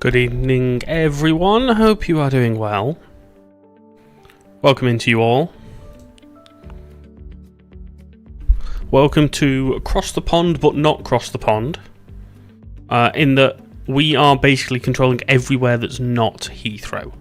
Good evening, everyone. Hope you are doing well. Welcome into you all. Welcome to Cross the Pond, but not Cross the Pond. In that we are basically controlling everywhere that's not Heathrow.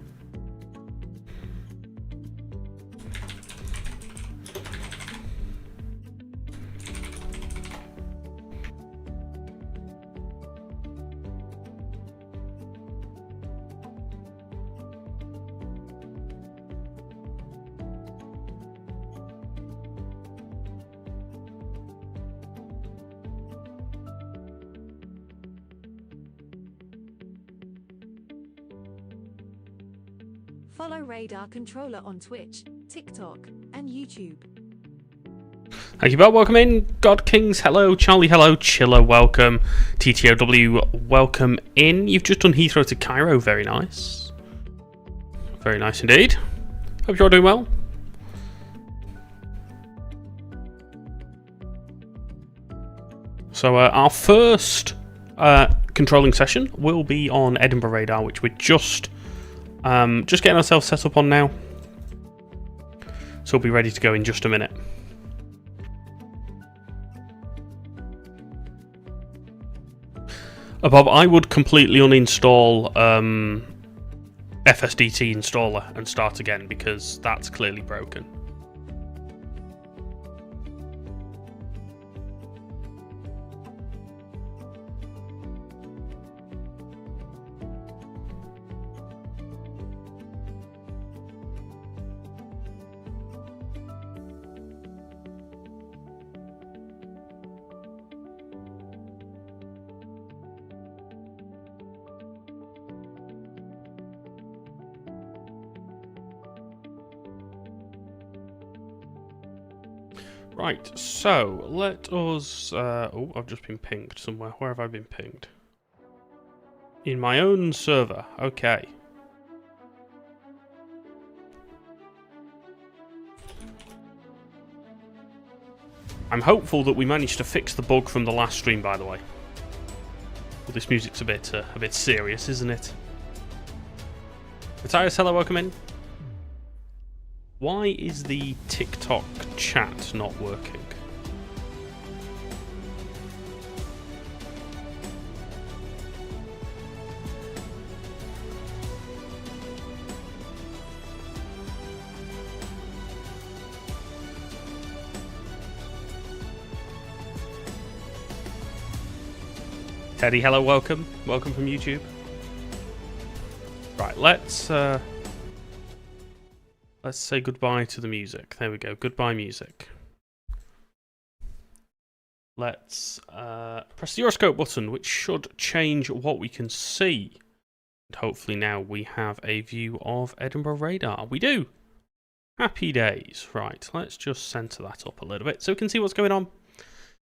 Follow Radar Controller on Twitch, TikTok, and YouTube. Thank you, Bob. Welcome in. God Kings, hello. Charlie, hello. Chiller, welcome. TTOW, welcome in. You've just done Heathrow to Cairo. Very nice. Very nice indeed. Hope you're all doing well. So our first controlling session will be on Edinburgh Radar, which we're just getting ourselves set up on now. So we'll be ready to go in just a minute. Bob, I would completely uninstall FSDT installer and start again because that's clearly broken. Right, so let us... oh, I've just been pinged somewhere. Where have I been pinged? In my own server. Okay. I'm hopeful that we managed to fix the bug from the last stream, by the way. Well, this music's a bit serious, isn't it? Matthias, hello, welcome in. Why is the TikTok chat not working? Teddy, hello, welcome. Welcome from YouTube. Right, let's say goodbye to the music. There we go. Goodbye, music. Let's press the Euroscope button, which should change what we can see. And hopefully now we have a view of Edinburgh Radar. We do. Happy days. Right, let's just centre that up a little bit so we can see what's going on.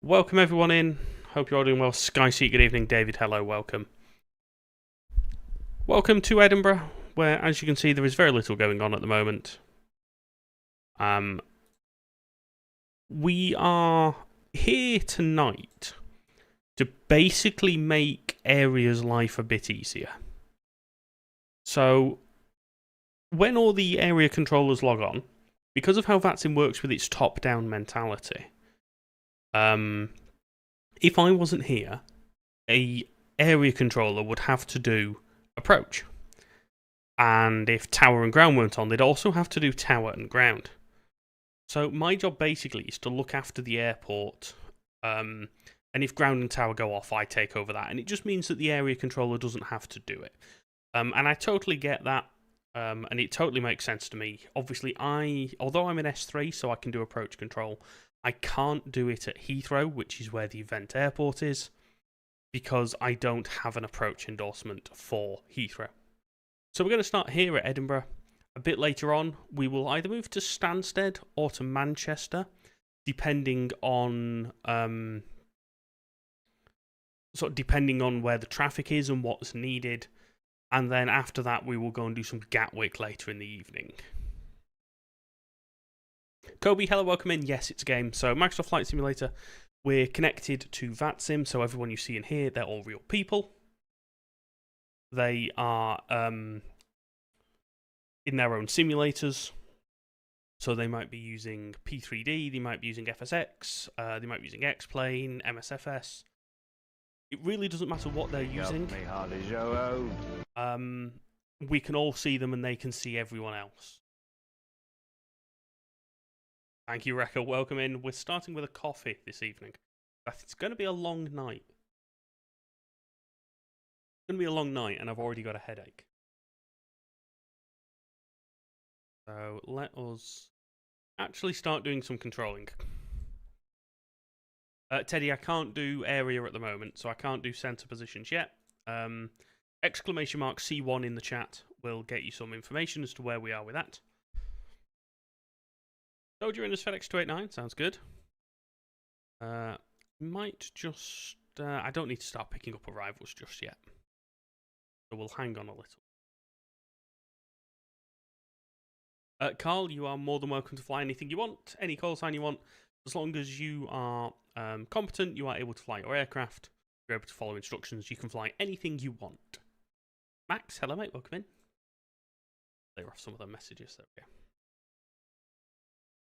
Welcome everyone in. Hope you're all doing well. Skyseat, good evening. David, hello, welcome. Welcome to Edinburgh, where, as you can see, there is very little going on at the moment. We are here tonight to basically make Area's life a bit easier. So, when all the area controllers log on, because of how VATSIM works with its top-down mentality, if I wasn't here, a area controller would have to do approach. And if tower and ground weren't on, they'd also have to do tower and ground. So my job basically is to look after the airport, and if ground and tower go off, I take over that. And it just means that the area controller doesn't have to do it. And I totally get that, and it totally makes sense to me. Obviously, although I'm an S3, so I can do approach control, I can't do it at Heathrow, which is where the event airport is, because I don't have an approach endorsement for Heathrow. So we're going to start here at Edinburgh. A bit later on, we will either move to Stansted or to Manchester, depending on depending on where the traffic is and what's needed. And then after that, we will go and do some Gatwick later in the evening. Kobe, hello, welcome in. Yes, it's a game. So Microsoft Flight Simulator, we're connected to VATSIM, so everyone you see in here, they're all real people. They are in their own simulators. So they might be using P3D, they might be using FSX, they might be using X-Plane, MSFS. It really doesn't matter what they're using. We can all see them and they can see everyone else. Thank you, Rekka. Welcome in. We're starting with a coffee this evening. It's going to be a long night. It's going to be a long night and I've already got a headache. So let us actually start doing some controlling. Teddy, I can't do area at the moment, so I can't do center positions yet. Exclamation mark C1 in the chat will get you some information as to where we are with that. Told you're in as FedEx 289, sounds good. Might just... I don't need to start picking up arrivals just yet. So we'll hang on a little. Carl, you are more than welcome to fly anything you want, any call sign you want. As long as you are competent, you are able to fly your aircraft, you're able to follow instructions, you can fly anything you want. Max, hello mate, welcome in. Clear off some of the messages, there we go.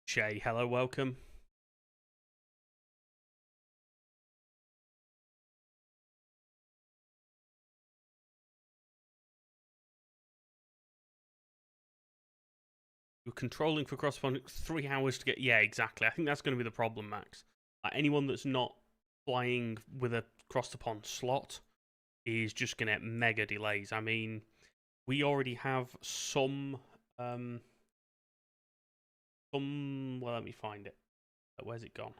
Shay, hello, welcome. You're controlling for Cross The Pond 3 hours to get... Yeah, exactly. I think that's going to be the problem, Max. Anyone that's not flying with a Cross The Pond slot is just going to get mega delays. I mean, we already have some... well, let me find it. Where's it gone?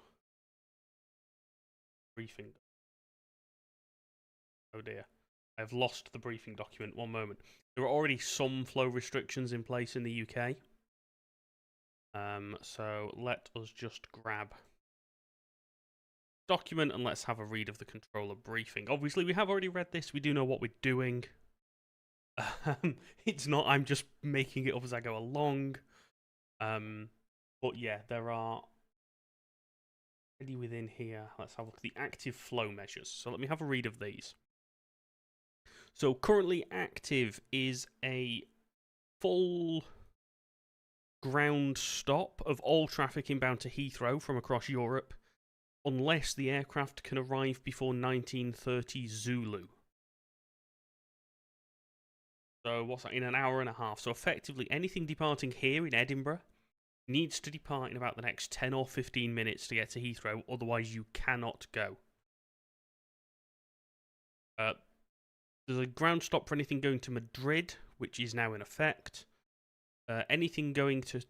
Briefing. Oh dear. I've lost the briefing document. One moment. There are already some flow restrictions in place in the UK. So let us just grab document and let's have a read of the controller briefing. Obviously, we have already read this. We do know what we're doing. It's not, I'm just making it up as I go along. But yeah, there are already within here. Let's have a look at the active flow measures. So let me have a read of these. So currently active is a full ground stop of all traffic inbound to Heathrow from across Europe, unless the aircraft can arrive before 1930 Zulu. So what's that, in an hour and a half? So effectively anything departing here in Edinburgh needs to depart in about the next 10 or 15 minutes to get to Heathrow, otherwise you cannot go. There's a ground stop for anything going to Madrid, which is now in effect. Anything going to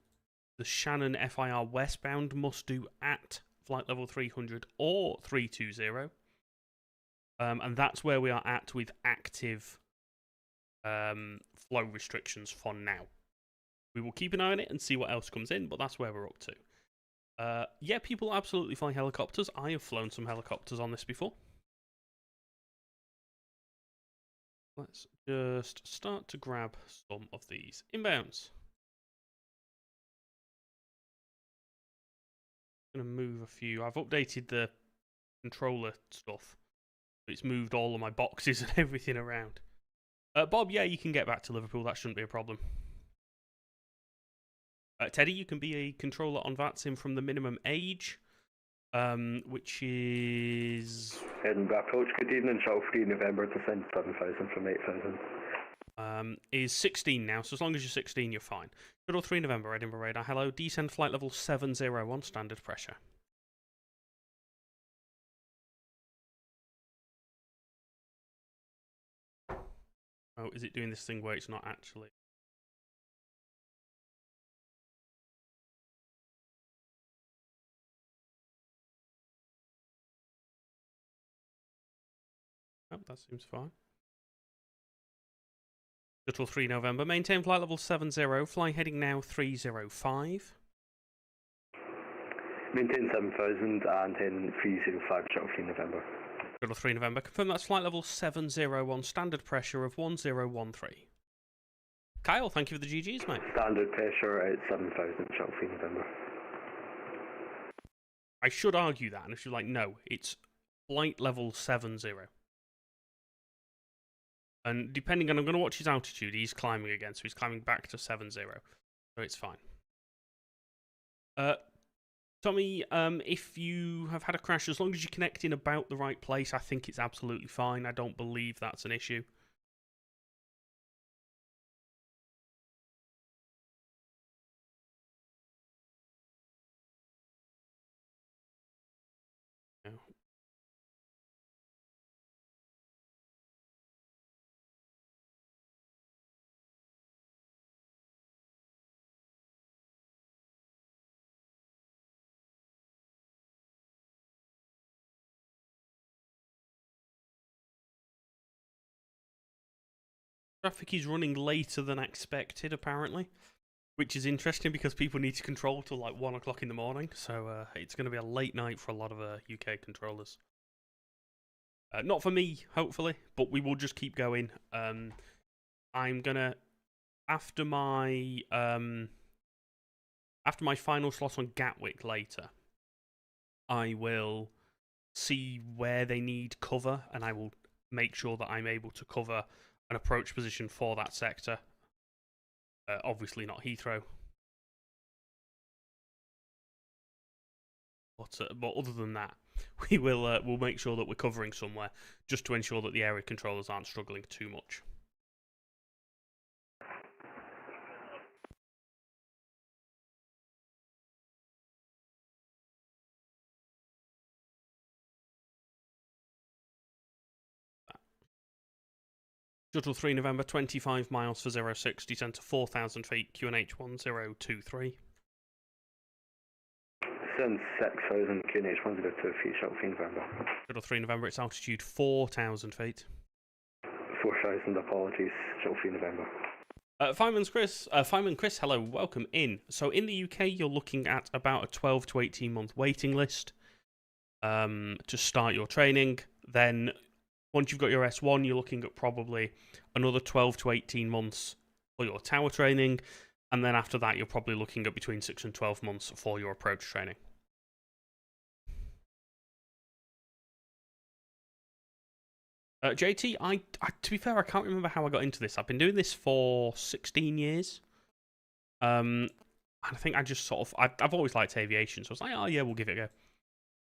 the Shannon FIR westbound must do at flight level 300 or 320. And that's where we are at with active flow restrictions for now. We will keep an eye on it and see what else comes in, but that's where we're up to. Yeah, people absolutely fly helicopters. I have flown some helicopters on this before. Let's just start to grab some of these inbounds. I'm going to move a few. I've updated the controller stuff. It's moved all of my boxes and everything around. Bob, yeah, you can get back to Liverpool. That shouldn't be a problem. Teddy, you can be a controller on VATSIM from the minimum age, which is... Edinburgh approach, good evening, shuttle 3 November to send 7,000 from 8,000. Is 16 now, so as long as you're 16, you're fine. Shuttle 3 November, Edinburgh radar, hello, descend flight level 701, standard pressure. Oh, is it doing this thing where it's not actually... Oh, that seems fine. Shuttle 3 November, maintain flight level 70, fly heading now 305. Maintain 7,000 and heading 305, shuttle 3 November. Shuttle 3 November, confirm that's flight level 701, standard pressure of 1013. Kyle, thank you for the GGs, mate. Standard pressure at 7,000, shuttle 3 November. I should argue that, and if you're like, no, it's flight level 70. And depending on, I'm going to watch his altitude, he's climbing again, so he's climbing back to 70, so it's fine. Tommy, if you have had a crash, as long as you connect in about the right place, I think it's absolutely fine. I don't believe that's an issue. No. Traffic is running later than expected, apparently, which is interesting because people need to control till like 1 o'clock in the morning, so it's going to be a late night for a lot of UK controllers. Not for me, hopefully, but we will just keep going. I'm gonna after my final slot on Gatwick later, I will see where they need cover, and I will make sure that I'm able to cover an approach position for that sector. Obviously not Heathrow. But other than that, we'll make sure that we're covering somewhere, just to ensure that the area controllers aren't struggling too much. Shuttle 3 November, 25 miles for 06, descend to 4,000 feet, QNH 1023. Descend 6,000, QNH 102 feet, Shuttle 3 November. Shuttle 3 November, it's altitude 4,000 feet. 4,000, apologies, Shuttle 3 November. Fireman Chris, hello, welcome in. So in the UK, you're looking at about a 12 to 18 month waiting list to start your training. Then once you've got your S1, you're looking at probably another 12 to 18 months for your tower training. And then after that, you're probably looking at between 6 and 12 months for your approach training. JT, I to be fair, I can't remember how I got into this. I've been doing this for 16 years. And I think I just sort of, I've always liked aviation, so I was like, oh yeah, we'll give it a go.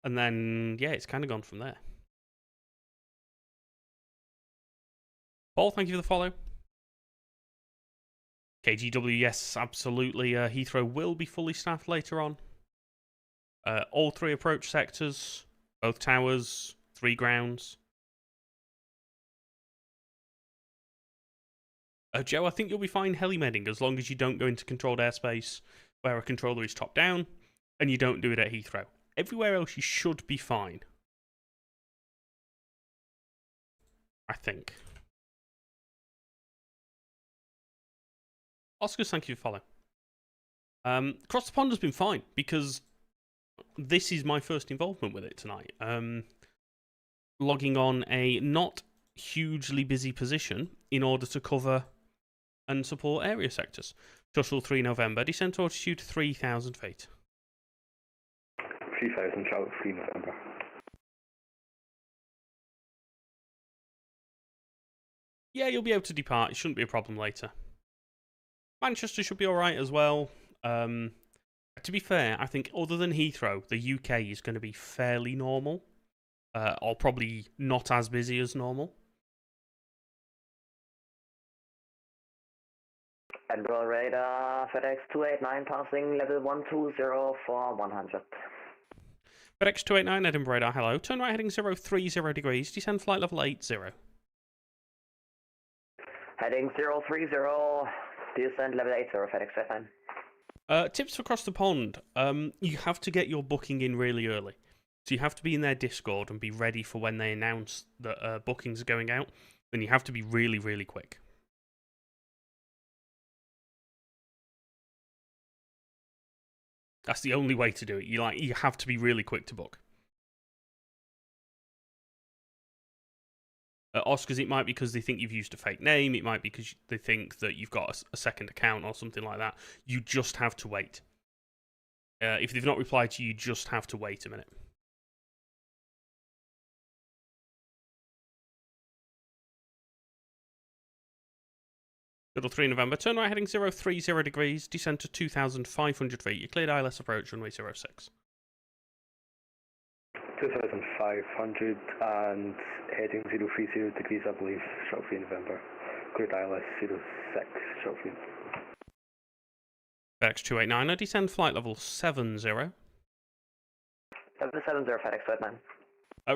And then, yeah, it's kind of gone from there. Paul, thank you for the follow. KGW, yes, absolutely. Heathrow will be fully staffed later on. All 3 approach sectors, both towers, 3 grounds. Joe, I think you'll be fine helimedding as long as you don't go into controlled airspace where a controller is top down, and you don't do it at Heathrow. Everywhere else you should be fine. I think. Oscars, thank you for following. Cross the Pond has been fine, because this is my first involvement with it tonight. Logging on a not hugely busy position in order to cover and support area sectors. Shuttle 3 November, descent to altitude 3,000 feet. 3,000, Shuttle 3 November. Yeah, you'll be able to depart. It shouldn't be a problem later. Manchester should be alright as well. To be fair, I think other than Heathrow, the UK is going to be fairly normal. Or probably not as busy as normal. Edinburgh radar, FedEx 289 passing level 120 for 100. FedEx 289, Edinburgh radar, hello. Turn right heading 030 degrees, descend flight level 80. Heading 030, descend level 80, FedEx 289. Tips for Cross the Pond. You have to get your booking in really early. So you have to be in their Discord and be ready for when they announce that bookings are going out. Then you have to be really, really quick. That's the only way to do it. You have to be really quick to book. Oscars, it might be because they think you've used a fake name. It might be because they think that you've got a second account or something like that. You just have to wait. If they've not replied to you, you just have to wait a minute. Shuttle 3 November, turn right heading 030 degrees, descend to 2,500 feet. You cleared ILS approach, runway 06. 2,500 and heading 030 degrees, I believe, Shuttle 3 November. Cleared ILS 06, Shuttle 3. FedEx 289, descend flight level 70. 770, FedEx 289.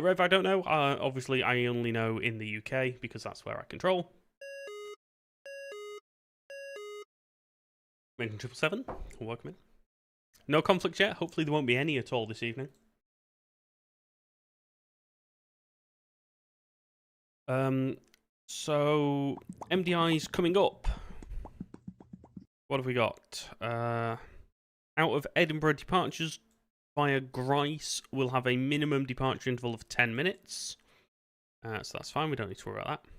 Rev, I don't know. Obviously, I only know in the UK because that's where I control. Making 777, welcome in. No conflicts yet. Hopefully there won't be any at all this evening. So MDI's coming up. What have we got? Out of Edinburgh departures via Grice, we'll have a minimum departure interval of 10 minutes. So that's fine. We don't need to worry about that.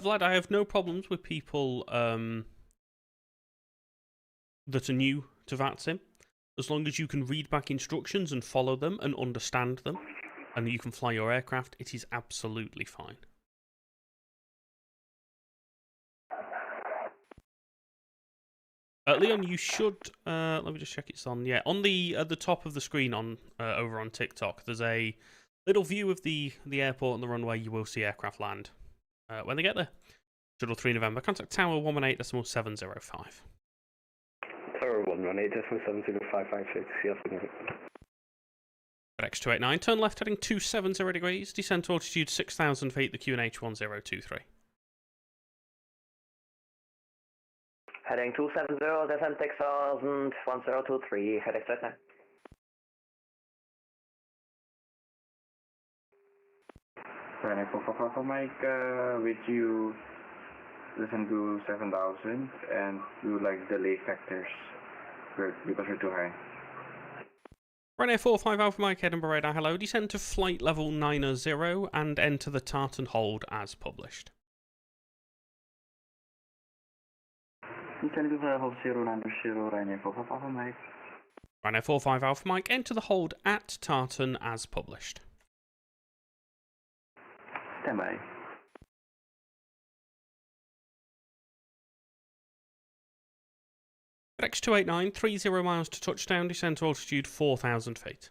Vlad, I have no problems with people that are new to VATSIM. As long as you can read back instructions and follow them and understand them, and you can fly your aircraft, it is absolutely fine. Leon, you should... let me just check it's on. Yeah, on the at the top of the screen on over on TikTok, there's a little view of the airport and the runway. You will see aircraft land when they get there. Shuttle 3 November, contact Tower 118.705. Tower 118.705, FedEx 289, turn left heading 270 degrees, descend to altitude 6,000 feet, the QNH 1023. Heading 270, descend 6,000, 1023, FedEx 289. Runway 455 Mike, with you, listen to 7,000, and we would like delay factors because we're too high. Runway 45 Alpha Mike, Edinburgh radar, hello, descend to flight level 90 and enter the Tartan hold as published. Descend to flight level 090, runway 45 Alpha Mike. Runway 45 Alpha Mike, enter the hold at Tartan as published. Stand by. FedEx 289, 30 miles to touchdown, descend to altitude 4,000 feet.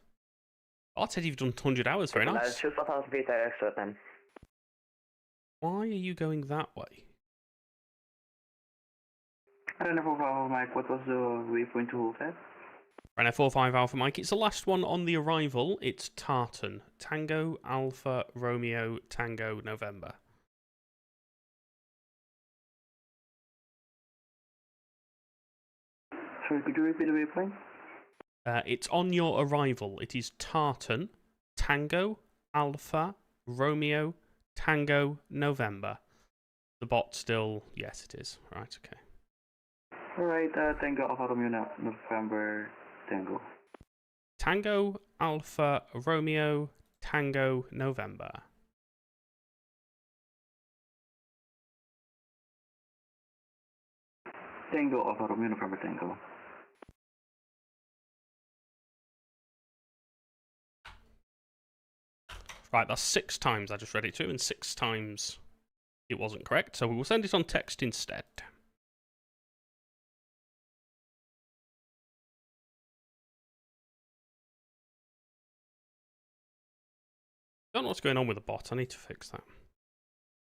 Oh, Ted, you've done 100 hours, very nice. Choose 4,000 feet, FedEx 289. Why are you going that way? Runway 45 Alpha Mike, what was the waypoint to hold at? Runway 45 Alpha Mike, it's the last one on the arrival. It's Tartan. Tango, Alpha, Romeo, Tango, November. Sorry, could you repeat the waypoint? It's on your arrival. It is Tartan, Tango, Alpha, Romeo, Tango, November. The bot still... Yes, it is. Right, okay. Alright, Tango, Alpha, Romeo, November, Tango. Tango, Alpha, Romeo, Tango, November. Tango, Alpha, Romeo, November, Tango. Right, that's 6 times I just read it to, and 6 times it wasn't correct, so we will send it on text instead. Don't know what's going on with the bot, I need to fix that.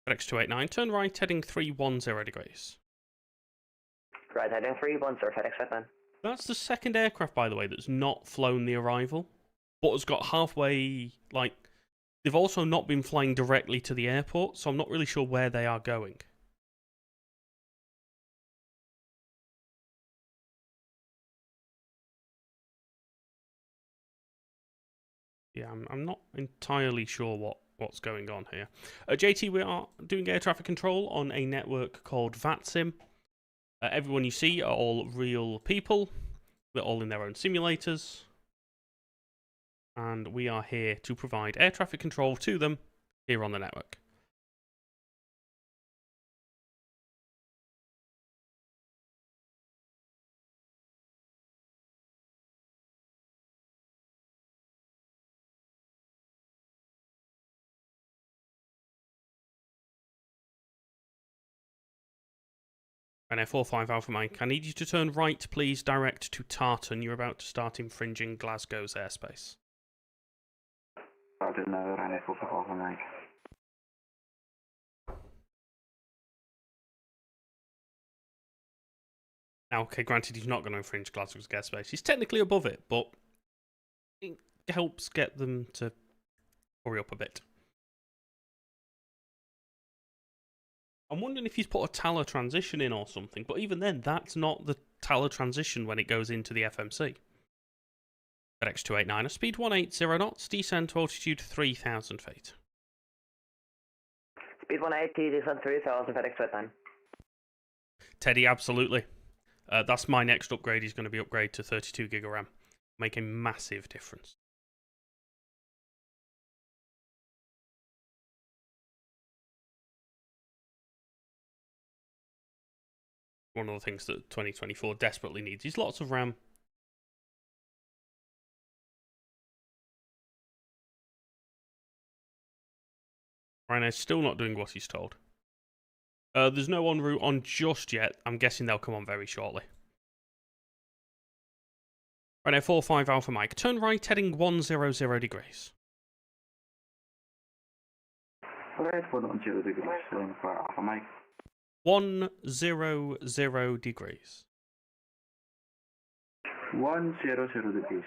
FedEx 289, turn right, heading 310 degrees. Right, heading 310, FedEx 289. That's the second aircraft, by the way, that's not flown the arrival, but has got halfway, like, they've also not been flying directly to the airport, so I'm not really sure where they are going. Yeah, I'm not entirely sure what's going on here. JT, we are doing air traffic control on a network called VATSIM. Everyone you see are all real people. They're all in their own simulators. And we are here to provide air traffic control to them here on the network. And 45 Alpha Mike, I need you to turn right, please, direct to Tartan. You're about to start infringing Glasgow's airspace. Tartan, Ryanair 45 Alpha Mike. Now, okay, granted, he's not going to infringe Glasgow's airspace. He's technically above it, but it helps get them to hurry up a bit. I'm wondering if he's put a Taller transition in or something, but even then, that's not the Taller transition when it goes into the FMC. FedEx 289, speed 180 knots, descend to altitude 3,000 feet. Speed 180, descend 3000, FedEx 289. Teddy, absolutely. That's my next upgrade. He's going to be upgraded to 32 gig of RAM. Make a massive difference. One of the things that 2024 desperately needs is lots of RAM. Ryanair's still not doing what he's told. There's no en route on just yet. I'm guessing they'll come on very shortly. Ryanair 45 Alpha Mike, turn right heading 100 degrees. Right, 100 degrees, for Alpha Mike. 100 degrees. 100 degrees.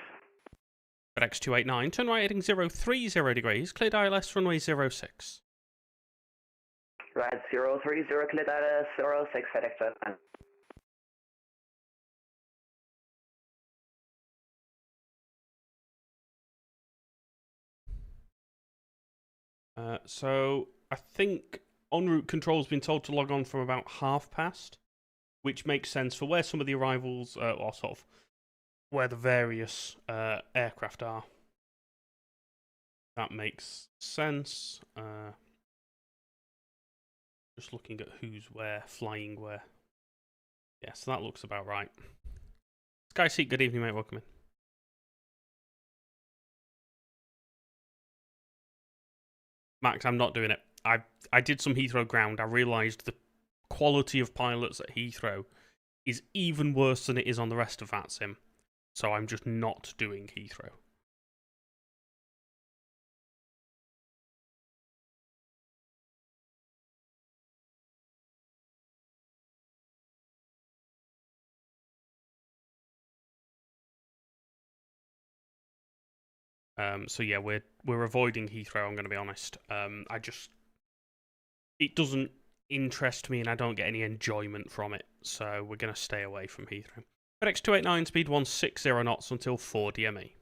FedEx 289, turn right heading 030 degrees, cleared ILS runway 06. Right, 030, cleared ILS 06, FedEx 289. So I think en route control's been told to log on from about past, which makes sense for where some of the arrivals, or sort of where the various aircraft are. That makes sense. Just looking at who's where, flying where. Yeah, so that looks about right. Sky Seat, good evening, mate. Welcome in. Max, I'm not doing it. I did some Heathrow ground. I realised the quality of pilots at Heathrow is even worse than it is on the rest of VATSIM. So I'm just not doing Heathrow. So yeah, we're avoiding Heathrow. I'm going to be honest. It doesn't interest me, and I don't get any enjoyment from it. So we're going to stay away from Heathrow. FedEx 289, speed 160 knots until 4 DME.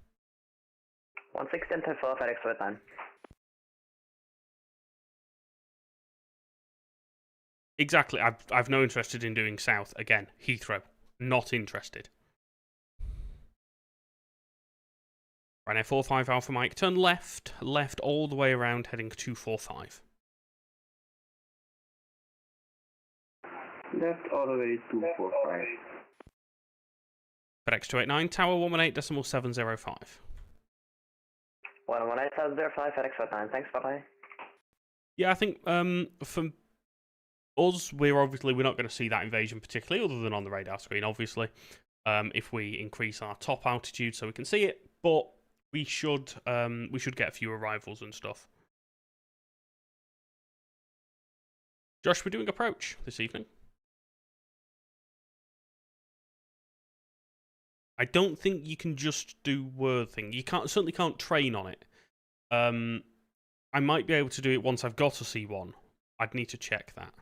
160 for FedEx 289. Exactly. I've no interest in doing south again. Heathrow, not interested. Ryanair 45 Alpha Mike, turn left all the way around, heading 245. Left all the way 245. FedEx 289, tower 118.705. 118.705, FedEx 289. Thanks, bye-bye. Yeah, I think from us, we're not going to see that invasion particularly, other than on the radar screen, obviously. If we increase our top altitude so we can see it, but we should get a few arrivals and stuff. Josh, we're doing approach this evening. I don't think you can just do word thing. You certainly can't train on it. I might be able to do it once I've got a C1. I'd need to check that.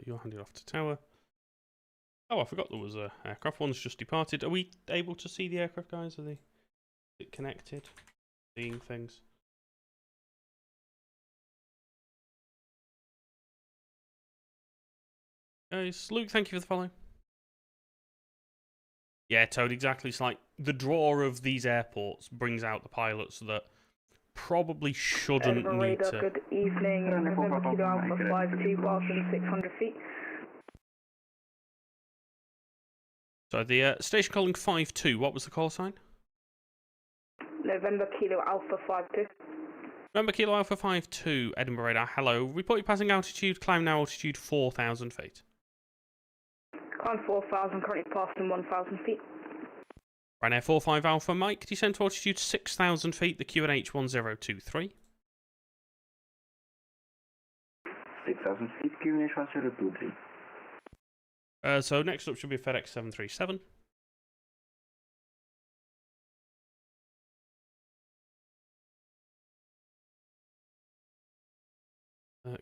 You're handed off to tower. Oh, I forgot there was a aircraft. One's just departed. Are we able to see the aircraft, guys? Are they connected? Seeing things? Guys, Luke, thank you for the follow. Yeah, Toad, exactly. It's like the draw of these airports brings out the pilots that probably shouldn't need to. Good evening, November Kilo Alpha 52, Boston, 600 feet. So the station calling 52, what was the call sign? November Kilo Alpha 52. November Kilo Alpha 52, Edinburgh Radar, hello. Report your passing altitude, climb now altitude 4,000 feet. Climb 4,000, currently passing 1,000 feet. Ryanair 45 Alpha Mike, descend to altitude 6,000 feet, the QNH 1023. 6,000 feet, QNH 1023. So next up should be FedEx 737.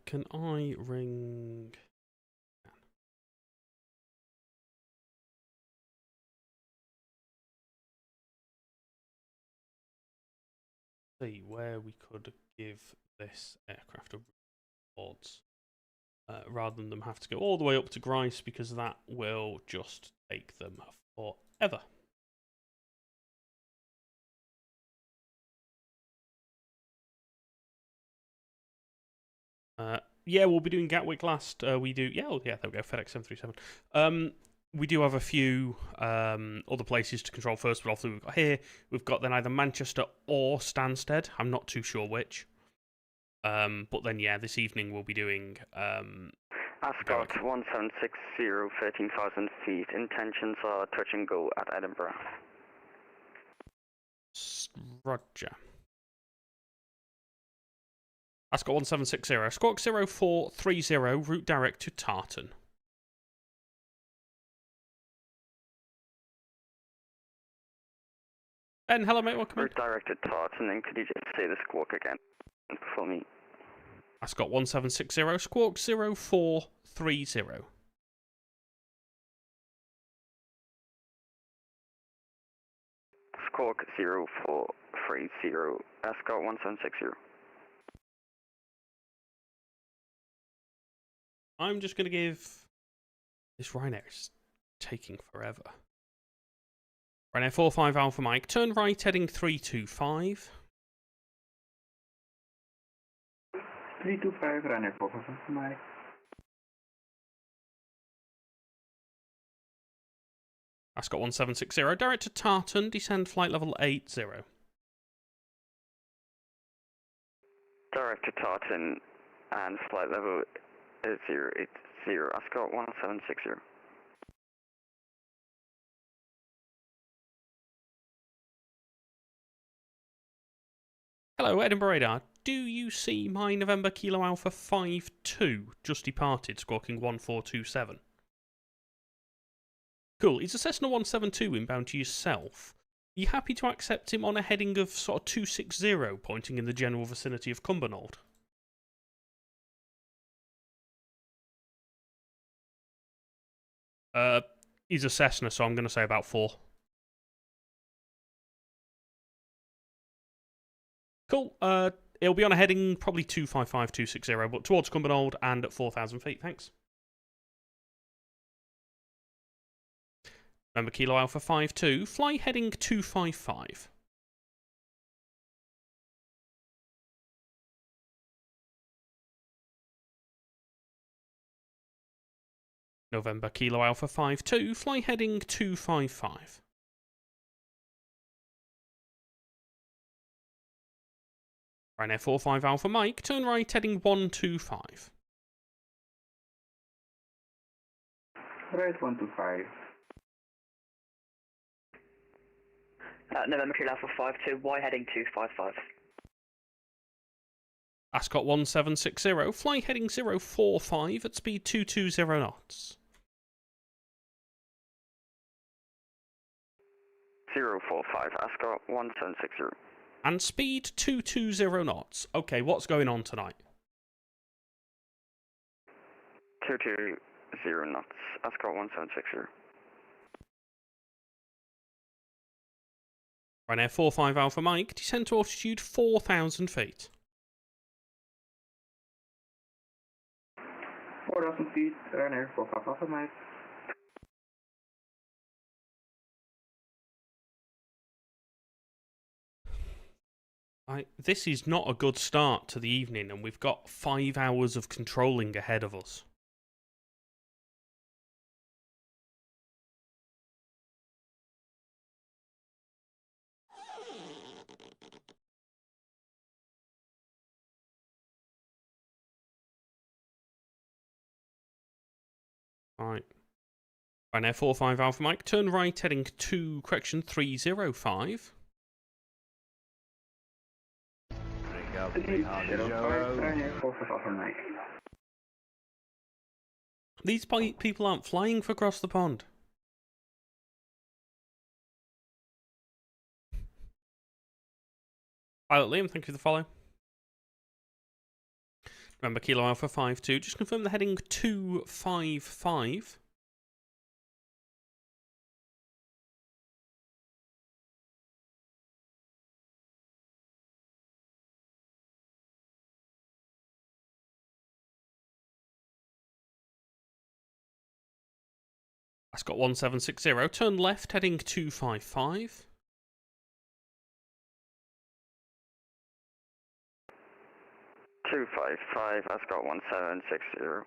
Can I ring... See where we could give this aircraft a rewards rather than them have to go all the way up to Grice, because that will just take them forever. Yeah, we'll be doing Gatwick last. We do, yeah, oh, yeah, there we go, FedEx 737. We do have a few other places to control first, but obviously we've got here. We've got then either Manchester or Stansted. I'm not too sure which. But then, yeah, this evening we'll be doing... Ascot 1760, 13,000 feet. Intentions are touch and go at Edinburgh. Roger. Ascot 1760, Squawk 0430, route direct to Tartan. Ben, hello mate, welcome in. Route direct to Tartan, and could you just say the squawk again for me? Ascot 1760, Squawk 0430. Squawk 0430, Ascot 1760. I'm just going to give... This Ryanair is taking forever. Ryanair 45 Alpha Mike, turn right heading 325. 325, Ryanair 45 Alpha Mike. Ascot 1760, direct to Tartan, descend flight level 80. Direct to Tartan and flight level 080, Ascot 1760. Hello, Edinburgh Radar. Do you see my November Kilo Alpha 52 just departed, squawking 1427? Cool. Is a Cessna 172 inbound to yourself? Are you happy to accept him on a heading of sort of 260, pointing in the general vicinity of Cumbernauld? He's a Cessna, so I'm going to say about 4. Cool. It'll be on a heading probably 255, 260, but towards Cumbernauld and at 4,000 feet. Thanks. Remember Kilo Alpha 52, fly heading 255. November Kilo Alpha 52, fly heading 255. Ryanair 45 Alpha Mike, turn right heading 125. Right 125. November Kilo Alpha 52, Y heading 255. Ascot 1760, fly heading 045 at speed 220 knots. 045, Ascot 1760. And speed 220 knots. Okay, what's going on tonight? 220 knots, Ascot 1760. Ryanair 45 Alpha Mike, descend to altitude 4,000 feet. 4,000 feet, Ryanair 45 Alpha Mike. This is not a good start to the evening, and we've got 5 hours of controlling ahead of us. Right. Ryanair 45 Alpha Mike, turn right heading to, correction, 305. These people aren't flying for Cross the Pond. Pilot Liam, thank you for the follow. Remember, Kilo Alpha 52, just confirm the heading 255. Ascot 1760, turn left heading 255. 255, Ascot 1760.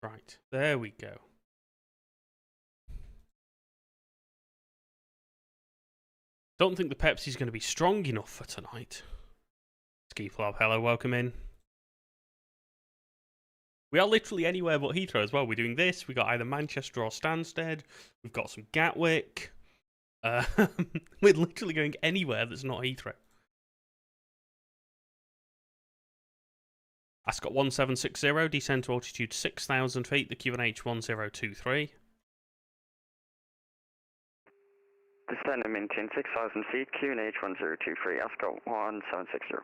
Right, there we go. Don't think the Pepsi's going to be strong enough for tonight. Ski Flop, hello, welcome in. We are literally anywhere but Heathrow as well. We're doing this. We got either Manchester or Stansted. We've got some Gatwick. We're literally going anywhere that's not Heathrow. Ascot 1760, descend to altitude 6,000 feet, the QNH 1023. Descend and maintain 6,000 feet, QNH 1023, Ascot 1760.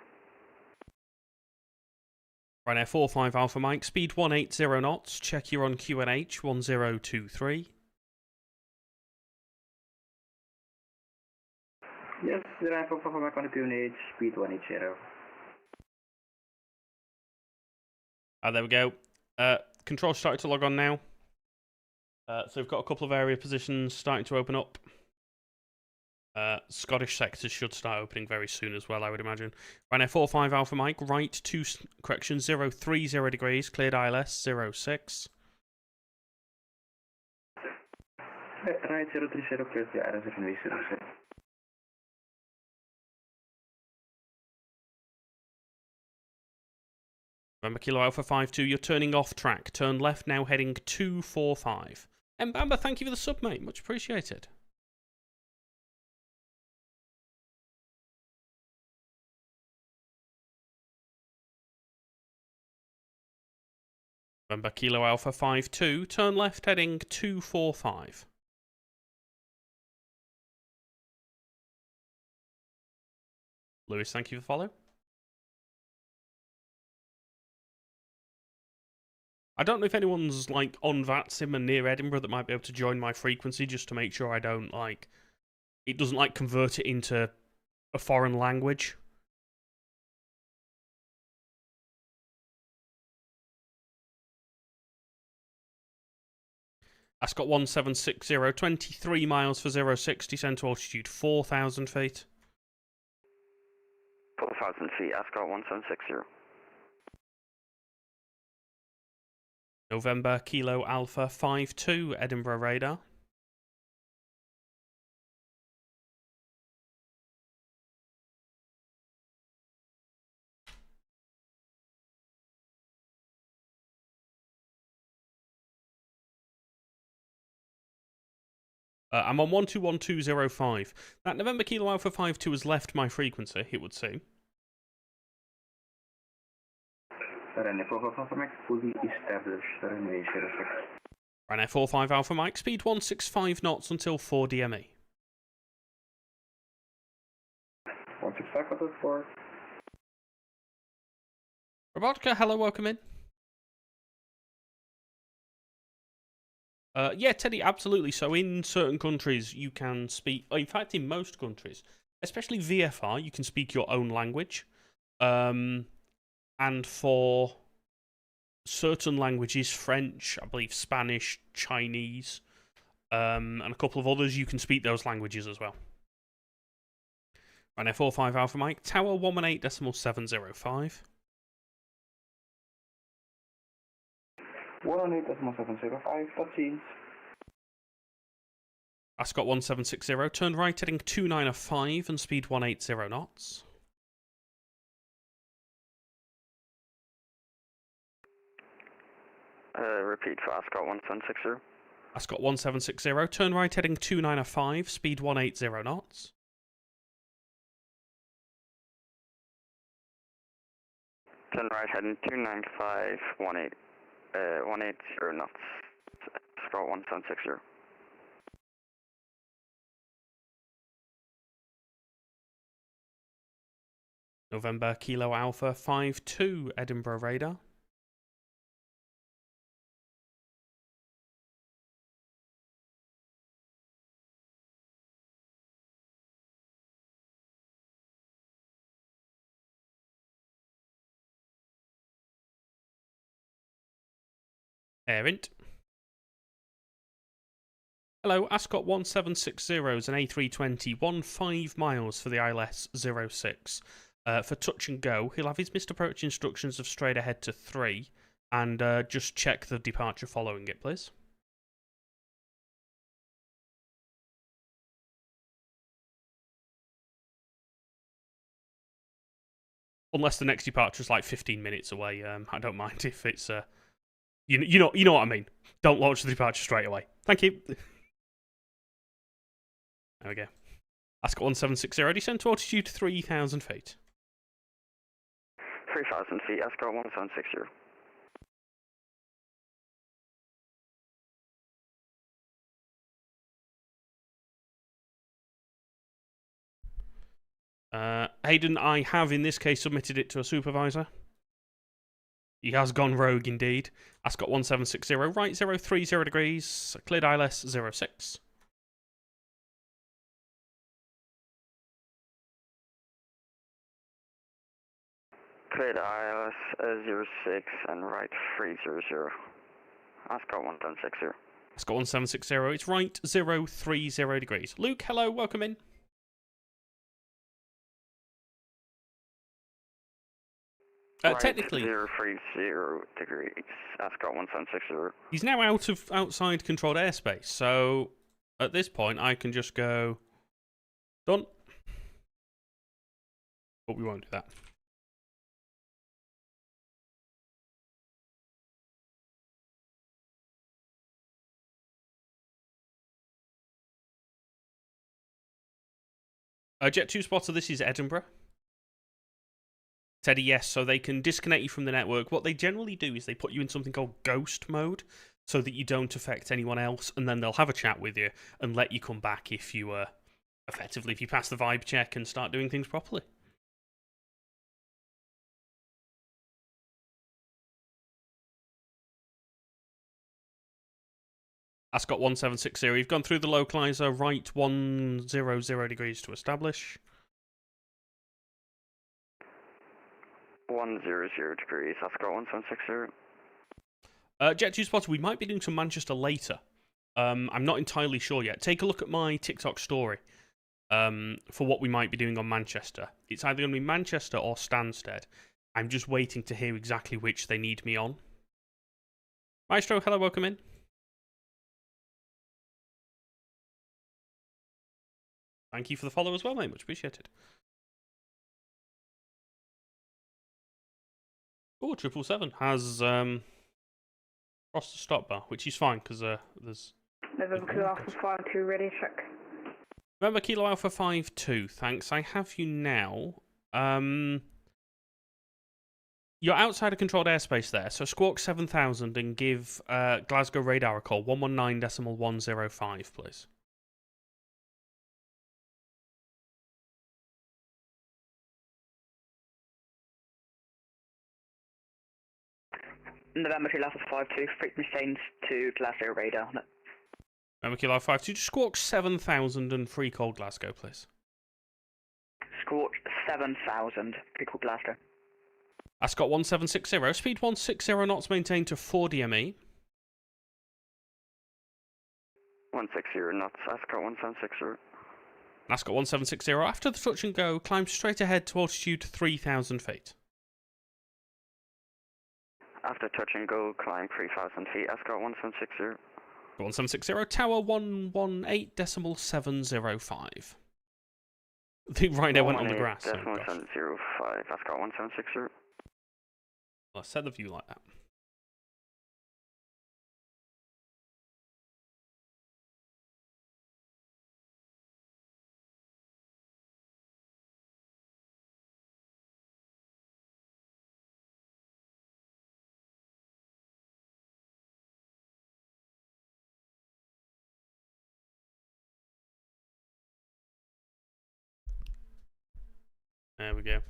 Ryanair 45 Alpha Mike, speed 180 knots, check you're on QNH 1023. Yes, Ryanair 45 Mike on the QNH, speed 180. There we go. Control started to log on now. So we've got a couple of area positions starting to open up. Scottish sectors should start opening very soon as well, I would imagine. Ryanair 45 Alpha Mike, right 2, correction, 030 degrees, cleared ILS 06. Right 030, cleared the ILS runway 06. Remember, Kilo Alpha 52, you're turning off track. Turn left now, heading 245. Mbamba, thank you for the sub, mate. Much appreciated. Remember, Kilo Alpha 52, turn left, heading 245. Lewis, thank you for the follow. I don't know if anyone's like on VATSIM and near Edinburgh that might be able to join my frequency just to make sure I don't like it doesn't like convert it into a foreign language. Ascot 1760, 23 miles for 06, descend to altitude 4,000 feet. 4,000 feet, Ascot 1760. November, Kilo Alpha 52, Edinburgh radar. I'm on 121205. That November Kilo Alpha 52 has left my frequency, it would seem. Ryanair 45 Alpha Mike, fully established, runway 06. Ryanair 45 Alpha Mike, speed 165 knots until 4 DME. 165 out of 4. Robotica, hello, welcome in. Yeah, Teddy, absolutely. So in certain countries, you can speak... In fact, in most countries, especially VFR, you can speak your own language. And for certain languages, French, I believe Spanish, Chinese, and a couple of others, you can speak those languages as well. Ryanair 45 Alpha Mike, Tower 118.705. 118.705, that seems. Ascot 1760, turn right heading 295 and speed 180 knots. Repeat for Ascot 1760. Ascot 1760, turn right heading 2905, speed 180 knots. Turn right heading 295, 180 knots. Ascot 1760. November Kilo Alpha 52, Edinburgh radar. Airint. Hello, Ascot 1760 is an A320, 15 miles for the ILS 06. For touch and go, he'll have his missed approach instructions of straight ahead to 3, and just check the departure following it, please. Unless the next departure is like 15 minutes away, I don't mind if it's you know what I mean. Don't launch the departure straight away. Thank you. There we go. Ascot 1760, descend to altitude 3,000 feet. 3,000 feet, Ascot 1760. Hayden, I have in this case submitted it to a supervisor. He has gone rogue indeed. Ascot 1760, right 030 degrees, cleared ILS 06. Cleared ILS 06 and right 300. Ascot 1760. Ascot 1760, it's right 030 degrees. Luke, hello, welcome in. Right Technically, 030 degrees. Ascot 1760. he's now out of outside controlled airspace, so at this point I can just go done. But we won't do that. Jet 2 spotter, this is Edinburgh. Teddy, yes, so they can disconnect you from the network. What they generally do is they put you in something called ghost mode so that you don't affect anyone else, and then they'll have a chat with you and let you come back if you effectively, if you pass the vibe check and start doing things properly. Ascot 1760, you've gone through the localizer, right 100 degrees to establish. 100 degrees, Ascot 1760. Jet 2 spotter, we might be doing some Manchester later. I'm not entirely sure yet. Take a look at my TikTok story for what we might be doing on Manchester. It's either going to be Manchester or Stansted. I'm just waiting to hear exactly which they need me on. Maestro, hello, welcome in. Thank you for the follow as well, mate. Much appreciated. Oh, 777 has crossed the stop bar, which is fine because there's. November Kilo Alpha 52, ready, check. November Kilo Alpha 52, thanks. I have you now. You're outside of controlled airspace there, so squawk 7000 and give Glasgow radar a call, 119.105, please. November Kilo Alpha 52, frequency change to Glasgow radar. November Kilo Alpha 52, just squawk 7000 and free call Glasgow, please. Squawk 7000, free call Glasgow. Ascot 1760, speed 160 knots maintained to 4 DME. 160 knots, Ascot 1760. Ascot 1760, after the touch and go, climb straight ahead to altitude 3,000 feet. After touch and go, climb 3,000 feet, Ascot 1760. 1760, tower 118.705. I think right now went on the grass. 118.705, Ascot 1760. Well, I set the view like that. There we go.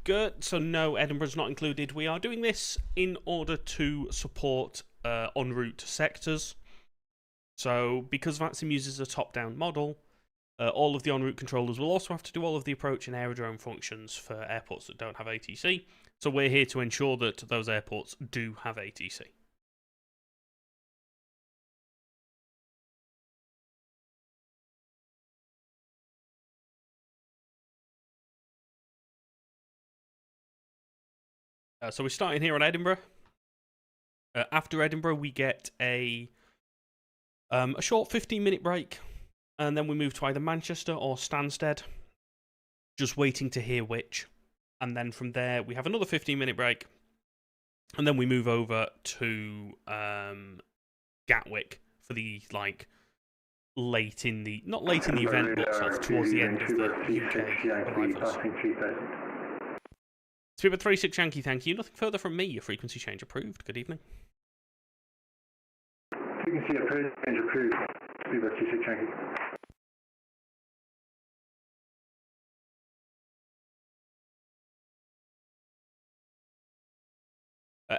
Good. So no, Edinburgh's not included. We are doing this in order to support en route sectors. So because VATSIM uses a top-down model, all of the en route controllers will also have to do all of the approach and aerodrome functions for airports that don't have ATC. So we're here to ensure that those airports do have ATC. So we're starting here on Edinburgh. After Edinburgh, we get a short 15-minute break, and then we move to either Manchester or Stansted, just waiting to hear which. And then from there, we have another 15-minute break, and then we move over to Gatwick for the late in the event, but sort of towards the end of the UK arrivals. Speedbird 36 Yankee, thank you. Nothing further from me. Your frequency change approved. Good evening. Frequency change approved. Speedbird 36 Yankee.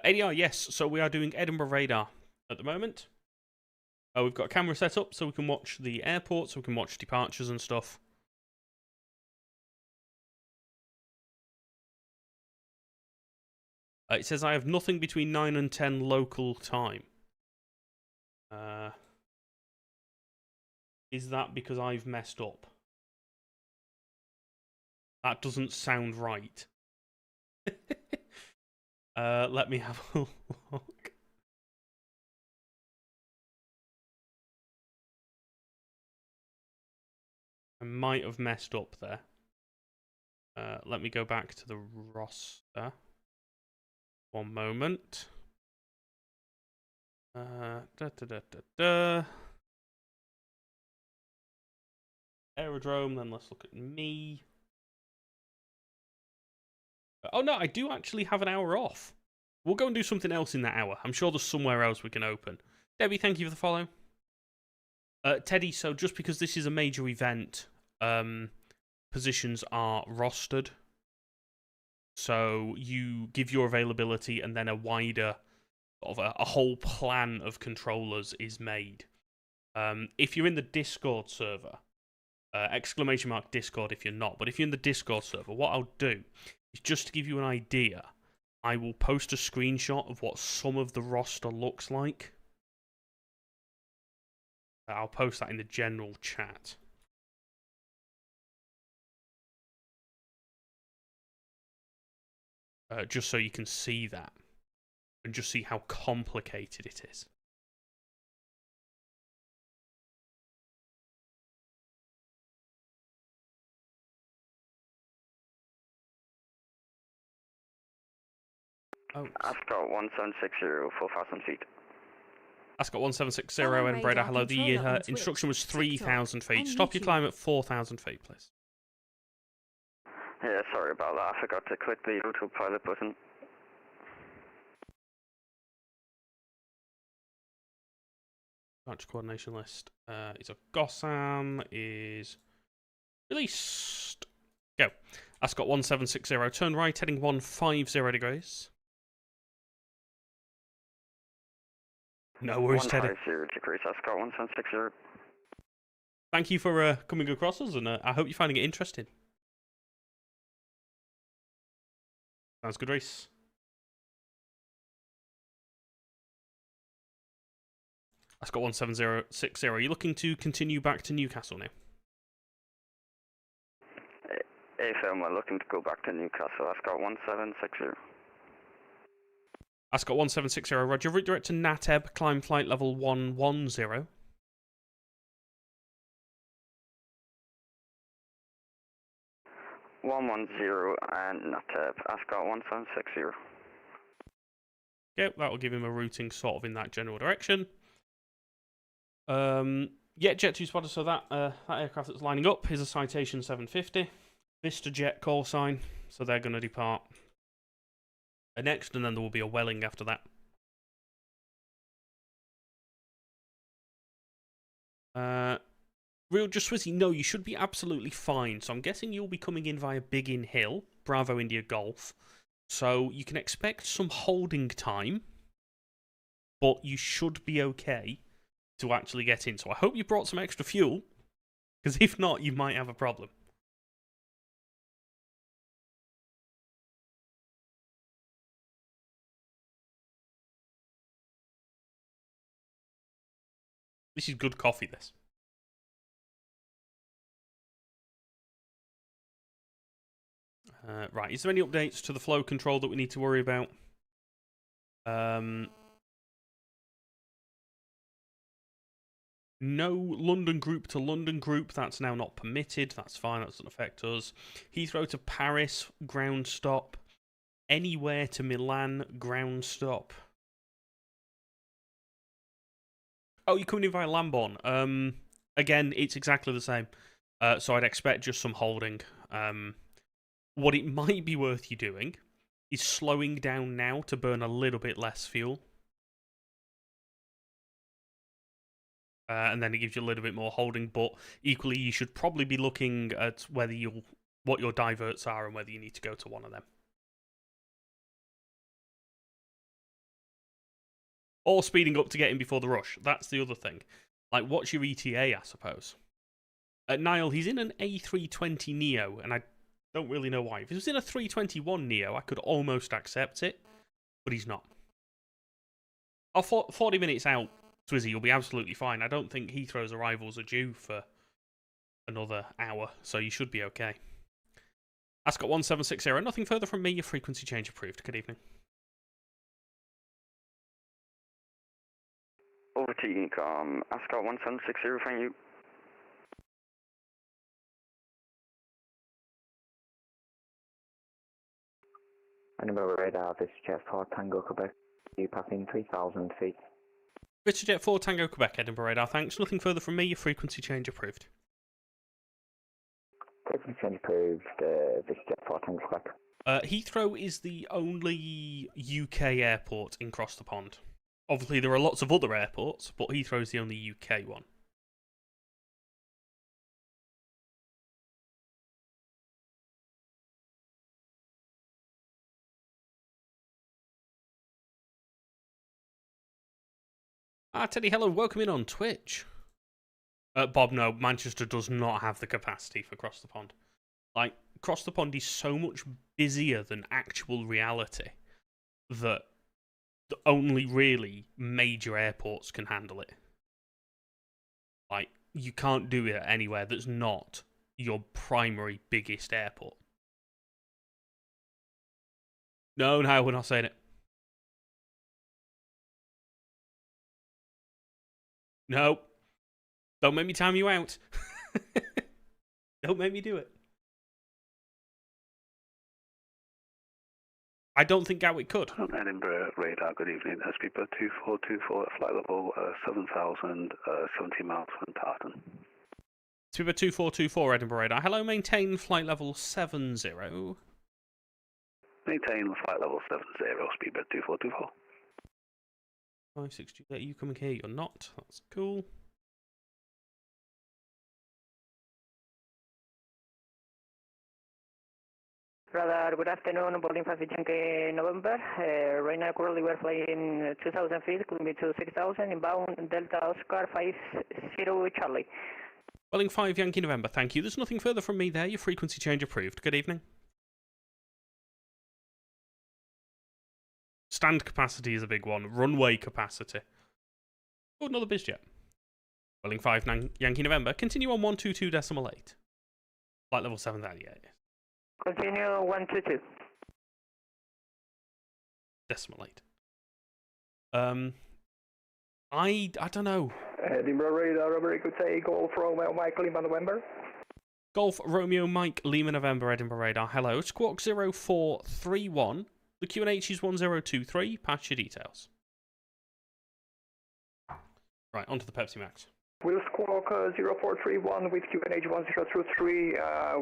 ADR, yes. So we are doing Edinburgh radar at the moment. We've got a camera set up so we can watch the airport, so we can watch departures and stuff. It says I have nothing between 9 and 10 local time. Is that because I've messed up? That doesn't sound right. Let me have a look. I might have messed up there. Let me go back to the roster. One moment. Aerodrome, then let's look at me. Oh no, I do actually have an hour off. We'll go and do something else in that hour. I'm sure there's somewhere else we can open. Debbie, thank you for the follow. Teddy, so just because this is a major event, positions are rostered. So you give your availability and then a wider, sort of a whole plan of controllers is made. If you're in the Discord server, ! Discord if you're not, but if you're in the Discord server, what I'll do is just to give you an idea, I will post a screenshot of what some of the roster looks like. I'll post that in the general chat. Just so you can see that. And just see how complicated it is. Oh. Ascot 1760, 4,000 feet. Ascot 1760 and Breda, hello. The instruction was 3,000 feet. Stop your climb at 4,000 feet, please. Yeah, sorry about that. I forgot to click the autopilot button. Launch coordination list. Is a Gossam is released. Go. Ascot 1760. Turn right, heading 150 degrees. No worries, Teddy. 150 degrees, Ascot 1760. Thank you for coming across us, and I hope you're finding it interesting. Sounds good, Reese. Ascot 1760. Are you looking to continue back to Newcastle now? AFM, we're looking to go back to Newcastle. Ascot 1760. Ascot 1760, roger. Route direct to Nateb, climb flight level 110. And Nateb, Ascot 1760. Okay, that will give him a routing sort of in that general direction. Yeah, Jet 2 spotter, so that aircraft that's lining up is a Citation 750. Vista Jet call sign, so they're going to depart next, and then there will be a Welling after that. Real Just Swizzy, no, you should be absolutely fine. So I'm guessing you'll be coming in via Big In Hill, Bravo India Golf. So you can expect some holding time, but you should be okay to actually get in. So I hope you brought some extra fuel, because if not, you might have a problem. This is good coffee, this. Right, is there any updates to the flow control that we need to worry about? No London group to London group, that's now not permitted. That's fine, that doesn't affect us. Heathrow to Paris, ground stop. Anywhere to Milan, ground stop. Oh, you're coming in via Lamborn. Again, it's exactly the same. So I'd expect just some holding. What it might be worth you doing is slowing down now to burn a little bit less fuel. And then it gives you a little bit more holding, but equally you should probably be looking at what your diverts are and whether you need to go to one of them. Or speeding up to get in before the rush. That's the other thing. Like, what's your ETA, I suppose? Niall, he's in an A320 Neo, and I don't really know why. If he was in a 321 Neo, I could almost accept it, but he's not. Oh, 40 minutes out, Swizzy, you'll be absolutely fine. I don't think Heathrow's arrivals are due for another hour, so you should be okay. Ascot 1760, nothing further from me. Your frequency change approved. Good evening. Over to Ecom, Ascot 1760, thank you. Edinburgh radar, this is Jet 4 Tango Quebec. You passing 3,000 feet. Richard Jet 4 Tango Quebec, Edinburgh radar, thanks. Nothing further from me. Your frequency change approved. Frequency change approved, this is Jet 4 Tango Quebec. Heathrow is the only UK airport in Cross the Pond. Obviously, there are lots of other airports, but Heathrow is the only UK one. Teddy, hello, welcome in on Twitch. Bob, no, Manchester does not have the capacity for Cross the Pond. Like, Cross the Pond is so much busier than actual reality that only really major airports can handle it. Like, you can't do it anywhere that's not your primary biggest airport. No, we're not saying it. No. Don't make me time you out. Don't make me do it. I don't think Gatwick could. Edinburgh radar, good evening. Speedbird 2424 at flight level 7,000, 70 miles from Tartan. Speedbird 2424 Edinburgh radar. Hello, maintain flight level 70. Maintain flight level 70, Speedbird 2424. 562, are you coming here? You're not. That's cool. Radar, good afternoon, boarding 5 Yankee November. Right now, currently we're flying 2,000 feet, could be to 6,000, inbound Delta Oscar 50 Charlie. Welling 5 Yankee November, thank you. There's nothing further from me there. Your frequency change approved. Good evening. Stand capacity is a big one. Runway capacity. Oh, another BizJet. Welling 5 Yankee November. Continue on 122.8. Flight level 738. Continue 122. Decimal 8. I don't know. Edinburgh radar, America take Golf Romeo Mike Lima November. Golf Romeo Mike Lima November Edinburgh radar. Hello, Squawk 0431. The QNH is 1023. Patch your details. Right, onto the Pepsi Max. We'll Squawk 0431 with QNH 1023.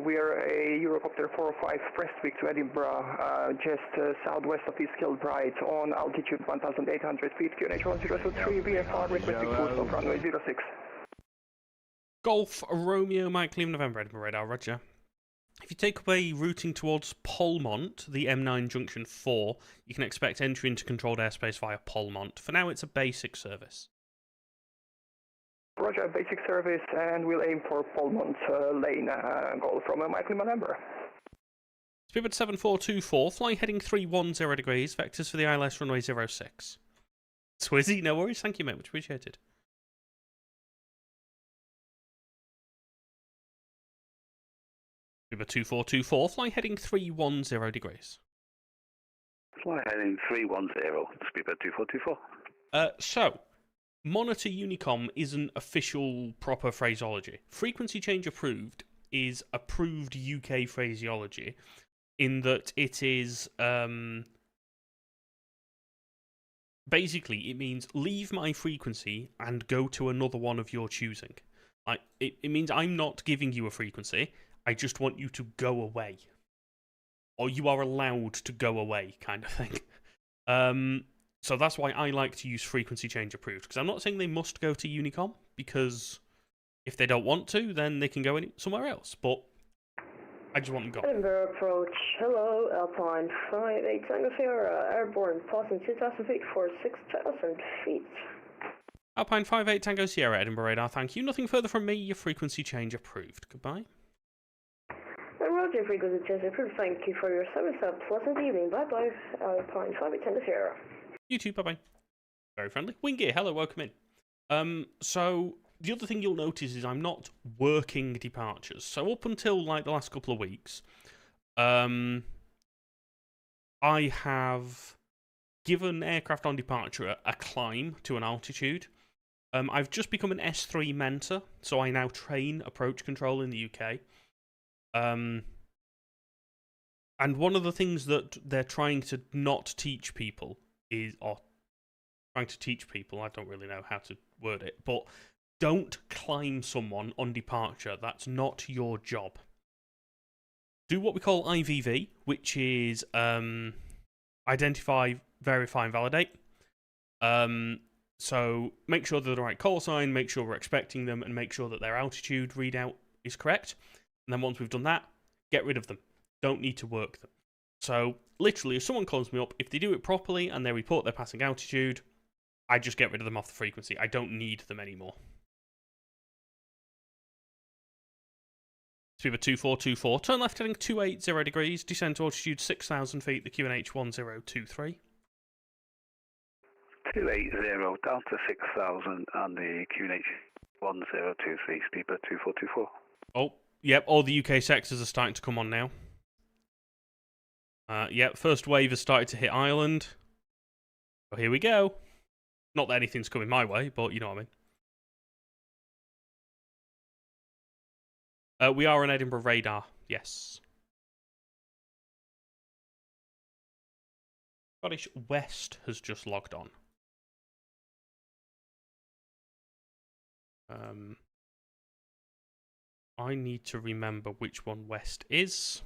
We are a Eurocopter 405 Prestwick to Edinburgh, just southwest of East Kilbride on altitude 1,800 feet. QNH 1023, VFR requesting full stop runway 06. Golf Romeo Mike Lima November Edinburgh Radar, roger. If you take up a routing towards Polmont, the M9 Junction 4, you can expect entry into controlled airspace via Polmont. For now, it's a basic service. Roger, basic service, and we'll aim for Polmont Lane, Golf Romeo Mike Lima November. Speedbird 7424, flying heading 310 degrees, vectors for the ILS runway 06. Swizzy, no worries, thank you mate, much appreciated. Speedbird 2424, flying heading 310 degrees. Fly heading 310, Speedbird 2424. So, Monitor Unicom isn't official proper phraseology. Frequency change approved is approved UK phraseology in that it is, basically it means leave my frequency and go to another one of your choosing. It means I'm not giving you a frequency, I just want you to go away. Or you are allowed to go away, kind of thing. So that's why I like to use frequency change approved, because I'm not saying they must go to Unicom, because if they don't want to, then they can go somewhere else, but I just want them gone. Edinburgh approach, hello, Alpine 58 Tango Sierra, airborne, passing 2,000 feet for 6,000 feet. Alpine 58 Tango Sierra, Edinburgh Radar, thank you. Nothing further from me, your frequency change approved. Goodbye. Roger, frequency change approved, thank you for your service, have a pleasant evening, bye-bye, Alpine 58 Tango Sierra. You too, bye-bye. Very friendly. Winggear, hello, welcome in. So, the other thing you'll notice is I'm not working departures. So up until, like, the last couple of weeks, I have given aircraft on departure a climb to an altitude. I've just become an S3 mentor, so I now train approach control in the UK. And one of the things that they're trying to not teach people I don't really know how to word it, but don't climb someone on departure. That's not your job. Do what we call IVV, which is identify, verify, and validate. So make sure they're the right call sign, make sure we're expecting them, and make sure that their altitude readout is correct. And then once we've done that, get rid of them. Don't need to work them. So, literally, if someone calls me up, if they do it properly and they report their passing altitude, I just get rid of them off the frequency. I don't need them anymore. Speedbird 2424, turn left heading 280 degrees, descend to altitude 6,000 feet, the QNH 1023. 280, down to 6,000 and the QNH 1023, Speedbird 2424. Oh, yep, all the UK sectors are starting to come on now. Yep, first wave has started to hit Ireland. So here we go. Not that anything's coming my way, but you know what I mean. We are on Edinburgh radar, yes. Scottish West has just logged on. I need to remember which one West is.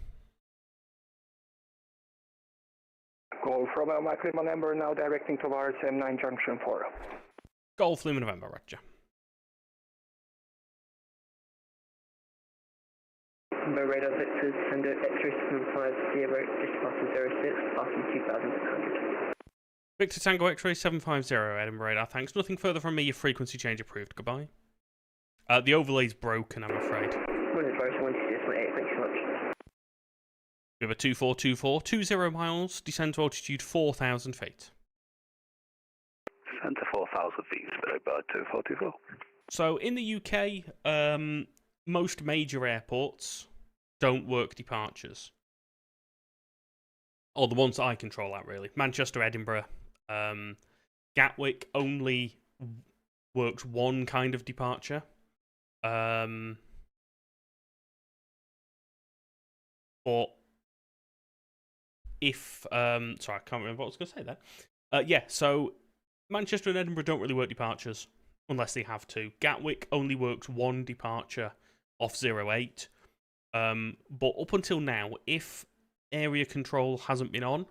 Golf Romeo Mike Lima November, now directing towards M9 Junction 4. Golf Lima November, roger. Radar Victor, Tango X-ray 750, just past 06, passing 2,600. Victor Tango X-ray 750, Edinburgh radar, thanks. Nothing further from me, your frequency change approved. Goodbye. The overlay's broken, I'm afraid. 125, thanks so much. We have a 2424, 20 miles, descend to altitude 4,000 feet. Descend to 4,000 feet, Speedbird 2424. So, in the UK, most major airports don't work departures. Or the ones that I control out, really. Manchester, Edinburgh. Gatwick only works one kind of departure. But if sorry, I can't remember what I was going to say there. Yeah, so Manchester and Edinburgh don't really work departures unless they have to. Gatwick only works one departure off 08. But up until now, if area control hasn't been on,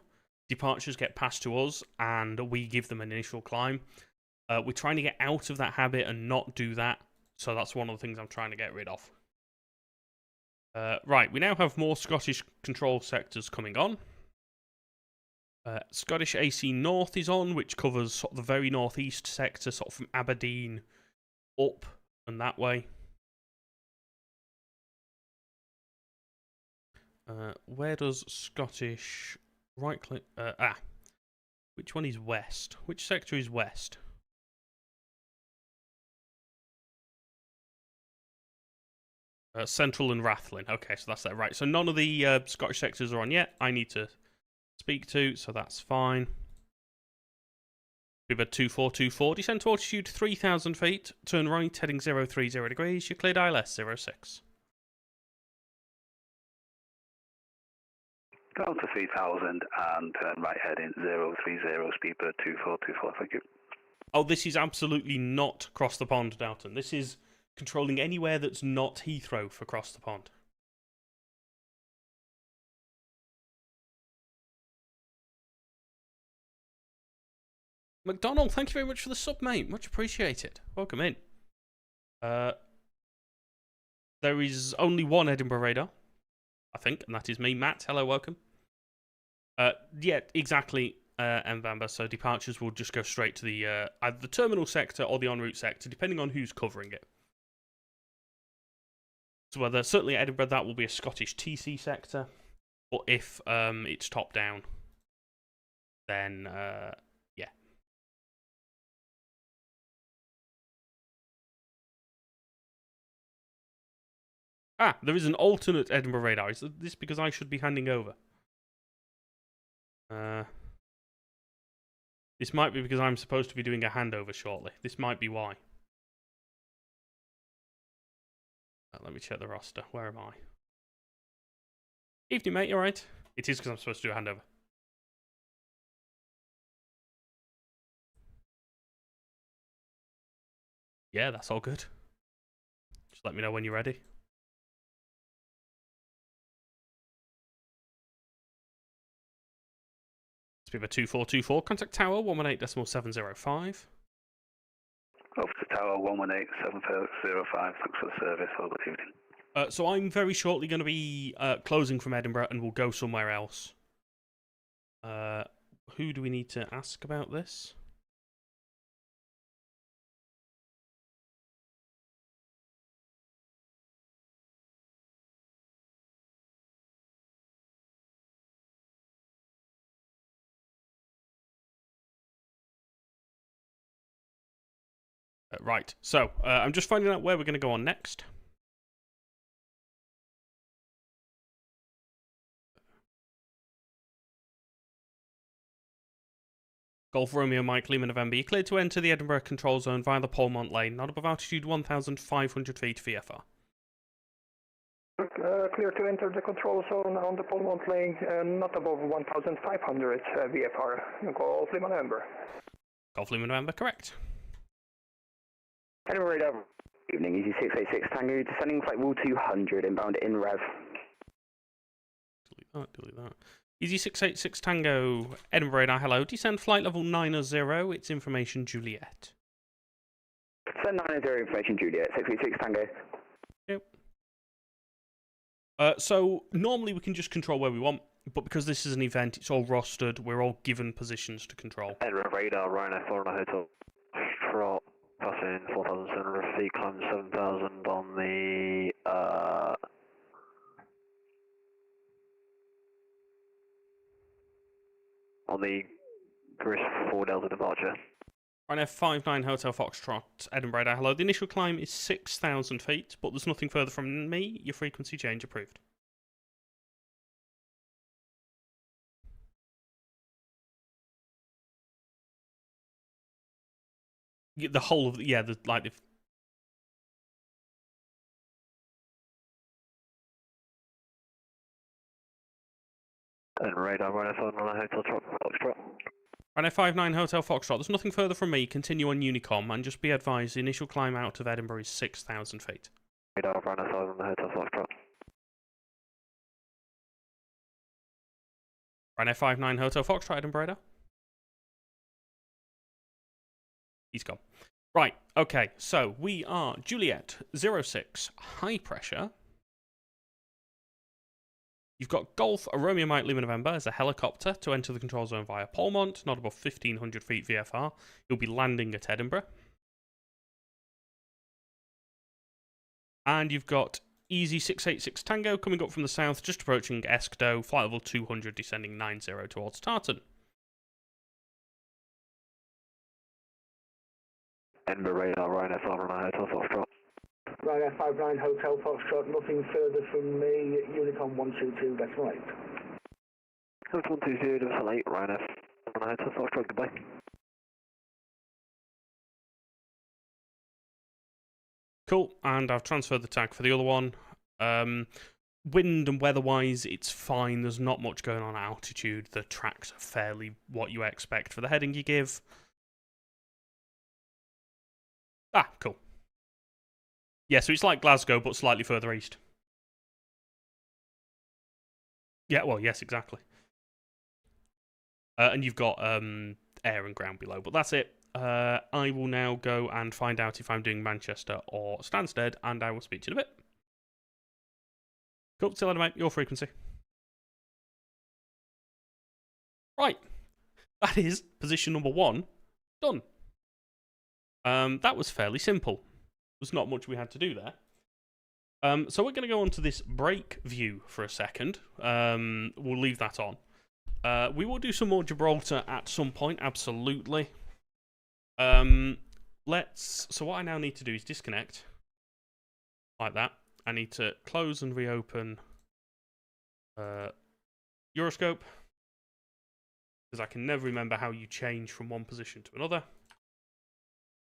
departures get passed to us and we give them an initial climb. We're trying to get out of that habit and not do that. So that's one of the things I'm trying to get rid of. Right, we now have more Scottish control sectors coming on. Scottish AC North is on, which covers sort of the very northeast sector, sort of from Aberdeen up and that way. Where does Scottish right click? Which one is west? Which sector is west? Central and Rathlin. Okay, so that's that. Right, so none of the Scottish sectors are on yet. I need to speak to, so that's fine. We've had 2424, descend to altitude 3,000 feet, turn right, heading 030 degrees, you're cleared ILS 06. Down to 3,000 and turn right heading 030, speed bird 2424, thank you. Oh, this is absolutely not Cross the Pond, Dalton. This is controlling anywhere that's not Heathrow for Cross the Pond. McDonald, thank you very much for the sub, mate. Much appreciated. Welcome in. There is only one Edinburgh radar, I think, and that is me. Matt, hello, welcome. Yeah, exactly, Mvamba. So departures will just go straight to the either the terminal sector or the en route sector, depending on who's covering it. So whether certainly Edinburgh, that will be a Scottish TC sector, but if it's top down, then yeah. Ah, there is an alternate Edinburgh radar. Is this because I should be handing over? This might be because I'm supposed to be doing a handover shortly. This might be why. Let me check the roster. Where am I? Evening, mate. You alright? It is because I'm supposed to do a handover. Yeah, that's all good. Just let me know when you're ready. Speedbird 2424, contact tower 118.705. Over to tower 118.705, thanks for the service, have a good evening. So I'm very shortly going to be closing from Edinburgh and we'll go somewhere else. Who do we need to ask about this? Right, so I'm just finding out where we're going to go on next. Golf Romeo Mike Lima November, you're cleared to enter the Edinburgh control zone via the Polmont lane, not above altitude 1,500 feet VFR. Clear to enter the control zone on the Polmont lane, not above 1,500 VFR. Golf Lima November. Golf Lima November, correct. Edinburgh radar. Evening, Easy 686 Tango, descending flight Wall 200, inbound in rev. Delete that. Easy 686 Tango, Edinburgh radar, hello. Descend flight level 90, it's information Juliet. Descend 90, information Juliet, 686 Tango. Yep. So, normally we can just control where we want, but because this is an event, it's all rostered, we're all given positions to control. Edinburgh radar, Rhino 4 on a hotel. Trot, passing 4,700 feet, climb 7,000 on the, Gris 4 Delta departure. Rhino 59 Hotel Foxtrot, Edinburgh radar, hello. The initial climb is 6,000 feet, but there's nothing further from me. Your frequency change approved. The whole of yeah, the like if. And radar, Rhino 5 on a hotel Foxtrot. Rhino 59 Hotel Foxtrot, there's nothing further from me. Continue on Unicom and just be advised the initial climb out of Edinburgh is 6,000 feet. Radar, Rhino 5 on the hotel Foxtrot. Rhino 59 Hotel Foxtrot, Edinburgh radar. He's gone. Right, okay, so we are Juliet 06, high pressure. You've got Golf Romeo Mike Lima November as a helicopter to enter the control zone via Polmont, not above 1500 feet VFR. You'll be landing at Edinburgh. And you've got Easy 686 Tango coming up from the south, just approaching Eskdo, flight level 200, descending 90 towards Tartan. Edinburgh radar, Ryan F5 Hotel Foxtrot. Ryan F59 Hotel Foxtrot, nothing further from me, Unicom 122, decimal 8. Hotel 122, decimal 8, Ryan F5 Hotel Foxtrot, goodbye. Cool, and I've transferred the tag for the other one. Wind and weather-wise, it's fine. There's not much going on at altitude. The tracks are fairly what you expect for the heading you give. Ah, cool. Yeah, so it's like Glasgow, but slightly further east. Yeah, well, yes, exactly. And you've got air and ground below, but that's it. I will now go and find out if I'm doing Manchester or Stansted, and I will speak to you in a bit. Cool, see you later, mate. Your frequency. Right. That is position number 1 done. That was fairly simple. There's not much we had to do there. So we're going to go on to this brake view for a second. We'll leave that on. We will do some more Gibraltar at some point, absolutely. So what I now need to do is disconnect. Like that. I need to close and reopen Euroscope. Because I can never remember how you change from one position to another.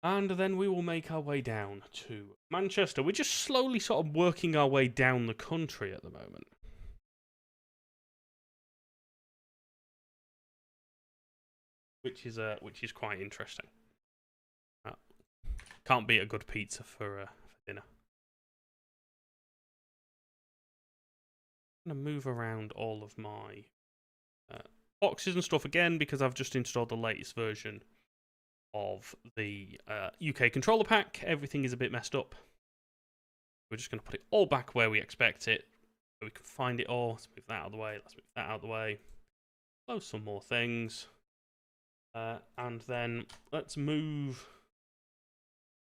And then we will make our way down to Manchester. We're just slowly sort of working our way down the country at the moment. Which is quite interesting. Can't beat a good pizza for dinner. I'm going to move around all of my boxes and stuff again because I've just installed the latest version of the UK controller pack. Everything is a bit messed up. We're just going to put it all back where we expect it, so we can find it all. Let's move that out of the way. Let's move that out of the way. Close some more things. And then let's move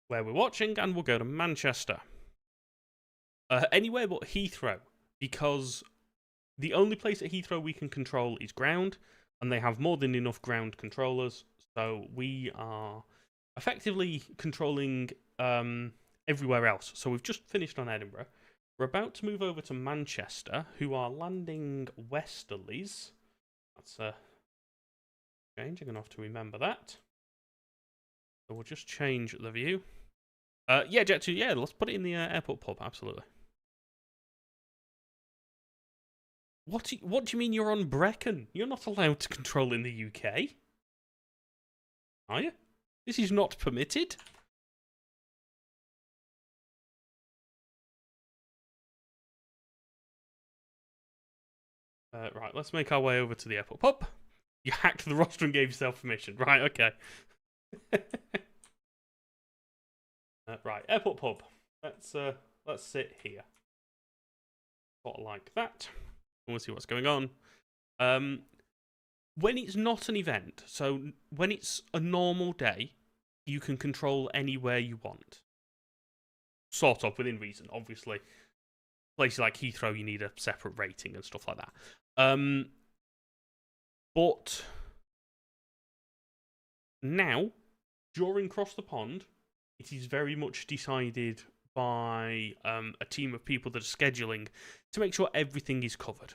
where we're watching, and we'll go to Manchester. Anywhere but Heathrow, because the only place at Heathrow we can control is ground, and they have more than enough ground controllers, so we are effectively controlling everywhere else. So we've just finished on Edinburgh. We're about to move over to Manchester, who are landing westerlies. That's a change. I'm going to have to remember that. So we'll just change the view. Yeah, Jet 2, yeah, let's put it in the airport pub, absolutely. What do you mean you're on Brecon? You're not allowed to control in the UK. Are you? This is not permitted. Right, let's make our way over to the airport pub. You hacked the roster and gave yourself permission. Right, okay. Right, airport pub. Let's sit here. Sort of like that. We'll see what's going on. When it's not an event, so when it's a normal day, you can control anywhere you want. Sort of, within reason, obviously. Places like Heathrow, you need a separate rating and stuff like that. But now, during Cross the Pond, it is very much decided by a team of people that are scheduling to make sure everything is covered.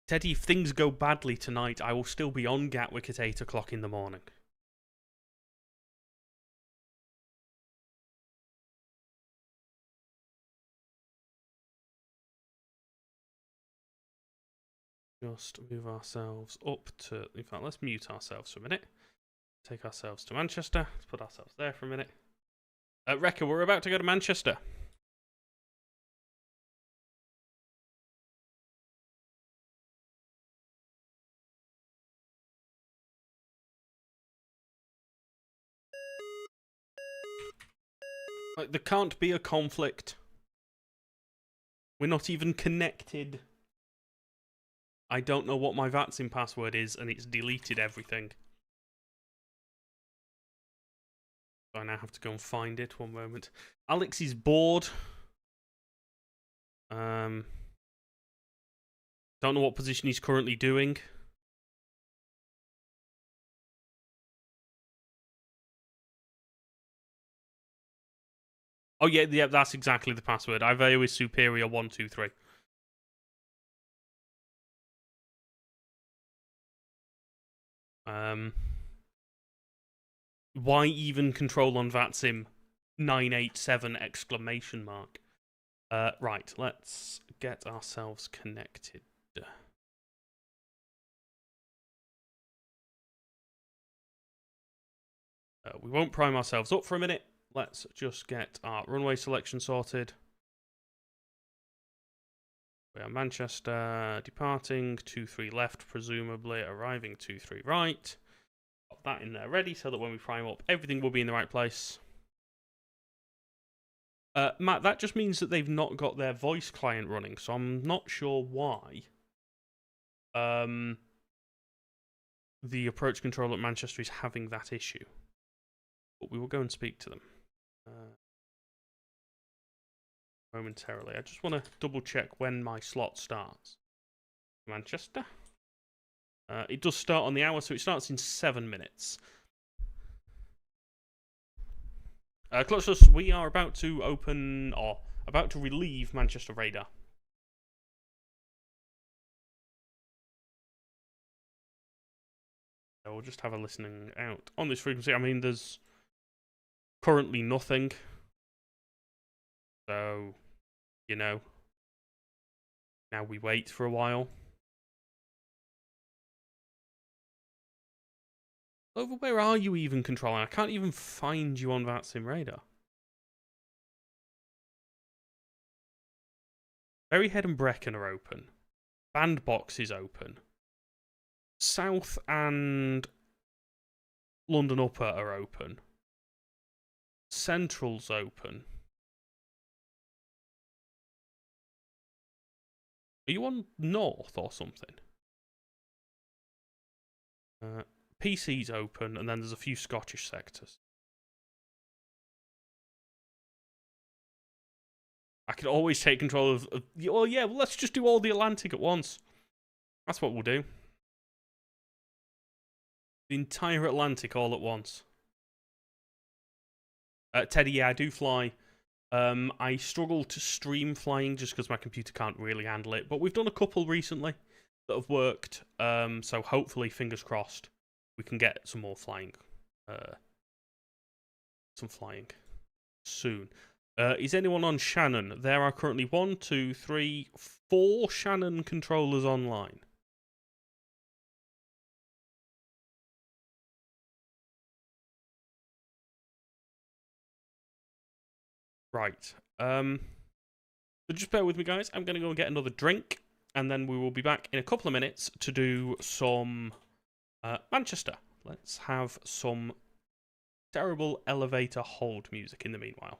Teddy, if things go badly tonight, I will still be on Gatwick at 8 o'clock in the morning. Just move ourselves up to... In fact, let's mute ourselves for a minute. Take ourselves to Manchester. Let's put ourselves there for a minute. Rekka, we're about to go to Manchester. Like, there can't be a conflict. We're not even connected. I don't know what my VATSIM password is, and it's deleted everything. So I now have to go and find it. One moment. Alex is bored. Don't know what position he's currently doing. Oh yeah, that's exactly the password. Iveo is superior 123. Why even control on VATSIM 987 exclamation mark? Right, let's get ourselves connected. We won't prime ourselves up for a minute. Let's just get our runway selection sorted. We are Manchester, departing 23 left, presumably arriving 23 right. Got that in there ready so that when we prime up, everything will be in the right place. Matt, that just means that they've not got their voice client running, so I'm not sure why. The approach control at Manchester is having that issue. But we will go and speak to them momentarily. I just want to double check when my slot starts. Manchester. It does start on the hour, so it starts in 7 minutes. Clutchless, we are about to open, or about to relieve Manchester radar. So we'll just have a listening out on this frequency. I mean, there's currently nothing. So, you know, now we wait for a while. Over where are you even controlling? I can't even find you on VATSIM radar. Berryhead and Brecon are open. Bandbox is open. South and London Upper are open. Central's open. Are you on North or something? PC's open, and then there's a few Scottish sectors. I can always take control of well, yeah, well, let's just do all the Atlantic at once. That's what we'll do. The entire Atlantic all at once. Teddy, yeah, I do fly. I struggle to stream flying just because my computer can't really handle it. But we've done a couple recently that have worked. So hopefully, fingers crossed, we can get some more flying. Some flying soon. Is anyone on Shannon? There are currently 1, 2, 3, 4 Shannon controllers online. Right. So just bear with me, guys. I'm going to go and get another drink, and then we will be back in a couple of minutes to do some Manchester. Let's have some terrible elevator hold music in the meanwhile.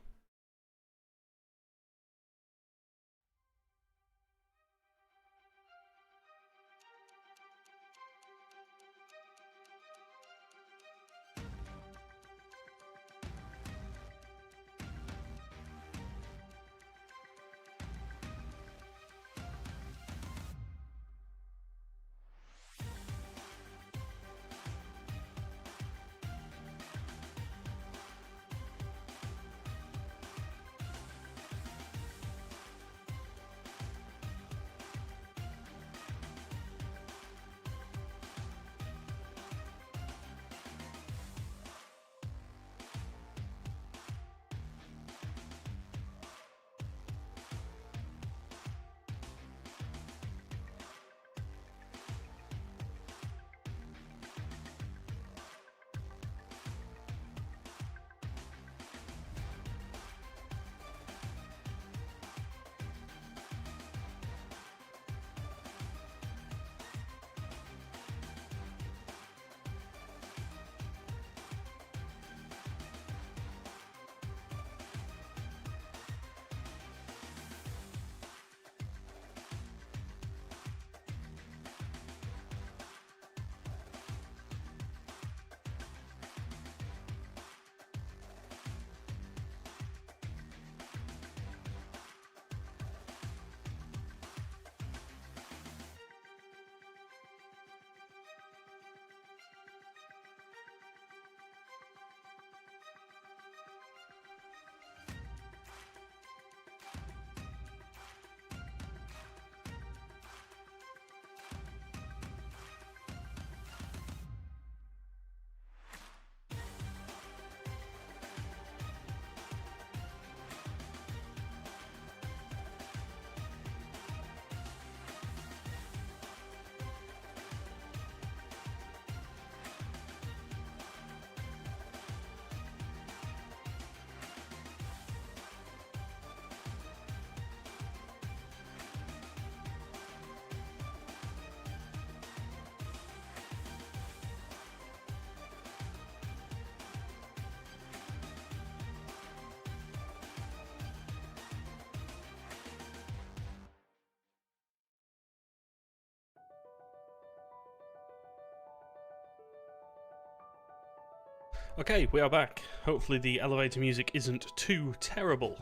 Okay, we are back. Hopefully the elevator music isn't too terrible.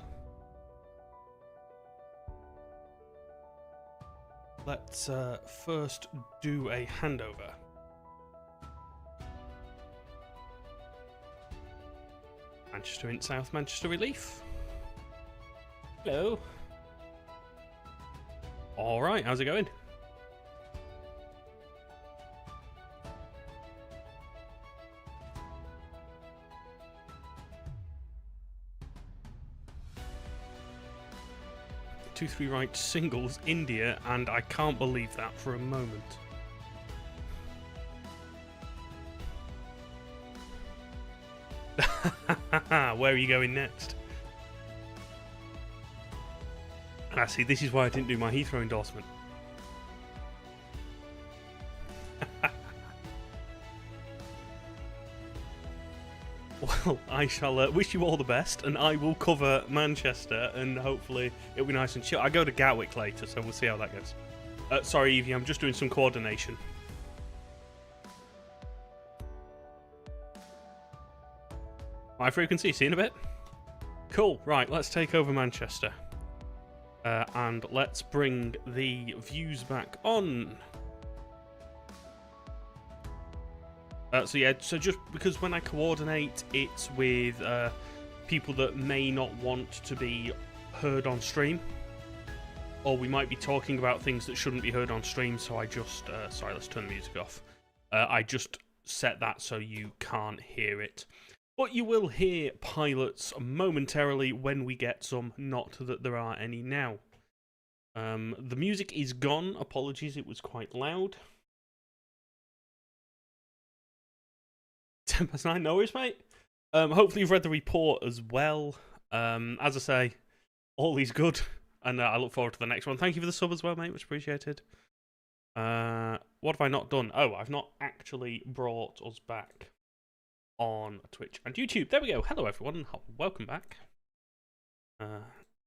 Let's first do a handover. Manchester in South Manchester Relief. Hello. Alright, how's it going? Two, three right singles, India, and I can't believe that for a moment. Where are you going next? Ah, see, this is why I didn't do my Heathrow endorsement. Well, I shall wish you all the best, and I will cover Manchester, and hopefully it'll be nice and chill. I go to Gatwick later, so we'll see how that goes. Sorry, Evie, I'm just doing some coordination. High frequency, see you in a bit. Cool, right, let's take over Manchester. And let's bring the views back on. So yeah, so just because when I coordinate, it's with people that may not want to be heard on stream. Or we might be talking about things that shouldn't be heard on stream, so I just... sorry, let's turn the music off. I just set that so you can't hear it. But you will hear pilots momentarily when we get some, not that there are any now. The music is gone. Apologies, it was quite loud. 10 past 9, no worries, mate. Hopefully you've read the report as well. As I say, all is good, and I look forward to the next one. Thank you for the sub as well, mate. Much appreciated. What have I not done? Oh, I've not actually brought us back on Twitch and YouTube. There we go. Hello, everyone. Welcome back.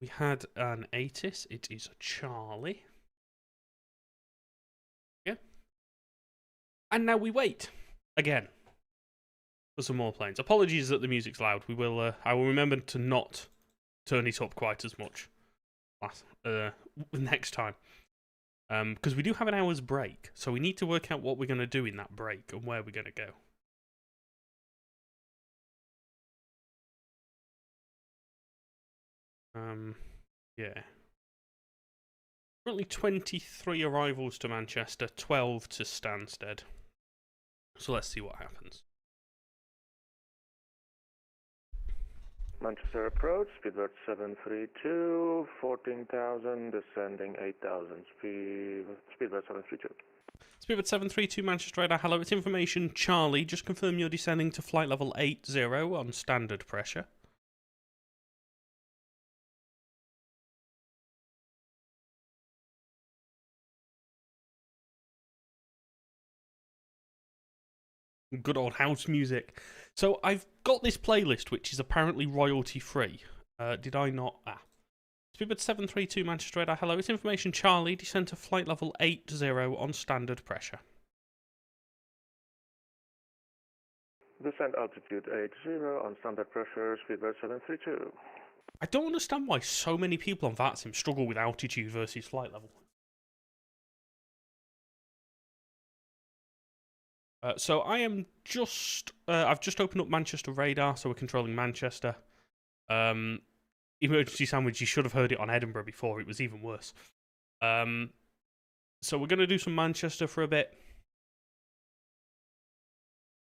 We had an ATIS. It is Charlie. Yeah. And now we wait again for some more planes. Apologies that the music's loud. We will. I will remember to not turn it up quite as much next time. Because we do have an hour's break, so we need to work out what we're going to do in that break and where we're going to go. Yeah. Currently 23 arrivals to Manchester, 12 to Stansted. So let's see what happens. Manchester approach, speedbird 732, 14,000, descending 8,000, speedbird 732. Speedbird 732, Manchester radar, hello, it's information Charlie, just confirm you're descending to flight level 80 on standard pressure. Good old house music. So I've got this playlist, which is apparently royalty free. Did I not? Speedbird 732 Manchester radar. Hello, it's information Charlie. Descend to flight level 80 on standard pressure. Descent altitude 80 on standard pressure. Speedbird 732. I don't understand why so many people on VATSIM struggle with altitude versus flight level. So I am just... I've just opened up Manchester radar, so we're controlling Manchester. Emergency sandwich, you should have heard it on Edinburgh before, it was even worse. So we're going to do some Manchester for a bit.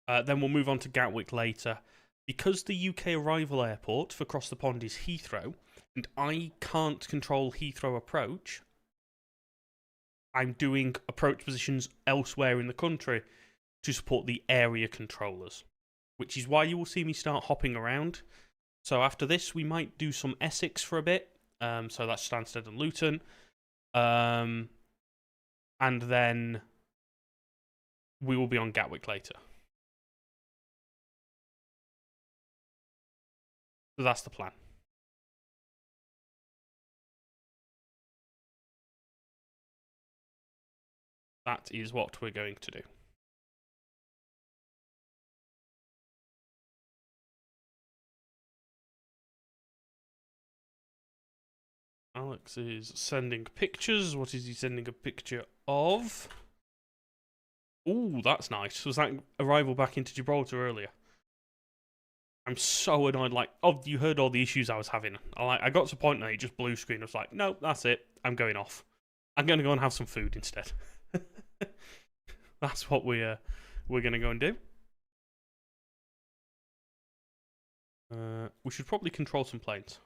Then we'll move on to Gatwick later. Because the UK arrival airport for Cross the Pond is Heathrow, and I can't control Heathrow approach, I'm doing approach positions elsewhere in the country to support the area controllers, which is why you will see me start hopping around. So after this, we might do some Essex for a bit. So that's Stansted and Luton. And then we will be on Gatwick later. So that's the plan. That is what we're going to do. Alex is sending pictures. What is he sending a picture of? Ooh, that's nice. Was that arrival back into Gibraltar earlier? I'm so annoyed. Like, oh, you heard all the issues I was having. I got to a point now, it just blue screen. I was like, no, that's it. I'm going off. I'm going to go and have some food instead. That's what we're going to go and do. We should probably control some planes.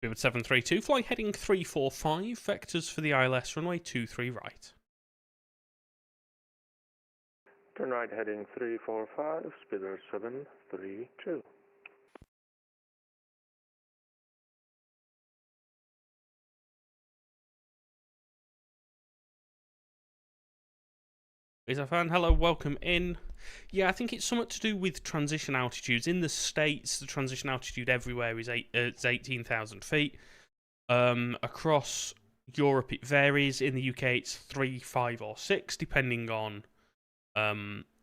Vivid 732, flying heading 345, vectors for the ILS, runway 23 right. Turn right heading 345, speeder 732. Is a fan? Hello, welcome in. Yeah, I think it's something to do with transition altitudes. In the States, the transition altitude everywhere is 18,000 feet. Across Europe, it varies. In the UK, it's 3, 5, or 6, depending on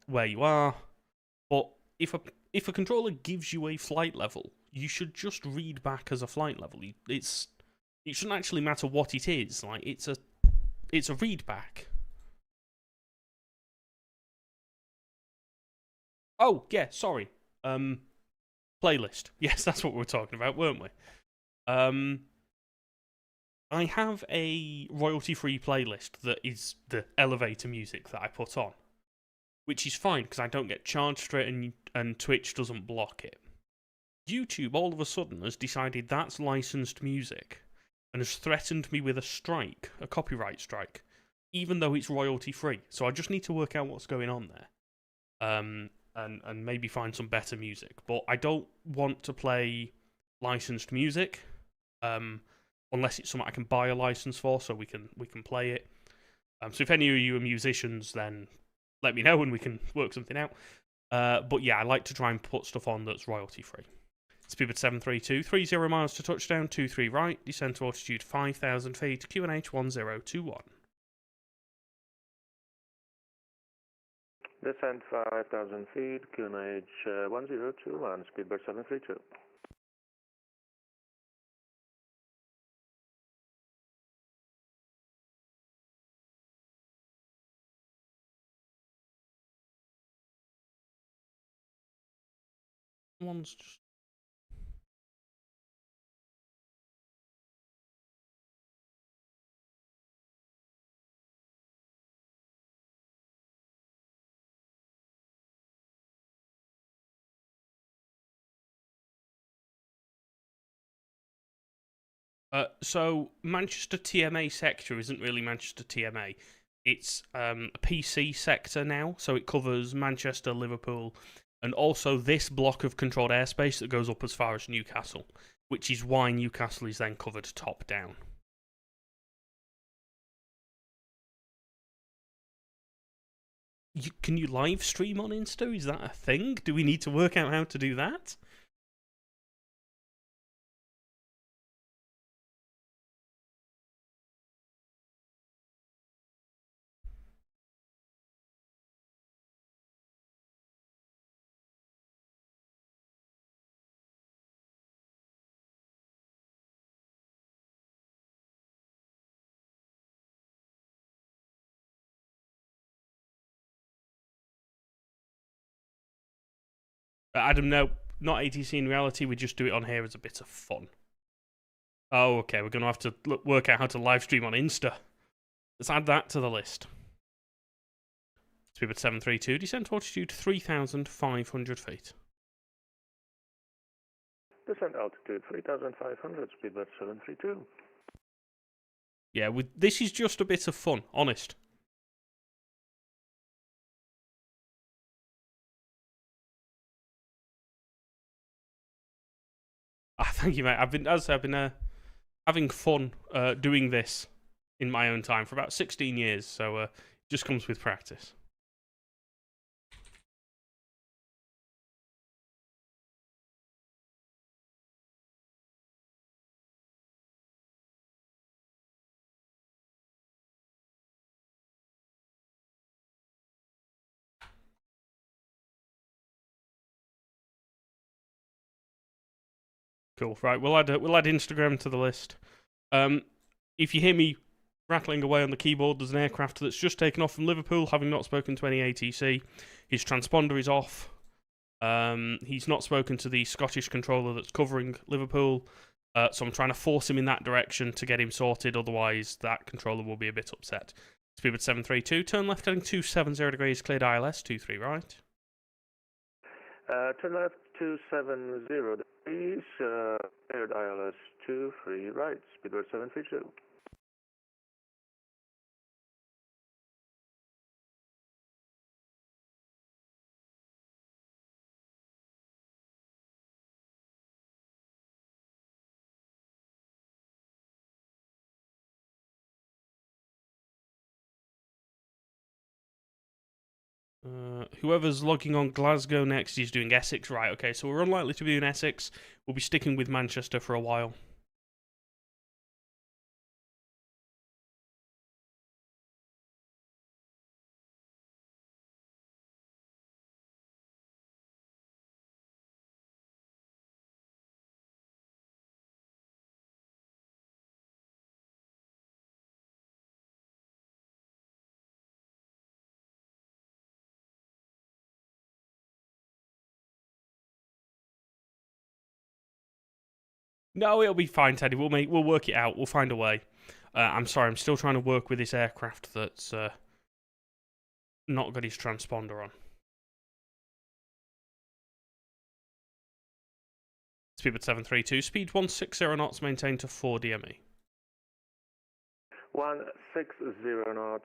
where you are. But if a controller gives you a flight level, you should just read back as a flight level. It shouldn't actually matter what it is. Like it's a read back. Oh, yeah, sorry. Playlist. Yes, that's what we were talking about, weren't we? I have a royalty-free playlist that is the elevator music that I put on, which is fine because I don't get charged for it and Twitch doesn't block it. YouTube all of a sudden has decided that's licensed music and has threatened me with a strike, a copyright strike, even though it's royalty-free. So I just need to work out what's going on there. And maybe find some better music. But I don't want to play licensed music, unless it's something I can buy a license for, so we can play it. So if any of you are musicians, then let me know and we can work something out. But yeah, I like to try and put stuff on that's royalty free. Speedbird 732, 30 miles to touchdown, 23 right, descend to altitude 5,000 feet, QNH 1021. Descent 5,000 feet, QNH 1021, speedbird 732. One's just... So Manchester TMA sector isn't really Manchester TMA. It's a PC sector now, so it covers Manchester, Liverpool, and also this block of controlled airspace that goes up as far as Newcastle, which is why Newcastle is then covered top down. Can you live stream on Insta? Is that a thing? Do we need to work out how to do that? Adam, no, not ATC in reality. We just do it on here as a bit of fun. Oh, okay. We're going to have to work out how to live stream on Insta. Let's add that to the list. Speedbird 732, descent to altitude 3,500 feet. Descent altitude 3,500, speedbird 732. Yeah, this is just a bit of fun, honest. Thank you, mate. I've been having fun doing this in my own time for about 16 years, so it just comes with practice. Cool. Right, we'll add Instagram to the list. If you hear me rattling away on the keyboard, there's an aircraft that's just taken off from Liverpool, having not spoken to any ATC. His transponder is off. He's not spoken to the Scottish controller that's covering Liverpool, so I'm trying to force him in that direction to get him sorted, otherwise that controller will be a bit upset. Speedbird 732, turn left heading 270 degrees, cleared ILS, 23 right. Turn left 270 degrees, cleared ILS 23 right, Speedbird 732. Whoever's logging on Glasgow next is doing Essex. Right, okay, so we're unlikely to be doing Essex. We'll be sticking with Manchester for a while. No, it'll be fine, Teddy. We'll work it out. We'll find a way. I'm sorry, I'm still trying to work with this aircraft that's not got his transponder on. Speedbird 732, speed 160 knots, maintained to 4 DME. 160 knots,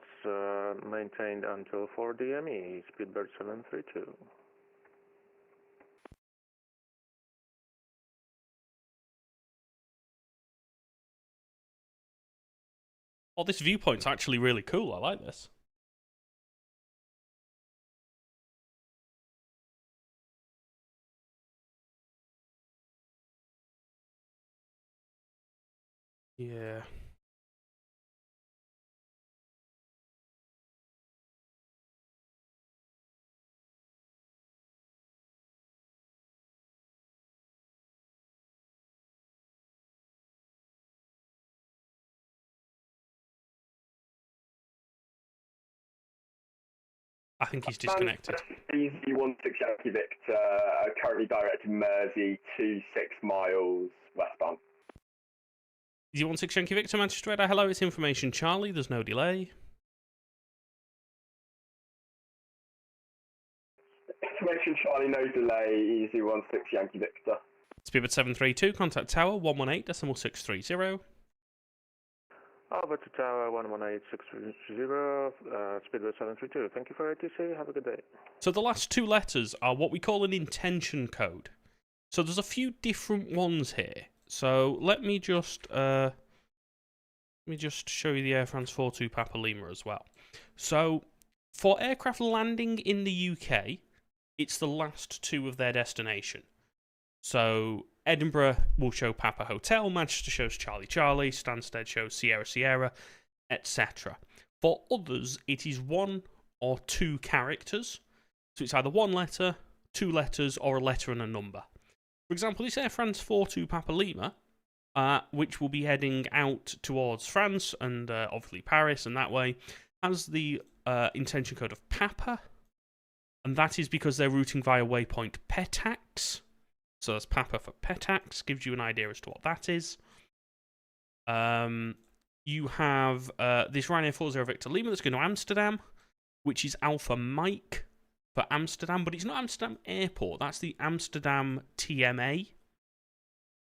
maintained until 4 DME, Speedbird 732. Oh, this viewpoint's actually really cool. I like this. Yeah. I think he's disconnected. Easy 16 Yankee Victor, currently directed Mersey 26 miles westbound. Easy 16 Yankee Victor, Manchester Radar. Hello, it's Information Charlie. There's no delay. Information Charlie, no delay. Easy 16 Yankee Victor. Speedbird 732, contact tower 118.630. Over to tower 118.630, Speedbird 732. Thank you for ATC. Have a good day. So the last two letters are what we call an intention code. So there's a few different ones here. So let me just show you the Air France 42 Papa Lima as well. So for aircraft landing in the UK, it's the last two of their destination. So Edinburgh will show Papa Hotel, Manchester shows Charlie Charlie, Stansted shows Sierra Sierra, etc. For others, it is one or two characters. So it's either one letter, two letters, or a letter and a number. For example, this Air France 42 Papa Lima, which will be heading out towards France and obviously Paris and that way, has the intention code of Papa, and that is because they're routing via waypoint Petax. So that's Papa for Petax, gives you an idea as to what that is. You have this Ryanair 40 Victor Lima that's going to Amsterdam, which is Alpha Mike for Amsterdam, but it's not Amsterdam Airport, that's the Amsterdam TMA.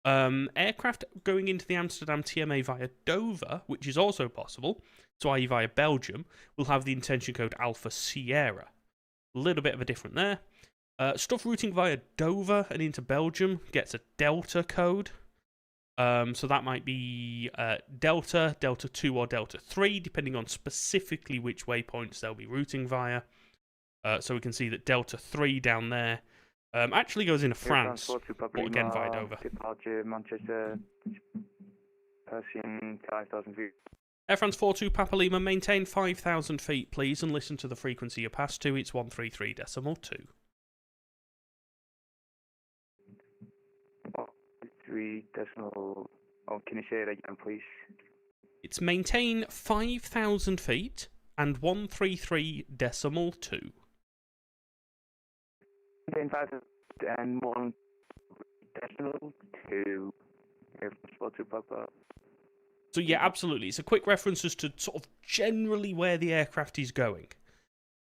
Aircraft going into the Amsterdam TMA via Dover, which is also possible, so i.e. via Belgium, will have the intention code Alpha Sierra. A little bit of a different there. Stuff routing via Dover and into Belgium gets a Delta code. So that might be Delta, Delta 2 or Delta 3, depending on specifically which waypoints they'll be routing via. So we can see that Delta 3 down there actually goes into France, but again via Dover. Departure Manchester, Persian 5,000 feet. Air France 42 Papa Lima, maintain 5,000 feet, please, and listen to the frequency you pass to. It's 133.2. 133 decimal. Oh, can you say it again, please? It's maintain 5,000 feet and 133.2. 10,001 decimal 2. Air Force 2 Papa. So yeah, absolutely. It's a quick reference as to sort of generally where the aircraft is going.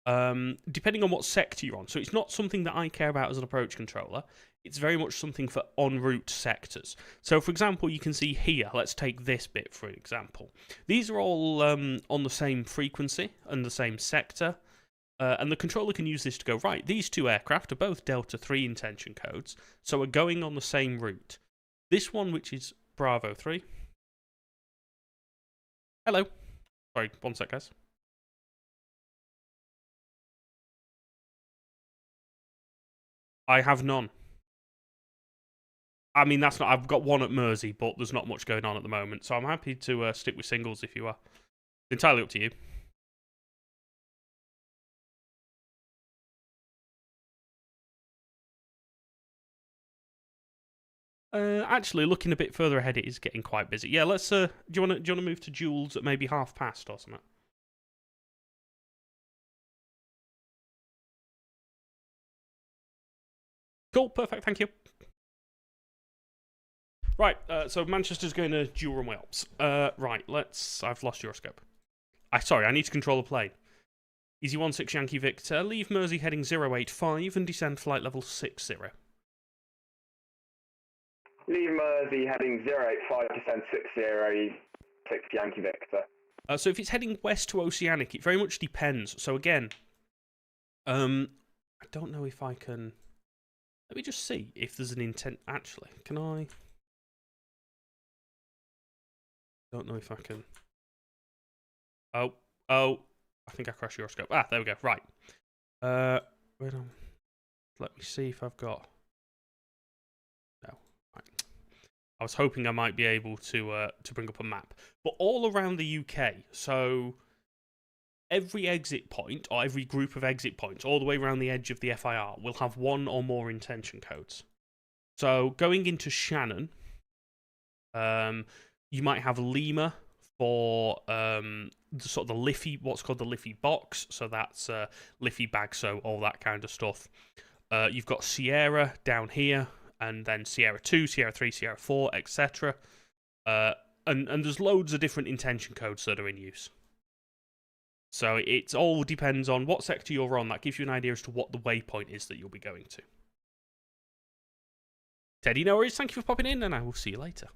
Depending on what sector you're on. So it's not something that I care about as an approach controller. It's very much something for en route sectors. So for example, you can see here, let's take this bit for an example. These are all on the same frequency and the same sector. And the controller can use this to go, right, these two aircraft are both Delta 3 intention codes, so are going on the same route. This one, which is Bravo 3. Hello. Sorry, one sec, guys. I have none. I mean, that's not. I've got one at Mersey, but there's not much going on at the moment, so I'm happy to stick with singles if you are. It's entirely up to you. Actually, looking a bit further ahead, it is getting quite busy. Yeah, let's. Do you want to move to Jules at maybe past or something? Cool, perfect, thank you. Right, so Manchester's going to dual runway ops. Right, I've lost gyroscope. Sorry, I need to control the plane. Easy 16 Yankee Victor, leave Mersey heading 085 and descend flight level 60. Leave Mersey heading 085, descend 60, 6 Yankee Victor. So if it's heading west to Oceanic, it very much depends. So again, I don't know if I can... Let me just see if there's an intent... Actually, can I... Don't know if I can... Oh, I think I crashed gyroscope. Ah, there we go, right. Let me see if I've got... No, right. I was hoping I might be able to bring up a map. But all around the UK, so every exit point, or every group of exit points, all the way around the edge of the FIR, will have one or more intention codes. So going into Shannon, you might have Lima for sort of the Liffey, what's called the Liffey box. So that's Liffey bag, so all that kind of stuff. You've got Sierra down here, and then Sierra 2, Sierra 3, Sierra 4, etc. And there's loads of different intention codes that are in use. So it all depends on what sector you're on. That gives you an idea as to what the waypoint is that you'll be going to. Teddy, no worries. Thank you for popping in, and I will see you later.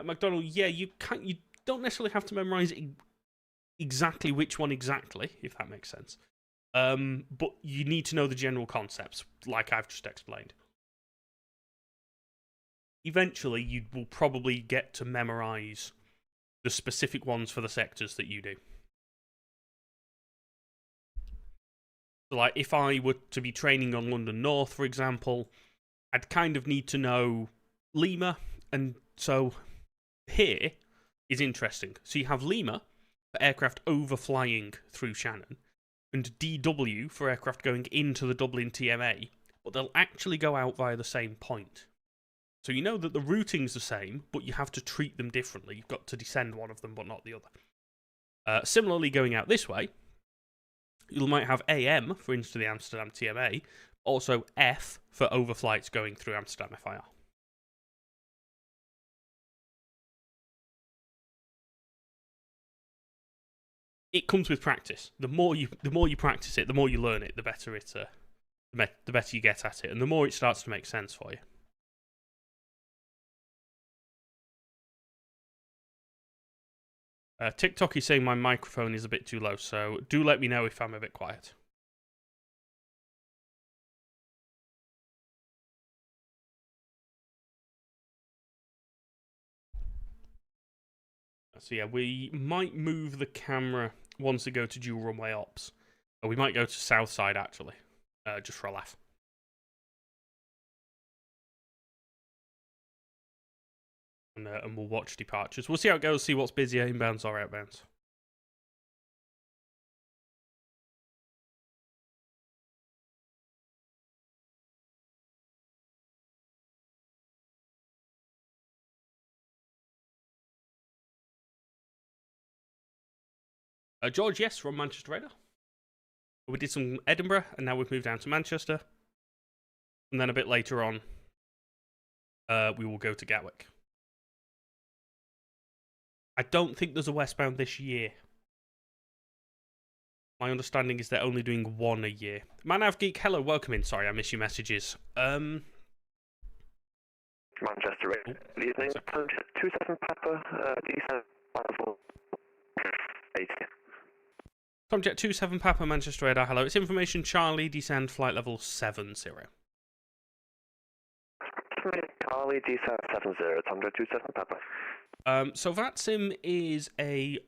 McDonald, yeah, you don't necessarily have to memorize exactly which one exactly, if that makes sense. But you need to know the general concepts, like I've just explained. Eventually, you will probably get to memorize the specific ones for the sectors that you do. So, like, if I were to be training on London North, for example, I'd kind of need to know Lima, and so here is interesting. So you have Lima for aircraft overflying through Shannon, and DW for aircraft going into the Dublin TMA, but they'll actually go out via the same point. So you know that the routing's the same, but you have to treat them differently. You've got to descend one of them, but not the other. Similarly, going out this way, you might have AM for into the Amsterdam TMA, also F for overflights going through Amsterdam FIR. It comes with practice. The more you practice it, the more you learn it, the better the better you get at it, and the more it starts to make sense for you. TikTok is saying my microphone is a bit too low, so do let me know if I'm a bit quiet. So yeah, we might move the camera once we go to dual runway ops. Or we might go to south side, actually, just for a laugh. And we'll watch departures. We'll see how it goes, see what's busier, inbounds or outbounds. George, yes, from Manchester Radar. We did some Edinburgh, and now we've moved down to Manchester. And then a bit later on, we will go to Gatwick. I don't think there's a westbound this year. My understanding is they're only doing one a year. Manav Geek, hello, welcome in. Sorry, I missed your messages. Manchester Radar. Good evening. 27 Papa, descent level 80. Tomjet 27 Papa, Manchester Radar, hello. It's information Charlie, descend flight level 70. Charlie, descent 70, Tomjet 27 Papa. So VATSIM is a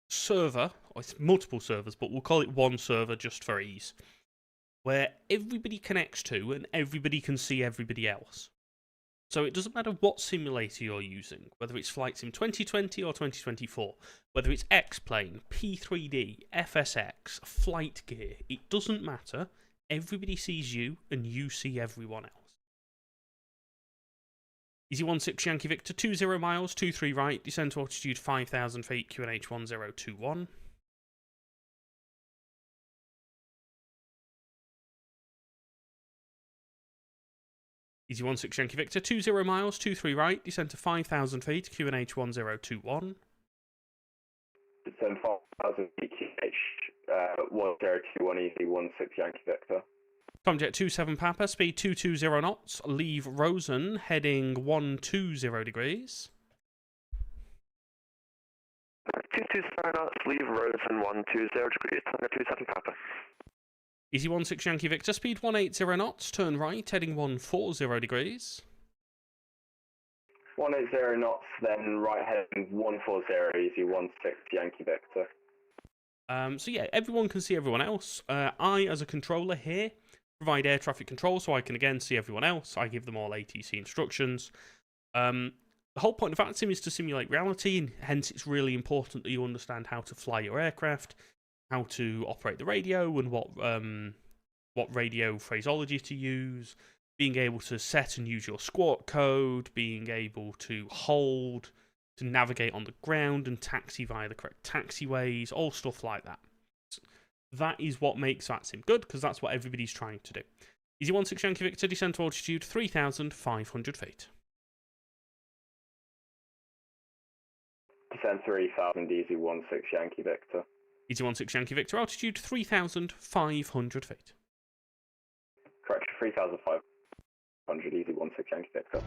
server, or it's multiple servers, but we'll call it one server just for ease, where everybody connects to and everybody can see everybody else. So it doesn't matter what simulator you're using, whether it's Flight Sim 2020 or 2024, whether it's X-Plane, P3D, FSX, Flight Gear, it doesn't matter. Everybody sees you and you see everyone else. Easy 16 Yankee Victor, 20 miles, 23 right, descend to altitude 5,000 feet, QNH 1021. Easy 16 Yankee Victor, 20 miles, 23 right, descend to 5,000 feet, QNH 1021. Descend 5,000 feet, QNH 1021, easy 16 Yankee Victor. Tomjet 27 Papa, speed 220 knots, leave Rosen, heading 120 degrees. 220 knots, leave Rosen 120 degrees, Tomjet 27 Papa. Easy 16 Yankee Victor, speed 180 knots, turn right, heading 140 degrees. 180 knots, then right heading 140, easy 16 Yankee Victor. So yeah, everyone can see everyone else. I, as a controller here, provide air traffic control so I can again see everyone else. I give them all ATC instructions. The whole point of VATSIM is to simulate reality, and hence it's really important that you understand how to fly your aircraft, how to operate the radio, and what radio phraseology to use, being able to set and use your squawk code, being able to hold, to navigate on the ground and taxi via the correct taxiways, all stuff like that. That is what makes VATSIM good, because that's what everybody's trying to do. Easy 16 Yankee Victor, descend to altitude 3,500 feet. Descend 3,000, easy 16 Yankee Victor. Easy 16 Yankee Victor, altitude 3,500 feet. Correction, 3,500, easy 16 Yankee Victor.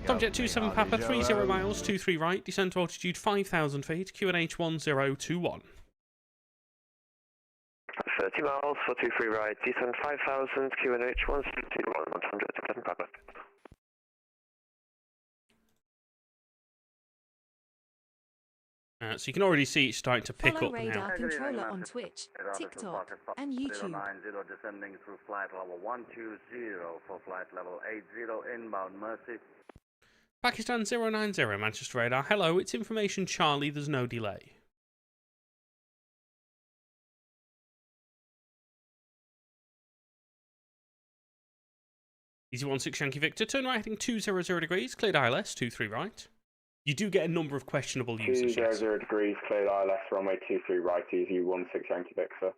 Tomjet 27 Papa, 30 miles, 23 right, descend to altitude 5,000 feet, QNH 1021. 30 miles, 423 right, descend 5,000, QNH 1021, 107 Papa. So you can already see it's starting to pick Follow up Radar now. Controller on Twitch, TikTok, and YouTube. 090 descending through flight level 120 for flight level 80 inbound Mercy. Pakistan 090 Manchester Radar. Hello, it's information Charlie, there's no delay. Easy 16 Yankee Victor, turn right heading 200 degrees, cleared ILS 23 right. You do get a number of questionable users. 200 degrees, cleared ILS, runway 23 right, easy 16 Yankee Victor.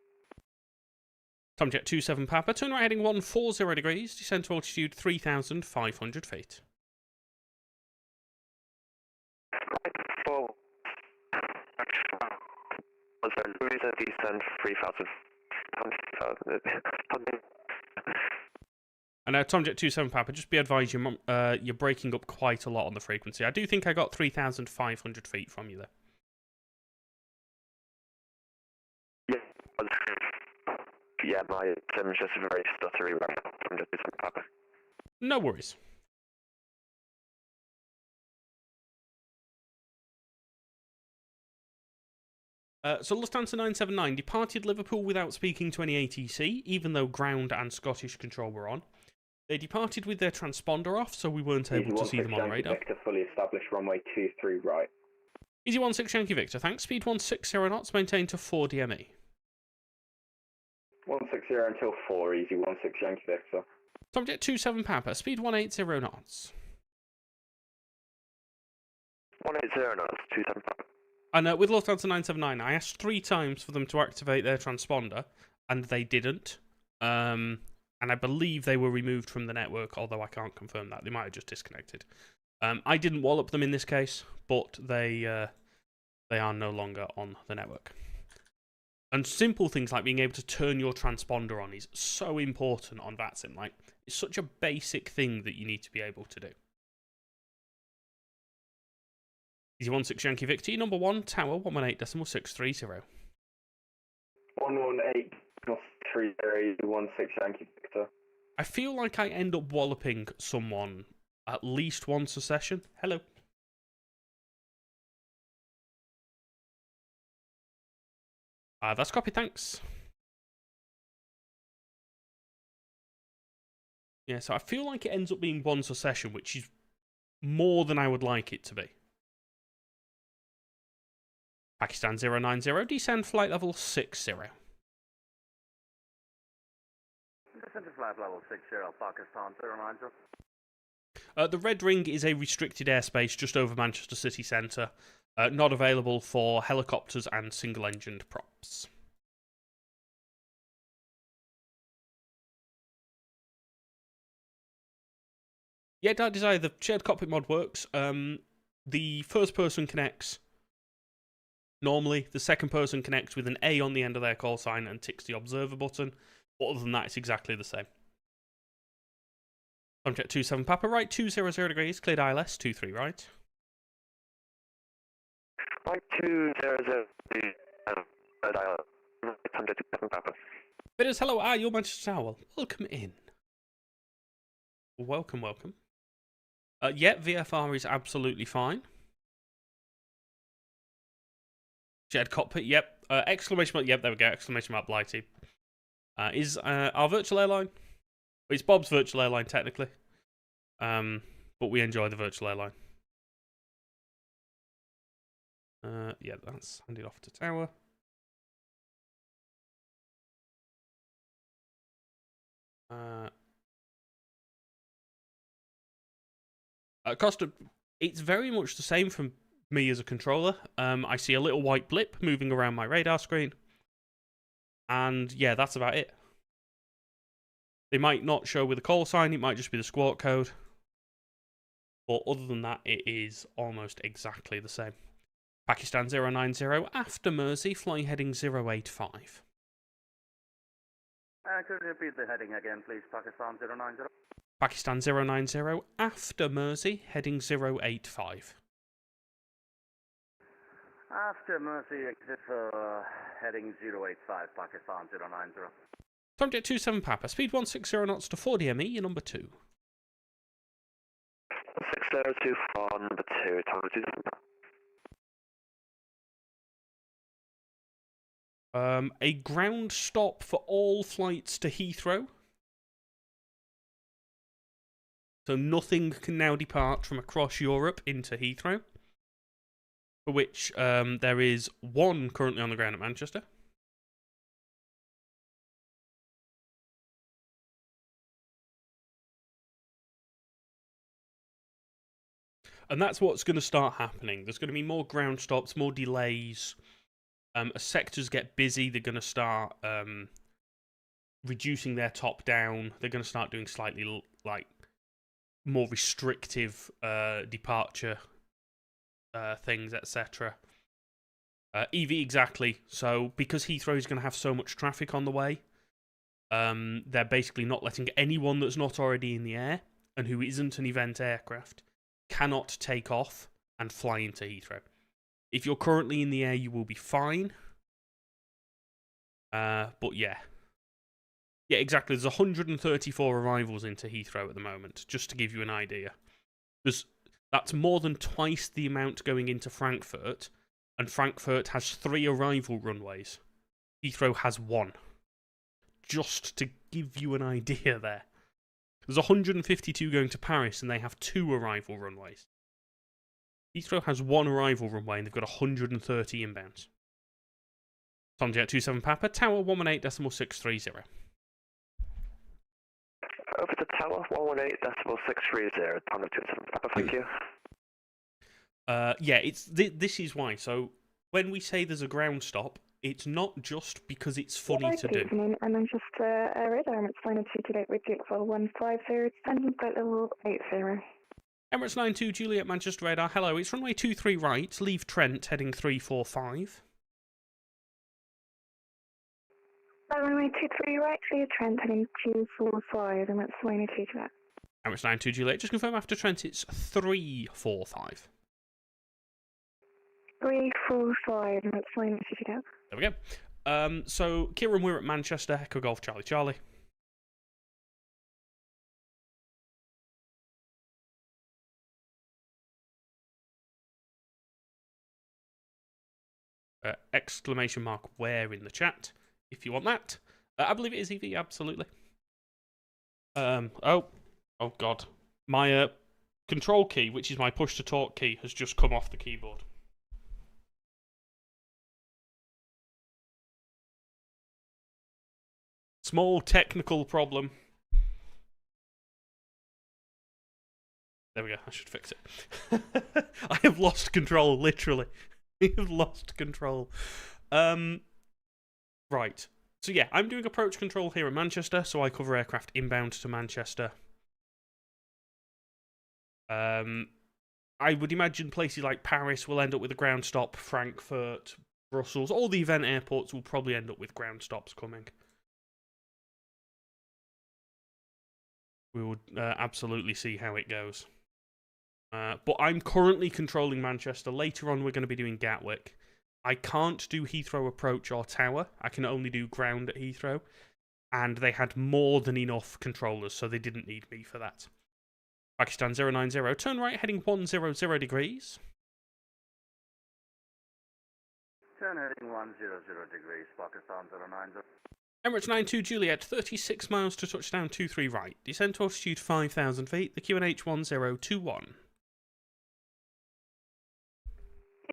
Tomjet 27 Papa, turn right heading 140 degrees, descend to altitude 3,500 feet. Descend 3,000. And now Tomjet 27 Papa, just be advised you're breaking up quite a lot on the frequency. I do think I got 3,500 feet from you there. Yeah, my sim's just very stuttery right now. Tomjet 27 Papa. No worries. So Lufthansa 979 departed Liverpool without speaking to any ATC, even though ground and Scottish control were on. They departed with their transponder off, so we weren't able to see them on the radar. Victor, fully established, runway 23 right. Easy 16 Yankee Victor, thanks. Speed 160 knots, maintained to 4 DME. 160 until 4, easy 16 Yankee Victor. Tomjet 27 Papa, speed 180 knots. 180 knots, 27 Papa. And with Lufthansa 979, I asked 3 times for them to activate their transponder, and they didn't. And I believe they were removed from the network, although I can't confirm that. They might have just disconnected. I didn't wallop them in this case, but they are no longer on the network. And simple things like being able to turn your transponder on is so important on VATSIM. Like, it's such a basic thing that you need to be able to do. Easy 16 Yankee Victor, number 1, tower 118.630. 118.3016 Yankee Victor. I feel like I end up walloping someone at least once a session. Hello. That's copy, thanks. Yeah, so I feel like it ends up being once a session, which is more than I would like it to be. Pakistan 090, descend flight level 60. Descend to flight level 60, Pakistan 090. The Red Ring is a restricted airspace just over Manchester city centre, not available for helicopters and single-engined props. Yeah, Dark Desire, the shared cockpit mod works. The first person connects normally, the second person connects with an A on the end of their call sign and ticks the observer button. But other than that, it's exactly the same. Subject 27 Papa, right, 200 degrees, cleared ILS, 23 right. Right, 200 degrees, dial, subject 27 Papa. Bidders, hello, you're Manchester Tower. Welcome in. Welcome, welcome. Yeah, VFR is absolutely fine. Shared cockpit, yep. Exclamation mark, yep, there we go. Exclamation mark, Blighty. Is our virtual airline? It's Bob's virtual airline, technically. But we enjoy the virtual airline. Yeah, that's handed off to Tower. Costa, it's very much the same from me as a controller. I see a little white blip moving around my radar screen. And yeah, that's about it. They might not show with a call sign, it might just be the squawk code. But other than that, it is almost exactly the same. Pakistan 090, after Mersey, flying heading 085. Could you repeat the heading again, please, Pakistan 090? Pakistan 090, after Mersey, heading 085. After Mersey, exit for heading 085, Pakistan 090. Subject 27 Papa, speed 160 knots to 40 ME, your number 2. 6024, number 2, time 27 Papa. A ground stop for all flights to Heathrow. So nothing can now depart from across Europe into Heathrow. For which there is 1 currently on the ground at Manchester. And that's what's going to start happening. There's going to be more ground stops, more delays. As sectors get busy, they're going to start reducing their top down. They're going to start doing slightly more restrictive departure things, etc. EV exactly. So because Heathrow is going to have so much traffic on the way, they're basically not letting anyone that's not already in the air and who isn't an event aircraft cannot take off and fly into Heathrow. If you're currently in the air, you will be fine. But yeah. Yeah, exactly. There's 134 arrivals into Heathrow at the moment, just to give you an idea. That's more than twice the amount going into Frankfurt, and Frankfurt has 3 arrival runways. Heathrow has 1. Just to give you an idea there. There's 152 going to Paris, and they have 2 arrival runways. Heathrow has 1 arrival runway, and they've got 130 inbounds. Tomjet 27 Papa, Tower 118.630. Over to Tower 118.630, Tomjet 27 Papa, thank you. Yeah, this is why. So when we say there's a ground stop, it's not just because it's funny to Good do. evening, and I'm just radar. It's flying to Juliet with Gate 150, descending flight level 80. Emirates 92 Juliet Manchester radar. Hello, it's runway 23 right. Leave Trent heading 345. Runway 23 right, clear Trent heading 245, and that's flying to Juliet. Emirates 92 Juliet. Just confirm after Trent it's 345. 345, and that's flying to Juliet. There we go. So, Kieran, we're at Manchester. Echo Golf Charlie Charlie. Exclamation mark where in the chat if you want that. I believe it is EV, absolutely. Oh god. My control key, which is my push to talk key, has just come off the keyboard. Small technical problem. There we go, I should fix it. I have lost control, literally. I have lost control. Right. So yeah, I'm doing approach control here in Manchester, so I cover aircraft inbound to Manchester. I would imagine places like Paris will end up with a ground stop, Frankfurt, Brussels, all the event airports will probably end up with ground stops coming. We would absolutely see how it goes. But I'm currently controlling Manchester. Later on, we're going to be doing Gatwick. I can't do Heathrow approach or tower. I can only do ground at Heathrow. And they had more than enough controllers, so they didn't need me for that. Pakistan 090, turn right heading 100 degrees. Turn heading 100 degrees, Pakistan 090. Emirates 92 Juliet, 36 miles to touchdown 23 right. Descend to altitude 5,000 feet, the QNH 1021.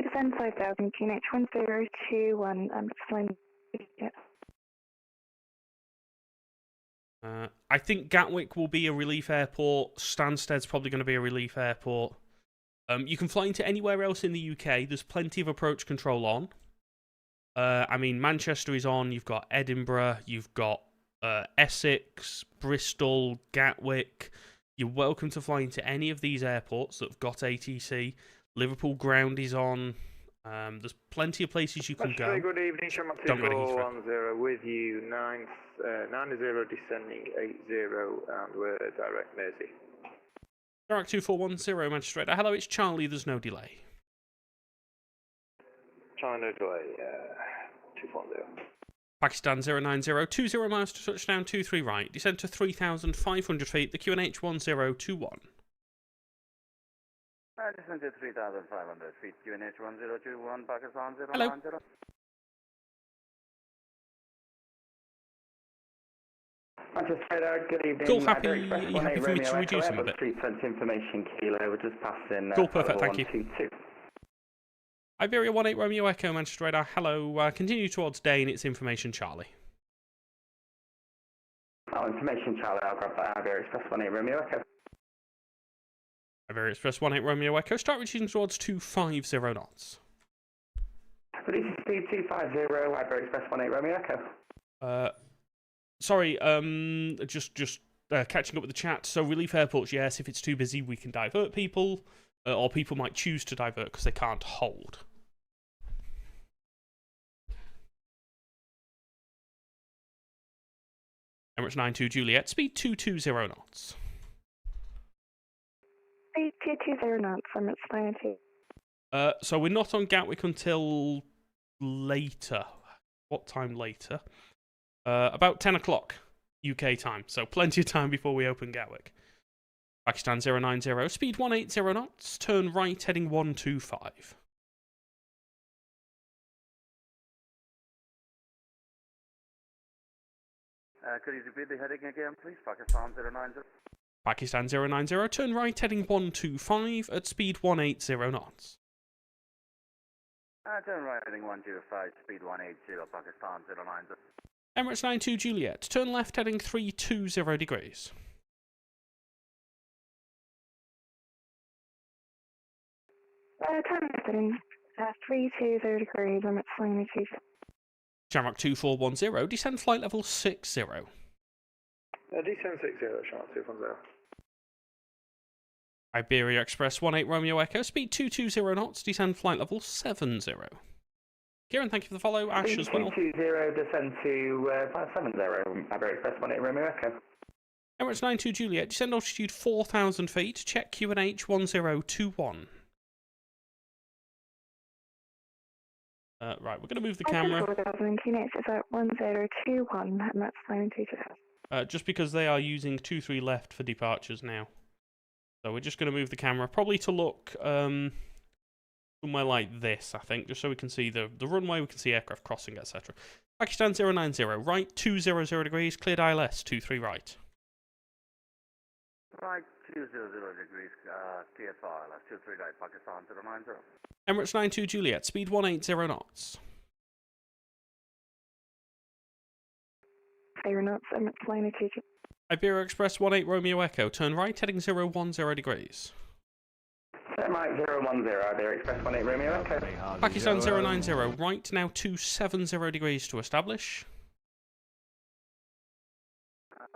Descend 5,000, QNH 1021, flying. Yeah. I think Gatwick will be a relief airport. Stansted's probably going to be a relief airport. You can fly into anywhere else in the UK. There's plenty of approach control on. I mean, Manchester is on. You've got Edinburgh. You've got Essex, Bristol, Gatwick. You're welcome to fly into any of these airports that have got ATC. Liverpool ground is on. There's plenty of places you can go. Very good evening, Sherman Don't go to Heathrow. 2410 with you, 90 descending 80, and we're direct Mersey. Direct 2410 Manchester radar. Hello, it's Charlie. There's no delay. China delay, 240. Pakistan 090, 20 miles to touchdown 23 right. Descend to 3,500 feet, the QNH 1021. Descend to 3,500 feet, QNH 1021, Pakistan 090. Hello. Manchester radar, good evening. Cool, happy for me to reduce them a bit. Street sense information, Kilo, we're just passing. Cool, perfect, thank you. 122. Iberia 18 Romeo Echo, Manchester radar. Hello, continue towards Dane, it's information Charlie. Oh, information Charlie, I'll grab that Iberia Express 18 Romeo Echo. Iberia Express 18 Romeo Echo, start reducing towards 250 knots. Release speed 250, Iberia Express 18 Romeo Echo. Sorry, just catching up with the chat. So relief airports, yes, if it's too busy, we can divert people, or people might choose to divert because they can't hold. Emirates 92 Juliet, speed 220 knots. Speed 220 knots, Emirates 92. So we're not on Gatwick until later. What time later? About 10 o'clock UK time, so plenty of time before we open Gatwick. Pakistan 090, speed 180 knots, turn right heading 125. Could you repeat the heading again, please? Pakistan 090. Pakistan 090, turn right heading 125 at speed 180 knots. Turn right heading 125, speed 180, Pakistan 090. Emirates 92 Juliet, turn left heading 320 degrees. Turn left heading 320 degrees, limits flying ATC. Shamrock 2410, descend flight level 60. Descend 60, Shamrock 210. Iberia Express 18 Romeo Echo, speed 220 knots, descend flight level 70. Kieran, thank you for the follow. Ash as well. 220, descend to 570, Iberia Express 18 Romeo Echo. Emirates 92 Juliet, descend altitude 4,000 feet, check QNH 1021. Right, we're going to move the camera. 4,000 QNH is at 1021, and that's flying ATC. Just because they are using 23 left for departures now. So we're just going to move the camera, probably to look somewhere like this, I think, just so we can see the runway, we can see aircraft crossing, etc. Pakistan 090, right 200 degrees, cleared ILS 23 right. Right 200 degrees, cleared for ILS 23 right, Pakistan 090. Emirates 92 Juliet, speed 180 knots. 0 knots, Emirates flying ATC. Iberia Express 18 Romeo Echo, turn right, heading 010 degrees. Turn right 010, Iberia Express 18 Romeo Echo. Pakistan 090, right now 270 degrees to establish.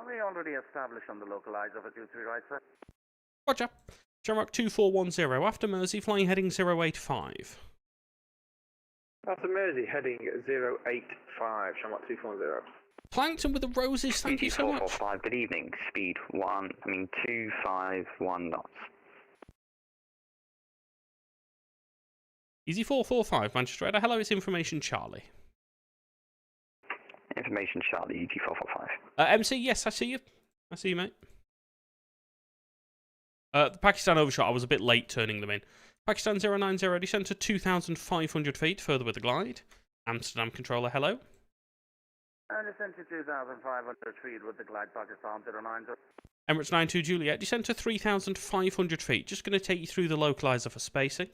We already established on the localizer for 23 right, sir. Roger. Shamrock 2410, after Mersey, flying heading 085. After Mersey, heading 085, Shamrock 240. Plankton with the roses, thank you so much. 445, good evening, speed 251 knots. Easy 445, Manchester Radar. Hello, it's Information Charlie. Information Charlie, EG 445. MC, yes, I see you. I see you, mate. The Pakistan overshot, I was a bit late turning them in. Pakistan 090, descend to 2,500 feet, further with the glide. Amsterdam controller, hello. Descend to 2,500 feet with the glide, Pakistan 090. Emirates 92 Juliet, descend to 3,500 feet. Just going to take you through the localizer for spacing.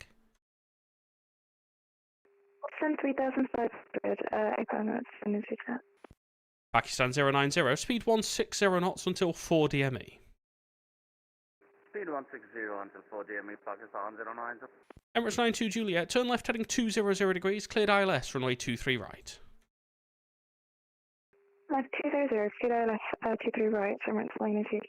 Descend 3,500, Echo notes, flying ATC. Pakistan 090, speed 160 knots until 4 DME. Speed 160 until 4 DME, Pakistan 090. Emirates 92 Juliet, turn left heading 200 degrees, cleared ILS, runway 23 right. Left 200, cleared ILS, 23 right, Emirates flying ATC.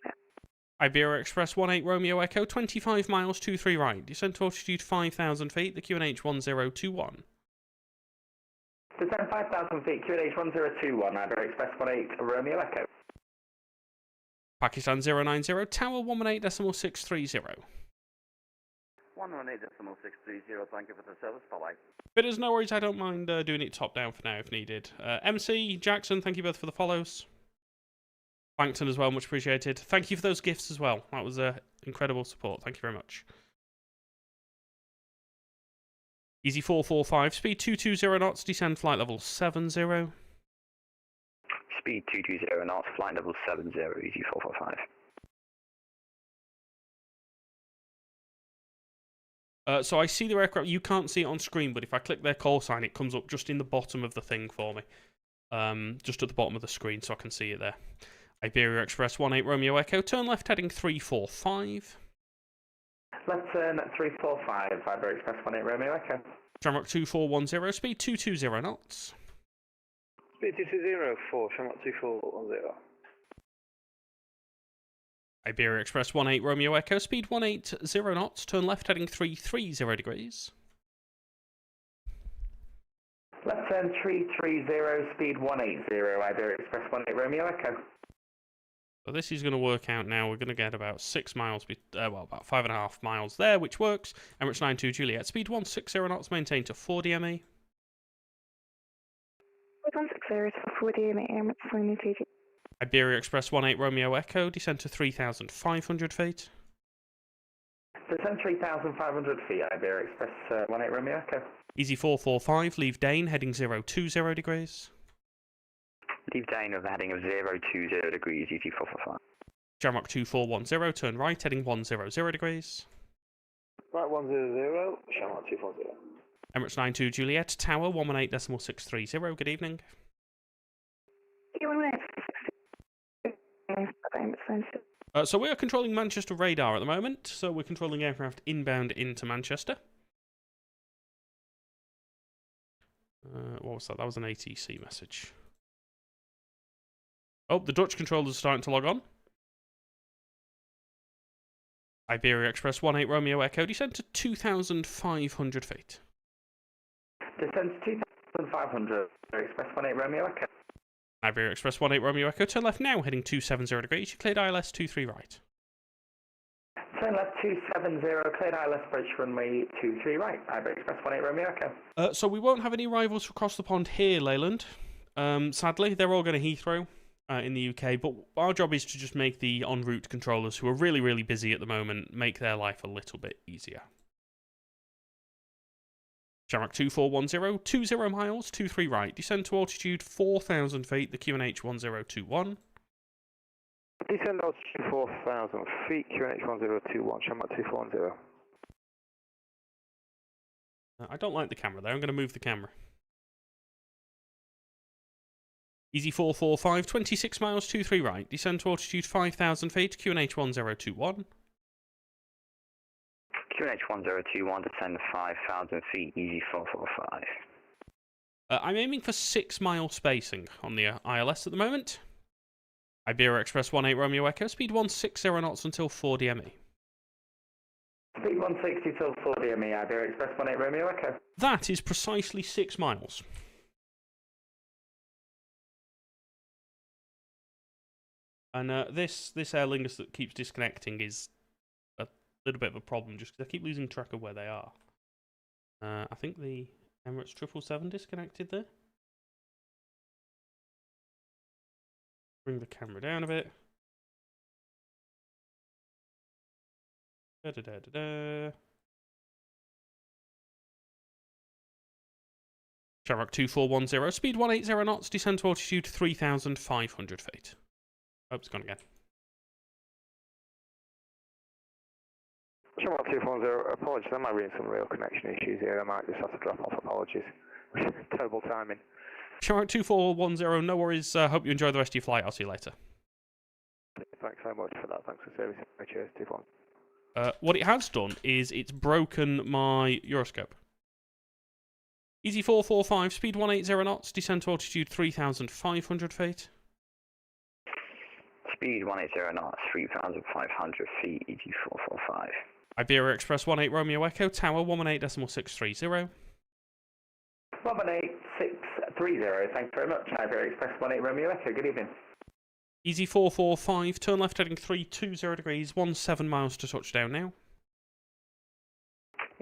Iberia Express 18 Romeo Echo, 25 miles, 23 right. Descend to altitude 5,000 feet, the QNH 1021. Descend 5,000 feet, QNH 1021, Iberia Express 18 Romeo Echo. Pakistan 090, tower 118.630. 118.630, thank you for the service, bye-bye. But there's no worries, I don't mind doing it top down for now if needed. MC, Jackson, thank you both for the follows. Plankton as well, much appreciated. Thank you for those gifts as well. That was incredible support. Thank you very much. Easy 445, speed 220 knots, descend flight level 70. Speed 220 knots, flight level 70, easy 445. So I see the aircraft, you can't see it on screen, but if I click their call sign, it comes up just in the bottom of the thing for me. Just at the bottom of the screen, so I can see it there. Iberia Express 18 Romeo Echo, turn left heading 345. Left turn 345, Iberia Express 18 Romeo Echo. Shamrock 2410, speed 220 knots. Speed 220 for Shamrock 2410. Iberia Express 18 Romeo Echo, speed 180 knots, turn left heading 330 degrees. Left turn 330, speed 180, Iberia Express 18 Romeo Echo. So this is going to work out now. We're going to get about 6 miles, well, about 5.5 miles there, which works. Emirates 92 Juliet, speed 160 knots, maintained to 4 DME. 160 to 4 DME, Emirates flying ATC. Iberia Express 18 Romeo Echo, descend to 3,500 feet. Descend 3,500 feet, Iberia Express 18 Romeo Echo. Easy 445, leave Dane, heading 020 degrees. Leave Dane with a heading of 020 degrees, easy 445. Shamrock 2410, turn right, heading 100 degrees. Right 100, Shamrock 240. Emirates 92 Juliet, tower 118.630, good evening. So we are controlling Manchester radar at the moment, so we're controlling aircraft inbound into Manchester. What was that? That was an ATC message. Oh, the Dutch controllers are starting to log on. Iberia Express 18 Romeo Echo, descend to 2,500 feet. Descend to 2,500, Express 18 Romeo Echo. Iberia Express 18 Romeo Echo, turn left now, heading 270 degrees, you cleared ILS 23 right. Turn left 270, cleared ILS approach runway 23 right, Iberia Express 18 Romeo Echo. So we won't have any arrivals for Cross the Pond here, Leyland. Sadly, they're all going to Heathrow in the UK, but our job is to just make the en route controllers, who are really, really busy at the moment, make their life a little bit easier. Shamrock 2410, 20 miles, 23 right, descend to altitude 4,000 feet, the QNH 1021. Descend altitude 4,000 feet, QNH 1021, Shamrock 2410. I don't like the camera there, I'm going to move the camera. Easy 445, 26 miles, 23 right, descend to altitude 5,000 feet, QNH 1021. QNH 1021, descend 5,000 feet, easy 445. I'm aiming for 6 mile spacing on the ILS at the moment. Iberia Express 18 Romeo Echo, speed 160 knots until 4 DME. Speed 160 till 4 DME, Iberia Express 18 Romeo Echo. That is precisely 6 miles. And this Aer Lingus that keeps disconnecting is a little bit of a problem, just because I keep losing track of where they are. I think the Emirates 777 disconnected there. Bring the camera down a bit. Da-da-da-da-da. Shamrock 2410, speed 180 knots, descend to altitude 3,500 feet. Oh, it's gone again. Shamrock 2410, apologies, I might be in some real connection issues here. I might just have to drop off, apologies. Terrible timing. Shamrock 2410, no worries. Hope you enjoy the rest of your flight. I'll see you later. Thanks so much for that. Thanks for servicing. Cheers, 24. What it has done is it's broken my Euroscope. Easy 445, speed 180 knots, descend to altitude 3,500 feet. Speed 180 knots, 3,500 feet, easy 445. Iberia Express 18 Romeo Echo, tower 118.630. 118.630, thanks very much, Iberia Express 18 Romeo Echo, good evening. Easy 445, turn left heading 320 degrees, 17 miles to touchdown now.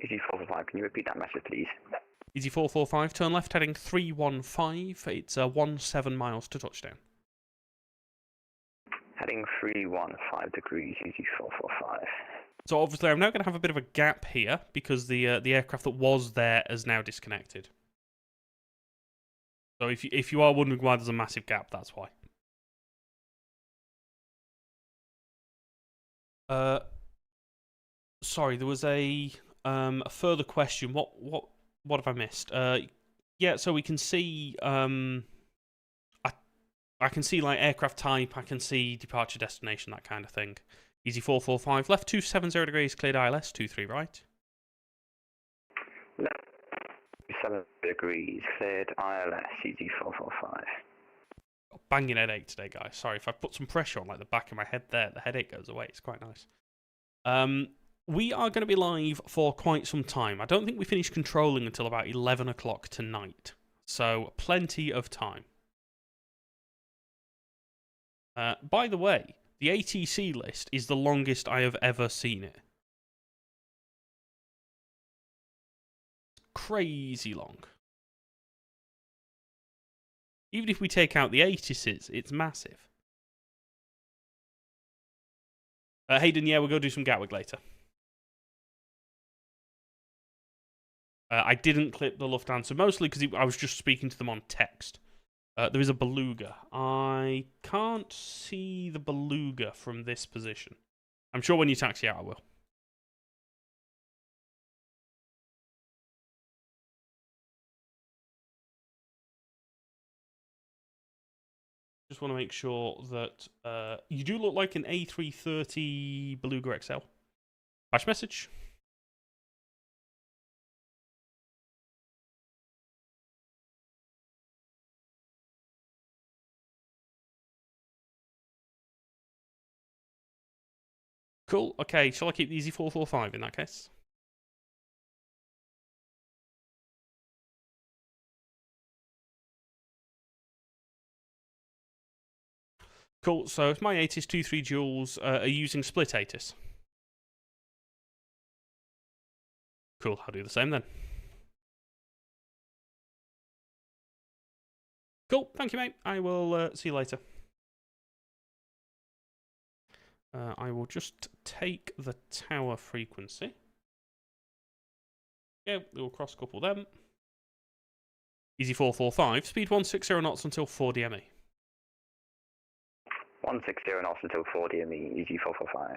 Easy 445, can you repeat that message, please? Easy 445, turn left heading 315, it's 17 miles to touchdown. Heading 315 degrees, easy 445. So obviously I'm now going to have a bit of a gap here, because the aircraft that was there has now disconnected. So if you are wondering why there's a massive gap, that's why. Sorry, there was a further question. What have I missed? Yeah, so we can see I can see like aircraft type, I can see departure destination, that kind of thing. Easy 445, left 270 degrees, cleared ILS 23 right. Left 7 degrees, cleared ILS, easy 445. Banging headache today, guys. Sorry, if I put some pressure on like the back of my head there, the headache goes away. It's quite nice. We are going to be live for quite some time. I don't think we finish controlling until about 11 o'clock tonight. So, plenty of time. By the way, the ATC list is the longest I have ever seen it. Crazy long. Even if we take out the ATCs, it's massive. Hayden, yeah, we'll go do some Gatwick later. I didn't clip the Lufthansa, mostly because I was just speaking to them on text. There is a Beluga. I can't see the Beluga from this position. I'm sure when you taxi out, I will. Just want to make sure that you do look like an A330 Beluga XL. Flash message. Cool. Okay, shall I keep the EZ445 in that case? Cool. So if my ATIS 23 joules are using split ATIS. Cool. I'll do the same then. Cool. Thank you, mate. I will see you later. I will just take the tower frequency. Yeah, we'll cross couple them. EZ445, speed 160 knots until 4 DME. 160 knots until 4 DME, EZ445.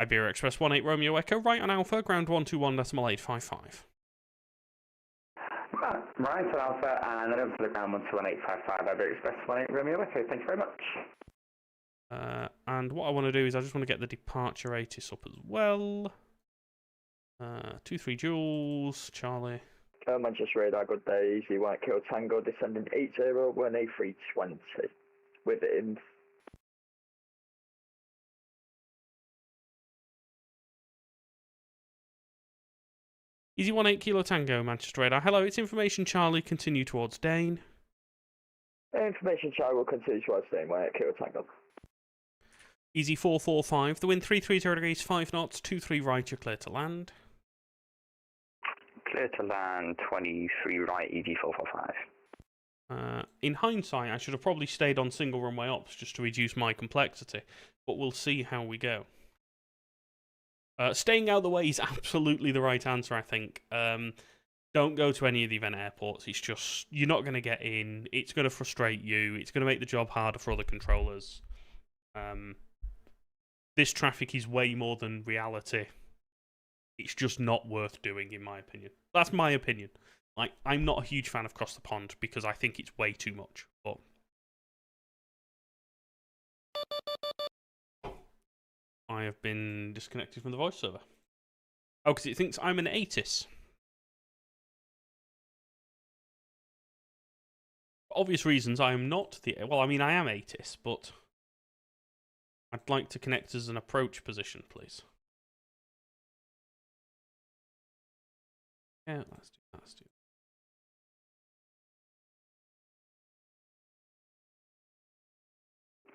Iberia Express 18 Romeo Echo, right on Alpha, ground 121.855. Right on Alpha, and then over to the ground 121.855, Iberia Express 18 Romeo Echo. Thank you very much. And what I want to do is I just want to get the departure ATIS up as well. 23 joules, Charlie. Manchester radar, good day, Easy White Kilo Tango, descending 8018 with in. Easy 18 Kilo Tango, Manchester radar. Hello, it's information Charlie, continue towards Dane. Information Charlie will continue towards Dane, 18 Kilo Tango. Easy 445, the wind 330 degrees, 5 knots, 23 right, you're clear to land. Clear to land, 23 right, EZ445. In hindsight, I should have probably stayed on single runway ops just to reduce my complexity, but we'll see how we go. Staying out of the way is absolutely the right answer, I think. Don't go to any of the event airports. It's just, you're not going to get in. It's going to frustrate you. It's going to make the job harder for other controllers. This traffic is way more than reality. It's just not worth doing, in my opinion. That's my opinion. Like, I'm not a huge fan of Cross the Pond because I think it's way too much. But I have been disconnected from the voice server. Oh, because it thinks I'm an ATIS. For obvious reasons, I am not the... Well, I mean, I am ATIS, but I'd like to connect as an approach position, please. Yeah, let's do that.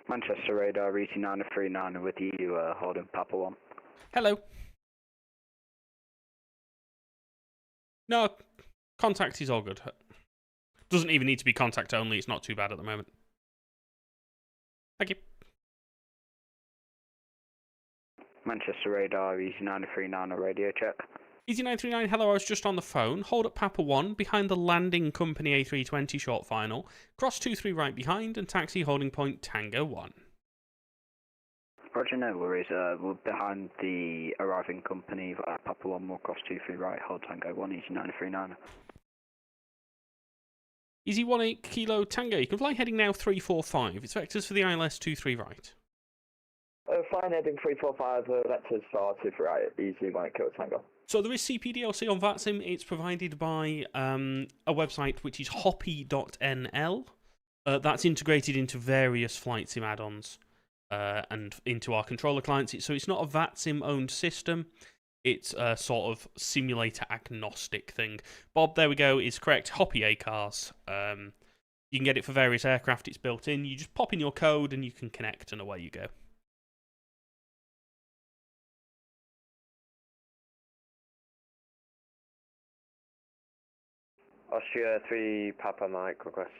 Manchester radar, reaching 939 with you, holding Papa 1. Hello. No, contact is all good. Doesn't even need to be contact only, it's not too bad at the moment. Thank you. Manchester radar, Easy 939, a radio check. Easy 939, hello, I was just on the phone. Hold at Papa 1, behind the landing company A320 short final. Cross 23 right behind, and taxi holding point Tango 1. Roger, no worries. We're behind the arriving company at Papa 1, more cross 23 right, hold Tango 1, Easy 939. Easy 18 Kilo Tango, you can fly heading now 345. It's vectors for the ILS 23 right. Flying heading 345, vectors for 23 right, Easy 18 Kilo Tango. So there is CPDLC on VATSIM. It's provided by a website which is hoppy.nl. That's integrated into various flight sim add-ons and into our controller clients. So it's not a VATSIM-owned system. It's a sort of simulator-agnostic thing. Bob, there we go, is correct. Hoppy ACARS. You can get it for various aircraft. It's built in. You just pop in your code and you can connect and away you go. Austria 3 Papa Mike, request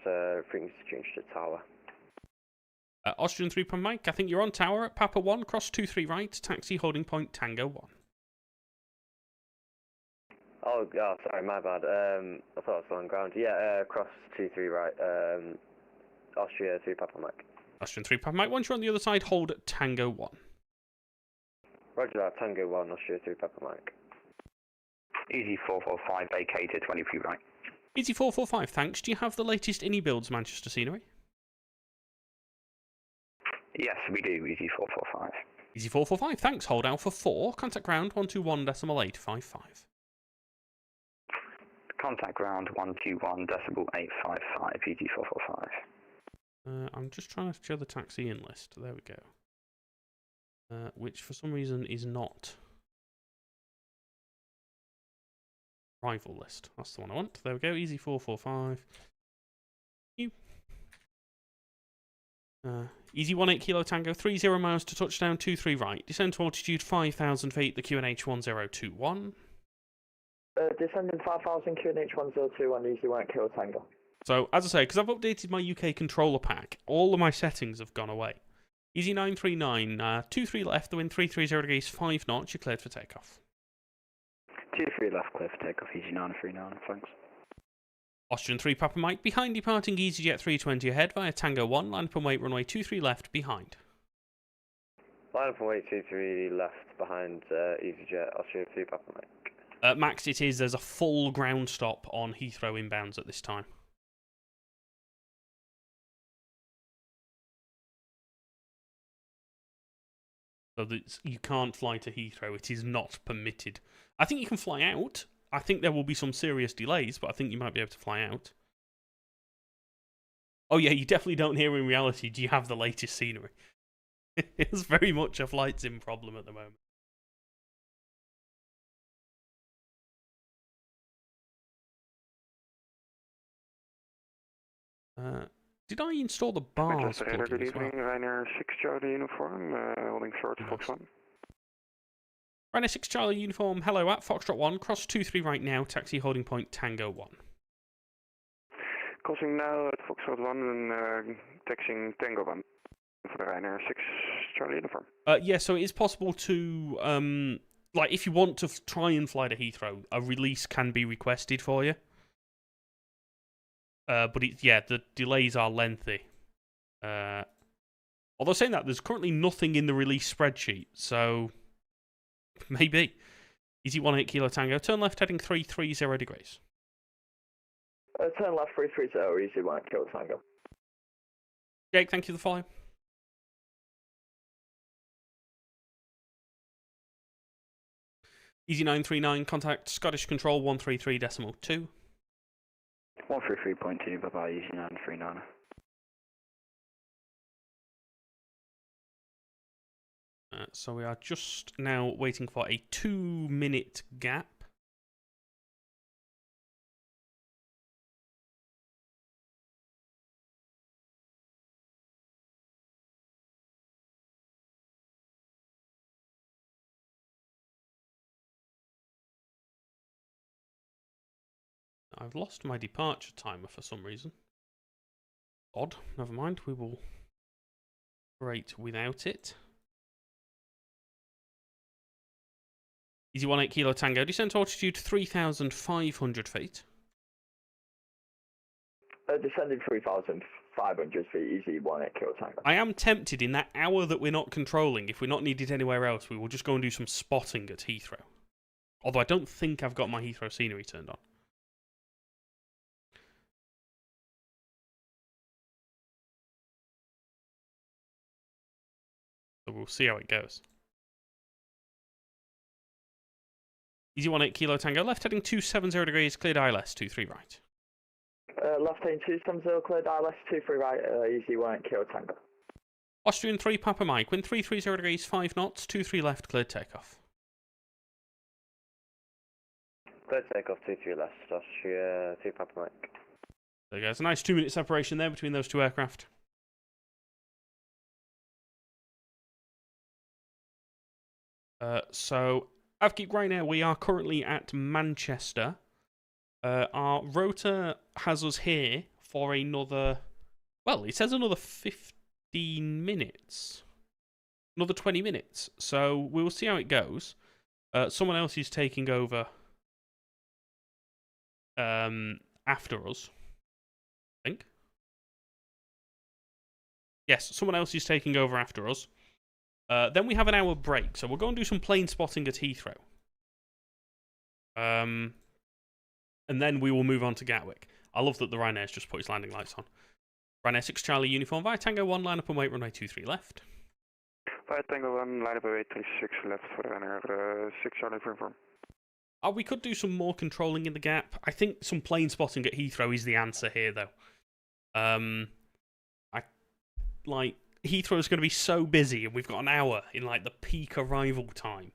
frequency change to tower. Austrian 3 Papa Mike, I think you're on tower at Papa 1, cross 23 right, taxi holding point Tango 1. Oh, sorry, my bad. I thought I was on ground. Yeah, cross 23 right, Austria 3 Papa Mike. Austrian 3 Papa Mike, once you're on the other side, hold at Tango 1. Roger that, Tango 1, Austria 3 Papa Mike. Easy 445, vacate to 23 right. Easy 445, thanks. Do you have the latest INI builds Manchester scenery? Yes, we do, Easy 445. Easy 445, thanks. Hold Alpha 4, contact ground 121.855. Contact ground 121.855, Easy 445. I'm just trying to show the taxi in list. There we go. which for some reason is not arrival list. That's the one I want. There we go. Easy 445. Easy 18 Kilo Tango, 30 miles to touchdown, 23 right. Descend to altitude 5,000 feet, the QNH 1021. Descending 5,000 QNH 1021, Easy 18 Kilo Tango. So, as I say, because I've updated my UK controller pack, all of my settings have gone away. Easy 939, 23 left, the wind 330 degrees, 5 knots, you're cleared for takeoff. 23 left, clear for takeoff, Easy 939, thanks. Austrian 3 Papa Mike, behind departing EasyJet 320 ahead via Tango 1, line up and wait runway 23 left, behind. Line up and wait 23 left, behind EasyJet, Austrian 3 Papa Mike. Max, it is. There's a full ground stop on Heathrow inbounds at this time. So that you can't fly to Heathrow. It is not permitted. I think you can fly out. I think there will be some serious delays, but I think you might be able to fly out. Oh yeah, you definitely don't hear in reality, do you have the latest scenery? It's very much a flight sim problem at the moment. Did I install the bars plugin Good as well? evening, Ryanair 6 Charlie uniform, holding short Fox 1. Ryanair 6 Charlie uniform, hello at Foxtrot 1, cross 23 right now, taxi holding point Tango 1. Crossing now at Foxtrot 1 and taxiing Tango 1 for the Ryanair 6 Charlie uniform. Yeah, so it is possible to, like, if you want to try and fly to Heathrow, a release can be requested for you. But the delays are lengthy. Although saying that, there's currently nothing in the release spreadsheet, so maybe. Easy 18 Kilo Tango, turn left heading 330 degrees. Turn left 330, Easy 18 Kilo Tango. Jake, thank you for the follow. Easy 939, contact Scottish Control 133.2. 133.2, bye-bye, Easy 939. So we are just now waiting for a 2-minute gap. I've lost my departure timer for some reason. Odd, never mind, we will operate without it. Easy 18 Kilo Tango, descent to altitude 3,500 feet. Descending 3,500 feet, Easy 18 Kilo Tango. I am tempted in that hour that we're not controlling, if we're not needed anywhere else, we will just go and do some spotting at Heathrow. Although I don't think I've got my Heathrow scenery turned on. So we'll see how it goes. Easy 18 Kilo Tango, left heading 270 degrees, cleared ILS 23 right. Left heading 270, cleared ILS 23 right, Easy 18 Kilo Tango. Austrian 3 Papa Mike, wind 330 degrees, 5 knots, 23 left, cleared takeoff. Cleared takeoff, 23 left, Austria 3 Papa Mike. There you go, it's a nice 2-minute separation there between those two aircraft. So, Avgeek right now, we are currently at Manchester. Our rotor has us here for another, well, it says another 15 minutes. Another 20 minutes. So, we'll see how it goes. Someone else is taking over after us, I think. Yes, someone else is taking over after us. Then we have an hour break, so we'll go and do some plane spotting at Heathrow. And then we will move on to Gatwick. I love that the Ryanair's just put its landing lights on. Ryanair 6 Charlie uniform, via Tango 1, line up and wait, runway 23 left. Via Tango 1, line up and wait 26 left for Ryanair 6 Charlie uniform. We could do some more controlling in the gap. I think some plane spotting at Heathrow is the answer here, though. Heathrow is going to be so busy, and we've got an hour in like the peak arrival time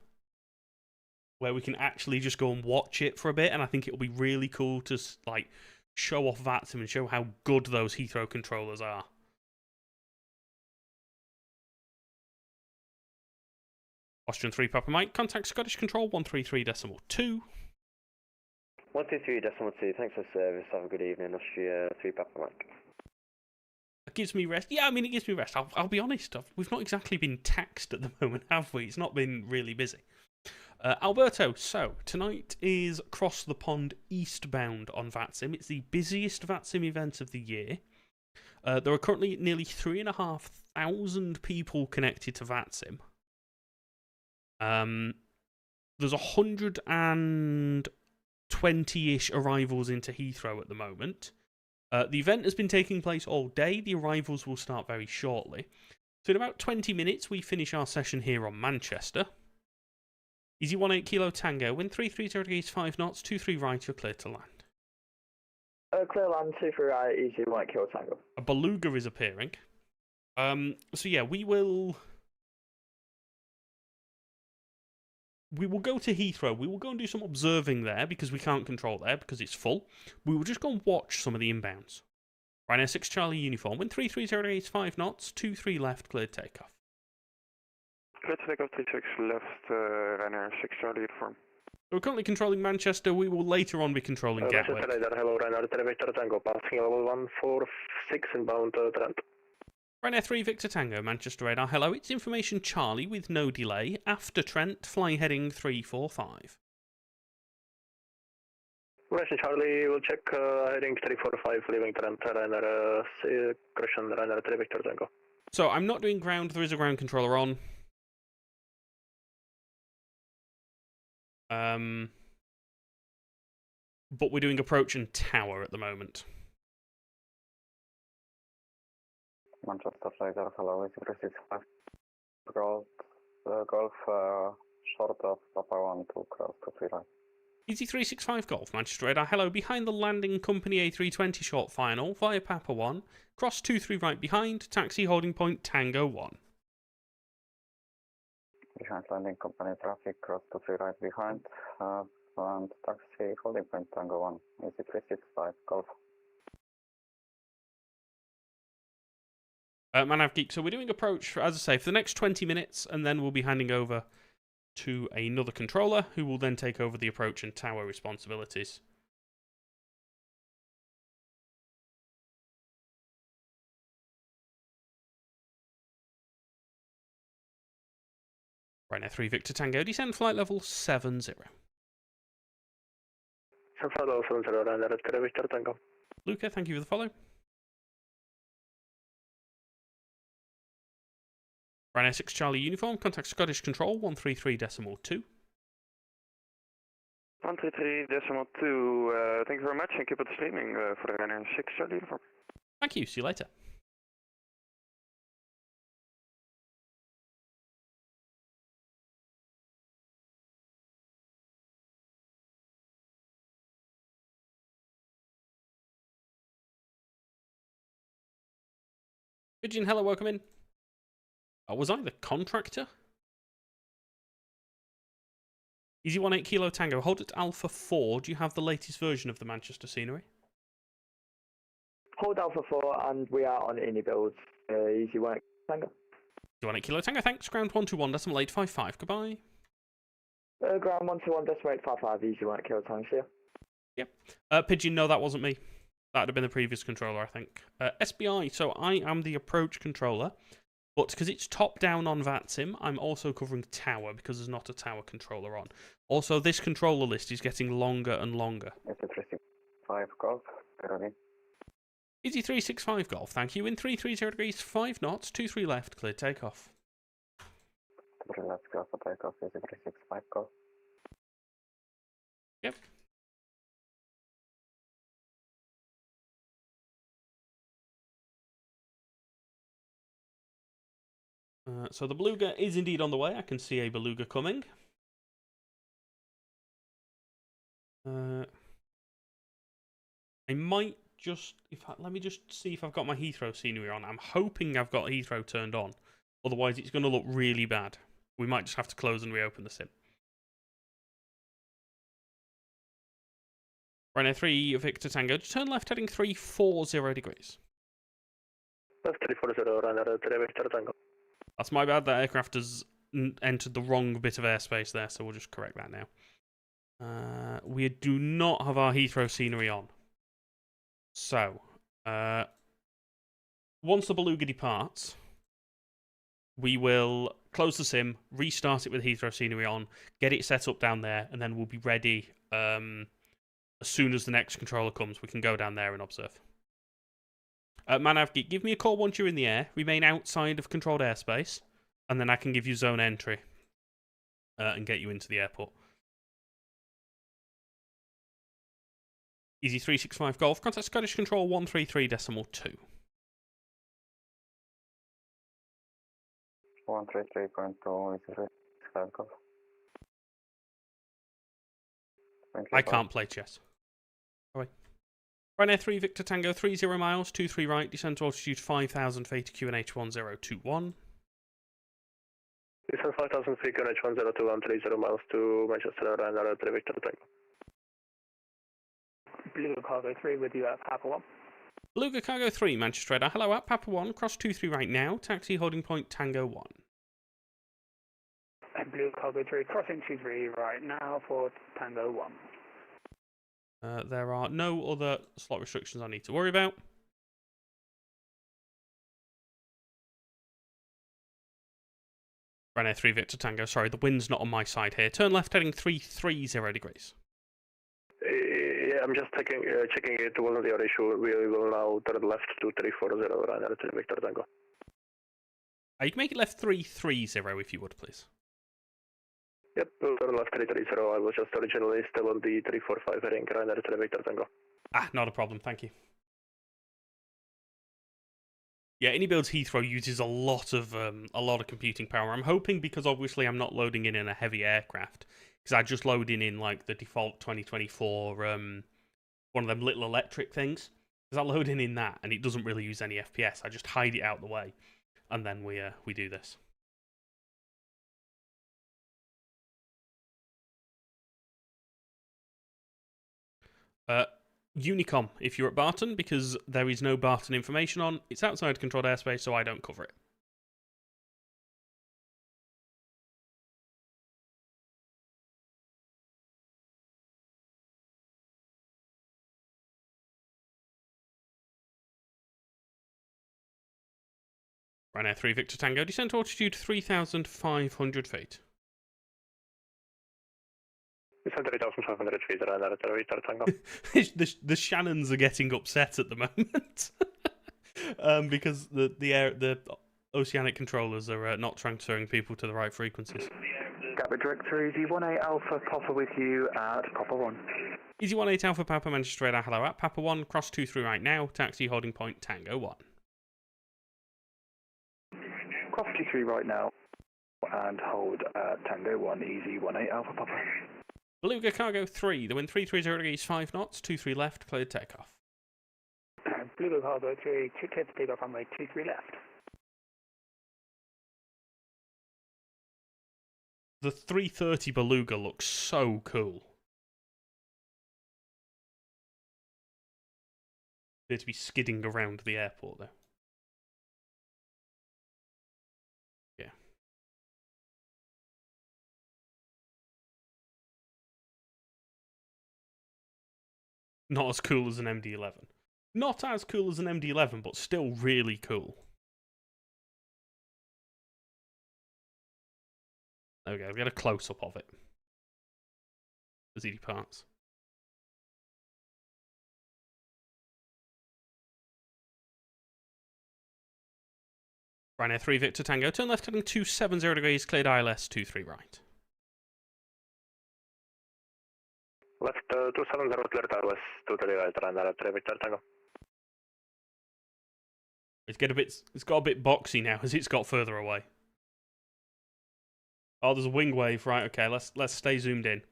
where we can actually just go and watch it for a bit, and I think it'll be really cool to like show off VATSIM and show how good those Heathrow controllers are. Austrian 3 Papa Mike, contact Scottish Control 133.2. 123.2, thanks for service, have a good evening, Austria 3 Papa Mike. It gives me rest. Yeah, I mean, it gives me rest. I'll be honest, we've not exactly been taxed at the moment, have we? It's not been really busy. Alberto, so tonight is Cross the Pond Eastbound on VATSIM. It's the busiest VATSIM event of the year. There are currently nearly 3,500 people connected to VATSIM. There's 120-ish arrivals into Heathrow at the moment. The event has been taking place all day. The arrivals will start very shortly. So in about 20 minutes, we finish our session here on Manchester. Easy 18 Kilo Tango, wind 330 degrees 5 knots, 23 right, you're clear to land. Clear land, 23 right, easy 18 Kilo Tango. A beluga is appearing. So yeah, we will go to Heathrow. We will go and do some observing there because we can't control there because it's full. We will just go and watch some of the inbounds. Ryanair 6 Charlie uniform, wind 330 degrees 5 knots, 23 left, cleared takeoff. Cleared takeoff 36 left, Ryanair 6 Charlie uniform. We're currently controlling Manchester. We will later on be controlling Gatwick. Manchester Radar, hello, Ryanair 3 Victor Tango, passing level 146 inbound Trent. Ryanair 3 Victor Tango, Manchester Radar, hello, it's information Charlie with no delay, after Trent, fly heading 345. Manchester Charlie, we'll check heading 345, leaving Trent, Ryanair, correction, Ryanair 3 Victor Tango. So I'm not doing ground, there is a ground controller on. But we're doing approach and tower at the moment. Manchester Radar, hello, it's 365 Golf, short of Papa 1 to cross to 3 right. Easy 365 Golf, Manchester Radar, hello, behind the landing company A320 short final, via Papa 1, cross 23 right behind, taxi holding point Tango 1. Behind landing company traffic, cross to 3 right behind, and taxi holding point Tango 1, easy 365 Golf. Manav Geek, so we're doing approach, as I say, for the next 20 minutes, and then we'll be handing over to another controller, who will then take over the approach and tower responsibilities. Ryanair 3 Victor Tango, descend flight level 70. Flight level 70, Ryanair 3 Victor Tango. Luca, thank you for the follow. Ryanair 6 Charlie uniform, contact Scottish Control 133.2. 133.2, thank you very much and keep it streaming for the Ryanair 6 Charlie uniform. Thank you, see you later. Pigeon, hello, welcome in. Was I the contractor? Easy 18 Kilo Tango, hold at Alpha 4. Do you have the latest version of the Manchester scenery? Hold Alpha 4 and we are on any builds. Easy 18 Tango. 18 Kilo Tango, thanks. Ground 121.855, goodbye. Ground 121.855, easy 18 Kilo Tango, see ya. Yep. Pigeon, no, that wasn't me. That would have been the previous controller, I think. SBI, so I am the approach controller. But because it's top-down on VATSIM, I'm also covering tower because there's not a tower controller on. Also, this controller list is getting longer and longer. It's a 365 Golf, Carolina. Easy 365 Golf, thank you. In 330 degrees, 5 knots, 23 left, clear takeoff. 3 left, go for takeoff, easy 365 Golf. Yep. So the beluga is indeed on the way. I can see a beluga coming. I might let me just see if I've got my Heathrow scenery on. I'm hoping I've got Heathrow turned on. Otherwise, it's going to look really bad. We might just have to close and reopen the sim. Right now, 3 Victor Tango. Turn left heading 340 degrees. Left 340, runner 3 Victor Tango. That's my bad. That aircraft has entered the wrong bit of airspace there, so we'll just correct that now. We do not have our Heathrow scenery on. So, once the Beluga departs, we will close the sim, restart it with Heathrow scenery on, get it set up down there, and then we'll be ready as soon as the next controller comes. We can go down there and observe. Manavgeek, give me a call once you're in the air. Remain outside of controlled airspace, and then I can give you zone entry and get you into the airport. Easy 365 Golf. Contact Scottish Control 133.2. 133.2, Easy 365 Golf. I can't play chess. Right. Ryanair 3 Victor Tango 30 miles, 23 right, descend to altitude 5,000 feet, QNH 1021. Descend 5,000 feet, QNH 1021, 30 miles to Manchester, Ryanair 3 Victor Tango. Beluga Cargo 3 with you at Papa 1. Beluga Cargo 3, Manchester Radar. Hello, at Papa 1, cross 23 right now, taxi holding point Tango 1. And Beluga Cargo 3, crossing 23 right now for Tango 1. There are no other slot restrictions I need to worry about. Ryanair 3 Victor Tango, sorry, the wind's not on my side here. Turn left heading 330 degrees. Yeah, I'm just checking it wasn't your issue. We will now turn left to 340, Ryanair 3 Victor Tango. You can make it left 330 if you would, please. Yep, we'll turn left 330. I was just originally still on the 345 heading, Ryanair 3 Victor Tango. Not a problem, thank you. Yeah, AnyBuilds Heathrow uses a lot of computing power. I'm hoping, because obviously I'm not loading in a heavy aircraft, because I just load in like the default 2024 one of them little electric things. Because I load in that and it doesn't really use any FPS. I just hide it out the way, and then we do this. Unicom, if you're at Barton, because there is no Barton information on. It's outside controlled airspace, so I don't cover it. Ryanair 3 Victor Tango, descent altitude 3,500 feet. Descent 3,500 feet, Ryanair 3 Victor Tango. The Shannons are getting upset at the moment because the oceanic controllers are not transferring people to the right frequencies. Gatwick Director, Easy 18 Alpha Papa with you at Papa 1. Easy 18 Alpha Papa Manchester Radar, hello at Papa 1, cross 23 right now, taxi holding point Tango 1. Cross 23 right now and hold Tango 1, Easy 18 Alpha Papa. Beluga Cargo 3, the wind 330 degrees 5 knots, 23 left, cleared takeoff. Beluga Cargo 3, cleared to take off runway 23 left. The 330 Beluga looks so cool. Appear to be skidding around the airport though. Yeah. Not as cool as an MD-11. Not as cool as an MD-11, but still really cool. There we go, get a close-up of it as he departs. Ryanair 3 Victor Tango, turn left heading 270 degrees, cleared ILS 23 right. Left 270, cleared ILS 23 right, Ryanair 3 Victor Tango. It's got a bit boxy now as it's got further away. Oh, there's a wing wave, right? Okay, let's stay zoomed in.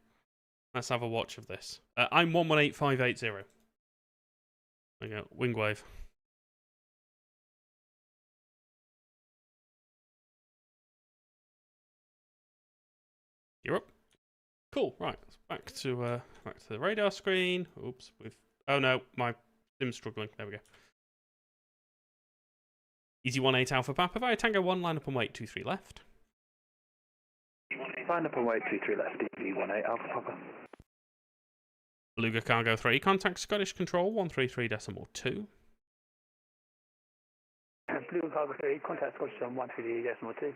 Let's have a watch of this. I'm 118580. There you go. Wing wave. You're up. Cool. Right. Back to the radar screen. Oops. Oh no, my sim's struggling. There we go. Easy 18 Alpha Papa via Tango 1, line up and wait 23 left. Line up and wait 23 left, easy 18 Alpha Papa. Beluga Cargo 3, contact Scottish Control 133.2. Beluga Cargo 3, contact Scottish Control 133.2.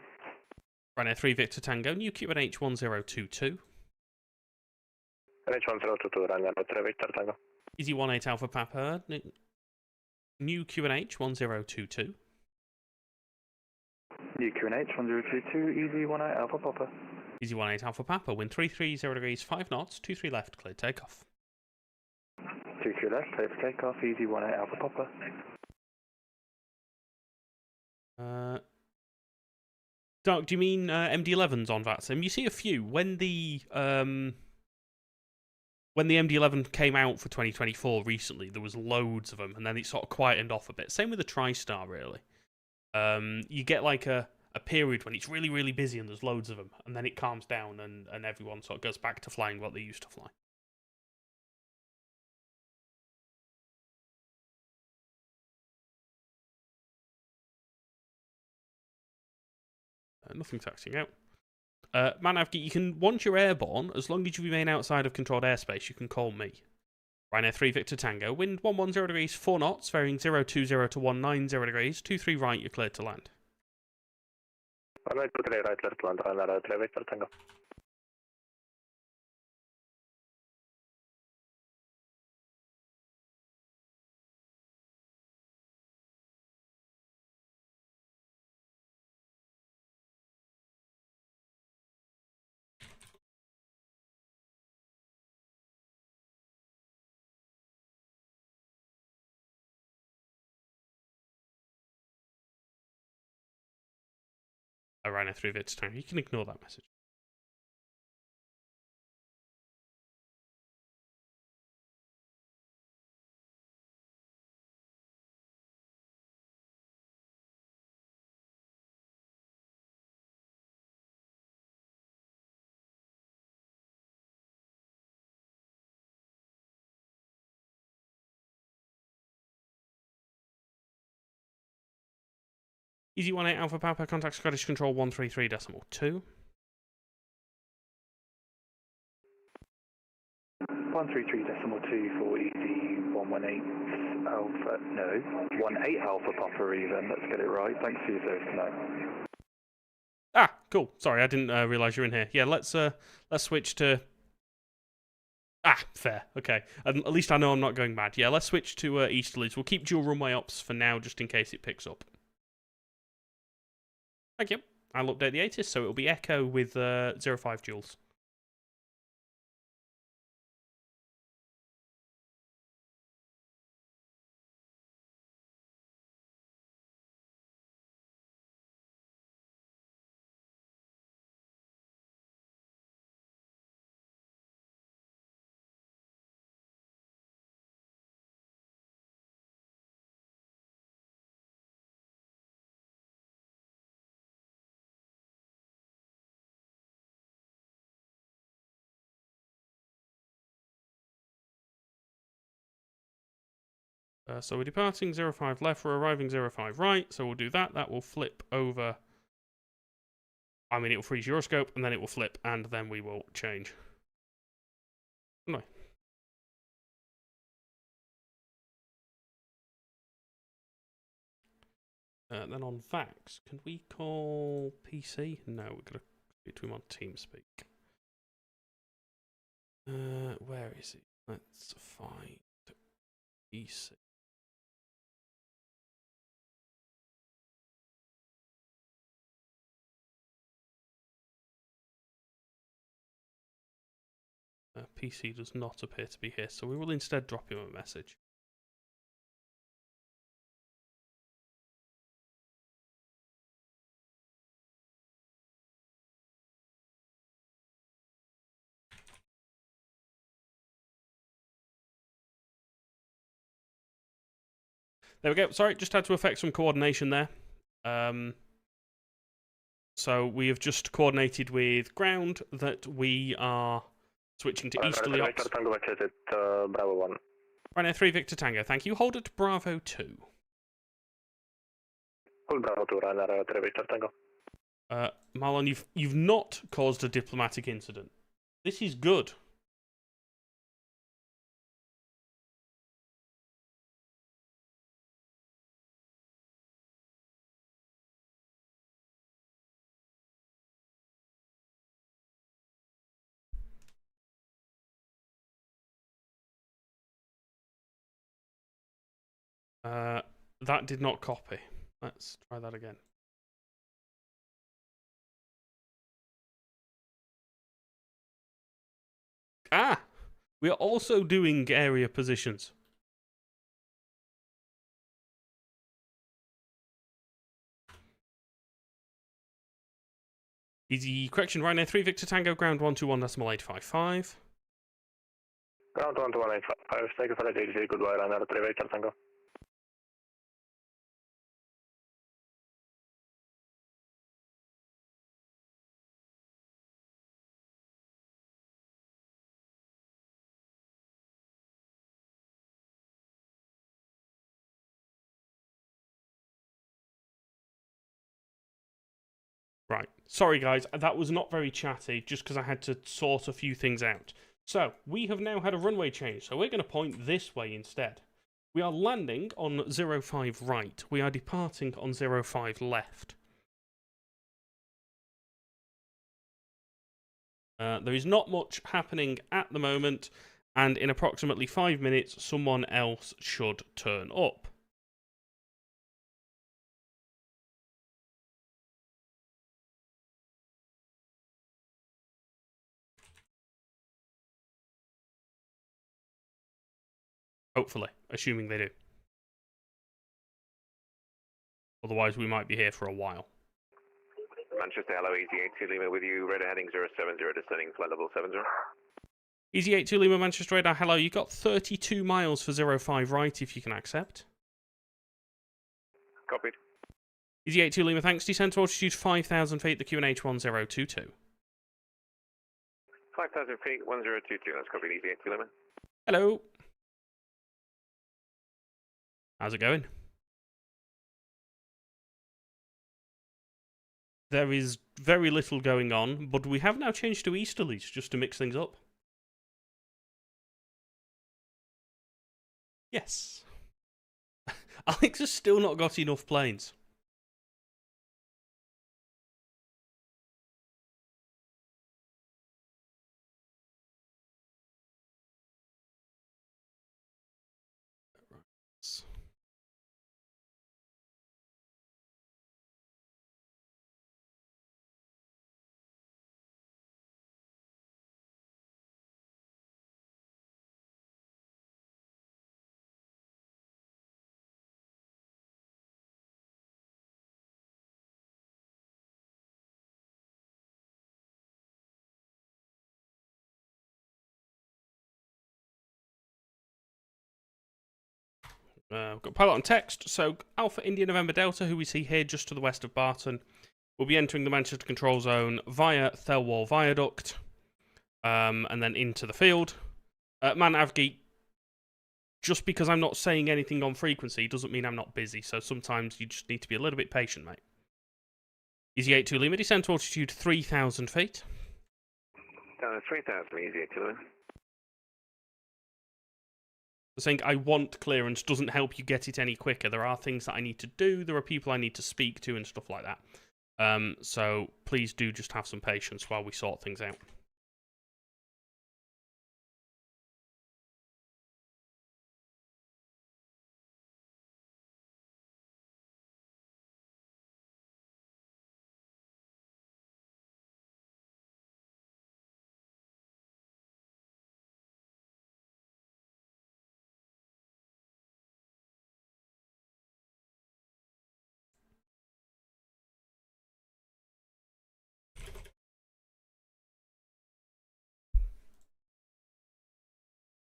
Ryanair 3 Victor Tango, new QNH 1022. NH 1022, Ryanair 3 Victor Tango. Easy 18 Alpha Papa, new QNH 1022. New QNH 1022, easy 18 Alpha Papa. Easy 18 Alpha Papa, wind 330 degrees, 5 knots, 23 left, clear takeoff. 23 left, clear for takeoff, easy 18 Alpha Papa. Dark, do you mean MD-11s on VATSIM? You see a few. When the MD-11 came out for 2024 recently, there was loads of them, and then it sort of quietened off a bit. Same with the TriStar, really. You get like a period when it's really, really busy and there's loads of them, and then it calms down and everyone sort of goes back to flying what they used to fly. Nothing taxiing out. Manavgi, you can, once you're airborne, as long as you remain outside of controlled airspace, you can call me. Ryanair 3 Victor Tango, wind 110 degrees, 4 knots, varying 020 to 190 degrees, 23 right, you're cleared to land. Alright, 23 right, clear to land, Ryanair 3 Victor Tango. Ryanair 3 Victor Tango, you can ignore that message. Easy 18 Alpha Papa, contact Scottish Control 133.2. 133.2 for easy 118 Alpha, no, 18 Alpha Papa even, let's get it right. Thanks for your service tonight. Ah, cool. Sorry, I didn't realise you were in here. Yeah, let's switch to... Ah, fair. Okay. At least I know I'm not going mad. Yeah, let's switch to easterlies. We'll keep dual runway ops for now, just in case it picks up. Thank you. I'll update the ATIS, so it'll be Echo with 05 joules. So we're departing 05 left, we're arriving 05 right, so we'll do that. That will flip over. I mean, it will freeze Euroscope, and then it will flip, and then we will change. No. Then on VAX, can we call PC? No, we're going to speak to him on TeamSpeak. Where is it? Let's find PC. PC does not appear to be here, so we will instead drop him a message. There we go. Sorry, just had to affect some coordination there. So we have just coordinated with ground that we are switching to easterly ops. Tango vacated, Bravo 1. Ryanair 3 Victor Tango, thank you. Hold at Bravo 2. Hold Bravo 2, Ryanair 3 Victor Tango. Marlon, you've not caused a diplomatic incident. This is good. That did not copy. Let's try that again. Ah! We are also doing area positions. Easy correction, Ryanair 3 Victor Tango, ground 121.855. Ground 121.855, thank you for the ATC, goodbye, Ryanair 3 Victor Tango. Right. Sorry, guys. That was not very chatty, just because I had to sort a few things out. So, we have now had a runway change, so we're going to point this way instead. We are landing on 05 right. We are departing on 05 left. There is not much happening at the moment, and in approximately 5 minutes, someone else should turn up. Hopefully, assuming they do. Otherwise, we might be here for a while. Manchester, hello, Easy 82 Lima with you, radar heading 070, descending flight level 70. Easy 82 Lima, Manchester radar, hello, you got 32 miles for 05 right, if you can accept. Copied. Easy 82 Lima, thanks, descent to altitude 5,000 feet, the QNH 1022. 5,000 feet, 1022, that's copied, Easy 82 Lima. Hello. How's it going? There is very little going on, but we have now changed to easterlies just to mix things up. Yes. Alex has still not got enough planes. We've got pilot on text, so Alpha India November Delta, who we see here just to the west of Barton, will be entering the Manchester control zone via Thelwall Viaduct, and then into the field. Man, Avgi, just because I'm not saying anything on frequency doesn't mean I'm not busy, so sometimes you just need to be a little bit patient, mate. Easy 82 Lima, descent to altitude 3,000 feet. Down to 3,000, Easy 82 Lima. Saying I want clearance doesn't help you get it any quicker. There are things that I need to do, there are people I need to speak to and stuff like that. So please do just have some patience while we sort things out.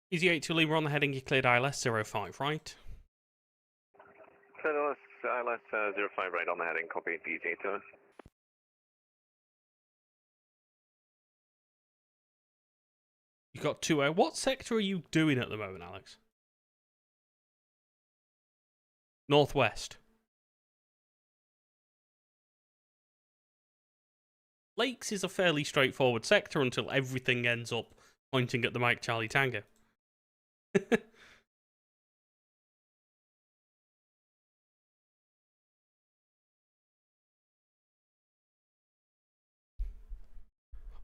Easy 82 Lima on the heading, you cleared ILS 05, right? ILS 05 right on the heading, copy ETA to it. You got 2 air. What sector are you doing at the moment, Alex? Northwest. Lakes is a fairly straightforward sector until everything ends up pointing at the Mike Charlie Tango.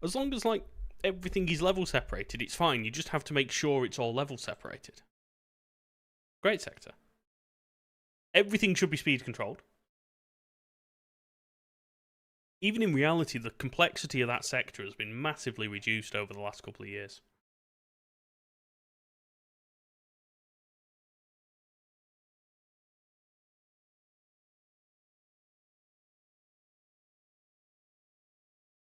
As long as, like, everything is level separated, it's fine. You just have to make sure it's all level separated. Great sector. Everything should be speed controlled. Even in reality, the complexity of that sector has been massively reduced over the last couple of years.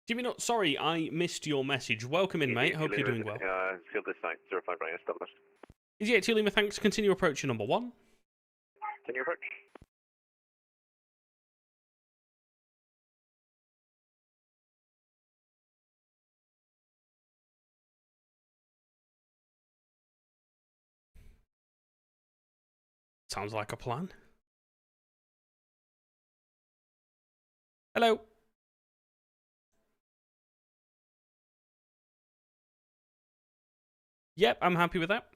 Jimmy, no, sorry, I missed your message. Welcome in, mate. Hope you're doing well. Field this site, 05 right, established. Easy 8 Lima, thanks. Continue approach to number 1. Continue approach. Sounds like a plan. Hello. Yep, I'm happy with that.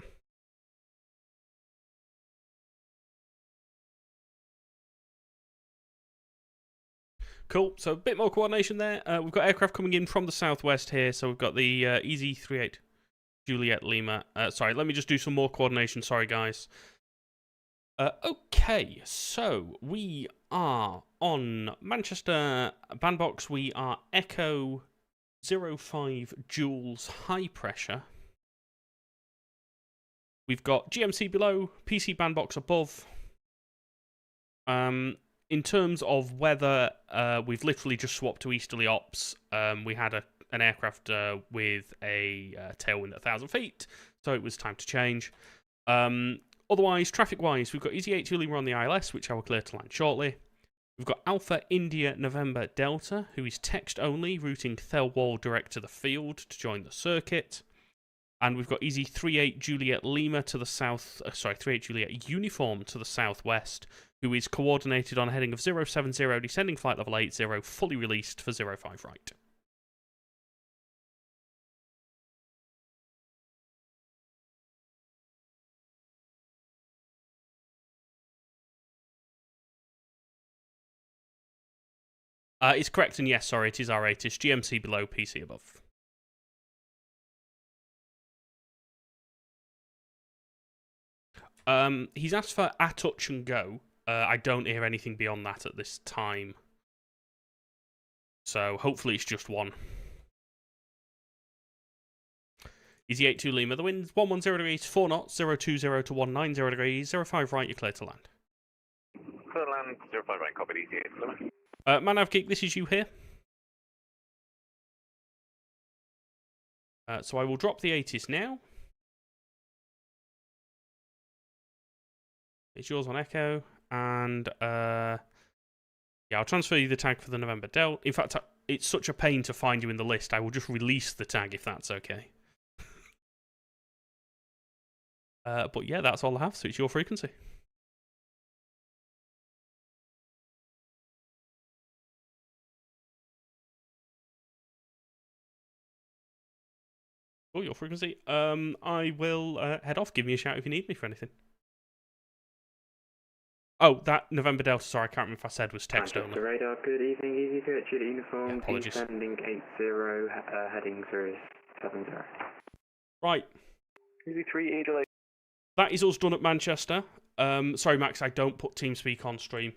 Cool, so a bit more coordination there. We've got aircraft coming in from the southwest here, so we've got the EZ38 Juliet Lima. Sorry, let me just do some more coordination. Sorry, guys. Okay, so we are on Manchester bandbox. We are Echo 05 joules high pressure. We've got GMC below, PC bandbox above. In terms of weather, we've literally just swapped to easterly ops. We had an aircraft with a tailwind at 1,000 feet, so it was time to change. Otherwise, traffic-wise, we've got Easy 8 Lima on the ILS, which I will clear to land shortly. We've got Alpha India November Delta, who is text-only, routing Thelwall direct to the field to join the circuit. And we've got Easy 38 Juliet Lima to the south, 38 Juliet Uniform to the southwest, who is coordinated on a heading of 070, descending flight level 80, fully released for 05 right. It's correct, and yes, sorry, it is R8. It's GMC below, PC above. He's asked for a touch and go. I don't hear anything beyond that at this time. So hopefully it's just one. Easy 82 Lima, the wind's 110 degrees, 4 knots, 020 to 190 degrees, 05 right, you're clear to land. Clear to land, 05 right, copied, Easy 8 Lima. Manav Geek, this is you here. So I will drop the 80s now. It's yours on Echo, and yeah, I'll transfer you the tag for the November Delta. In fact, it's such a pain to find you in the list, I will just release the tag if that's okay. But yeah, that's all I have, so it's your frequency. Oh, your frequency. I will head off. Give me a shout if you need me for anything. Oh, that November Delta, sorry, I can't remember if I said was text only. Radar, good evening, Easy 2 at Juliet Uniform, yeah, apologies. descending 80, heading 070. Right. Easy 3, Angel 8. That is us done at Manchester. Sorry, Max, I don't put TeamSpeak on stream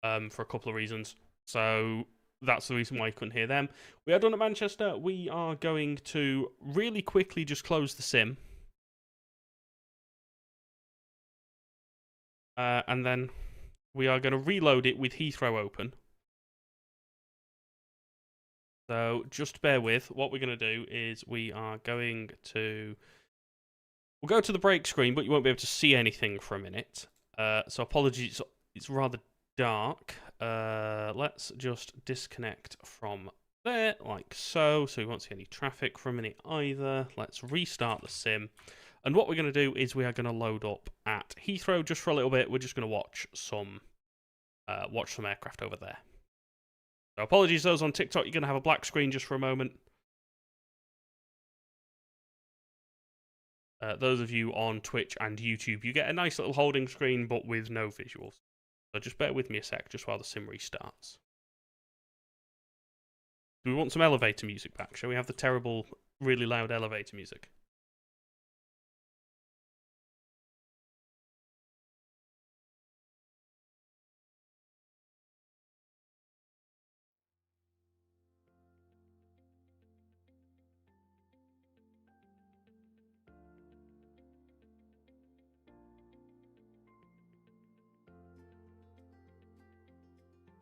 for a couple of reasons. So that's the reason why you couldn't hear them. We are done at Manchester. We are going to really quickly just close the sim. And then we are going to reload it with Heathrow open. So just bear with. What we're going to do is we are going to... We'll go to the break screen, but you won't be able to see anything for a minute. So apologies, It's rather dark. Let's just disconnect from there, like so. So we won't see any traffic for a minute either. Let's restart the sim. And what we're going to do is we are going to load up at Heathrow just for a little bit. We're just going to watch some aircraft over there. So apologies those on TikTok, you're going to have a black screen just for a moment. Those of you on Twitch and YouTube, you get a nice little holding screen, but with no visuals. So just bear with me a sec, just while the sim restarts. Do we want some elevator music back? Shall we have the terrible, really loud elevator music?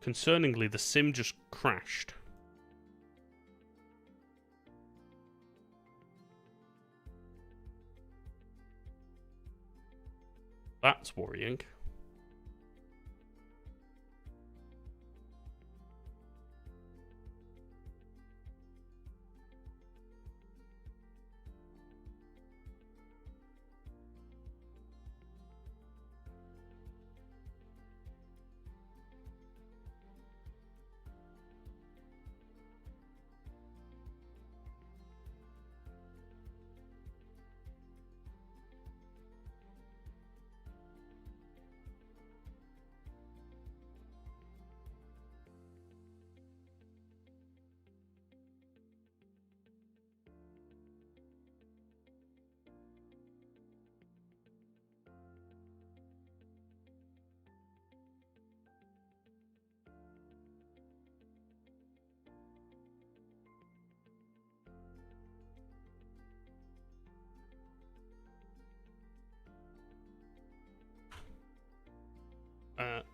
Concerningly, the sim just crashed. That's worrying.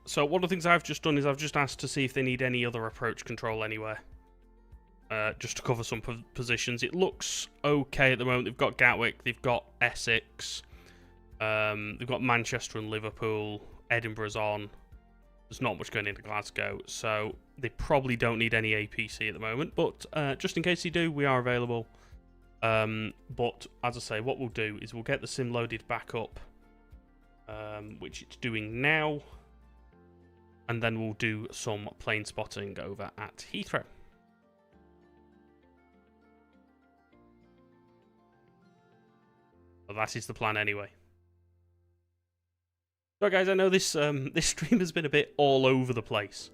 So one of the things I've just done is I've just asked to see if they need any other approach control anywhere. Just to cover some positions. It looks okay at the moment. They've got Gatwick, they've got Essex, they've got Manchester and Liverpool, Edinburgh's on. There's not much going into Glasgow, so they probably don't need any APC at the moment. But just in case they do, we are available. But as I say, what we'll do is we'll get the sim loaded back up, which it's doing now. And then we'll do some plane spotting over at Heathrow. Well, that is the plan anyway. So guys, I know this this stream has been a bit all over the place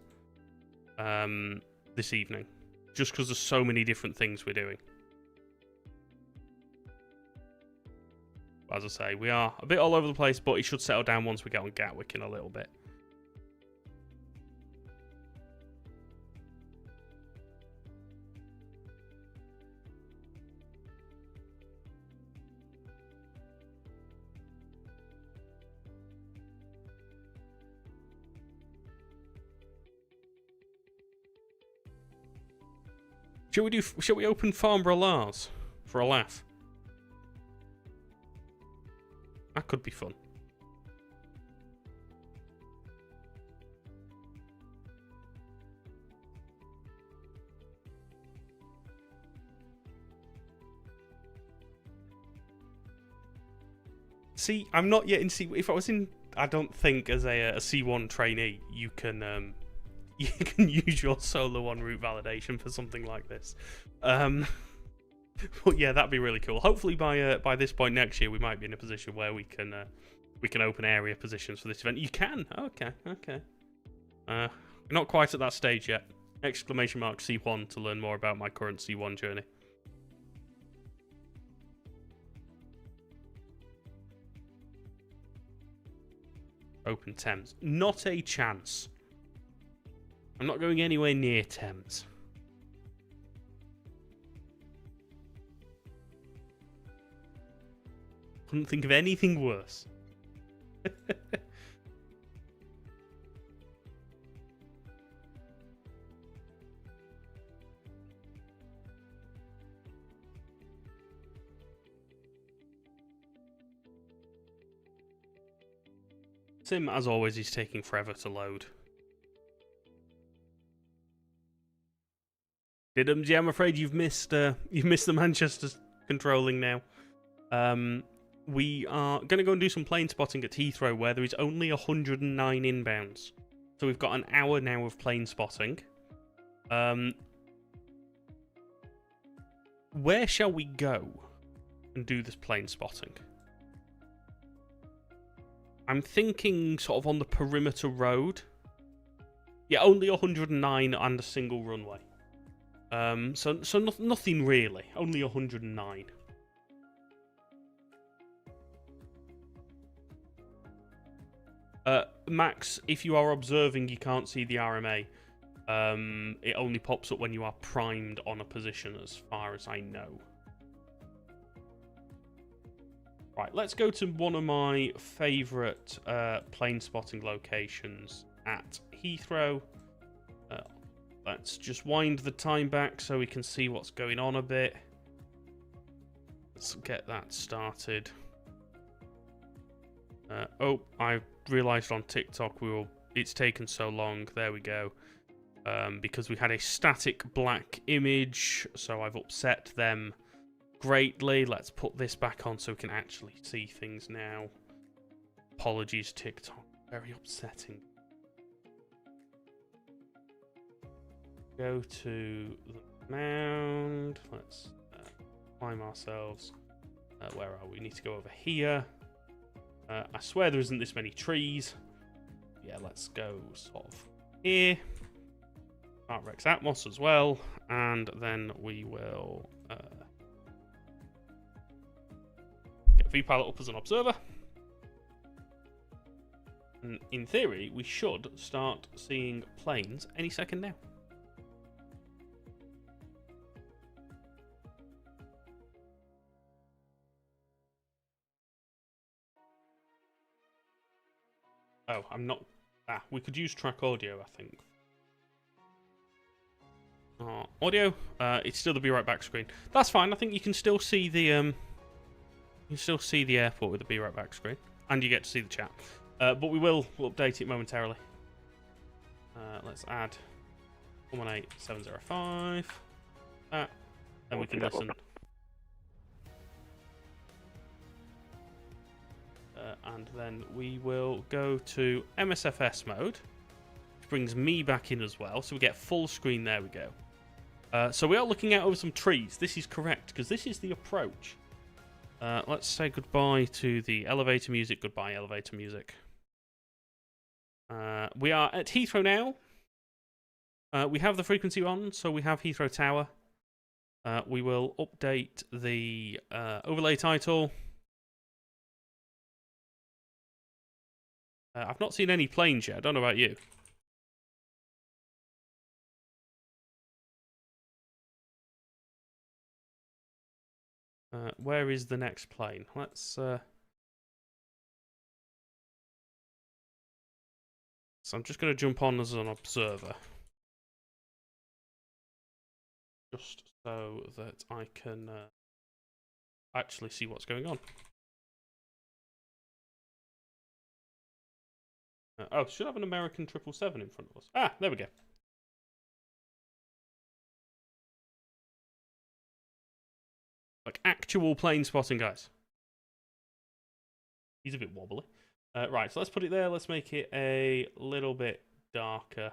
this evening, just because there's so many different things we're doing. As I say, we are a bit all over the place, but it should settle down once we get on Gatwick in a little bit. Shall we open Farnborough Lars for a laugh? That could be fun. See, I'm not yet in C. If I was in, I don't think as a C1 trainee, you can use your solo en route validation for something like this. But yeah, that'd be really cool. Hopefully by this point next year, we might be in a position where we can open area positions for this event. You can. Okay. We're not quite at that stage yet. Exclamation mark C1 to learn more about my current C1 journey. Open Thames. Not a chance. I'm not going anywhere near Thames. Couldn't think of anything worse. Sim, as always, is taking forever to load. Diddums, yeah, I'm afraid you've missed the Manchester controlling now. We are going to go and do some plane spotting at Heathrow, where there is only 109 inbounds. So we've got an hour now of plane spotting. Where shall we go and do this plane spotting? I'm thinking sort of on the perimeter road. Yeah, only 109 and a single runway. So nothing really. Only 109. Max, if you are observing, you can't see the RMA. It only pops up when you are primed on a position, as far as I know. Right, let's go to one of my favourite plane spotting locations at Heathrow. Let's just wind the time back so we can see what's going on a bit. Let's get that started. Oh, I realised on TikTok it's taken so long. There we go. Because we had a static black image, so I've upset them greatly. Let's put this back on so we can actually see things now. Apologies, TikTok. Very upsetting. Go to the mound. Let's climb ourselves. Where are we? We need to go over here. I swear there isn't this many trees. Yeah, let's go sort of here. Rex Atmos as well. And then we will get VPilot up as an observer. And in theory, we should start seeing planes any second now. Oh, I'm not... we could use track audio, I think. Audio. It's still the Be Right Back screen. That's fine. I think you can still see the you can still see the airport with the Be Right Back screen, and you get to see the chat. But we'll update it momentarily. Let's add 118705. Then we can listen. And then we will go to MSFS mode, which brings me back in as well. So we get full screen. There we go. So we are looking out over some trees. This is correct, because this is the approach. Let's say goodbye to the elevator music. Goodbye, elevator music. We are at Heathrow now. We have the frequency on, so we have Heathrow Tower. We will update the overlay title. I've not seen any planes yet. I don't know about you. Where is the next plane? Let's... So I'm just going to jump on as an observer. Just so that I can actually see what's going on. Oh, should have an American 777 in front of us. Ah, there we go. Like actual plane spotting, guys. He's a bit wobbly. Right, so let's put it there. Let's make it a little bit darker.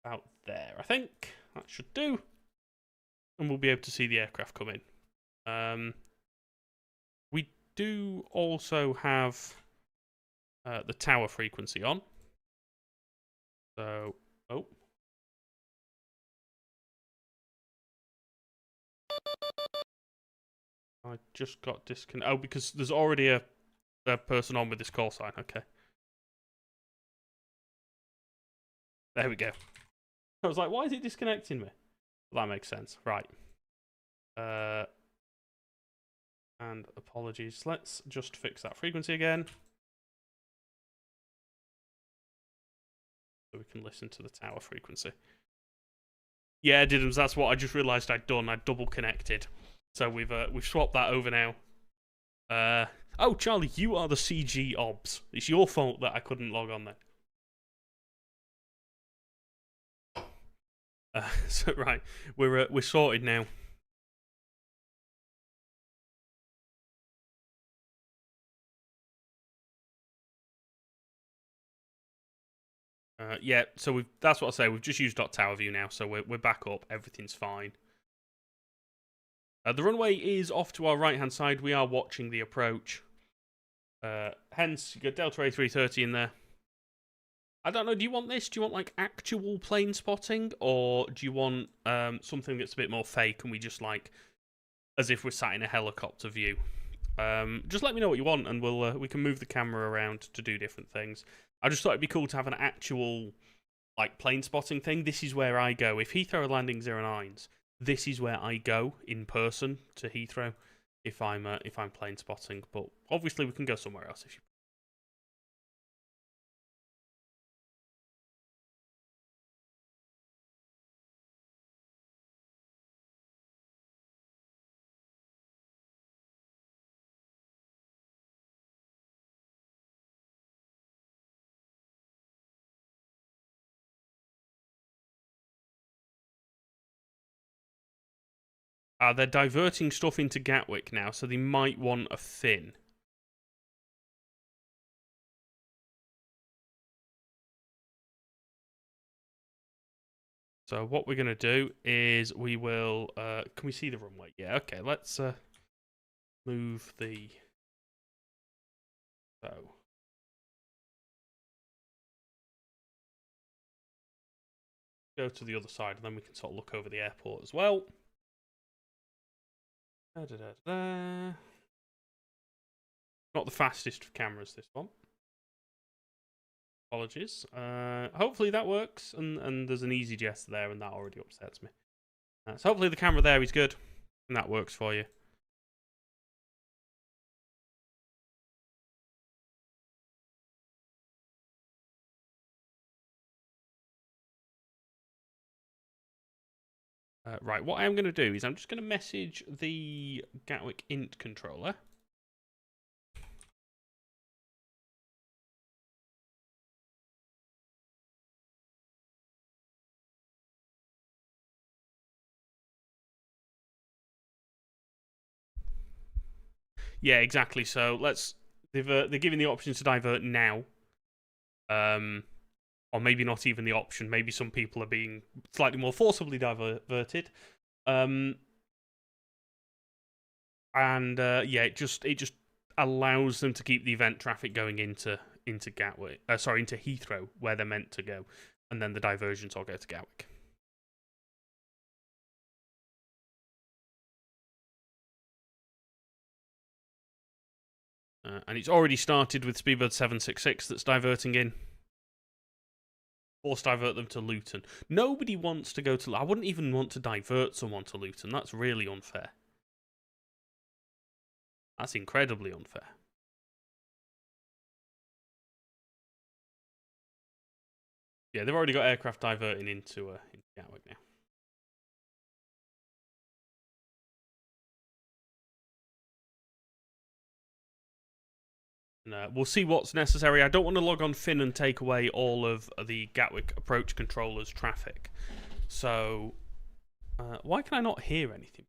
About there, I think. That should do. And we'll be able to see the aircraft come in. We do also have the tower frequency on. So, oh. I just got disconnected. Oh, because there's already a person on with this call sign. Okay. There we go. I was like, why is it disconnecting me? Well, that makes sense. Right. And apologies. Let's just fix that frequency again. So we can listen to the tower frequency. Yeah, Diddums, that's what I just realised I'd done. I double connected. So we've swapped that over now. Oh, Charlie, you are the CG obs. It's your fault that I couldn't log on there. So right, we're sorted now. Yeah, so that's what I say. We've just used .tower view now, so we're back up. Everything's fine. The runway is off to our right hand side. We are watching the approach. Hence, you got Delta A330 in there. I don't know. Do you want this? Do you want like actual plane spotting, or do you want something that's a bit more fake and we just like as if we're sat in a helicopter view? Just let me know what you want, and we can move the camera around to do different things. I just thought it'd be cool to have an actual like plane spotting thing. This is where I go if Heathrow are landing 09s. This is where I go in person to Heathrow if I'm plane spotting. But obviously we can go somewhere else if you. They're diverting stuff into Gatwick now, so they might want a fin. So what we're going to do is we will... can we see the runway? Yeah, okay, let's move the... So... Go to the other side, and then we can sort of look over the airport as well. Not the fastest of cameras, this one. Apologies. Hopefully that works, and there's an easy gesture there, and that already upsets me. So hopefully the camera there is good, and that works for you. Right, what I am going to do is I'm just going to message the Gatwick int controller. Yeah, exactly. So they're giving the option to divert now, or maybe not even the option. Maybe some people are being slightly more forcibly diverted, and yeah, it just allows them to keep the event traffic going into Gatwick. Sorry, into Heathrow, where they're meant to go, and then the diversions all go to Gatwick. And it's already started with Speedbird 766 that's diverting in. Force divert them to Luton. Nobody wants to go to... I wouldn't even want to divert someone to Luton. That's really unfair. That's incredibly unfair. Yeah, they've already got aircraft diverting into Gatwick now. And, we'll see what's necessary. I don't want to log on Finn and take away all of the Gatwick approach controller's traffic. So, why can I not hear anything?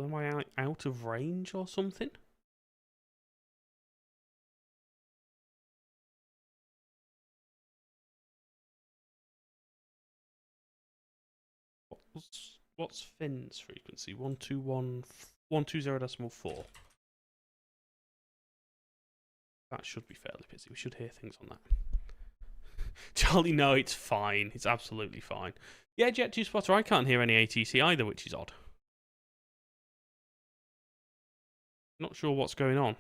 Am I out of range or something? What's Finn's frequency? 120.4. That should be fairly busy. We should hear things on that. Charlie, no, it's fine. It's absolutely fine. Yeah, Jet2 Spotter, I can't hear any ATC either, which is odd. Not sure what's going on.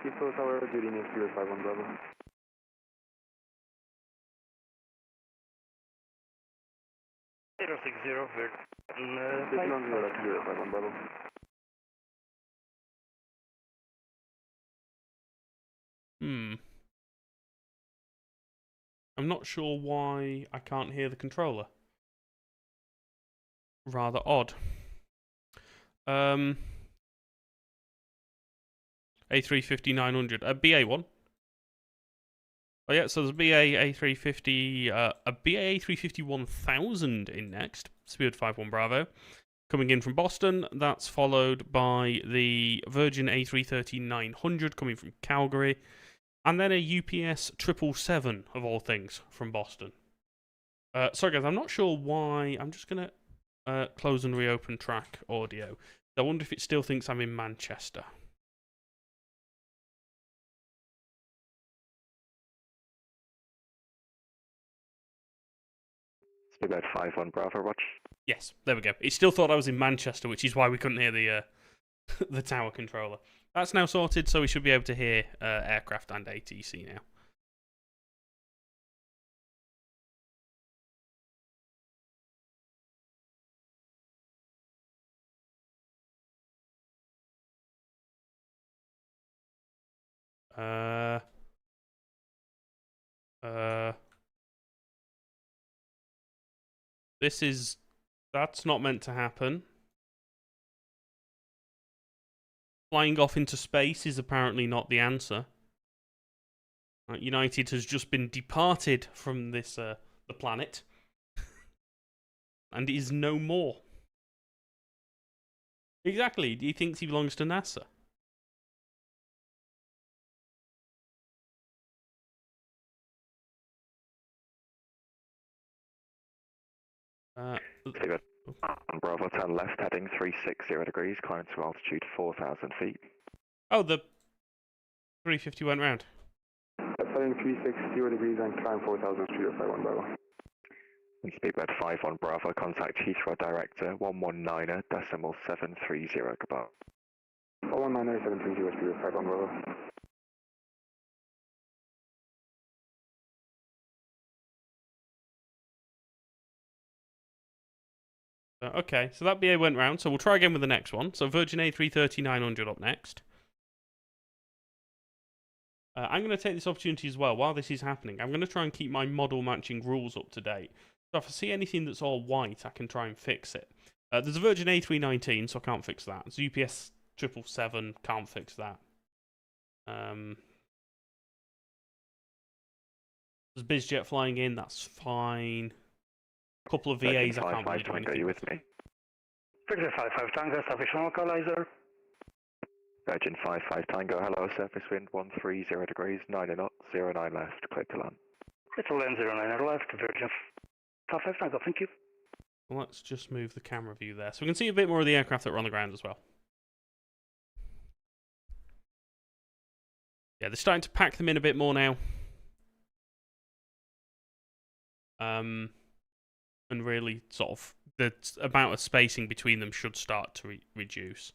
Heathrow Tower, duty needs 051 Bravo. 060, we're... 051 Bravo. I'm not sure why I can't hear the controller. Rather odd. A350-900. BA1. Oh yeah, so there's a BA A350, a BA A350-1000 in next. Speed 51 Bravo. Coming in from Boston. That's followed by the Virgin A330-900 coming from Calgary. And then a UPS 777 of all things from Boston. Sorry guys, I'm not sure why. I'm just going to close and reopen track audio. I wonder if it still thinks I'm in Manchester. Speedbird 51 Bravo, watch. Yes, there we go. It still thought I was in Manchester, which is why we couldn't hear the the tower controller. That's now sorted, so we should be able to hear aircraft and ATC now. That's not meant to happen. Flying off into space is apparently not the answer. United has just been departed from this the planet, and is no more. Exactly. He thinks he belongs to NASA. On Bravo 10 left, heading 360 degrees, climbing to altitude 4,000 feet. Oh, the 350 went round. Heading 360 degrees and climb 4,000 feet of 51 Bravo. And Speedbird 51 Bravo, contact Heathrow Director 119.730, goodbye. 119.730, Speedbird 51 Bravo. Okay, so that BA went round, so we'll try again with the next one. So Virgin A330-900 up next. I'm going to take this opportunity as well, while this is happening, I'm going to try and keep my model matching rules up to date. So if I see anything that's all white, I can try and fix it. There's a Virgin A319, so I can't fix that. There's UPS 777, can't fix that. There's BizJet flying in, that's fine. A couple of VAs I can't really do anything. Are you with me? Virgin 55 Tango, sufficient localizer. Virgin 55 Tango, hello, surface wind 130 degrees, 9 knots, 09 left, clear to land. It's a land 09 left, Virgin 55 Tango, thank you. Well, let's just move the camera view there, so we can see a bit more of the aircraft that are on the ground as well. Yeah, they're starting to pack them in a bit more now. And really sort of the amount of spacing between them should start to reduce.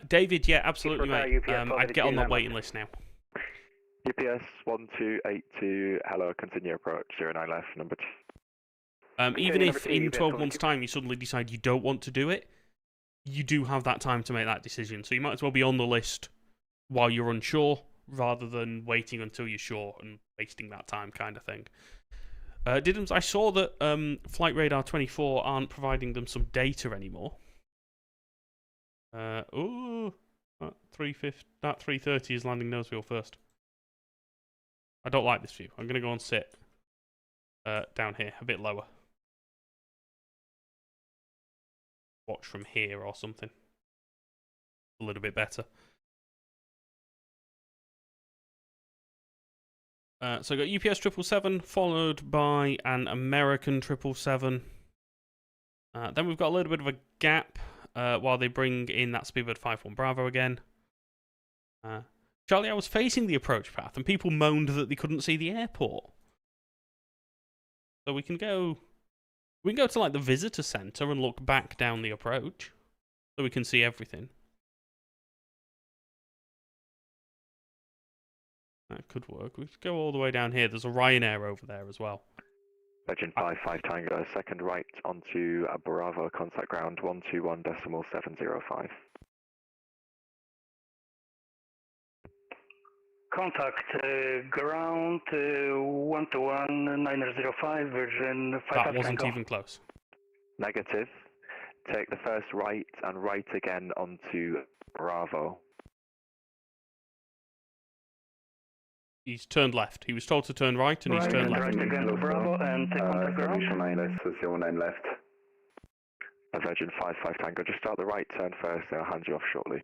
David, yeah, absolutely, mate. I'd get on the waiting list now. UPS 1282, hello, continue approach, 09 left, number 2. Even if in 12 months' time you suddenly decide you don't want to do it, you do have that time to make that decision. So you might as well be on the list while you're unsure, rather than waiting until you're sure and wasting that time kind of thing. Diddums, I saw that Flight Radar 24 aren't providing them some data anymore. That 330 is landing nose wheel first. I don't like this view. I'm going to go and sit down here, a bit lower. Watch from here or something. A little bit better. So I got UPS 777, followed by an American 777. Then we've got a little bit of a gap while they bring in that Speedbird 51 Bravo again. Charlie, I was facing the approach path, and people moaned that they couldn't see the airport. So we can go to like the visitor center and look back down the approach, so we can see everything. That could work. We could go all the way down here. There's a Ryanair over there as well. Virgin 55 Tango, second right onto Bravo, contact ground 121.705. contact, ground 121-905, Virgin 55 That wasn't Tango. even close. Negative. Take the first right and right again onto Bravo. He's turned left. He was told to turn right, and he's turned left. Right again to Bravo and take contact ground. 09 left. Virgin 55 Tango, just start the right turn first, and I'll hand you off shortly.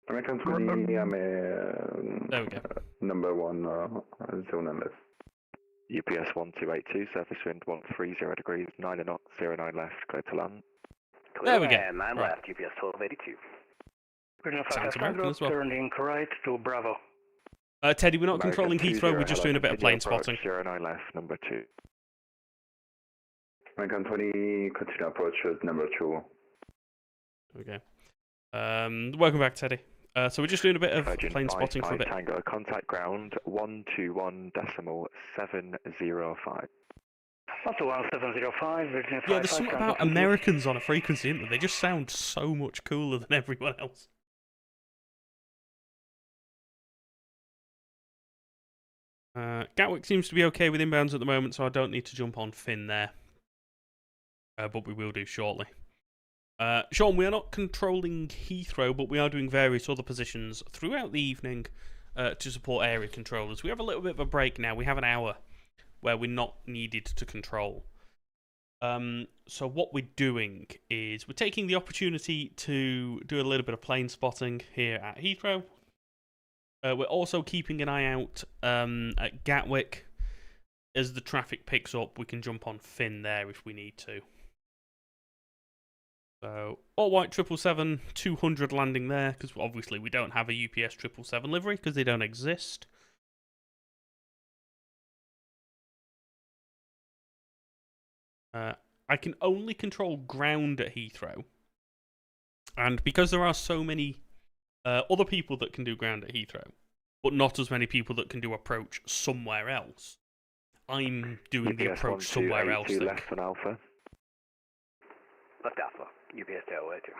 American 20, I'm there we go. Number 1, 09 left. UPS 1282, surface wind 130 degrees, 9 knots, 09 left, clear to land. There we go. 9 right. left, UPS 1282. Virgin Sounds 55 American Tango, as well. turning right to Bravo. Teddy, we're not American controlling 20, Heathrow, we're just doing a bit of plane approach, spotting. 09 left, number 2. American 20, continue approach at number 2. Okay. Welcome back, Teddy. So we're just doing a bit of Virgin plane spotting for a bit. Tango, contact ground 121.705. 121.705, Virgin 55 Yeah, there's something Tango. about Americans on a frequency, isn't there? They just sound so much cooler than everyone else. Gatwick seems to be okay with inbounds at the moment, so I don't need to jump on Finn there. But we will do shortly. Sean, we are not controlling Heathrow, but we are doing various other positions throughout the evening to support area controllers. We have a little bit of a break now. We have an hour where we're not needed to control. So what we're doing is we're taking the opportunity to do a little bit of plane spotting here at Heathrow. We're also keeping an eye out at Gatwick. As the traffic picks up, we can jump on Finn there if we need to. So, all white 777, 200 landing there, because obviously we don't have a UPS 777 livery, because they don't exist. I can only control ground at Heathrow. And because there are so many other people that can do ground at Heathrow, but not as many people that can do approach somewhere else, I'm doing the approach somewhere else thing. Left on Alpha. Left Alpha, UPS 1282.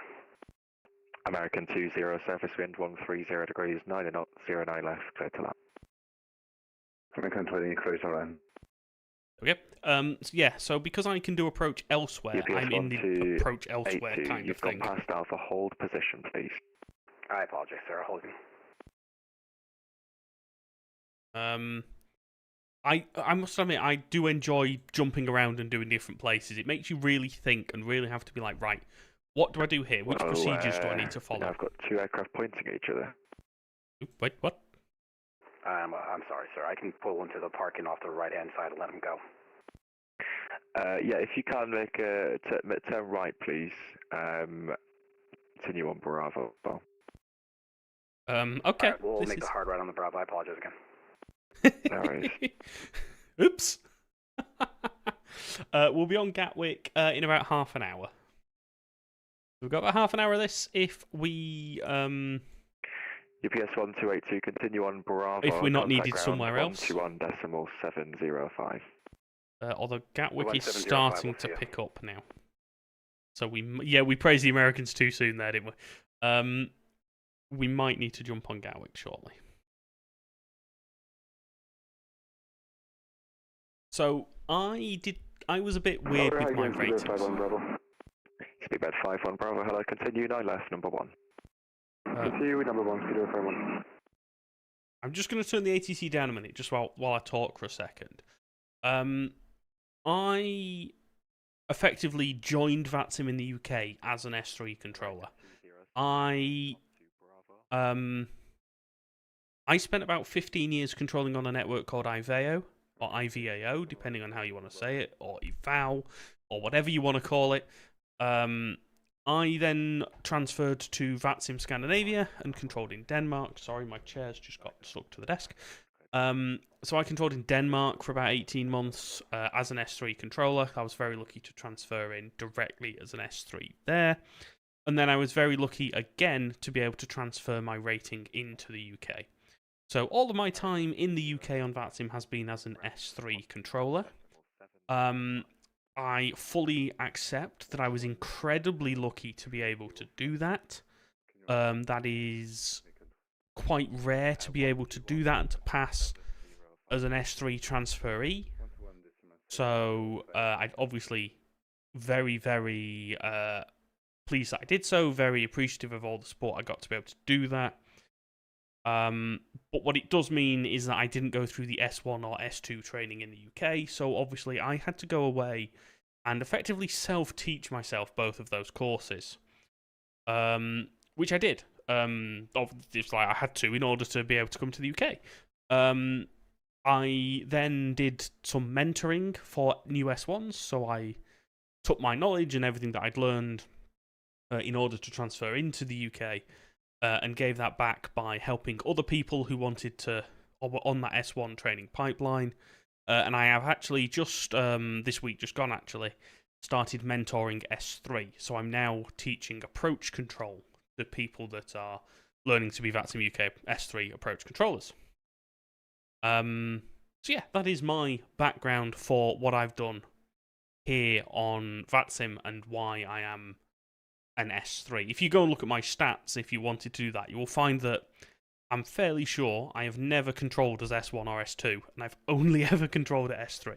American 20, surface wind 130 degrees, 9 knots, 09 left, clear to land. American 20, clear to land. Okay. So yeah, so because I can do approach elsewhere, UPS I'm in the approach elsewhere 82, kind you've of thing. gone past Alpha, hold position, please. I apologize, sir, I'll hold you. I must admit, I do enjoy jumping around and doing different places. It makes you really think and really have to be like, right, what do I do here? Which procedures do I need to follow? I've got 2 aircraft pointing at each other. Wait, what? I'm sorry, sir. I can pull into the parking off the right-hand side and let him go. Yeah, if you can make a turn right, please. Continue on Bravo. Okay. Right, we'll make the hard right on the Bravo. I apologize again. No worries. Oops. We'll be on Gatwick in about half an hour. We've got about half an hour of this if we... UPS 1282, continue on Bravo. If we're not needed somewhere else. 121.705. Although Gatwick is starting to pick up now. So we praised the Americans too soon there, didn't we? We might need to jump on Gatwick shortly. So I was a bit weird with my ratings. Speedbird 51 Bravo, hello, continue 9 left, number 1. Continue number 1, Speedbird 51. I'm just going to turn the ATC down a minute, just while I talk for a second. I effectively joined VATSIM in the UK as an S3 controller. I spent about 15 years controlling on a network called IVAO, or IVAO, depending on how you want to say it, or IVAO, or whatever you want to call it. I then transferred to VATSIM Scandinavia and controlled in Denmark. Sorry, my chair's just got stuck to the desk. So I controlled in Denmark for about 18 months as an S3 controller. I was very lucky to transfer in directly as an S3 there. And then I was very lucky again to be able to transfer my rating into the UK. So all of my time in the UK on VATSIM has been as an S3 controller. I fully accept that I was incredibly lucky to be able to do that. That is quite rare to be able to do that and to pass as an S3 transferee. So I'm obviously very, very pleased that I did so, very appreciative of all the support I got to be able to do that. But what it does mean is that I didn't go through the S1 or S2 training in the UK, so obviously I had to go away and effectively self-teach myself both of those courses, which I did. It's like I had to in order to be able to come to the UK. I then did some mentoring for new S1s, so I took my knowledge and everything that I'd learned in order to transfer into the UK and gave that back by helping other people who wanted to, or were on that S1 training pipeline. And I have actually just, this week just gone actually, started mentoring S3. So I'm now teaching approach control to people that are learning to be VATSIM UK S3 approach controllers. So yeah, that is my background for what I've done here on VATSIM and why I am an S3. If you go and look at my stats, if you wanted to do that, you will find that I'm fairly sure I have never controlled as S1 or S2, and I've only ever controlled at S3,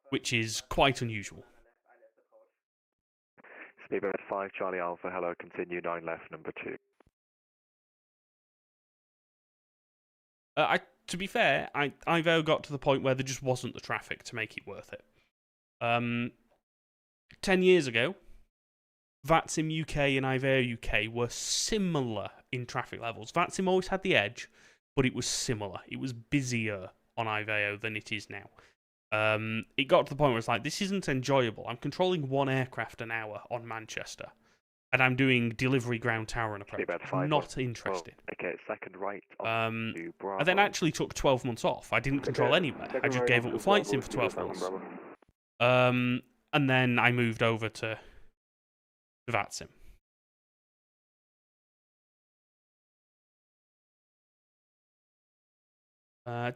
which is quite unusual. Speedbird 5 Charlie Alpha, hello, continue 9 left, number 2. To be fair, I've got to the point where there just wasn't the traffic to make it worth it. 10 years ago, VATSIM UK and IVEO UK were similar in traffic levels. VATSIM always had the edge, but it was similar. It was busier on IVEO than it is now. It got to the point where it's like, this isn't enjoyable. I'm controlling 1 aircraft an hour on Manchester, and I'm doing delivery ground tower and approach. Not interested. Okay, second right. I then actually took 12 months off. I didn't control anywhere. I just gave up the flight sim for 12 months. And then I moved over to VATSIM.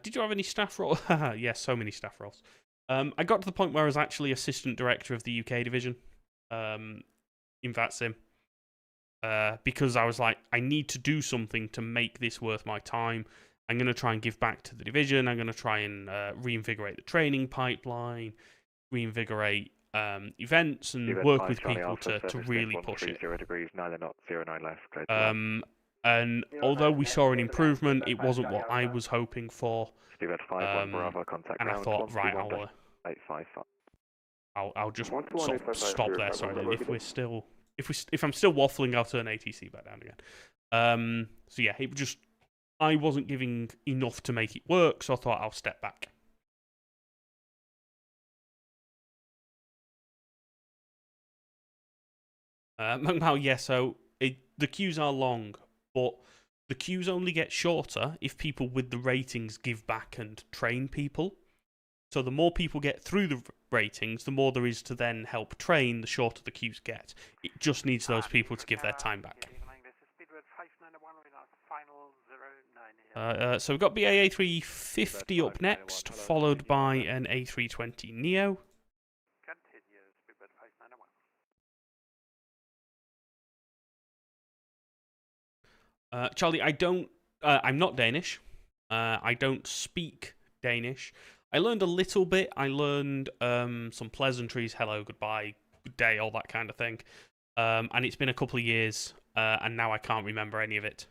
Did you have any staff roles? Yes, so many staff roles. I got to the point where I was actually assistant director of the UK division in VATSIM. Because I was like, I need to do something to make this worth my time. I'm going to try and give back to the division. I'm going to try and reinvigorate the training pipeline, reinvigorate events, and work with people to really push it. 0 degrees, 9 knots, 09 left. And although we saw an improvement, it wasn't what I was hoping for. Speedbird 5 1 Bravo, contact and I thought, right, I'll just sort of stop there. Sorry, if I'm still waffling, I'll turn ATC back down again. So yeah, it just, I wasn't giving enough to make it work, so I thought I'll step back. Yeah, so the queues are long, but the queues only get shorter if people with the ratings give back and train people. So the more people get through the ratings, the more there is to then help train, the shorter the queues get. It just needs those people to give their time back. So we've got BA A350 up next, followed by an A320 Neo. Charlie, I'm not Danish. I don't speak Danish. I learned a little bit. I learned some pleasantries, hello, goodbye, good day, all that kind of thing. And it's been a couple of years, and now I can't remember any of it.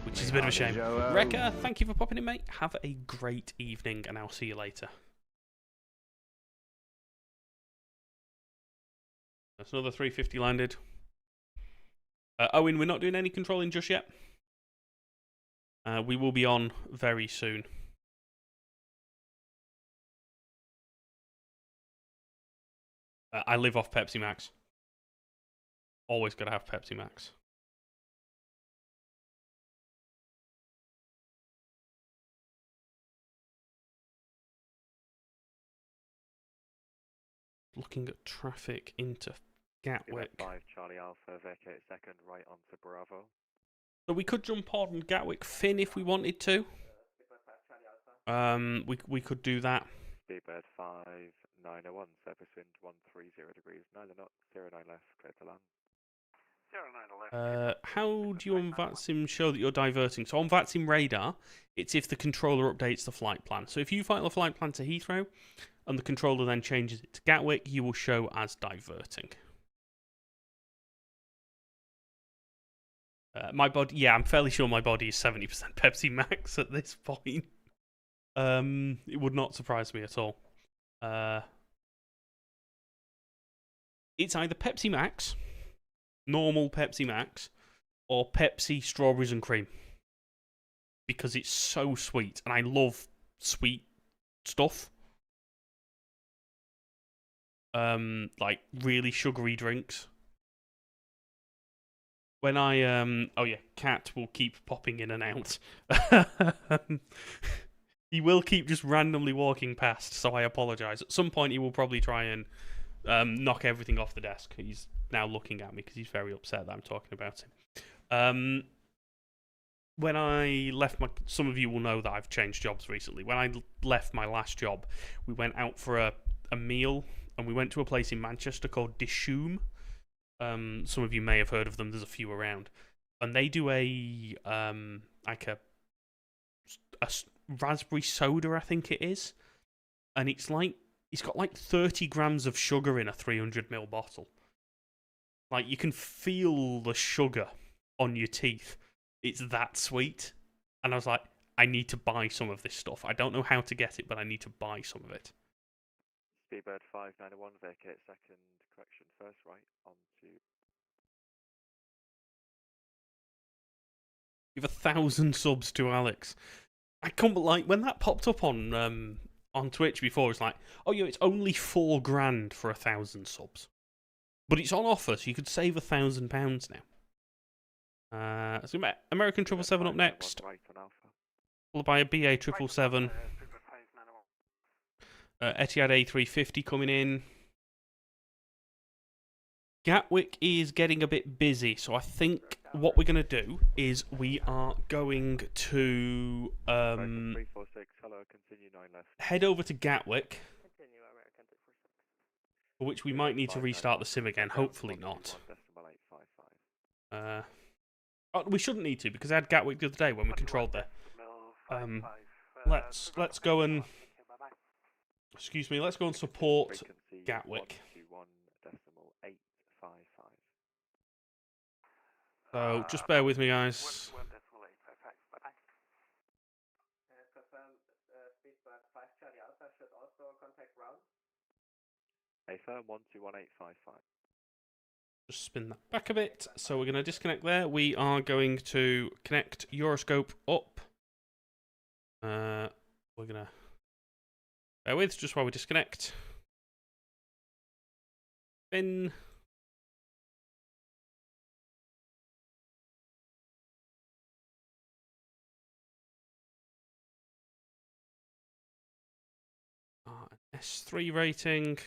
Which is a bit of a shame. Rekka, thank you for popping in, mate. Have a great evening, and I'll see you later. That's another 350 landed. Owen, we're not doing any controlling just yet. We will be on very soon. I live off Pepsi Max. Always gotta have Pepsi Max. Looking at traffic into Gatwick. 5 Charlie Alpha, vacate second, right onto Bravo. So we could jump on Gatwick Finn if we wanted to. We could do that. Speedbird 5 901, surface wind 130 degrees, 9 knots, 09 left, clear to land. How do you on VATSIM show that you're diverting? So on VATSIM radar, it's if the controller updates the flight plan. So if you flight the flight plan to Heathrow, and the controller then changes it to Gatwick, you will show as diverting. My body, yeah, I'm fairly sure my body is 70% Pepsi Max at this point. It would not surprise me at all. It's either Pepsi Max, normal Pepsi Max, or Pepsi strawberries and cream. Because it's so sweet, and I love sweet stuff. Like really sugary drinks. When I oh yeah, Cat will keep popping in and out. He will keep just randomly walking past, so I apologise. At some point, he will probably try and knock everything off the desk. He's now looking at me because he's very upset that I'm talking about him. When I left some of you will know that I've changed jobs recently. When I left my last job, we went out for a meal, and we went to a place in Manchester called Dishoom. Some of you may have heard of them. There's a few around, and they do a raspberry soda, I think it is, and it's got like 30 grams of sugar in a 300ml bottle. Like you can feel the sugar on your teeth. It's that sweet, and I was like, I need to buy some of this stuff. I don't know how to get it, but I need to buy some of it. Speedbird 591, vacate second, correction, first right, on to... You have 1,000 subs to Alex. I can't, like, when that popped up on Twitch before, it's like, oh yeah, it's only £4,000 for 1,000 subs. But it's on offer, so you could save £1,000 now. So American 777 up next. Followed by a BA 777. Etihad A350 coming in. Gatwick is getting a bit busy, so I think what we're going to do is we are going to head over to Gatwick, for which we might need to restart the sim again. Hopefully not. We shouldn't need to, because I had Gatwick the other day when we controlled there. Let's go and... Excuse me, let's go and support Gatwick. So, just bear with me, guys. Affirm 121855. Just spin that back a bit. So we're going to disconnect there. We are going to connect Euroscope up. We're going to... Bear with, just while we disconnect. Spin. S3 rating. Let's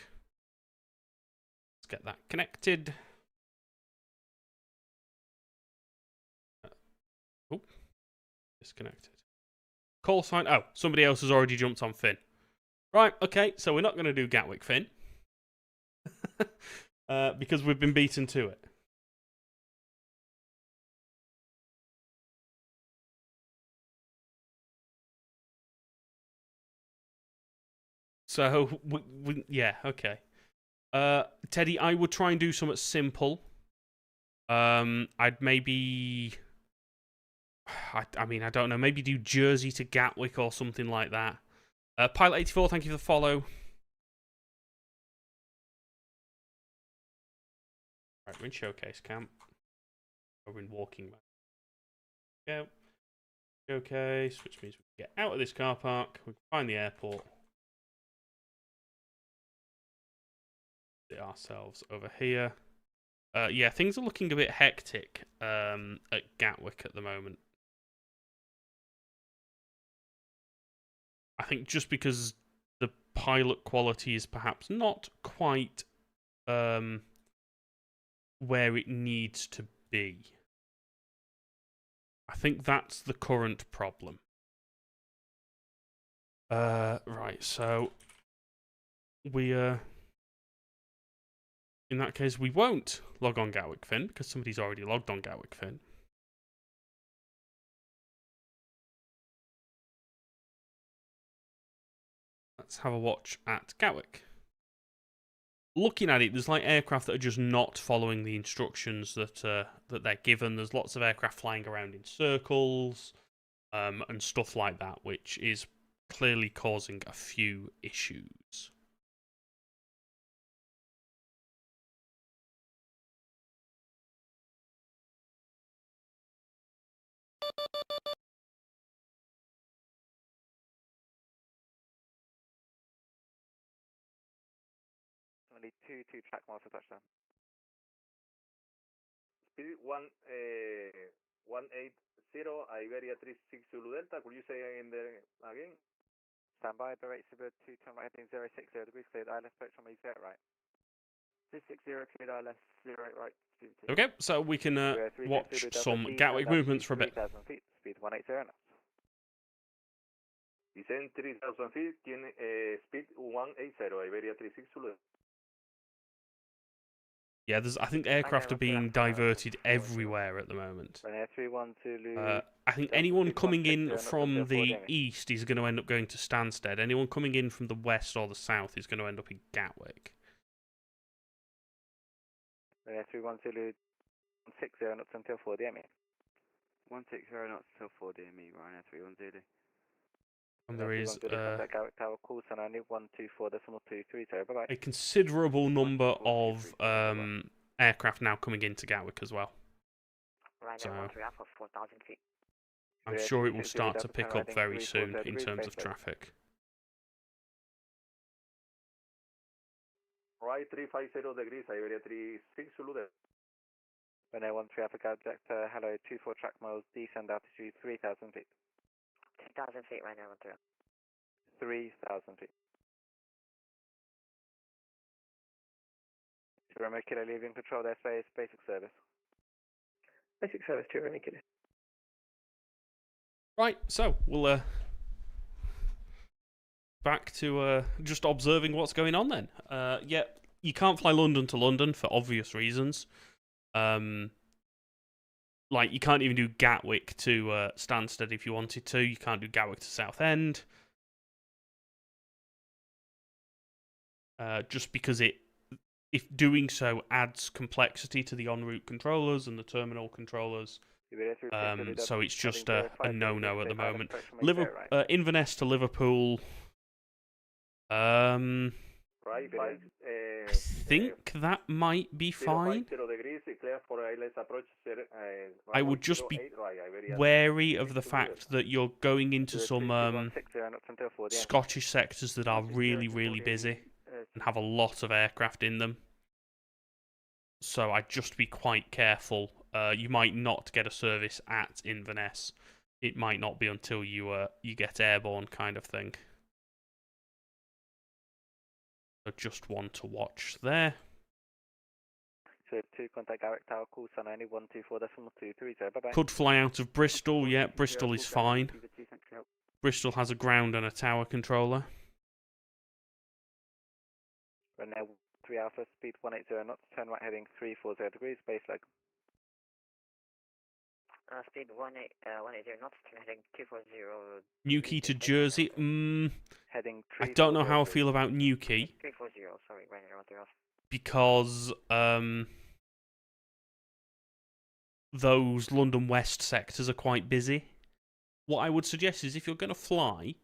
get that connected. Oh, disconnected. Call sign. Oh, somebody else has already jumped on Finn. Right, okay, so we're not going to do Gatwick Finn. Because we've been beaten to it. So, yeah, okay. Teddy, I would try and do something simple. I'd maybe... I mean, I don't know. Maybe do Jersey to Gatwick or something like that. Pilot 84, thank you for the follow. Right, we're in showcase camp. We're in walking mode. Go. Showcase, which means we can get out of this car park. We can find the airport. Get ourselves over here. Yeah, things are looking a bit hectic at Gatwick at the moment. I think just because the pilot quality is perhaps not quite where it needs to be. I think that's the current problem. Right, so we In that case, we won't log on Gatwick Fin because somebody's already logged on Gatwick Fin. Let's have a watch at Gatwick. Looking at it, there's like aircraft that are just not following the instructions that that they're given. There's lots of aircraft flying around in circles and stuff like that, which is clearly causing a few issues. Only two track miles for touchdown. Speed 180, Iberia 36 Zulu Delta. Could you say in there again? Stand by, Berate Super 2, turn right heading 060 degrees, cleared ILS spectrum, is that right? 260, cleared ILS, 08 right. Okay, so we can watch some Gatwick movements for a bit. 3,000 feet, speed 180 knots. Descend 3,000 feet, speed 180, Iberia 36 Zulu Delta. Yeah, I think aircraft are being diverted everywhere at the moment. I think anyone coming in from the east is going to end up going to Stansted. Anyone coming in from the west or the south is going to end up in Gatwick. 310 160 knots until 4 DME. 160 knots until 4 DME, Ryanair 310. And there is a considerable number of aircraft now coming into Gatwick as well. So I'm sure it will start to pick up very soon in terms of traffic. Right 350 degrees, Iberia 36 Zulu Delta. Runway 13 Africa, Delta, hello, 24 track miles, descend altitude 3,000 feet. 2,000 feet right now, 3,000 feet. Romeo Kilo leaving control airspace, basic service. Basic service to Romeo Kilo. Right, so we'll back to just observing what's going on then. Yeah, you can't fly London to London for obvious reasons. Like, you can't even do Gatwick to Stansted if you wanted to. You can't do Gatwick to Southend. Just because if doing so adds complexity to the en route controllers and the terminal controllers. So it's just a no-no at the moment. Inverness to Liverpool. I think that might be fine. I would just be wary of the fact that you're going into some Scottish sectors that are really, really busy and have a lot of aircraft in them. So I'd just be quite careful. You might not get a service at Inverness. It might not be until you get airborne, kind of thing. So just one to watch there. So 2 contact Garrick Tower, call Sun only 124.230. Bye bye. Could fly out of Bristol. Yeah, Bristol is fine. Bristol has a ground and a tower controller. Runway 3 Alpha, speed 180 knots, turn right heading 340 degrees, base leg. Speed 180 knots, turn heading 240. Newquay to Jersey. Heading I don't know how I feel about Newquay. 340, sorry, Ryanair 130 off. Because those London West sectors are quite busy. What I would suggest is if you're going to fly,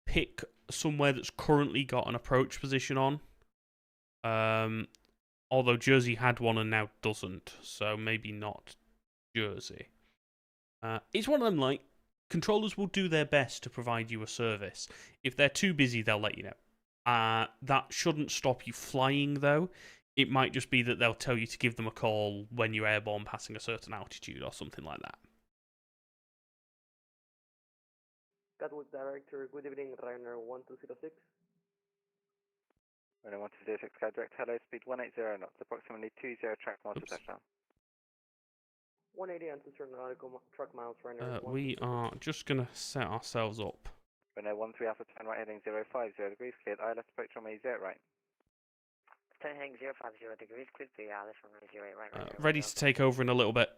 pick somewhere that's currently got an approach position on. Although Jersey had one and now doesn't, so maybe not Jersey. It's one of them, like, controllers will do their best to provide you a service. If they're too busy, they'll let you know. That shouldn't stop you flying, though. It might just be that they'll tell you to give them a call when you're airborne passing a certain altitude or something like that. Gatwick Director, good evening, Ryanair 1206. Ryanair 1206, Sky Direct, hello, speed 180 knots, approximately 20 track miles to touchdown. 180 and 2 nautical track miles, Ryanair. We are just going to set ourselves up. Ryanair 13 Alpha, turn right heading 050 degrees, cleared ILS spectrum, is that right? turn heading 050 degrees, clear to Alice from 08 right. Ready to take over in a little bit.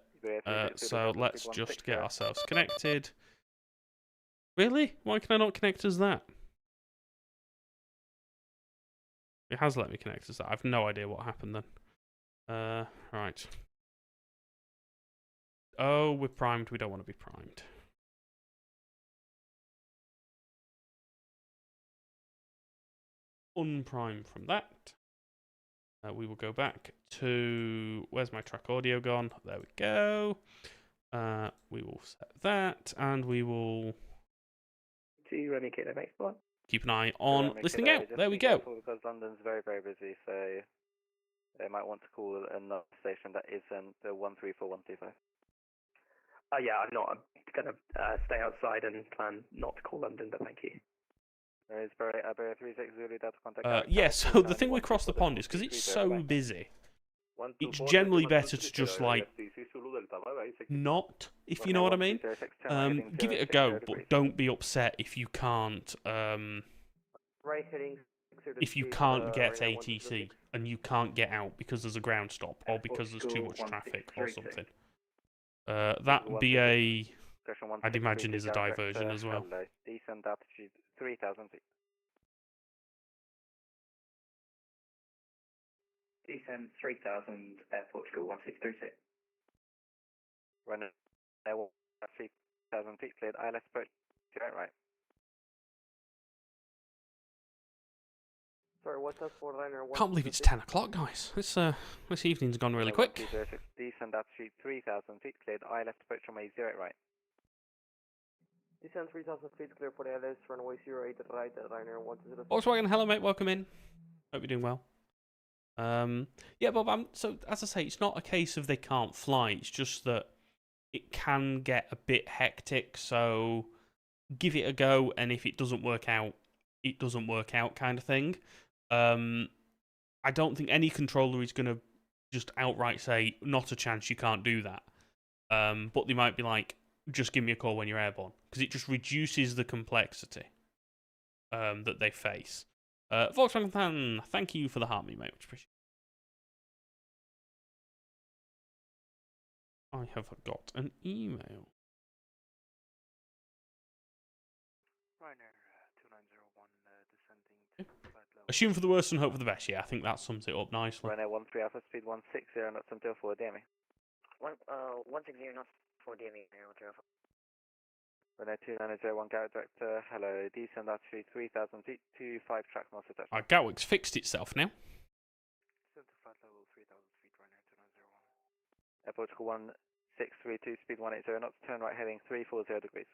So let's just get ourselves connected. Really? Why can I not connect as that? It has let me connect as that. I've no idea what happened then. Right. Oh, we're primed. We don't want to be primed. Unprime from that. We will go back to... Where's my track audio gone? There we go. We will set that, and we will... keep an eye on listening out. There we go. Because London's very, very busy, so they might want to call another station that isn't the 134-125. Yeah, I'm not. I'm going to stay outside and plan not to call London, but thank you. There is Barrier 36 Zulu Delta contact. Yeah, so the thing with Cross the Pond is because it's so busy, it's generally better to just like not, if you know what I mean. Give it a go, but don't be upset if you can't get ATC and you can't get out because there's a ground stop or because there's too much traffic or something. That BA, I'd imagine, is a diversion as well. Descent altitude 3,000 feet. Descent 3,000, Portugal 1636. Running air 3,000 feet, cleared ILS approach, right. Sorry, what's that for Ryanair? Can't believe it's 10 o'clock, guys. This evening's gone really quick. Descent altitude 3,000 feet, cleared ILS approach from a 08 right. Descent 3,000 feet, clear for LS, runway 08 at right, at Ryanair 106. Volkswagen, hello mate, welcome in. Hope you're doing well. Yeah, Bob, so as I say, it's not a case of they can't fly, it's just that it can get a bit hectic, so give it a go, and if it doesn't work out, it doesn't work out kind of thing. I don't think any controller is going to just outright say, not a chance, you can't do that. But they might be like, just give me a call when you're airborne, because it just reduces the complexity that they face. Volkswagen fan, thank you for the heart, mate. Much appreciated. I have got an email. Ryanair 2901 descending to flight level. Assume for the worst and hope for the best. Yeah, I think that sums it up nicely. Ryanair 13 Alpha speed 160 knots until 4 DME. 160 knots for DME. Ryanair 2901 Gatwick director, hello, descend altitude 3,000 feet to 5 track master touchdown. Gatwick's fixed itself now. Descend to flight level 3,000 feet, Ryanair 2901. Airport 1632, speed 180 knots, turn right heading 340 degrees.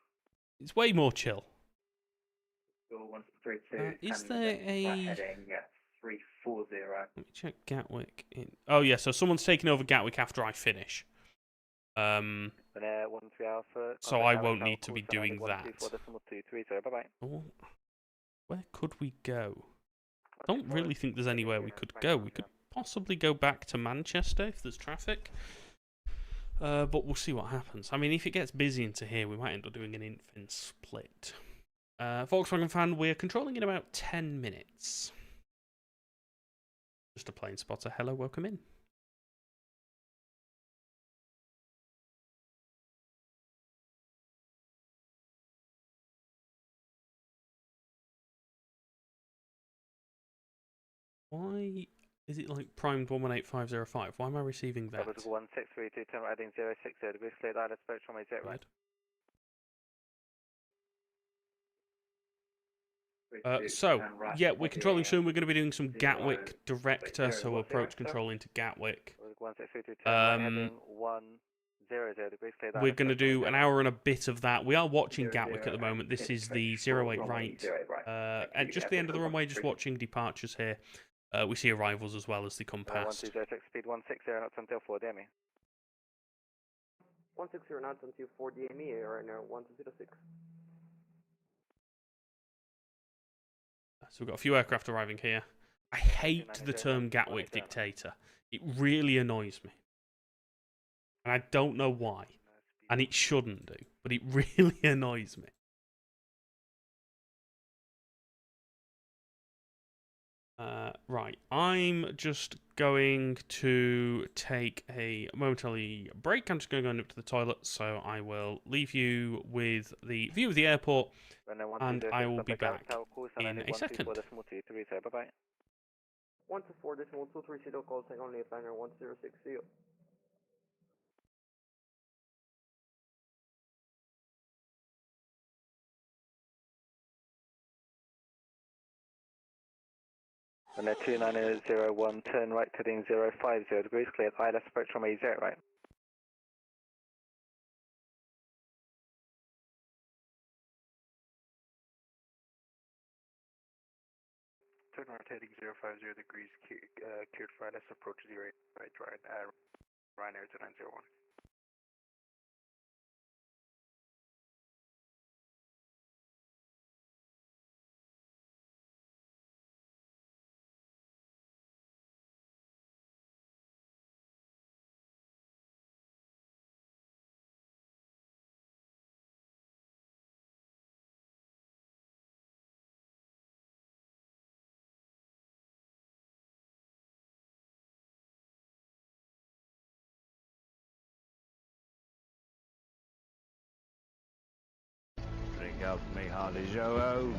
It's way more chill. 132, is there a... heading 340. Let me check Gatwick. Oh yeah, so someone's taking over Gatwick after I finish. So I won't need to be doing that. Oh, where could we go? I don't really think there's anywhere we could go. We could possibly go back to Manchester if there's traffic. But we'll see what happens. I mean, if it gets busy into here, we might end up doing an infant split. Volkswagen fan, we're controlling in about 10 minutes. Just a plane spotter. Hello, welcome in. Why is it like primed 118505? Why am I receiving that? 1632, turn right heading 060 degrees, cleared ILS approach from a 0 right. Yeah, we're controlling soon. We're going to be doing some Gatwick director, so approach control into Gatwick. We're going to do an hour and a bit of that. We are watching Gatwick at the moment. This is the 08 right. And just the end of the runway, just watching departures here. We see arrivals as well as they come past. 1206, speed 160 knots until 4 DME. 160 knots until 4 DME, Ryanair 1206. So we've got a few aircraft arriving here. I hate the term Gatwick dictator. It really annoys me. And I don't know why. And it shouldn't do. But it really annoys me. Right, I'm just going to take a momentary break. I'm just going to go up to the toilet, so I will leave you with the view of the airport, and I will be back in a second. 124.230, call take only airliner 1060. And 2901, turn right heading 050 degrees, cleared ILS approach from A0, right? Turn right heading 050 degrees, cleared for ILS approach 08, right, Ryanair 2901. Drink up me Harley Joe.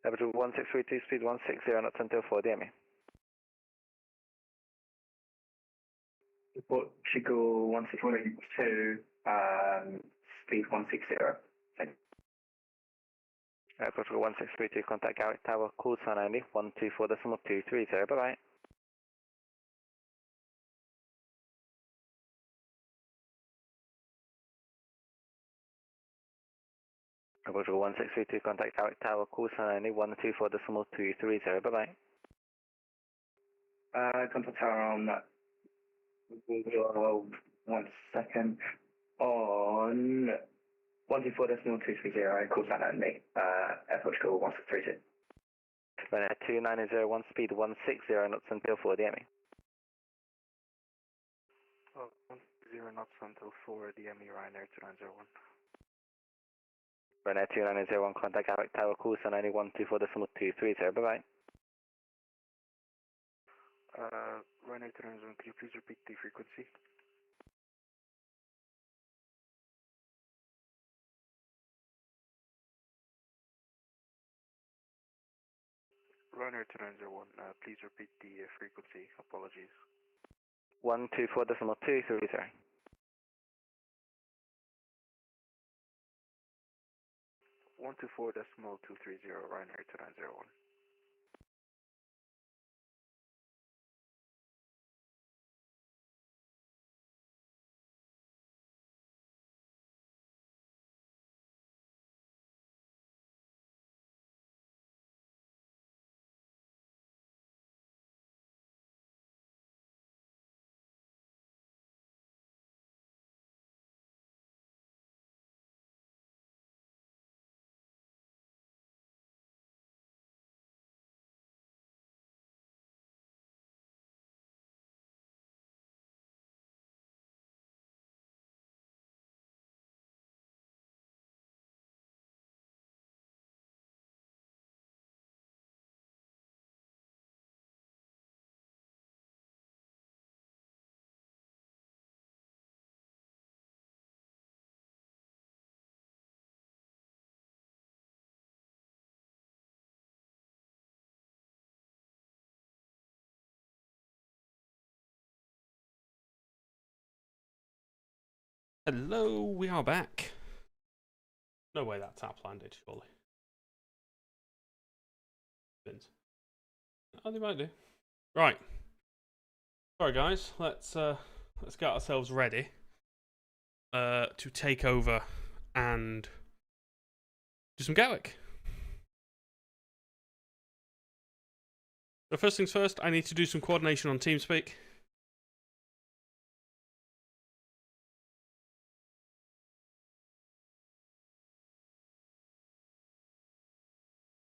Level 1632, speed 160, knots until 4 DME. Portugal 1632, speed 160. Thank you. Portugal 1632, contact Garrick Tower, call sign only, 124.230, bye-bye. Portugal 1632, contact Garrick Tower, call sign only, 124.230, bye-bye. Contact tower on 1 second. On 124.230, call sign only, Air Portugal 1632. Ryanair 2901, speed 160, knots until 4 DME. 0 knots until 4 DME, Ryanair 2901. Ryanair 2901, contact Garrick Tower, call sign only, 124.230, bye-bye. Ryanair 2901, could you please repeat the frequency? Ryanair 2901, please repeat the frequency. Apologies. 124.230. 124.230, Ryanair 2901. Hello, we are back. No way that tap landed, surely. Bins. Oh, they might do. Right. Sorry, guys. Let's get ourselves ready to take over and do some Gaelic. So first things first, I need to do some coordination on TeamSpeak.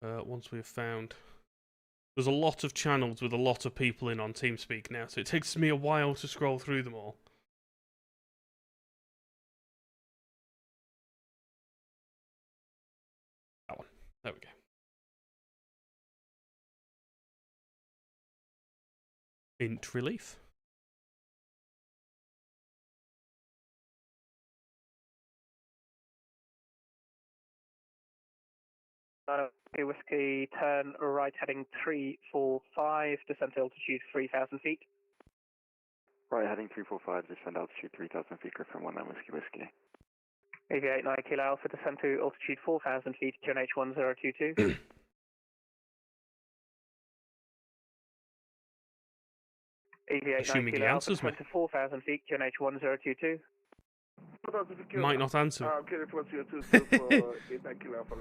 Once we have found There's a lot of channels with a lot of people in on TeamSpeak now, so it takes me a while to scroll through them all. That one. There we go. Int relief. Whiskey, turn right heading 345, descent to altitude 3,000 feet. Right, heading 345, descend altitude 3,000 feet, Griffin 19 Whiskey Whiskey. AV89 Kilo Alpha, descend to altitude 4,000 feet, QNH 1022. AV89 Kilo Alpha, descend to 4,000 feet, QNH 1022. Might not answer. QNH 1022 for 89 Kilo Alpha.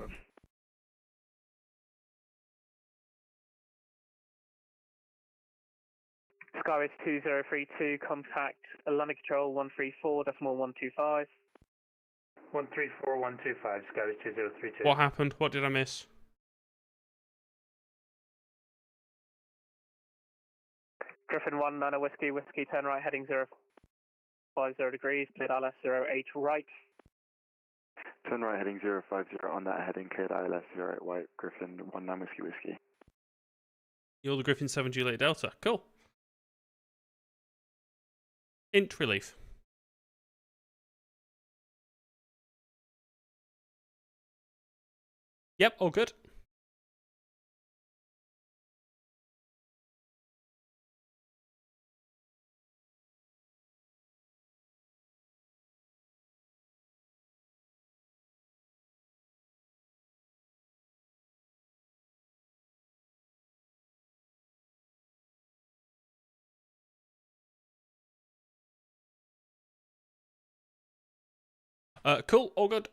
Skyway 2032, contact landing control 134.125. 134.125, Skyway 2032. What happened? What did I miss? Griffin 19 Whiskey, Whiskey, turn right heading 050 degrees, cleared ILS 08 right. Turn right heading 050 on that heading, cleared ILS 08 white, Griffin 19 Whiskey Whiskey. You're the Griffin 7 Juliet Delta. Cool. Int relief. Yep, all good. Cool, all good.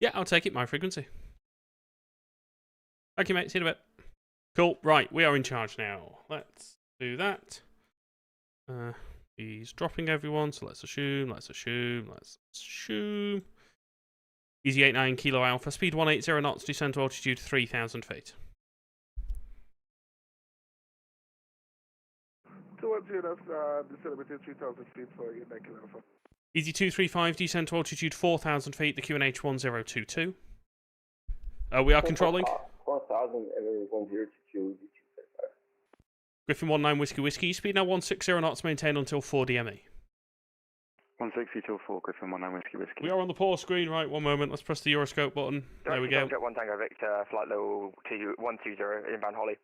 Yeah, I'll take it, my frequency. Thank you, mate. See you in a bit. Cool, right, we are in charge now. Let's do that. He's dropping everyone, so let's assume. Easy 89 Kilo Alpha, speed 180 knots, descend to altitude 3,000 feet. 210, that's descend between 3,000 feet for 89 Kilo Alpha. Easy 235, descend to altitude 4,000 feet, the QNH 1022. We are controlling. 4,000 and 1022. Griffin 19 Whiskey Whiskey, speed now 160 knots, maintain until 4 DME. 160 till 4, Griffin 19 Whiskey Whiskey. We are on the pause screen, right, one moment, let's press the Euroscope button. There we go. Jet 1 Tango Victor, flight level 120, inbound Holly.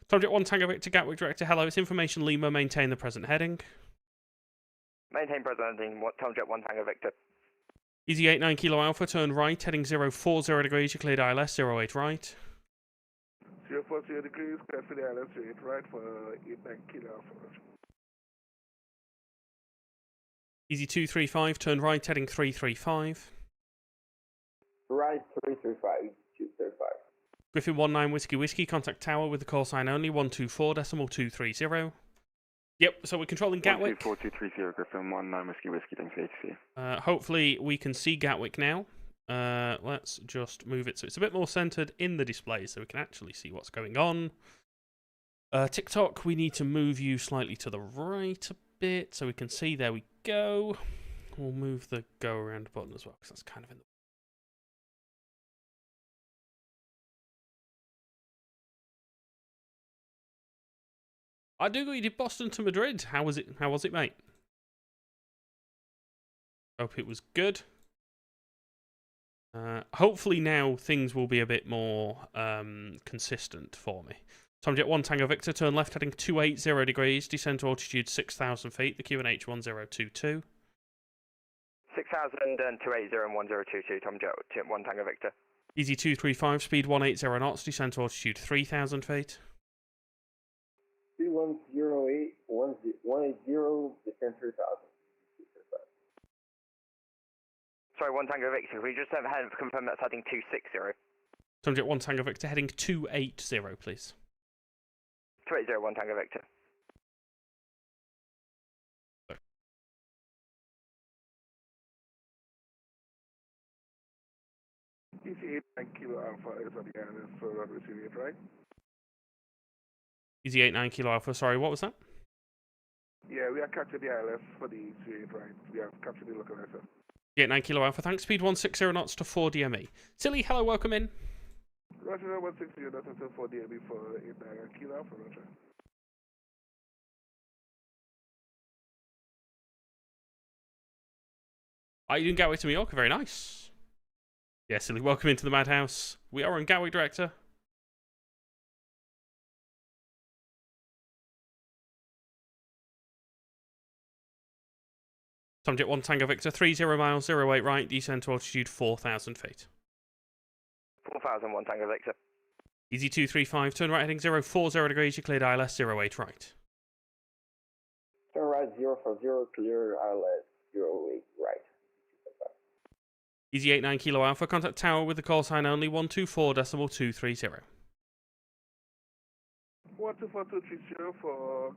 Tomjet 1 Tango Victor, Gatwick Director, hello, it's Information Lima, maintain the present heading. Maintain present heading, Tomjet 1 Tango Victor. Easy 89 Kilo Alpha, turn right, heading 040 degrees, you cleared ILS, 08 right. 040 degrees, cleared for the ILS 08 right for 89 Kilo Alpha. Easy 235, turn right, heading 335. Right, 335, 235. Griffin 19 Whiskey Whiskey, contact tower with the call sign only, 124.230. Yep, so we're controlling Gatwick. 124.230, Griffin 19 Whiskey Whiskey, thanks for ATC. Hopefully we can see Gatwick now. Let's just move it so it's a bit more centered in the display so we can actually see what's going on. TikTok, we need to move you slightly to the right a bit so we can see. There we go. We'll move the go around button as well because that's kind of in the... I do go, you did Boston to Madrid. How was it, mate? Hope it was good. Hopefully now things will be a bit more consistent for me. Tomjet 1 Tango Victor, turn left heading 280 degrees, descend to altitude 6,000 feet, the QNH 1022. 6,000 and 280 and 1022, Tomjet 1 Tango Victor. Easy 235, speed 180 knots, descend to altitude 3,000 feet. 2108, 180, descend 3,000. Sorry, 1 Tango Victor, can we just confirm that's heading 260? Tomjet 1 Tango Victor, heading 280, please. 280, 1 Tango Victor. Easy 89 Kilo Alpha is on the ILS for runway 08, right? Easy 89 Kilo Alpha, sorry, what was that? Yeah, we are capturing the ILS for the 08, right? We have captured the localizer. 89 Kilo Alpha, thanks. Speed 160 knots to 4 DME. Silly, hello, welcome in. Roger, 160, that's until 4 DME for 89 Kilo Alpha, Roger. Are you doing Gatwick to Mallorca? Very nice. Yeah, Silly, welcome into the Madhouse. We are on Gatwick, Director. Tomjet 1 Tango Victor, 30 miles, 08 right, descend to altitude 4,000 feet. 4001 Tango Victor. Easy 235, turn right heading 040 degrees, you cleared ILS 08 right. Turn right 040, clear ILS 08 right. Easy 89 Kilo Alpha, contact tower with the call sign only 124.230. 124230 for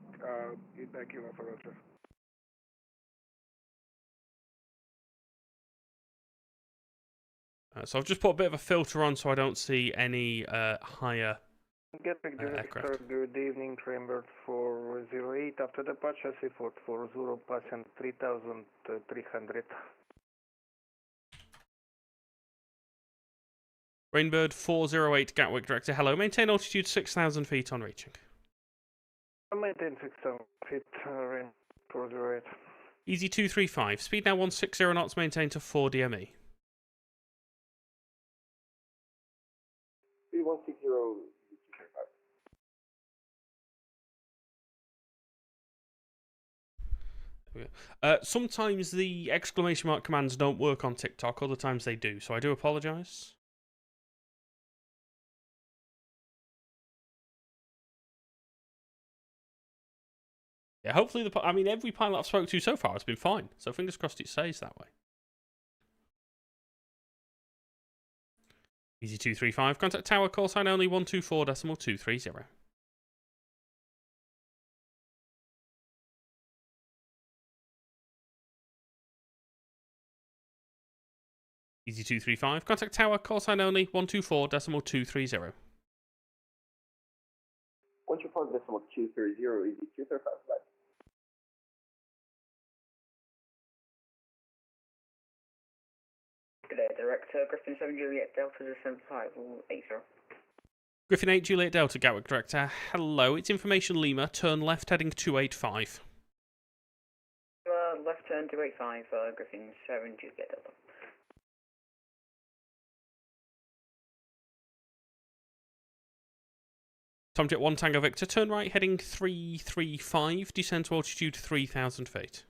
89 Kilo Alpha, Roger. So I've just put a bit of a filter on so I don't see any higher Gatwick aircraft. Good evening, Trainbird 408. After departure, C440, passing 3,300. Rainbird 408 Gatwick Director, hello. Maintain altitude 6,000 feet on reaching. Maintain 6,000 feet, Rain 408. Easy 235, speed now 160 knots, maintain to 4 DME. Speed 160, Sometimes the exclamation mark commands don't work on TikTok, other times they do, so I do apologise. Yeah, hopefully every pilot I've spoke to so far has been fine, so fingers crossed it stays that way. Easy 235, contact tower, call sign only 124.230. Easy 235, contact tower, call sign only 124.230. 124.230, easy 235, bye. Good day, Director. Griffin 7 Juliet Delta descend 5080. Griffin 8 Juliet Delta, Gatwick Director. Hello, it's Information Lima, turn left heading 285. Left turn 285, Griffin 7 Juliet Delta. Tomjet 1 Tango Victor, turn right heading 335, descend to altitude 3,000 feet.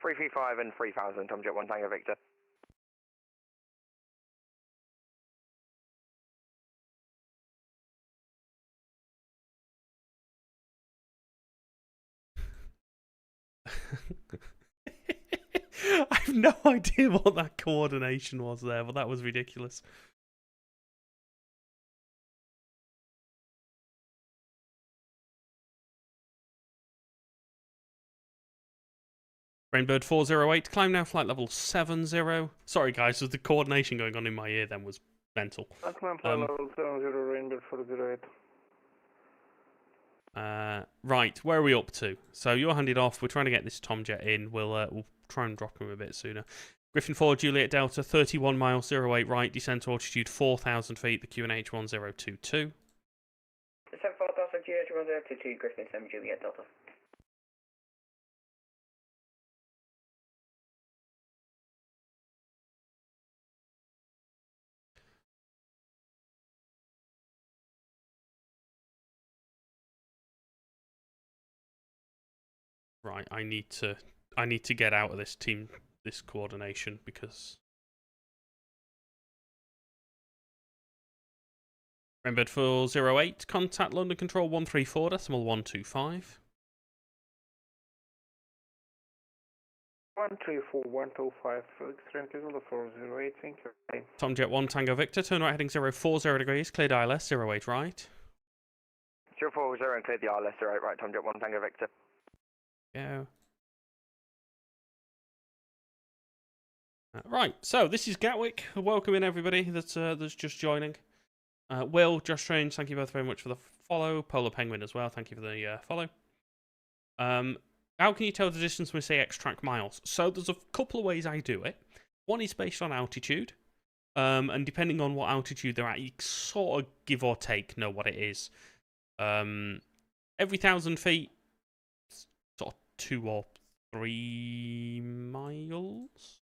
335 and 3000, Tomjet 1 Tango Victor. I have no idea what that coordination was there, but that was ridiculous. Rainbird 408, climb now flight level 70. Sorry guys, the coordination going on in my ear then was mental. Climb flight level 70, Rainbird 408. Right, where are we up to? So you're handed off, we're trying to get this Tomjet in, we'll try and drop him a bit sooner. Griffin 4 Juliet Delta, 31 miles, 08 right, descend to altitude 4,000 feet, the QNH 1022. 74,000 QNH 1022, Griffin 7 Juliet Delta. Right, I need to get out of this coordination because Rainbird 408, contact London Control 134.125. 134.125, extreme the 408, thank you. Tomjet 1 Tango Victor, turn right heading 040 degrees, cleared ILS 08 right. 040 and cleared the ILS 08 right, Tomjet 1 Tango Victor. Yeah. Right, so this is Gatwick. Welcome in everybody that's just joining. Will, Josh Strange, thank you both very much for the follow. Polar Penguin as well, thank you for the follow. How can you tell the distance when we say X-track miles? So there's a couple of ways I do it. One is based on altitude, and depending on what altitude they're at, you sort of give or take know what it is. Every 1,000 feet, sort of 2 or 3 miles.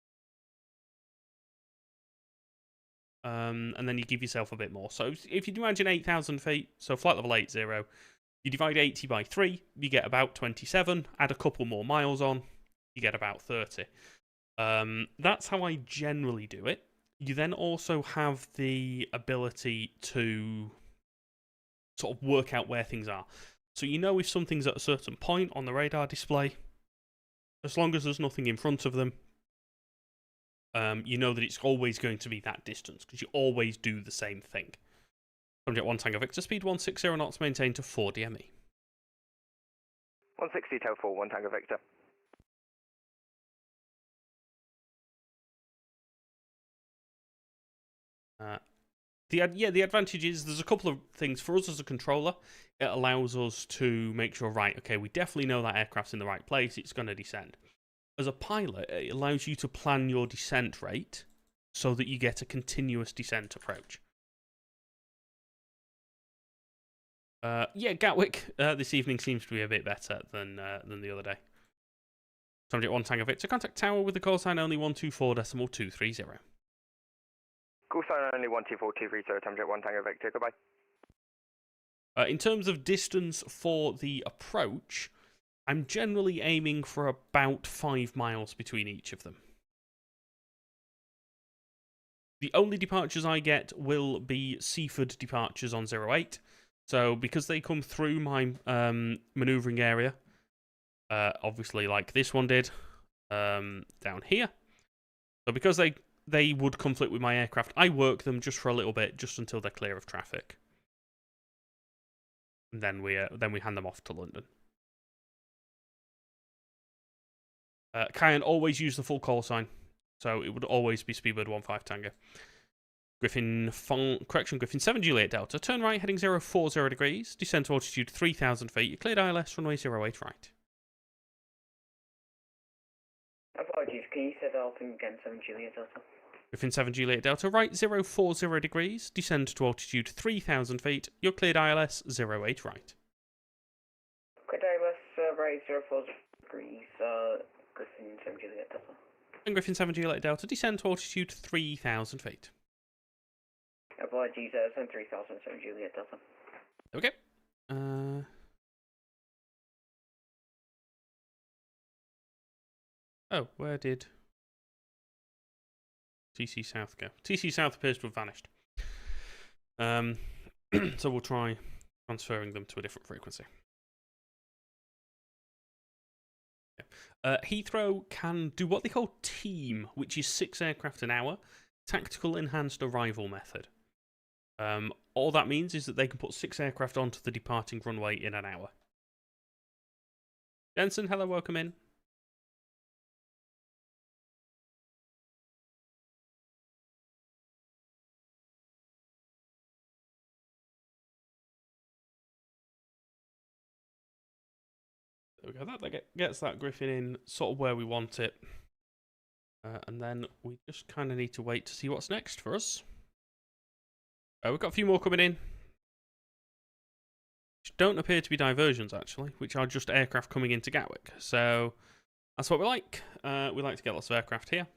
And then you give yourself a bit more. So if you imagine 8,000 feet, so flight level 80, you divide 80 by 3, you get about 27. Add a couple more miles on, you get about 30. That's how I generally do it. You then also have the ability to sort of work out where things are. So you know if something's at a certain point on the radar display, as long as there's nothing in front of them, you know that it's always going to be that distance, because you always do the same thing. Subject 1 Tango Victor, speed 160 knots, maintained to 4 DME. 160 tail 4, 1 Tango Victor. The advantage is there's a couple of things. For us as a controller, it allows us to make sure, right, okay, we definitely know that aircraft's in the right place, it's going to descend. As a pilot, it allows you to plan your descent rate so that you get a continuous descent approach. Yeah, Gatwick this evening seems to be a bit better than the other day. Subject 1 Tango Victor, contact tower with the call sign only 124.230. Call sign only 124.230, subject 1 Tango Victor, goodbye. In terms of distance for the approach, I'm generally aiming for about 5 miles between each of them. The only departures I get will be Seaford departures on 08. So because they come through my manoeuvring area, obviously like this one did, down here. So because they would conflict with my aircraft, I work them just for a little bit, just until they're clear of traffic. And then we hand them off to London. Cayenne always use the full call sign, so it would always be Speedbird 15 Tango. Griffin 7 Juliet Delta, turn right heading 040 degrees, descend to altitude 3,000 feet, you cleared ILS runway 08 right. Apologies, can you say that all thing again, 7 Juliet Delta? Griffin 7 Juliet Delta, right 040 degrees, descend to altitude 3,000 feet, you're cleared ILS 08 right. Cleared ILS right 040 degrees, Griffin 7 Juliet Delta. And Griffin 7 Juliet Delta, descend to altitude 3,000 feet. Apologies, 3,000, 7 Juliet Delta. Okay. Oh, where did TC South go? TC South appears to have vanished. So we'll try transferring them to a different frequency. Heathrow can do what they call team, which is 6 aircraft an hour, tactical enhanced arrival method. All that means is that they can put 6 aircraft onto the departing runway in an hour. Jensen, hello, welcome in. There we go, that gets that Griffin in sort of where we want it. And then we just kind of need to wait to see what's next for us. We've got a few more coming in. Which don't appear to be diversions, actually, which are just aircraft coming into Gatwick. So that's what we like. We like to get lots of aircraft here.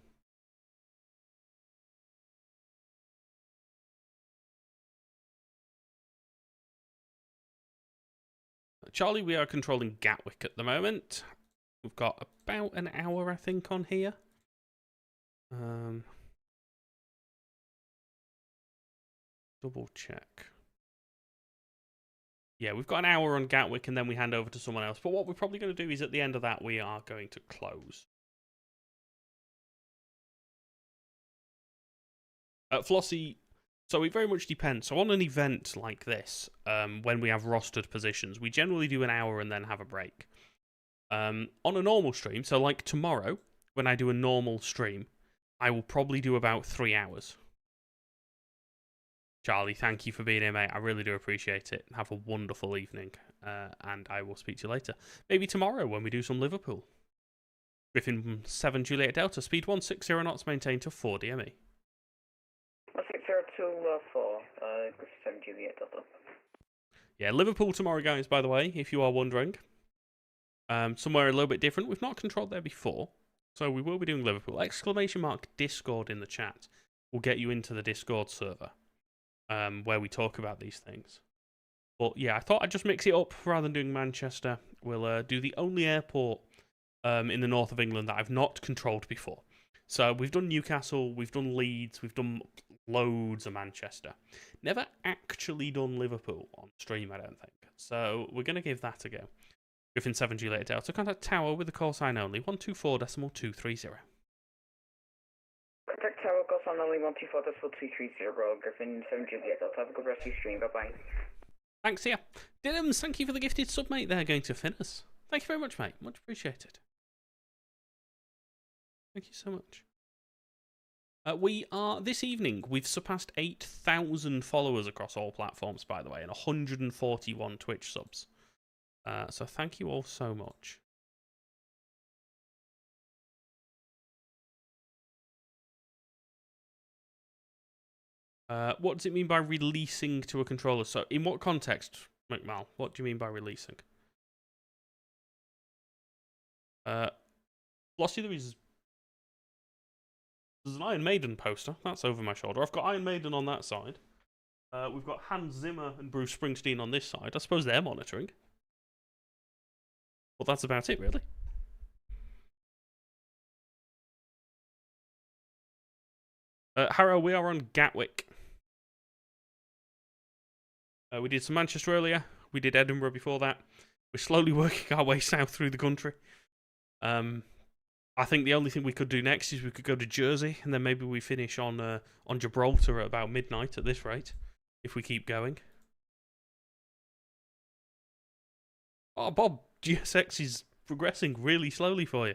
Charlie, we are controlling Gatwick at the moment. We've got about an hour, I think, on here. Double check. Yeah, we've got an hour on Gatwick and then we hand over to someone else. But what we're probably going to do is at the end of that, we are going to close. Flossie, so it very much depends. So on an event like this, when we have rostered positions, we generally do an hour and then have a break. On a normal stream, so like tomorrow, when I do a normal stream, I will probably do about 3 hours. Charlie, thank you for being here, mate. I really do appreciate it. Have a wonderful evening, and I will speak to you later. Maybe tomorrow when we do some Liverpool. Griffin 7 Juliet Delta, speed 160 knots, maintained to 4 DME. 16024, Griffin 7 Juliet Delta. Yeah, Liverpool tomorrow, guys, by the way, if you are wondering. Somewhere a little bit different. We've not controlled there before, so we will be doing Liverpool. ! Discord in the chat will get you into the Discord server. Where we talk about these things. But yeah, I thought I'd just mix it up rather than doing Manchester. We'll do the only airport in the north of England that I've not controlled before. So we've done Newcastle, we've done Leeds, we've done loads of Manchester. Never actually done Liverpool on stream, I don't think. So we're going to give that a go. Griffin 7 Juliet Delta, contact Tower with the call sign only, 124.230. Contact Tower, call sign only 124.230, Griffin 7 Juliet Delta. Have a good rest of your stream, bye-bye. Thanks, yeah. Dillums, thank you for the gifted sub, mate. They're going to Finners. Thank you very much, mate. Much appreciated. Thank you so much. This evening, we've surpassed 8,000 followers across all platforms, by the way, and 141 Twitch subs. So thank you all so much. What does it mean by releasing to a controller? So, in what context, McMahon? What do you mean by releasing? Flossie, there's an Iron Maiden poster. That's over my shoulder. I've got Iron Maiden on that side. We've got Hans Zimmer and Bruce Springsteen on this side. I suppose they're monitoring. Well, that's about it, really. Harrow, we are on Gatwick. We did some Manchester earlier. We did Edinburgh before that. We're slowly working our way south through the country. I think the only thing we could do next is we could go to Jersey, and then maybe we finish on Gibraltar at about midnight at this rate, if we keep going. Oh, Bob, GSX is progressing really slowly for you.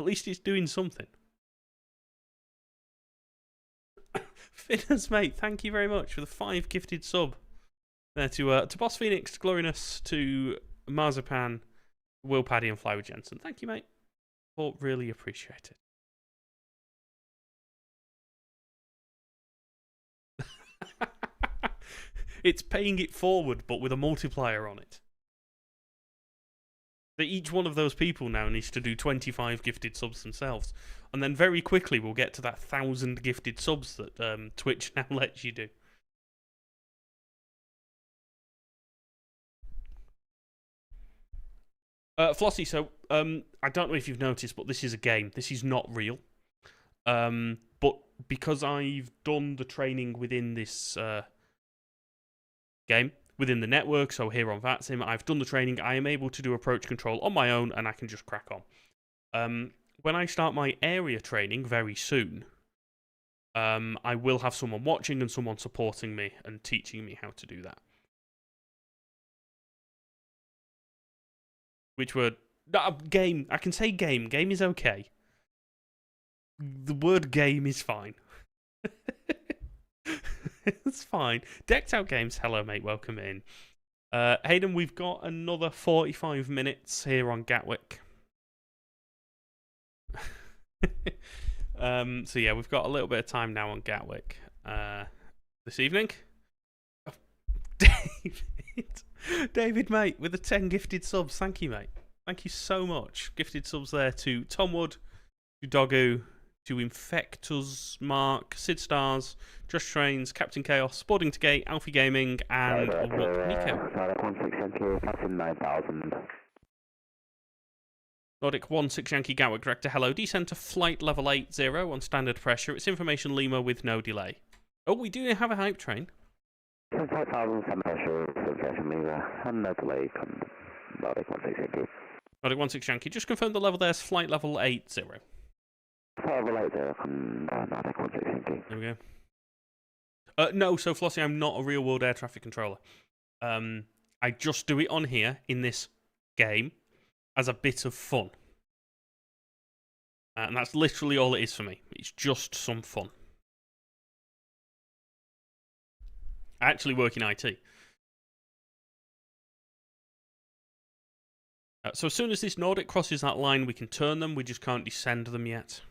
At least it's doing something. Finners, mate, thank you very much for the 5 gifted sub. There to Boss Phoenix, Glorinus, to Marzipan, Will Paddy, and Flower Jensen. Thank you, mate. All really appreciate it. It's paying it forward, but with a multiplier on it. So each one of those people now needs to do 25 gifted subs themselves. And then very quickly we'll get to that 1,000 gifted subs that Twitch now lets you do. Flossie, so I don't know if you've noticed, but this is a game. This is not real. But because I've done the training within this game, within the network, so here on VATSIM, I've done the training. I am able to do approach control on my own, and I can just crack on. When I start my area training very soon, I will have someone watching and someone supporting me and teaching me how to do that. Which word? Game. I can say game. Game is okay. The word game is fine. It's fine. Decked Out Games, hello mate, welcome in. Hayden, we've got another 45 minutes here on Gatwick. So yeah, we've got a little bit of time now on Gatwick this evening. Oh, David, mate, with the 10 gifted subs. Thank you, mate. Thank you so much. Gifted subs there to Tom Wood, to Doggo, to Infectus, Mark, Sid Stars, Josh Trains, Captain Chaos, Sporting to Gate, Alfie Gaming, and Nico. Nordic 16 Yankee Gatwick Director, hello. Descend to flight level 80 on standard pressure. It's information Lima with no delay. Oh, we do have a hype train. 5,000 pressure, information Lima, and no delay from Nordic 16 Yankee. Nordic 16 Yankee, just confirm the level there's flight level 80. Level 80 from Nordic 16 Yankee. There we go. No, so Flossie, I'm not a real world air traffic controller. I just do it on here in this game as a bit of fun. And that's literally all it is for me. It's just some fun. I actually work in IT. So as soon as this Nordic crosses that line, we can turn them. We just can't descend them yet.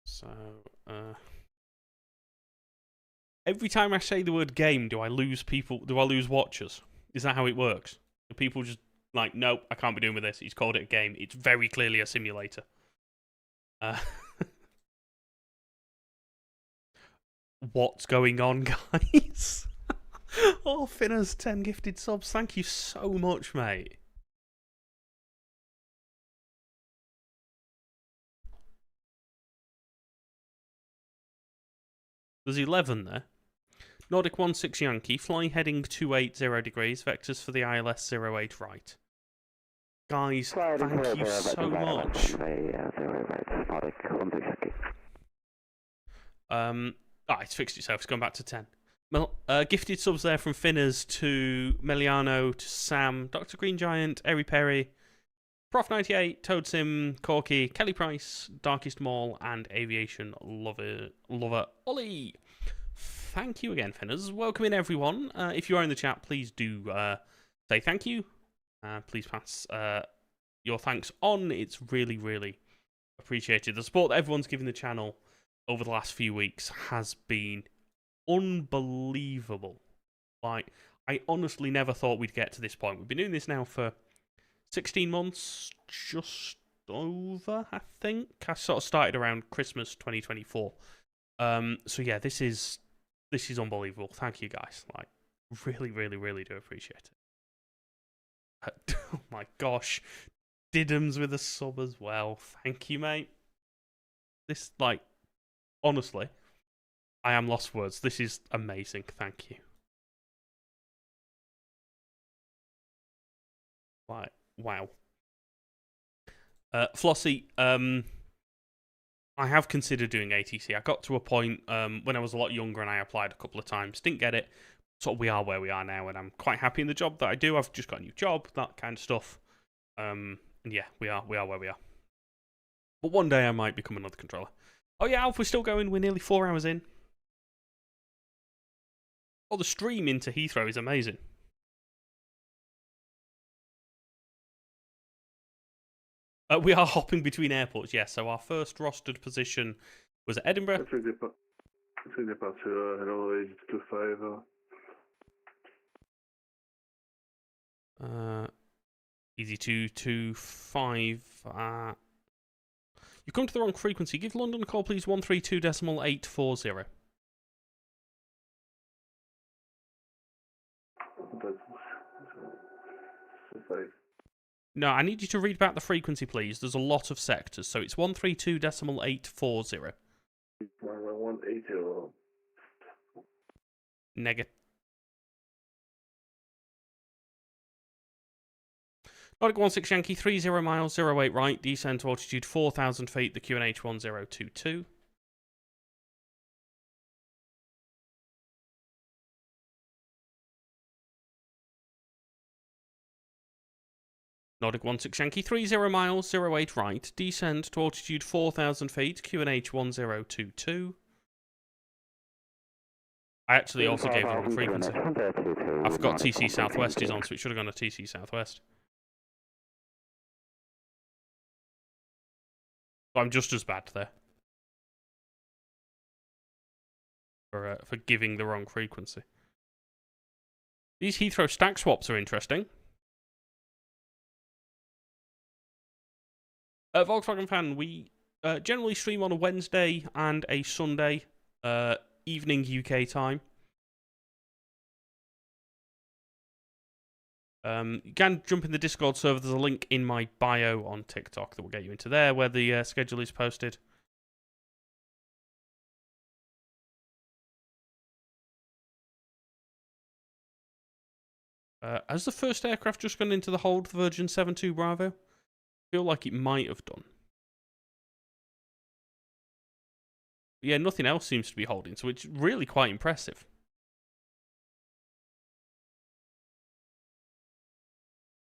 So, every time I say the word game, do I lose people? Do I lose watchers? Is that how it works? Do people just like, nope, I can't be doing with this. He's called it a game. It's very clearly a simulator. What's going on, guys? Oh, Finner's 10 gifted subs. Thank you so much, mate. There's 11 there. Nordic 16 Yankee, flying heading 280 degrees, vectors for the ILS 08 right. Guys, thank you so much. It's fixed itself, it's gone back to 10. Gifted subs there from Finners to Meliano to Sam, Dr. Green Giant, Eri Perry, Prof98, Toad Sim, Corky, Kelly Price, Darkest Mall, and Aviation Lover Ollie. Thank you again, Finners. Welcome in, everyone. If you are in the chat, please do say thank you. Please pass your thanks on. It's really, really appreciated. The support that everyone's given the channel over the last few weeks has been unbelievable. Like, I honestly never thought we'd get to this point. We've been doing this now for 16 months, just over, I think. I sort of started around Christmas 2024. So yeah, this is unbelievable. Thank you, guys. Like, really, really, really do appreciate it. Oh my gosh. Didums with a sub as well. Thank you, mate. This, like, honestly, I am lost for words. This is amazing. Thank you. Like, wow. Flossie, I have considered doing ATC. I got to a point when I was a lot younger and I applied a couple of times. Didn't get it. So we are where we are now, and I'm quite happy in the job that I do. I've just got a new job, that kind of stuff. And yeah, we are where we are. But one day I might become another controller. Oh yeah, Alf, we're still going. We're nearly 4 hours in. Oh, the stream into Heathrow is amazing. We are hopping between airports, yes. So our first rostered position was at Edinburgh. Easy 225. You come to the wrong frequency. Give London a call, please. 132.840. No, I need you to read back the frequency, please. There's a lot of sectors, so it's 132.840. Negative. Nordic 16 Yankee, 30 miles, 08 right, descend to altitude 4,000 feet, the QNH 1022. Nordic 16 Yankee, 30 miles, 08 right, descend to altitude 4,000 feet, QNH 1022. I actually also gave the wrong frequency. I forgot TC Southwest is on, so it should have gone to TC Southwest. But I'm just as bad there. For giving the wrong frequency. These Heathrow stack swaps are interesting. Volkswagen fan, we generally stream on a Wednesday and a Sunday evening UK time. You can jump in the Discord server. There's a link in my bio on TikTok that will get you into there where the schedule is posted. Has the first aircraft just gone into the hold, the Virgin 72 Bravo? I feel like it might have done. Yeah, nothing else seems to be holding, so it's really quite impressive.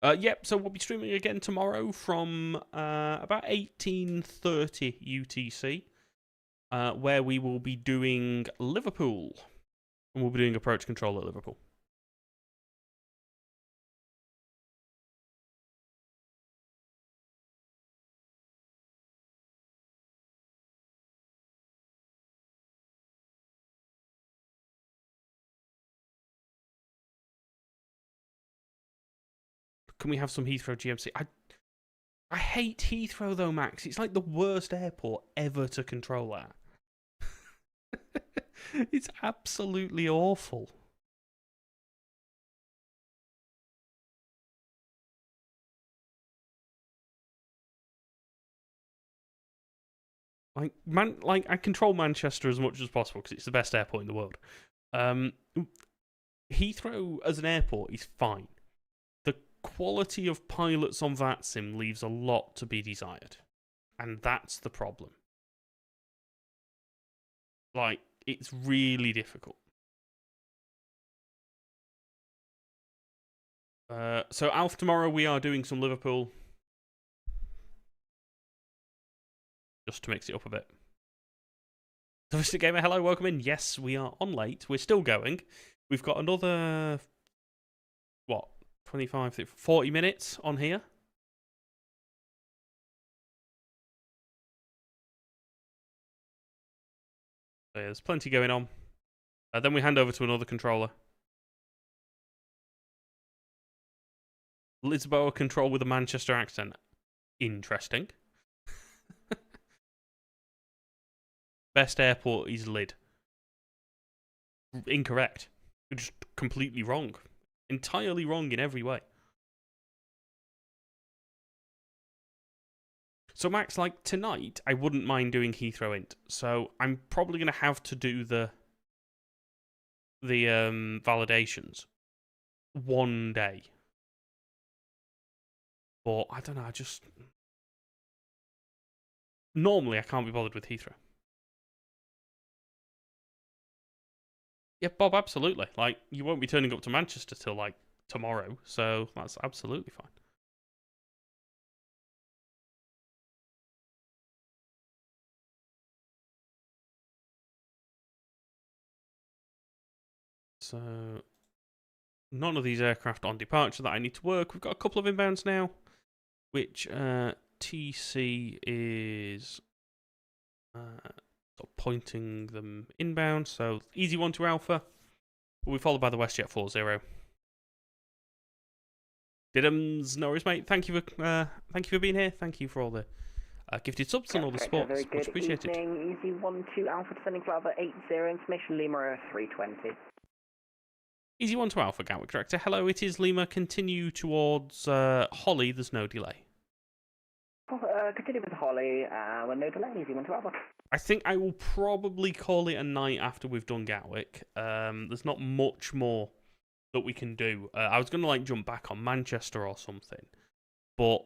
Yep, so we'll be streaming again tomorrow from about 18:30 UTC, where we will be doing Liverpool. And we'll be doing approach control at Liverpool. Can we have some Heathrow GMC? I hate Heathrow though, Max. It's like the worst airport ever to control at. It's absolutely awful. Like I control Manchester as much as possible because it's the best airport in the world. Heathrow as an airport is fine. The quality of pilots on VATSIM leaves a lot to be desired, and that's the problem. Like, it's really difficult. So Alf, tomorrow we are doing some Liverpool. Just to mix it up a bit. Mr. Gamer, hello, welcome in. Yes, we are on late. We're still going. We've got another, 25, 40 minutes on here. So yeah, there's plenty going on. Then we hand over to another controller. Lisboa control with a Manchester accent. Interesting. Best airport is Lid. Incorrect. You're just completely wrong. Entirely wrong in every way. So Max, like tonight, I wouldn't mind doing Heathrow Int. So I'm probably going to have to do the validations one day. But I don't know, normally I can't be bothered with Heathrow. Yeah, Bob, absolutely. Like, you won't be turning up to Manchester till, like, tomorrow, so that's absolutely fine. So, none of these aircraft on departure that I need to work. We've got a couple of inbounds now, which TC is sort of pointing them inbound. So, easy 1 to Alpha. We'll be followed by the WestJet 40. Didums, no worries, mate. Thank you for being here. Thank you for all the gifted subs and all the support. Very good. Much appreciated. Evening, Easy 1-2 Alpha descending flight 80, information Lima 320. Easy 1 to Alpha, Gatwick Director. Hello, it is Lima. Continue towards Holly. There's no delay. Continue with Holly. With no delay. Easy 1 to Alpha. I think I will probably call it a night after we've done Gatwick. There's not much more that we can do. I was going to like jump back on Manchester or something, but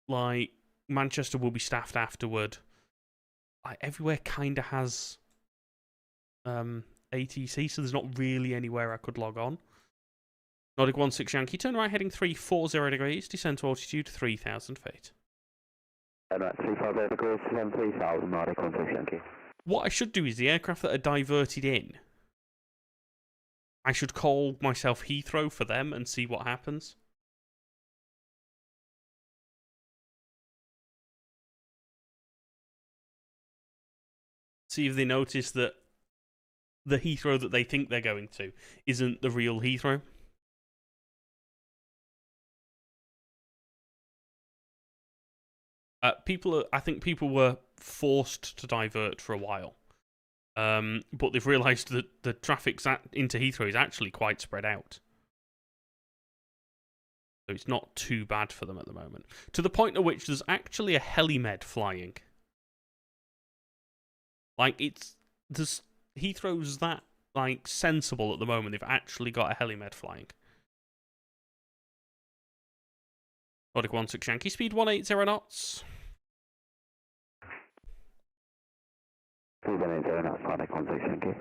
like Manchester will be staffed afterward. Like everywhere kind of has ATC, so there's not really anywhere I could log on. Nordic 16 Yankee, turn right heading 340 degrees, descend to altitude 3,000 feet. Turn right 350 degrees, descend 3,000, Nordic 16 Yankee. What I should do is the aircraft that are diverted in, I should call myself Heathrow for them and see what happens. See if they notice that the Heathrow that they think they're going to isn't the real Heathrow. I think people were forced to divert for a while. But they've realised that the traffic into Heathrow is actually quite spread out. So it's not too bad for them at the moment. To the point at which there's actually a helimed flying. Like, Heathrow's that, like, sensible at the moment. They've actually got a helimed flying. Nordic 16 Yankee, speed 180 knots. Speed 180 knots, Nordic 16 Yankee.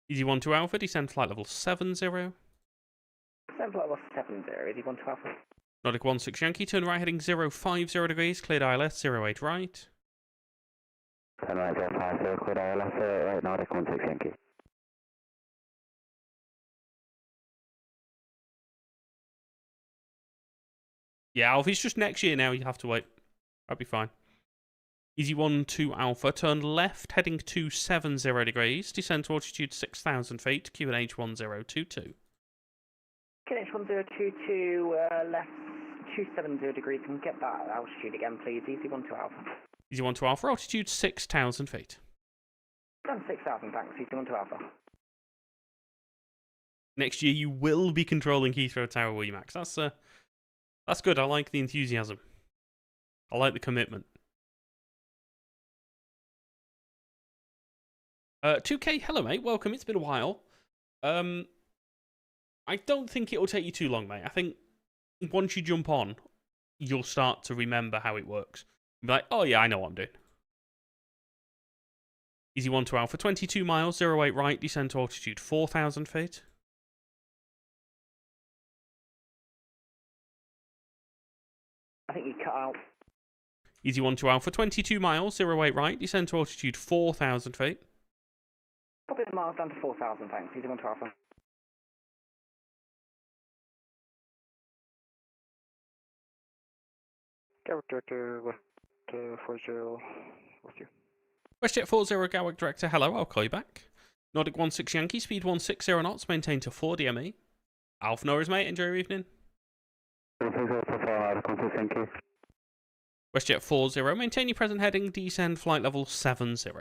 Easy 1 to Alpha, descend flight level 70. 7 flight level 70, easy 12 Alpha. Nordic 16 Yankee, turn right heading 050 degrees, cleared ILS 08 right. Turn right 050, cleared ILS 08 right, Nordic 16 Yankee. Yeah, Alf, it's just next year now, you have to wait. That'll be fine. Easy 12 Alpha, turn left heading 270 degrees, descend to altitude 6,000 feet, QNH 1022. QNH 1022, left 270 degrees, can get that altitude again please, easy 12 Alpha. Easy 12 Alpha, altitude 6,000 feet. Done 6,000, thanks, easy 12 Alpha. Next year you will be controlling Heathrow Tower, will you, Max? That's good, I like the enthusiasm. I like the commitment. 2K, hello mate, welcome, it's been a while. I don't think it'll take you too long, mate. I think once you jump on, you'll start to remember how it works. You'll be like, oh yeah, I know what I'm doing. Easy 12 Alpha, 22 miles, 08 right, descend to altitude 4,000 feet. I think you cut out. Easy 12 Alpha, 22 miles, 08 right, descend to altitude 4,000 feet. Copy the miles down to 4,000, thanks, easy 12 Alpha. Director, 40 with you. WestJet 40 Gatwick Director, hello, I'll call you back. Nordic 16 Yankee, speed 160 knots, maintain to 4 DME. Alf Norris, mate, enjoy your evening. WestJet 40, maintain your present heading, descend flight level 70.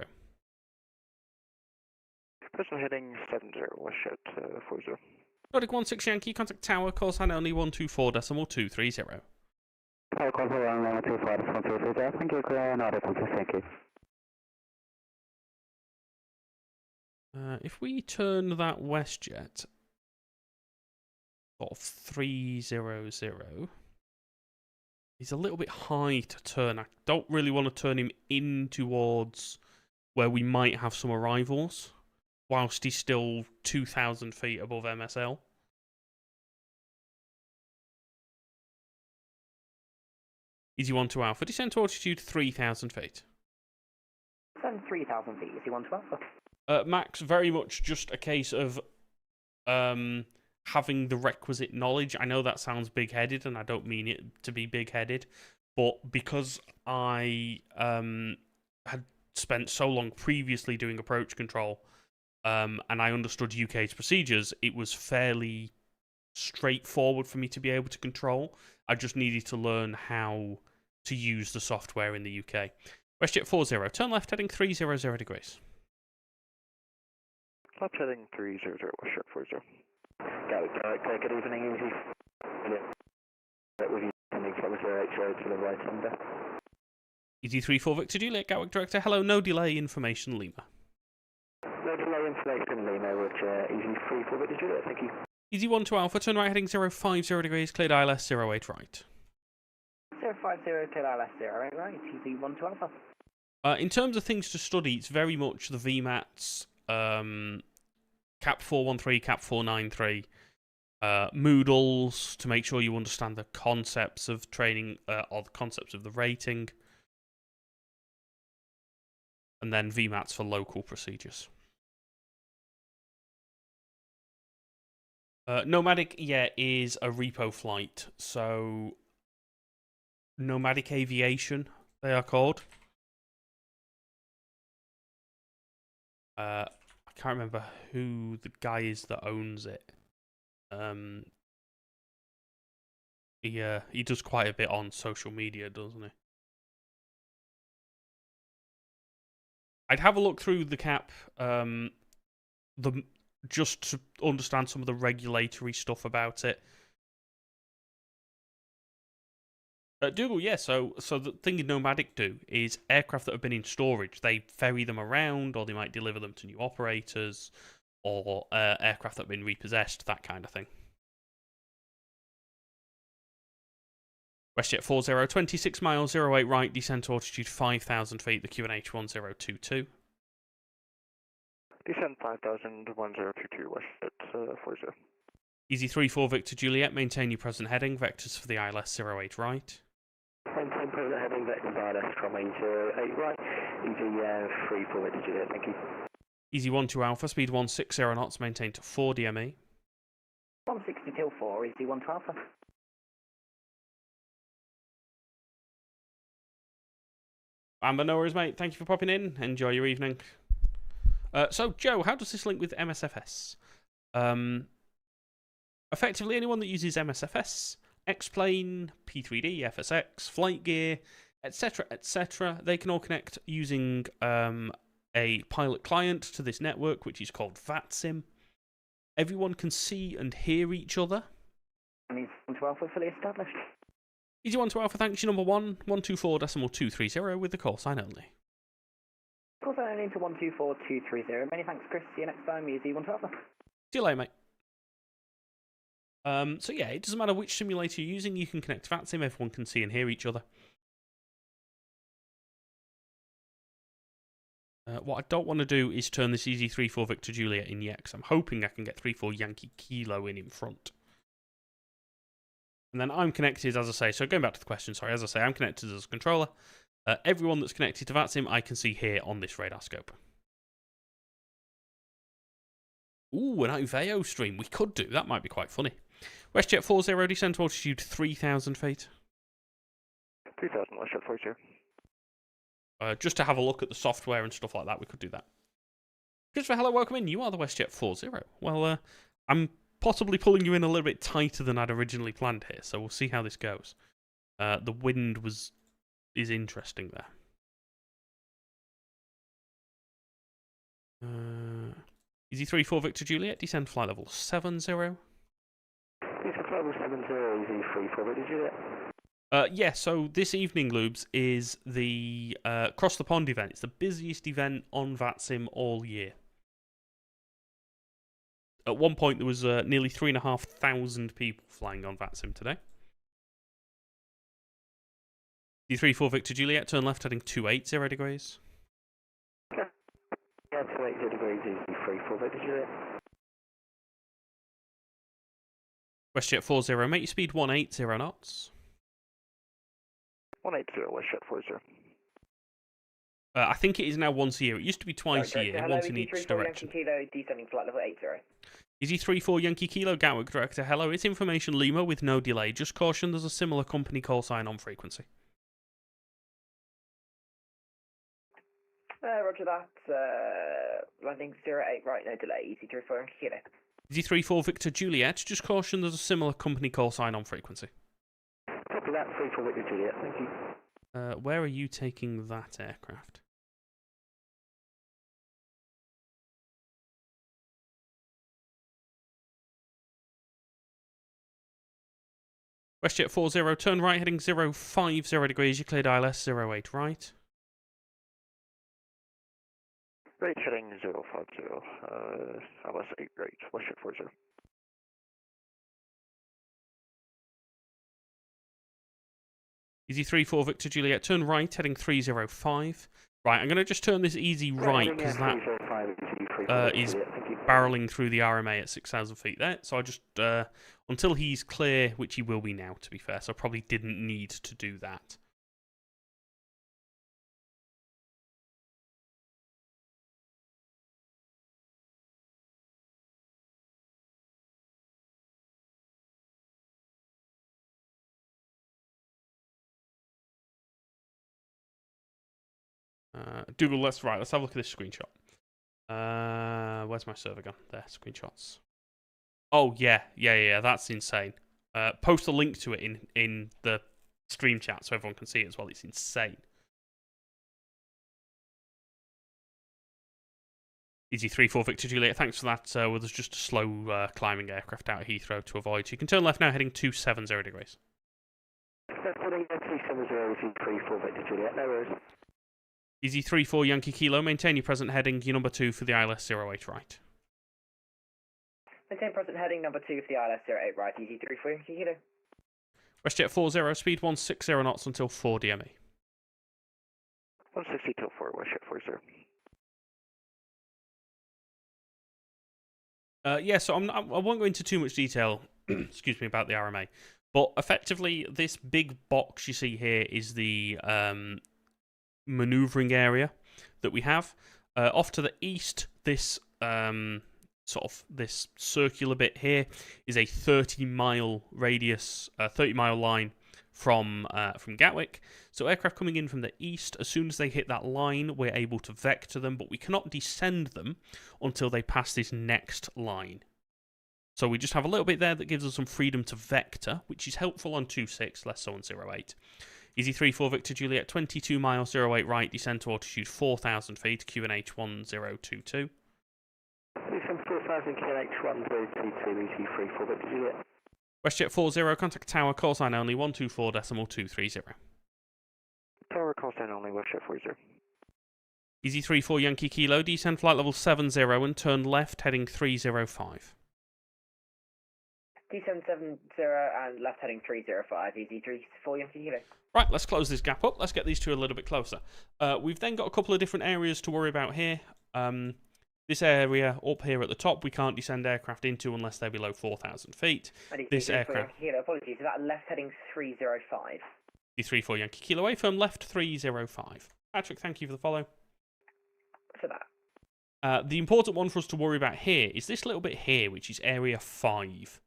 Present heading 70, WestJet 40. Nordic 16 Yankee, contact tower, call sign only 124.230. Tower call 124.230, thank you, Nordic 16 Yankee. If we turn that WestJet sort of 300, he's a little bit high to turn. I don't really want to turn him in towards where we might have some arrivals, whilst he's still 2,000 feet above MSL. Easy 12 Alpha, descend to altitude 3,000 feet. Send 3,000 feet, easy 12 Alpha. Max, very much just a case of having the requisite knowledge. I know that sounds big-headed, and I don't mean it to be big-headed, but because I had spent so long previously doing approach control, and I understood UK's procedures, it was fairly straightforward for me to be able to control. I just needed to learn how to use the software in the UK. WestJet 40, turn left heading 300 degrees. Left heading 300, WestJet 40. Good evening, easy. With you, sending from 08 to the right under. Easy 34 Victor Juliet, Gatwick Director, hello, no delay, information Lima. No delay, information Lima, which easy 34 Victor Juliet, thank you. Easy 12 Alpha, turn right heading 050 degrees, cleared ILS 08 right. 050, cleared ILS 08 right, easy 12 Alpha. In terms of things to study, it's very much the VMATs, CAP 413, CAP 493, Moodles to make sure you understand the concepts of training, or the concepts of the rating, and then VMATs for local procedures. Nomadic, yeah, is a repo flight, so Nomadic Aviation, they are called. I can't remember who the guy is that owns it. He does quite a bit on social media, doesn't he? I'd have a look through the CAP, just to understand some of the regulatory stuff about it. Dougal, yeah, so the thing Nomadic do is aircraft that have been in storage, they ferry them around, or they might deliver them to new operators, or aircraft that have been repossessed, that kind of thing. WestJet 40, 26 miles, 08 right, descend to altitude 5,000 feet, the QNH 1022. Descend 5,000, 1022, WestJet 40. Easy 34 Victor Juliet, maintain your present heading, vectors for the ILS 08 right. Maintain present heading, vectors ILS from 808 right. Easy 34 Victor Juliet, thank you. Easy 12 Alpha, speed 160 knots, maintain to 4 DME. 160 till 4, easy 12 Alpha. Amber, no worries, mate. Thank you for popping in. Enjoy your evening. So, Joe, how does this link with MSFS? Effectively, anyone that uses MSFS, X-Plane, P3D, FSX, Flight Gear, etc., they can all connect using a pilot client to this network, which is called VATSIM. Everyone can see and hear each other. And easy 12 Alpha fully established. Easy 12 Alpha, thanks, your number 124.230 with the call sign only. Call sign only into 124230. Many thanks, Chris. See you next time. Easy 12 Alpha. See you later, mate. So yeah, it doesn't matter which simulator you're using, you can connect to VATSIM, everyone can see and hear each other. What I don't want to do is turn this Easy 34 Victor Juliet in yet, because I'm hoping I can get 34 Yankee Kilo in front. And then I'm connected, as I say, so going back to the question, sorry, as I say, I'm connected as a controller. Everyone that's connected to VATSIM, I can see here on this radar scope. Ooh, an Iveo stream. We could do. That might be quite funny. WestJet 40, descend to altitude 3,000 feet. 3000, WestJet 40. Just to have a look at the software and stuff like that, we could do that. Christopher, hello, welcome in. You are the WestJet 40. Well, I'm possibly pulling you in a little bit tighter than I'd originally planned here, so we'll see how this goes. The wind is interesting there. Easy 34 Victor Juliet, descend flight level 70. Descend flight level 70, easy 34 Victor Juliet. Yeah, so this evening, Lubes, is the Cross the Pond event. It's the busiest event on VATSIM all year. At one point, there was nearly 3,500 people flying on VATSIM today. D34 Victor Juliet, turn left heading 280 degrees. Okay. Yeah, 280 degrees, easy 34 Victor Juliet. WestJet 40, make your speed 180 knots. 180, WestJet 40. I think it is now once a year. It used to be twice a year, hello, once in each direction. Yankee Kilo, descending flight level 80. Easy 34 Yankee Kilo, Gatwick Director. Hello, it's Information Lima with no delay. Just caution, there's a similar company call sign on frequency. Roger that. Landing 08 right, no delay. Easy 34 Yankee Kilo. Easy 34 Victor Juliet. Just caution, there's a similar company call sign on frequency. Copy that, 34 Victor Juliet, thank you. Where are you taking that aircraft? WestJet 40, turn right heading 050 degrees, you cleared ILS 08 right. Right heading 050, ILS 8 right, WestJet 40. Easy 34 Victor Juliet, turn right heading 305. Right, I'm going to just turn this easy right because that is barreling through the RMA at 6,000 feet there. So I just, until he's clear, which he will be now to be fair, so I probably didn't need to do that. Google, let's have a look at this screenshot. Where's my server gone? There, screenshots. Oh, yeah, that's insane. Post a link to it in the stream chat so everyone can see it as well. It's insane. Easy 34 Victor Juliet, thanks for that. Well, there's just a slow climbing aircraft out of Heathrow to avoid. So you can turn left now heading 270 degrees. 370, 34 Victor Juliet, no worries. Easy 34 Yankee Kilo, maintain your present heading, your number 2 for the ILS 08 right. Maintain present heading, number 2 for the ILS 08 right, easy 34 Yankee Kilo. WestJet 40, speed 160 knots until 4 DME. 160 till 4, WestJet 40. Yeah, so I won't go into too much detail, excuse me, about the RMA. But effectively, this big box you see here is the manoeuvring area that we have. Off to the east, this this circular bit here is a 30-mile radius, 30-mile line from Gatwick. So aircraft coming in from the east, as soon as they hit that line, we're able to vector them, but we cannot descend them until they pass this next line. So we just have a little bit there that gives us some freedom to vector, which is helpful on 26, less so on 08. Easy 34 Victor Juliet, 22 miles, 08 right, descend to altitude 4,000 feet, QNH 1022. Descend 4,000, QNH 1022, easy 34 Victor Juliet. WestJet 40, contact tower, call sign only, 124.230. Tower, call sign only, WestJet 40. Easy 34 Yankee Kilo, descend flight level 70 and turn left, heading 305. Descend 70 and left heading 305, easy 34 Yankee Kilo. Right, let's close this gap up. Let's get these two a little bit closer. We've then got a couple of different areas to worry about here. This area up here at the top, we can't descend aircraft into unless they're below 4,000 feet. This aircraft... Apologies, is that left heading 305? 34 Yankee Kilo away from left 305. Patrick, thank you for the follow. For that. The important one for us to worry about here is this little bit here, which is Area 5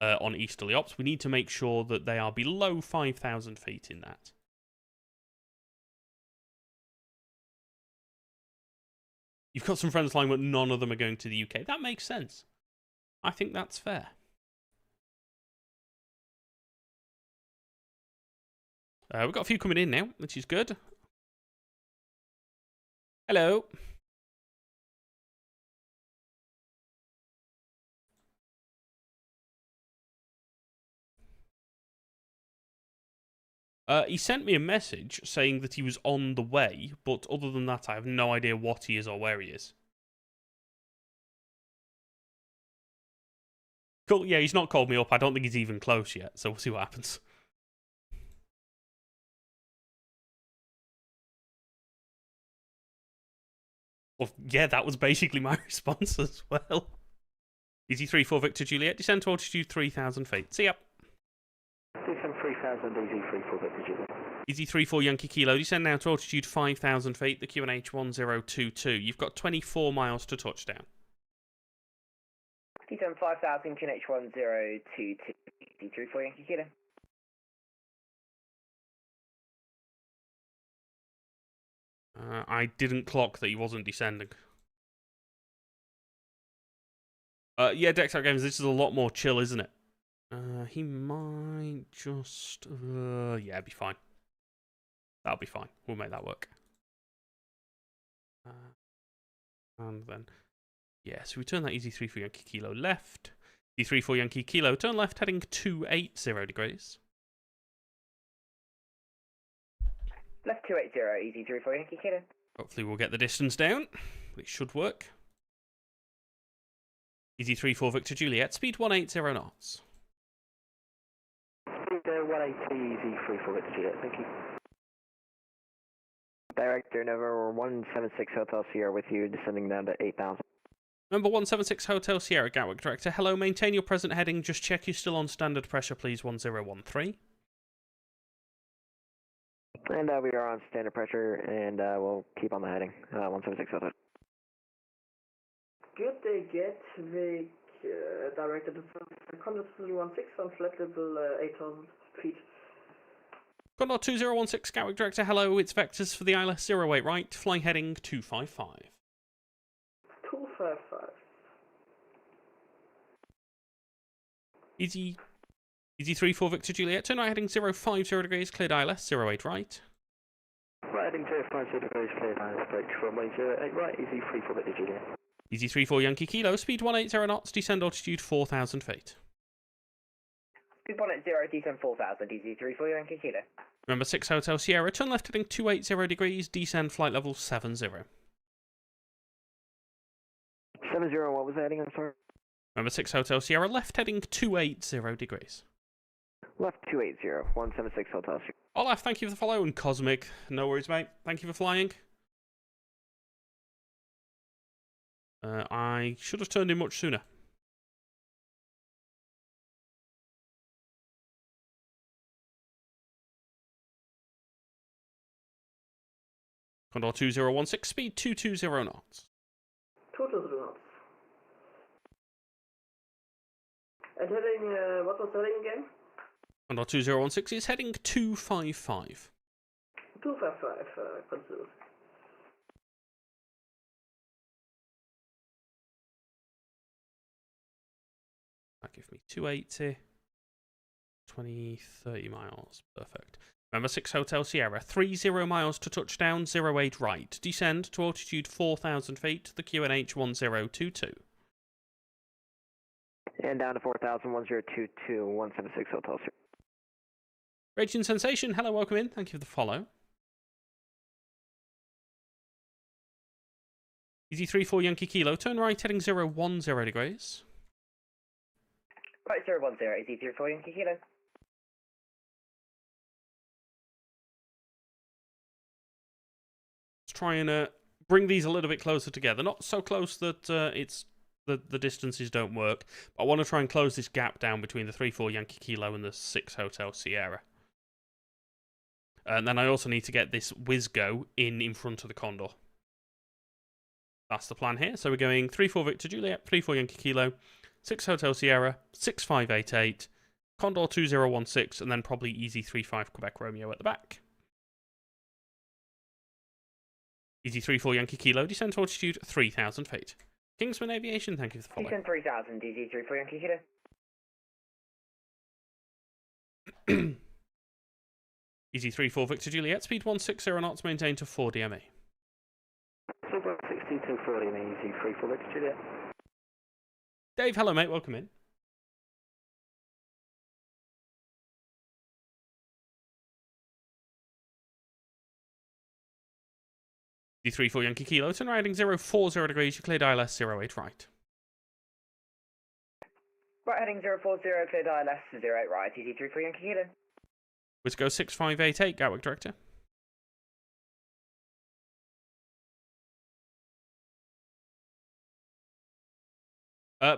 on easterly ops. We need to make sure that they are below 5,000 feet in that. You've got some friends flying, but none of them are going to the UK. That makes sense. I think that's fair. We've got a few coming in now, which is good. Hello. He sent me a message saying that he was on the way, but other than that, I have no idea what he is or where he is. Cool, yeah, he's not called me up. I don't think he's even close yet, so we'll see what happens. Well, yeah, that was basically my response as well. Easy 34 Victor Juliet, descend to altitude 3,000 feet. See ya. Descend 3,000, easy 34 Victor Juliet. Easy 34 Yankee Kilo, descend now to altitude 5,000 feet, the QNH 1022. You've got 24 miles to touchdown. Descend 5,000, QNH 1022, easy 34 Yankee Kilo. I didn't clock that he wasn't descending. Yeah, Dexter Games, this is a lot more chill, isn't it? He might just... yeah, it'll be fine. That'll be fine. We'll make that work. And then... yeah, so we turn that easy 34 Yankee Kilo left. Easy 34 Yankee Kilo, turn left, heading 280 degrees. Left 280, easy 34 Yankee Kilo. Hopefully we'll get the distance down. It should work. Easy 34 Victor Juliet, speed 180 knots. Speed 180, easy 34 Victor Juliet, thank you. Director November 176 Hotel Sierra with you, descending down to 8,000. Number 176 Hotel Sierra, Gatwick Director. Hello, maintain your present heading. Just check you're still on standard pressure, please. 1013. And we are on standard pressure, and we'll keep on the heading. 176 Hotel. Good day, Gatwick, Director Condor 2016 on flight level 8,000 feet. Condor 2016 Gatwick Director. Hello, it's Vectors for the ILS 08 right, flying heading 255. 255. Easy 34 Victor Juliet, turn right heading 050 degrees, cleared ILS 08 right. Right heading 050 degrees, cleared ILS, approach runway 08 right, easy 34 Victor Juliet. Easy 34 Yankee Kilo, speed 180 knots, descend altitude 4,000 feet. Speed 180, descend 4,000, easy 34 Yankee Kilo. Number 6 Hotel Sierra, turn left heading 280 degrees, descend flight level 70. 70, what was the heading, I'm sorry? Number 6 Hotel Sierra, left heading 280 degrees. Left 280, 176 Hotel Sierra. Olaf, thank you for the follow, and Cosmic, no worries mate, thank you for flying. I should have turned in much sooner. Condor 2016, speed 220 knots. 220 knots. And heading, what was the heading again? Condor 2016 is heading 255. 255, consider. That gives me 280. 30 miles. Perfect. Remember 6 Hotel Sierra, 30 miles to touchdown, 08 right. Descend to altitude 4,000 feet, the QNH 1022. And down to 4,000, 1022, 176 Hotel Sierra. Raging Sensation, hello, welcome in. Thank you for the follow. Easy 34 Yankee Kilo, turn right, heading 010 degrees. Right, 010, easy 34 Yankee Kilo. Let's try and bring these a little bit closer together. Not so close that the distances don't work, but I want to try and close this gap down between the 34 Yankee Kilo and the 6 Hotel Sierra. And then I also need to get this Wizgo in front of the Condor. That's the plan here. So we're going 34 Victor Juliet, 34 Yankee Kilo, 6 Hotel Sierra, 6588, Condor 2016, and then probably Easy 35 Quebec Romeo at the back. Easy 34 Yankee Kilo, descent to altitude 3,000 feet. Kingsman Aviation, thank you for the follow. Descent 3,000, Easy 34 Yankee Kilo. Easy 34 Victor Juliet, speed 160 knots, maintained to 4 DME. Super 62 40 easy 34 Victor Juliet. Dave, hello mate, welcome in. D34 Yankee Kilo, turn riding 040 degrees, you cleared ILS 08 right. Right, heading 040, cleared ILS 08 right, easy 34 Yankee Kilo. Wizgo 6588, Gatwick Director.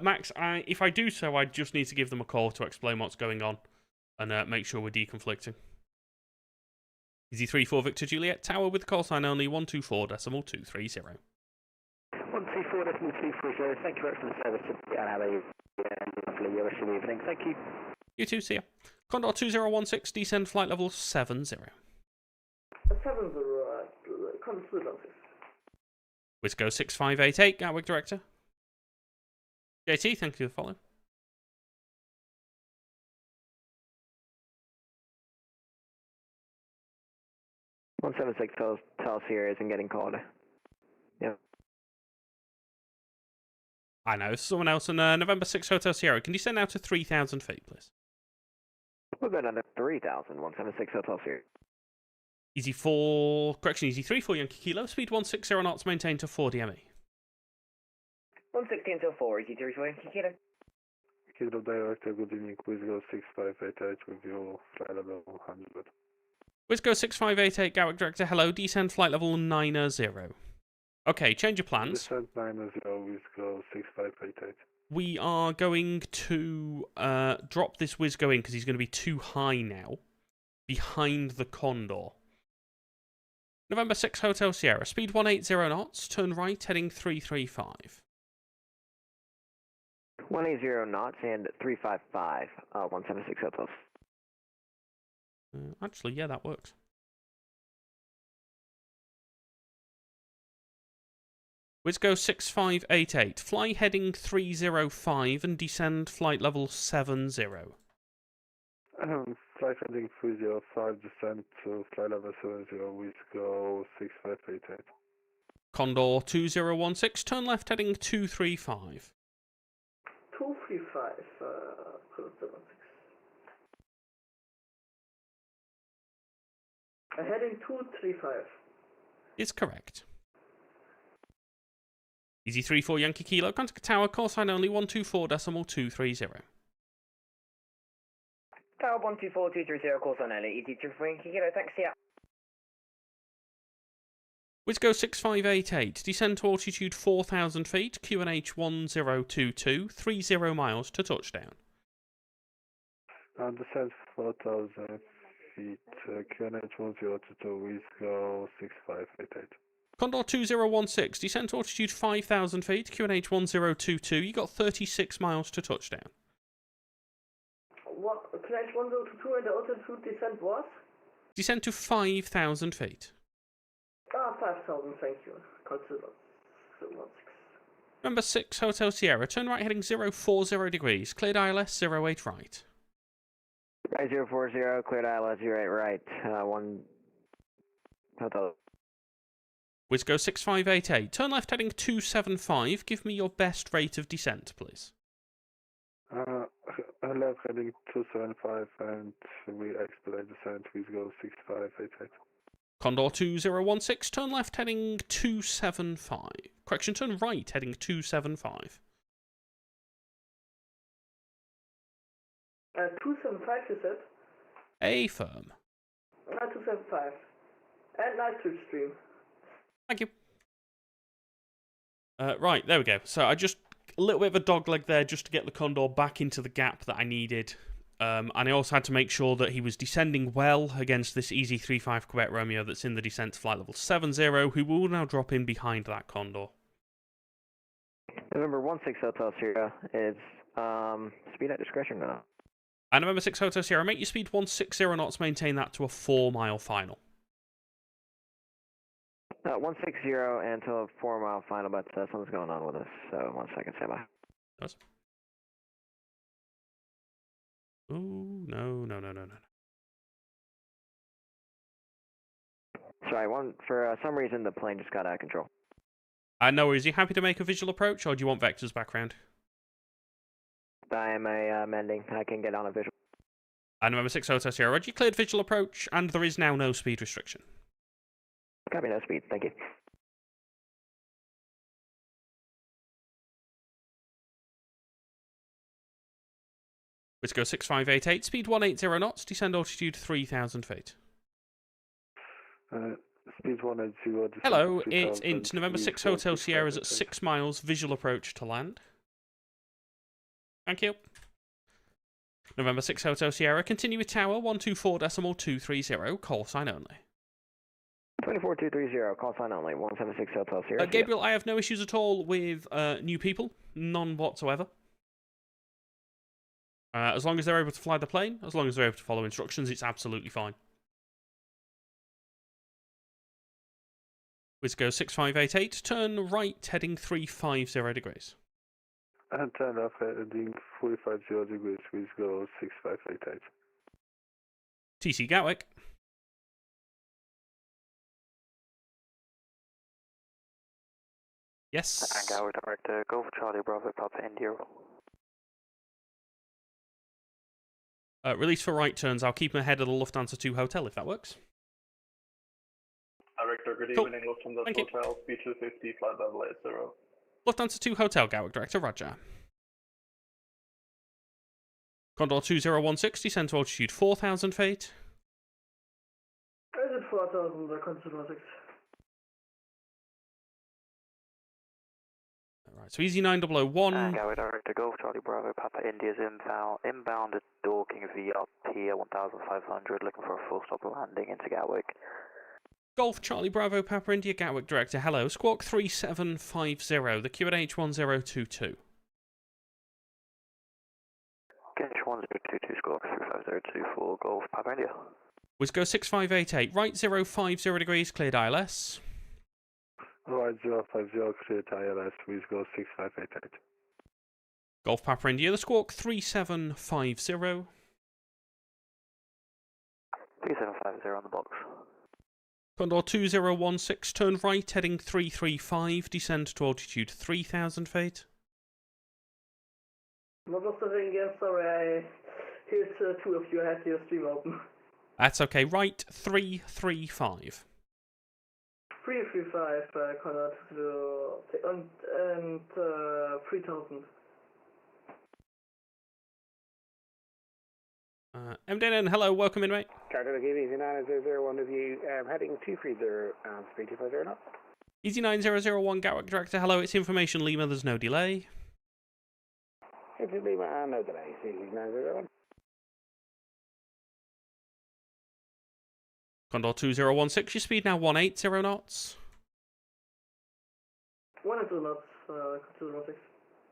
Max, if I do so, I just need to give them a call to explain what's going on and make sure we're deconflicting. Easy 34 Victor Juliet, tower with call sign only 124.230. 124.230, thank you very much for the service and have a lovely rest of the evening. Thank you. You too, see ya. Condor 2016, descend flight level 70. 70, consider. Wizgo 6588, Gatwick Director. JT, thank you for the follow. One 176 Hotel Sierra isn't getting called. Yeah. I know, someone else on November 6 Hotel Sierra. Can you send out to 3,000 feet, please? We're going under 3,000, 176 Hotel Sierra. Easy 4, correction, Easy 34 Yankee Kilo, speed 160 knots, maintained to 4 DME. 160 until 4, Easy 34 Yankee Kilo. Kilo Director, good evening, Wizgo 6588 with your flight level 100. Wizgo 6588, Gatwick Director, hello, descend flight level 90. Okay, change your plans. Descent 90, Wizgo 6588. We are going to drop this Wizgo in because he's going to be too high now, behind the Condor. November 6 Hotel Sierra, speed 180 knots, turn right, heading 335. 180 knots and 355, 176 Hotel. Actually, yeah, that works. Wizgo 6588, fly heading 305 and descend flight level 70. Flight heading 305, descent to flight level 70, Wizgo 6588. Condor 2016, turn left heading 235. 235, heading 235. Is correct. Easy 34 Yankee Kilo, contact tower, call sign only 124.230. Tower 124.230, call sign only, Easy 34 Yankee Kilo, thanks, yeah. Wizgo 6588, descend to altitude 4,000 feet, QNH 1022, 30 miles to touchdown. Descent 4,000 feet, QNH 1022, Wizgo 6588. Condor 2016, descend to altitude 5,000 feet, QNH 1022. You got 36 miles to touchdown. What, QNH 1022 and the altitude descent was? Descend to 5,000 feet. 5,000, thank you. Consider. Number 6, Hotel Sierra, turn right heading 040 degrees, cleared ILS 08 right. Right 040, cleared ILS 08 right, 1 Hotel. Wisco 6588, turn left heading 275, give me your best rate of descent, please. Left heading 275 and we expedite descent, please go 6588. Condor 2016, turn left heading 275. Correction, turn right heading 275. 275 you said? Affirm. 275. And nice to stream. Thank you. Right, there we go. So I just, a little bit of a dogleg there just to get the Condor back into the gap that I needed. And I also had to make sure that he was descending well against this EZ-35 Quebec Romeo that's in the descent to flight level 70, who will now drop in behind that Condor. November 16 Hotel Sierra, it's speed at discretion now. And November 6 Hotel Sierra, make your speed 160 knots, maintain that to a 4-mile final. 160 until a 4-mile final, but something's going on with us, so 1 second, stand by. Yes. Oh, no. Sorry, for some reason the plane just got out of control. No worries, are you happy to make a visual approach, or do you want Vector's background? I am mending, I can get on a visual. And November 6 Hotel Sierra, Roger, cleared visual approach, and there is now no speed restriction. Copy, no speed, thank you. Wisco 6588, speed 180 knots, descend altitude 3,000 feet. Speed 180. Hello, it's INT, November 6 Hotel Sierra's at 6 miles, visual approach to land. Thank you. November 6 Hotel Sierra, continue with tower 124.230, call sign only. 24230, call sign only, 176 Hotel Sierra. Gabriel, I have no issues at all with new people, none whatsoever. As long as they're able to fly the plane, as long as they're able to follow instructions, it's absolutely fine. Wisco 6588, turn right heading 350 degrees. And turn left heading 450 degrees, please go 6588. TC Gatwick. Yes. And Gatwick Director, go for Charlie Bravo, Papa India. Release for right turns. I'll keep him ahead of the Lufthansa 2 hotel if that works. Director, good Cool. evening, Lufthansa Thank you. Hotel, B250, flight level 80. Lufthansa 2 hotel, Gatwick Director, Roger. Condor 2016, descend to altitude 4,000 feet. Is it 4,000, consider 6. Alright, so easy 9001. Gatwick Director, go for Charlie Bravo, Papa India's inbound at Dorking VRP 1500, looking for a full stop landing into Gatwick. Golf Charlie Bravo Papa India Gatwick Director, hello. Squawk 3750, the QNH 1022. QNH 1022, squawk 3502 Golf Papa India. Wisco 6588, right 050 degrees, cleared ILS. Right 050, cleared ILS, please go 6588. Golf Papa India, the squawk 3750. 3750 on the box. Condor 2016, turn right heading 335, descend to altitude 3,000 feet. What was the thing again? Sorry, here's two of you, I had your stream open. That's okay, right 335. 335, Conrad, and 3,000. MDN, hello, welcome in, mate. Carter, give easy 9001 of you, heading 230 and speed 250 knots. Easy 9001, Gatwick Director, hello, it's information Lima, there's no delay. It's Lima and no delay, easy 9001. Condor 2016, your speed now 180 knots. 1 and 2 knots, consider 16.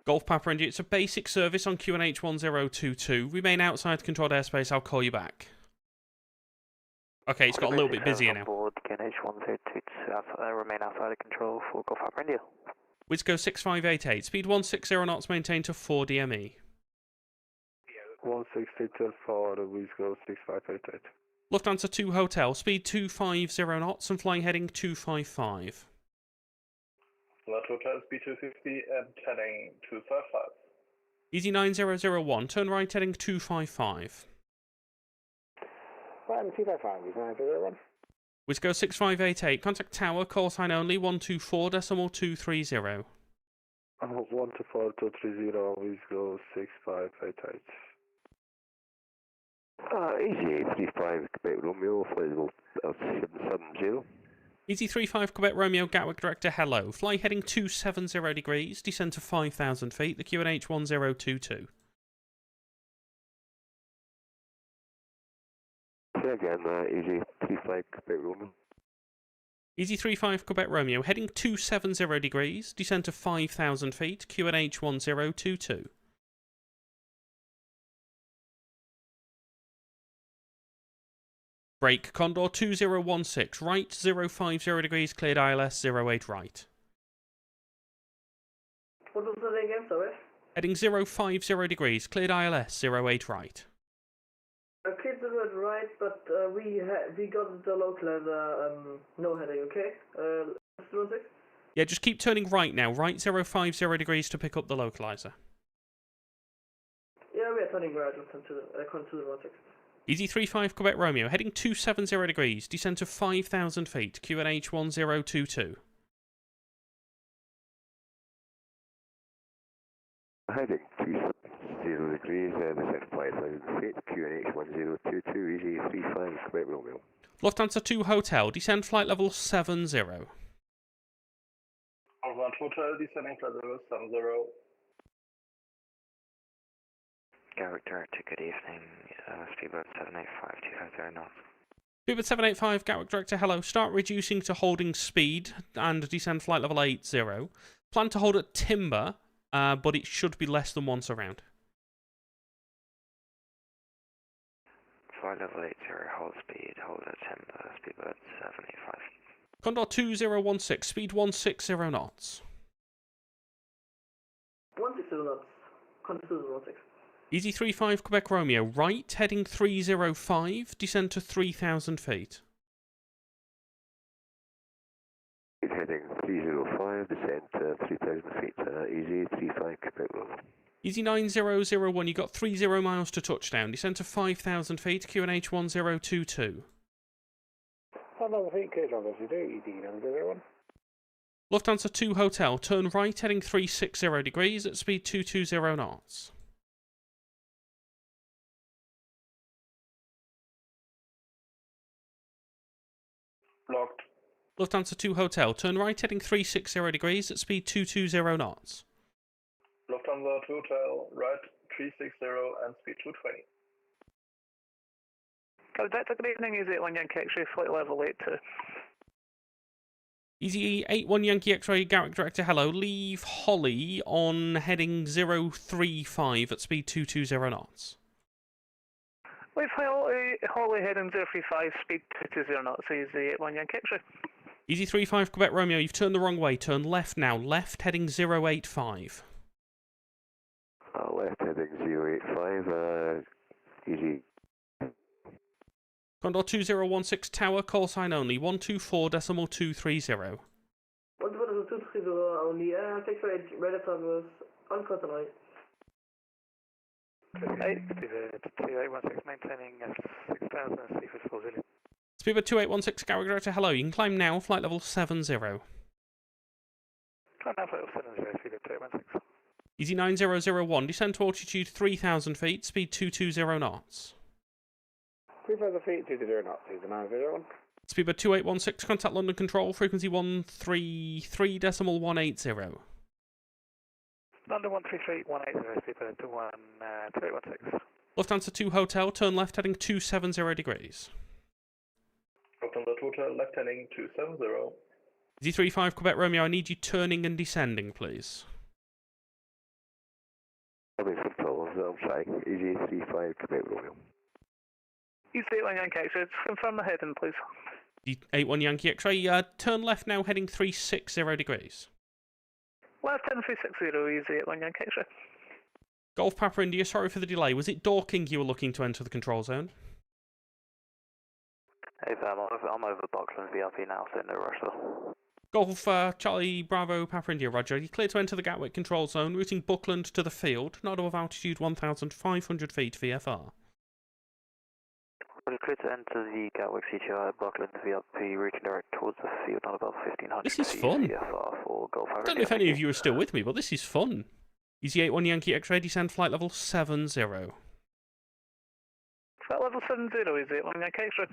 Golf Papa India, it's a basic service on QNH 1022. Remain outside controlled airspace, I'll call you back. Okay, it's got a little bit busier now. Board, QNH 1022, remain outside of control for Golf Papa India. Wizgo 6588, speed 160 knots, maintained to 4 DME. 160 for the Wizgo 6588. Lufthansa 2 Hotel, speed 250 knots and flying heading 255. Left Hotel, speed 250 and heading 255. Easy 9001, turn right heading 255. Right, 255, is 9001. Wizgo 6588, contact tower, call sign only 124.230. 124.230, Wizgo 6588. Easy 35 Quebec Romeo, flight level 770. Easy 35 Quebec Romeo, Gatwick Director, hello. Fly heading 270 degrees, descend to 5,000 feet, the QNH 1022. Say again, easy 35 Quebec Romeo. Easy 35 Quebec Romeo, heading 270 degrees, descend to 5,000 feet, QNH 1022. Brake, Condor 2016, right 050 degrees, cleared ILS 08 right. What was that again, sorry? Heading 050 degrees, cleared ILS 08 right. Cleared the road right, but we got the localizer no heading, okay? 06? Yeah, just keep turning right now, right 050 degrees to pick up the localizer. Yeah, we are turning right, to the 16. Easy 35 Quebec Romeo, heading 270 degrees, descend to 5,000 feet, QNH 1022. Heading 270 degrees, descend 5,000 feet, QNH 1022, easy 35 Quebec Romeo. Lufthansa 2 Hotel, descend flight level 70. Hotel, descending flight level 70. Gatwick Director, good evening. Speedbird 785, 250 knots. Speedbird 785, Gatwick Director, hello. Start reducing to holding speed and descend flight level 80. Plan to hold at timber, but it should be less than once around. Flight level 80, hold speed, hold at timber, Speedbird 785. Condor 2016, speed 160 knots. 160 knots, Condor 16. Easy 35 Quebec Romeo, right, heading 305, descend to 3,000 feet. Heading 305, descend to 3,000 feet, easy 35 Quebec Romeo. Easy 9001, you got 30 miles to touchdown, descend to 5,000 feet, QNH 1022. 5,000 feet, clear John, you do, ED 9001. Lufthansa 2 Hotel, turn right, heading 360 degrees at speed 220 knots. Blocked. Lufthansa 2 Hotel, turn right heading 360 degrees at speed 220 knots. Lufthansa 2 Hotel, right 360 and speed 220. Delta, good evening, Easy 81 Yankee X-ray, flight level 82. Easy 81 Yankee X-ray, Gatwick Director, hello. Leave Holly on heading 035 at speed 220 knots. Leave Holly heading 035, speed 220 knots, Easy 81 Yankee X-ray. Easy 35 Quebec Romeo, you've turned the wrong way. Turn left now. Left heading 085. Left heading 085, easy. Condor 2016 Tower, call sign only, 124.230. 124.230 only, take right, red at Thomas, on Cotton 2816, maintaining 6,000, Seaford 40. Speedbird 2816, Gatwick Director, hello. You can climb now, flight level 70. Climb now, flight level 70, Seaford 2816. Easy 9001, descend to altitude 3,000 feet, speed 220 knots. 3,000 feet, 220 knots, Easy 901. Speedbird 2816, contact London Control, frequency 133.180. London 133.180, Speedbird 2816. Lufthansa 2 Hotel, turn left heading 270 degrees. Lufthansa 2 Hotel, left heading 270. Easy 35 Quebec Romeo, I need you turning and descending, please. I'm in control, I'm trying. Easy 35 Quebec Romeo. Easy 81 Yankee X-ray, just confirm the heading, please. Easy 81 Yankee X-ray, turn left now, heading 360 degrees. Left 10360, easy 81 Yankee X-ray. Golf Papa India, sorry for the delay. Was it Dorking you were looking to enter the control zone? Hey fam, I'm over Buckland VRP now, so no rush though. Golf Charlie Bravo Papa India, roger. You're clear to enter the Gatwick control zone, routing Buckland to the field, not above altitude 1,500 feet VFR. Well, clear to enter the Gatwick CTI at Buckland VRP, routing direct towards the field, not above 1,500 This is feet fun. VFR for Golf Papa. I don't know if any of you are still with me, but this is fun. Easy 81 Yankee X-ray, descend flight level 70. Flight level 70, easy 81 Yankee X-ray.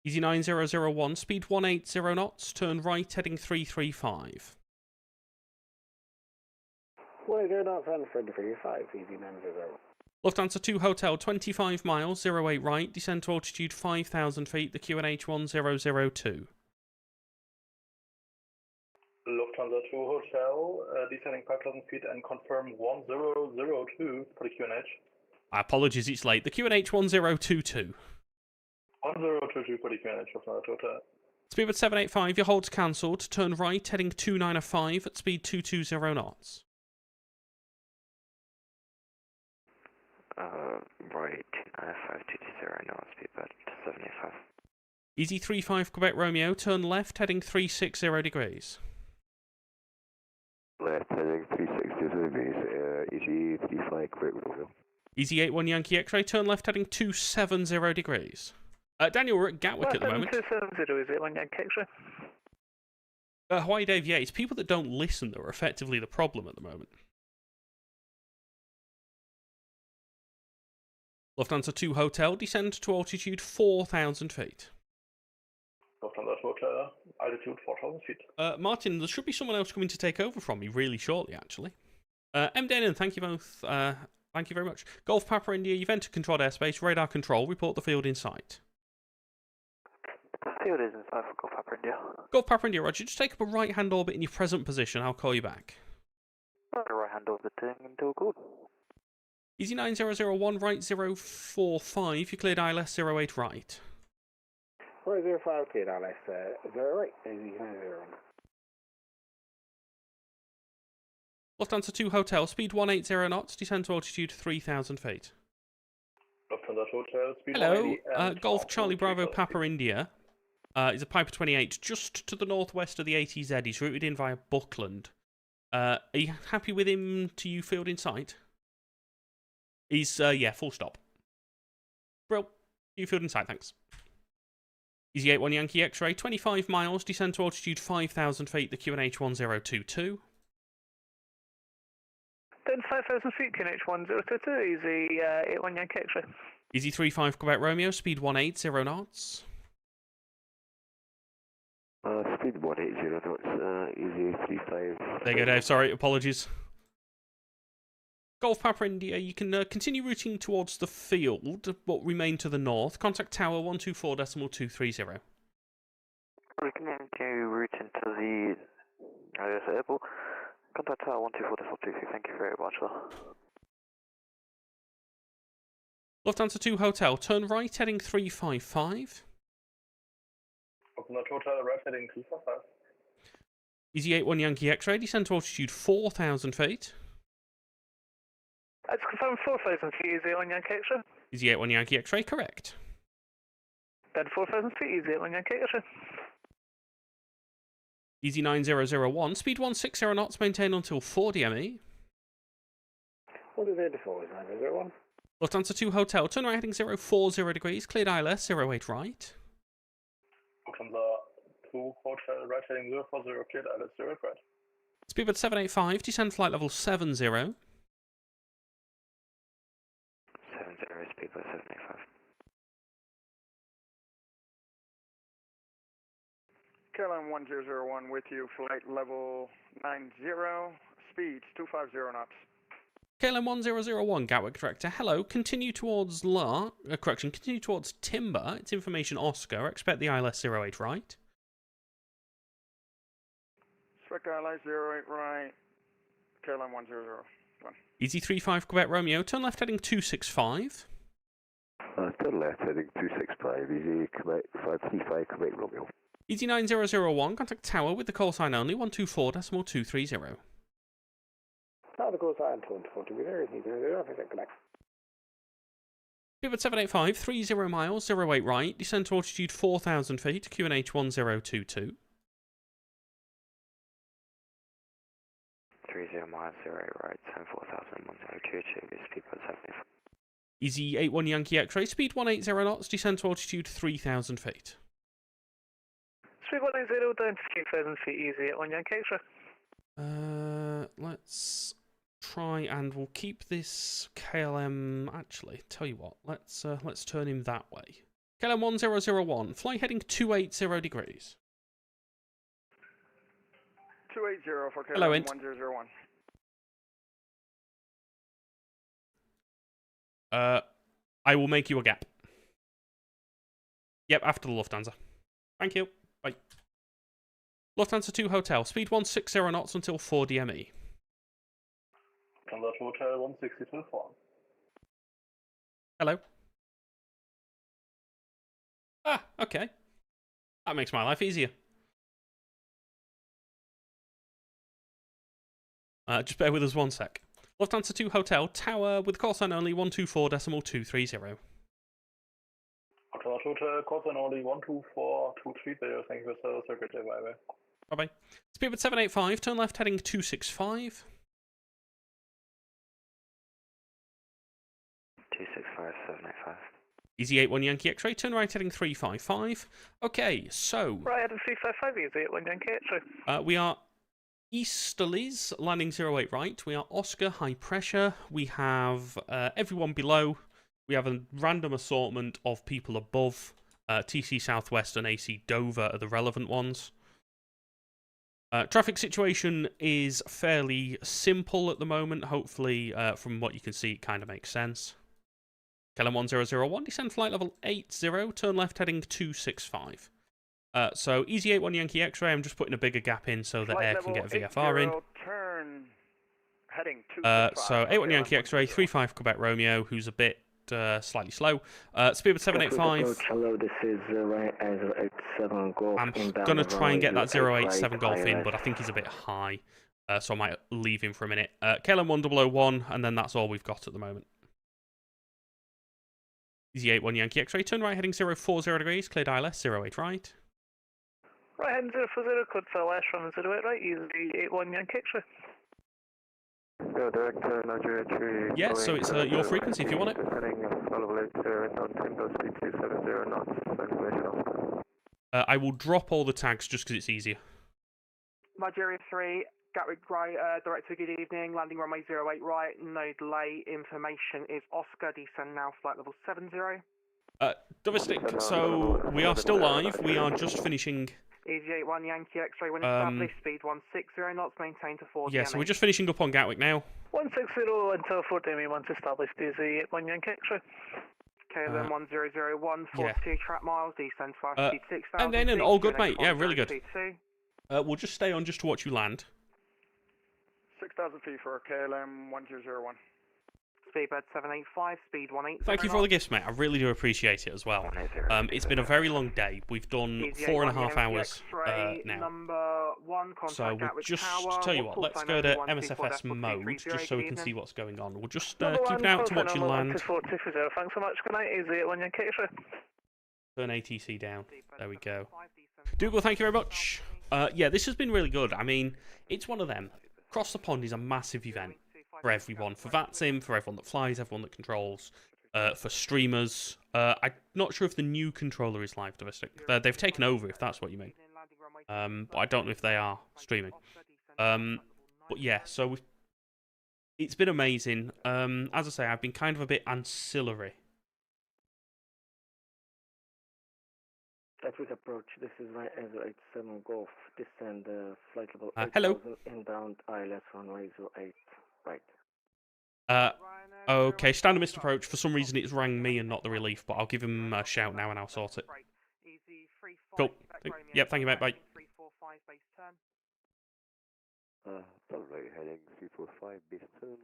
Easy 9001, speed 180 knots, turn right, heading 335. 180 knots and 335, easy 90. Lufthansa 2 Hotel, 25 miles, 08 right, descend to altitude 5,000 feet, the QNH 1002. Lufthansa 2 Hotel, descending 5,000 feet and confirm 1002 for the QNH. Apologies, it's late. The QNH 1022. 1022 for the QNH, Lufthansa 2 Hotel. Speedbird 785, your hold's cancelled. Turn right, heading 295 at speed 220 knots. Right, 295, 220 knots, speedbird 785. Easy 35 Quebec Romeo, turn left, heading 360 degrees. Left heading 360 degrees, easy 35 Quebec Romeo. Easy 81 Yankee X-ray, turn left, heading 270 degrees. Daniel, we're at Gatwick at the moment. 270, easy 81 Yankee X-ray. Hawaii Dave, yeah, it's people that don't listen that are effectively the problem at the moment. Lufthansa 2 Hotel, descend to altitude 4,000 feet. Lufthansa 2 Hotel, altitude 4,000 feet. Martin, there should be someone else coming to take over from me really shortly, actually. M. Denon, thank you both. Thank you very much. Golf Papa India, you've entered controlled airspace, radar control, report the field in sight. Field is in sight for Golf Papa India. Golf Papa India, roger. Just take up a right-hand orbit in your present position. I'll call you back. Right hand orbiting until good. Easy 9001, right 045. You cleared ILS 08 right. 405 cleared ILS 08, easy 901. Lufthansa 2 Hotel, speed 180 knots, descend to altitude 3,000 feet. Lufthansa 2 Hotel, speed Hello, 180 Golf Charlie Bravo Papa India. Is a Piper 28, just to the northwest of the ATZ. He's routed in via Buckland. Are you happy with him to you field in sight? He's, yeah, full stop. Brill. You field in sight, thanks. Easy 81 Yankee X-ray, 25 miles, descend to altitude 5,000 feet, the QNH 1022. Then 5,000 feet, QNH 1022, easy 81 Yankee X-ray. Easy 35 Quebec Romeo, speed 180 knots. Speed 180 knots, easy 35. There you go, Dave. Sorry, apologies. Golf Papa India, you can continue routing towards the field, but remain to the north. Contact tower 124.230. We can continue routing to the airport. Contact tower 124.230. Thank you very much, sir. Lufthansa 2 Hotel, turn right, heading 355. Lufthansa 2 Hotel, right heading 355. Easy 81 Yankee X-ray, descend to altitude 4,000 feet. That's confirmed 4,000 feet, easy 81 Yankee X-ray. Easy 81 Yankee X-ray, correct. Then 4,000 feet, easy 81 Yankee X-ray. Easy 9001, speed 160 knots, maintain until 4 DME. 184 is 901. Lufthansa 2 Hotel, turn right heading 040 degrees, cleared ILS 08 right. Lufthansa 2 Hotel, right heading 040, cleared ILS 08 right. Speedbird 785, descend flight level 70. 70, speedbird 785. Caroline 1001 with you, flight level 90, speeds 250 knots. KLM 1001, Gatwick Director. Hello, continue towards continue towards Timber. It's information Oscar. Expect the ILS 08 right. Expect ILS 08 right. KLM 1001. Easy 35 Quebec Romeo. Turn left heading 265. Turn left heading 265, easy Quebec 535 Quebec Romeo. Easy 9001, contact tower with the call sign only 124.230. The call sign 224 to be there, easy 00, connect. Pivot 785, 30 miles, 08 right, descend to altitude 4,000 feet, QNH 1022. 30 miles, 08 right, 10,400, 1022, speed 75. Easy 81 Yankee X-ray, speed 180 knots, descend to altitude 3,000 feet. Speed 180 down to 2,000 feet, easy at 1 Yankee X-ray. Let's try and we'll keep this KLM. Actually, tell you what, let's turn him that way. KLM 1001, fly heading 280 degrees. 280 for KLM Hello, 1001. I will make you a gap. Yep, after the Lufthansa. Thank you. Bye. Lufthansa 2 Hotel, speed 160 knots until 4 DME. Convert Hotel 162 4. Hello. Ah, okay. That makes my life easier. Just bear with us one sec. Lufthansa 2 Hotel, tower with call sign only 124.230. Hotel, call sign only 124.230. Thank you for the secretary, bye-bye. Bye-bye. Speedbird 785, turn left heading 265. 265, 785. Easy 81 Yankee X-ray, turn right heading 355. Okay, so... Right heading 355, easy 81 Yankee X-ray. We are easterlies, landing 08 right. We are Oscar, high pressure. We have everyone below. We have a random assortment of people above. TC Southwest and AC Dover are the relevant ones. Traffic situation is fairly simple at the moment. Hopefully, from what you can see, it kind of makes sense. KLM 1001, descend flight level 80, turn left heading 265. So, easy 81 Yankee X-ray, I'm just putting a bigger gap in so that air can get VFR in. Turn heading 265. So, 81 Yankee X-ray, 35 Quebec Romeo, who's a bit slightly slow. Speedbird 785. Hello, this is right 087 Golf. I'm going to try and get that 087 Golf in, but I think he's a bit high. So I might leave him for a minute. KLM 1001, and then that's all we've got at the moment. Easy 81 Yankee X-ray, turn right heading 040 degrees, cleared ILS 08 right. Right heading 040, cleared for ILS from 08 right, easy 81 Yankee X-ray. Go director, Nigeria 3. Yeah, so it's your frequency if you want it. I will drop all the tags just because it's easier. Nigeria 3, Gatwick right, director, good evening, landing runway 08 right, no delay, information is Oscar, descend now, flight level 70. Domestic, so we are still live, we are just finishing... Easy 81 Yankee X-ray when established, speed 160 knots, maintain to 4 Yeah, so we're just finishing up on Gatwick now. 160 until 4 DME, once established, Easy 81 Yankee X-ray. KLM 1001, 42 track miles, descend to altitude 6,000 and then, all good, mate, yeah, really good. P2. We'll just stay on just to watch you land. 6,000 feet for KLM 1001. Speedbird 785, speed 180. Thank you for all the gifts, mate. I really do appreciate it as well. It's been a very long day. We've done 4.5 hours now. Number 1, so we'll just tell you what. Let's go to MSFS mode just so we can see what's going on. We'll just keep an eye out to watch you land. Thanks so much. Good night. Easy at 1 Yankee X-ray. Turn ATC down. There we go. Dougal, thank you very much. Yeah, this has been really good. I mean, it's one of them. Cross the Pond is a massive event for everyone. For VATSIM, for everyone that flies, everyone that controls, for streamers. I'm not sure if the new controller is live, Domestic. They've taken over, if that's what you mean. But I don't know if they are streaming. But yeah, so it's been amazing. As I say, I've been kind of a bit ancillary. Gatwick approach, this is right 087 Golf, descend flight level 8000 hello. Inbound ILS runway 08 right. Okay, standard missed approach. For some reason, it's rang me and not the relief, but I'll give him a shout now and I'll sort it. Cool. Yep, thank you, mate. Bye. Alright, heading 345, base turn,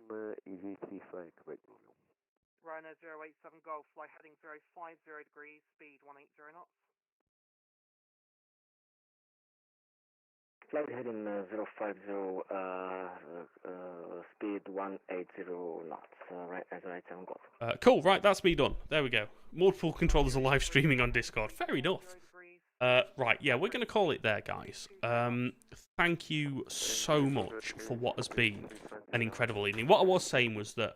easy 35, correct. Ryanair 087 Golf, fly heading 050 degrees, speed 180 knots. Flight heading 050, speed 180 knots, right as right 7 Golf. Cool, right, that's me done. There we go. Multiple controllers are live streaming on Discord. Fair enough. Right, yeah, we're going to call it there, guys. Thank you so much for what has been an incredible evening. What I was saying was that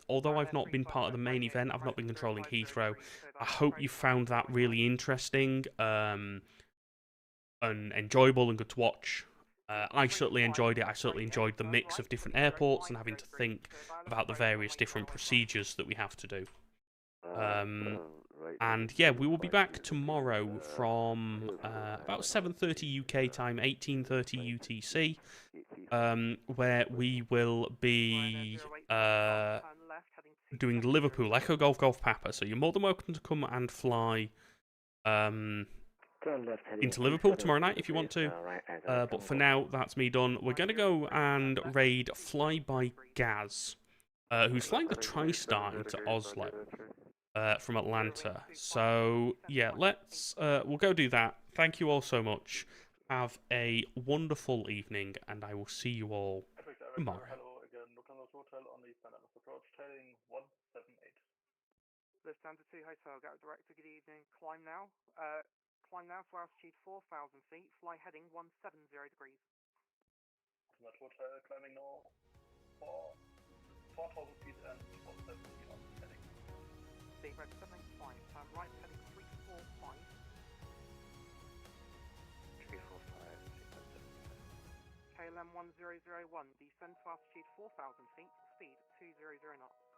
although I've not been part of the main event, I've not been controlling Heathrow, I hope you found that really interesting and enjoyable and good to watch. I certainly enjoyed it. I certainly enjoyed the mix of different airports and having to think about the various different procedures that we have to do. And yeah, we will be back tomorrow from about 7:30 UK time, 18:30 UTC, where we will be doing Liverpool Echo Golf Golf Papa. So you're more than welcome to come and fly into Liverpool tomorrow night if you want to. But for now, that's me done. We're going to go and raid Flyby Gaz, who's flying the TriStar into Oslo. From Atlanta. So yeah, we'll go do that. Thank you all so much. Have a wonderful evening, and I will see you all tomorrow. Lufthansa 2 Hotel, go direct to good evening. Climb now to altitude 4,000 feet. Fly heading 170 degrees. Hotel climbing now for 4,000 feet and 470 on heading. Seabird 785, turn right heading 345. 345, KLM 1001, descend to altitude 4,000 feet, speed 200 knots.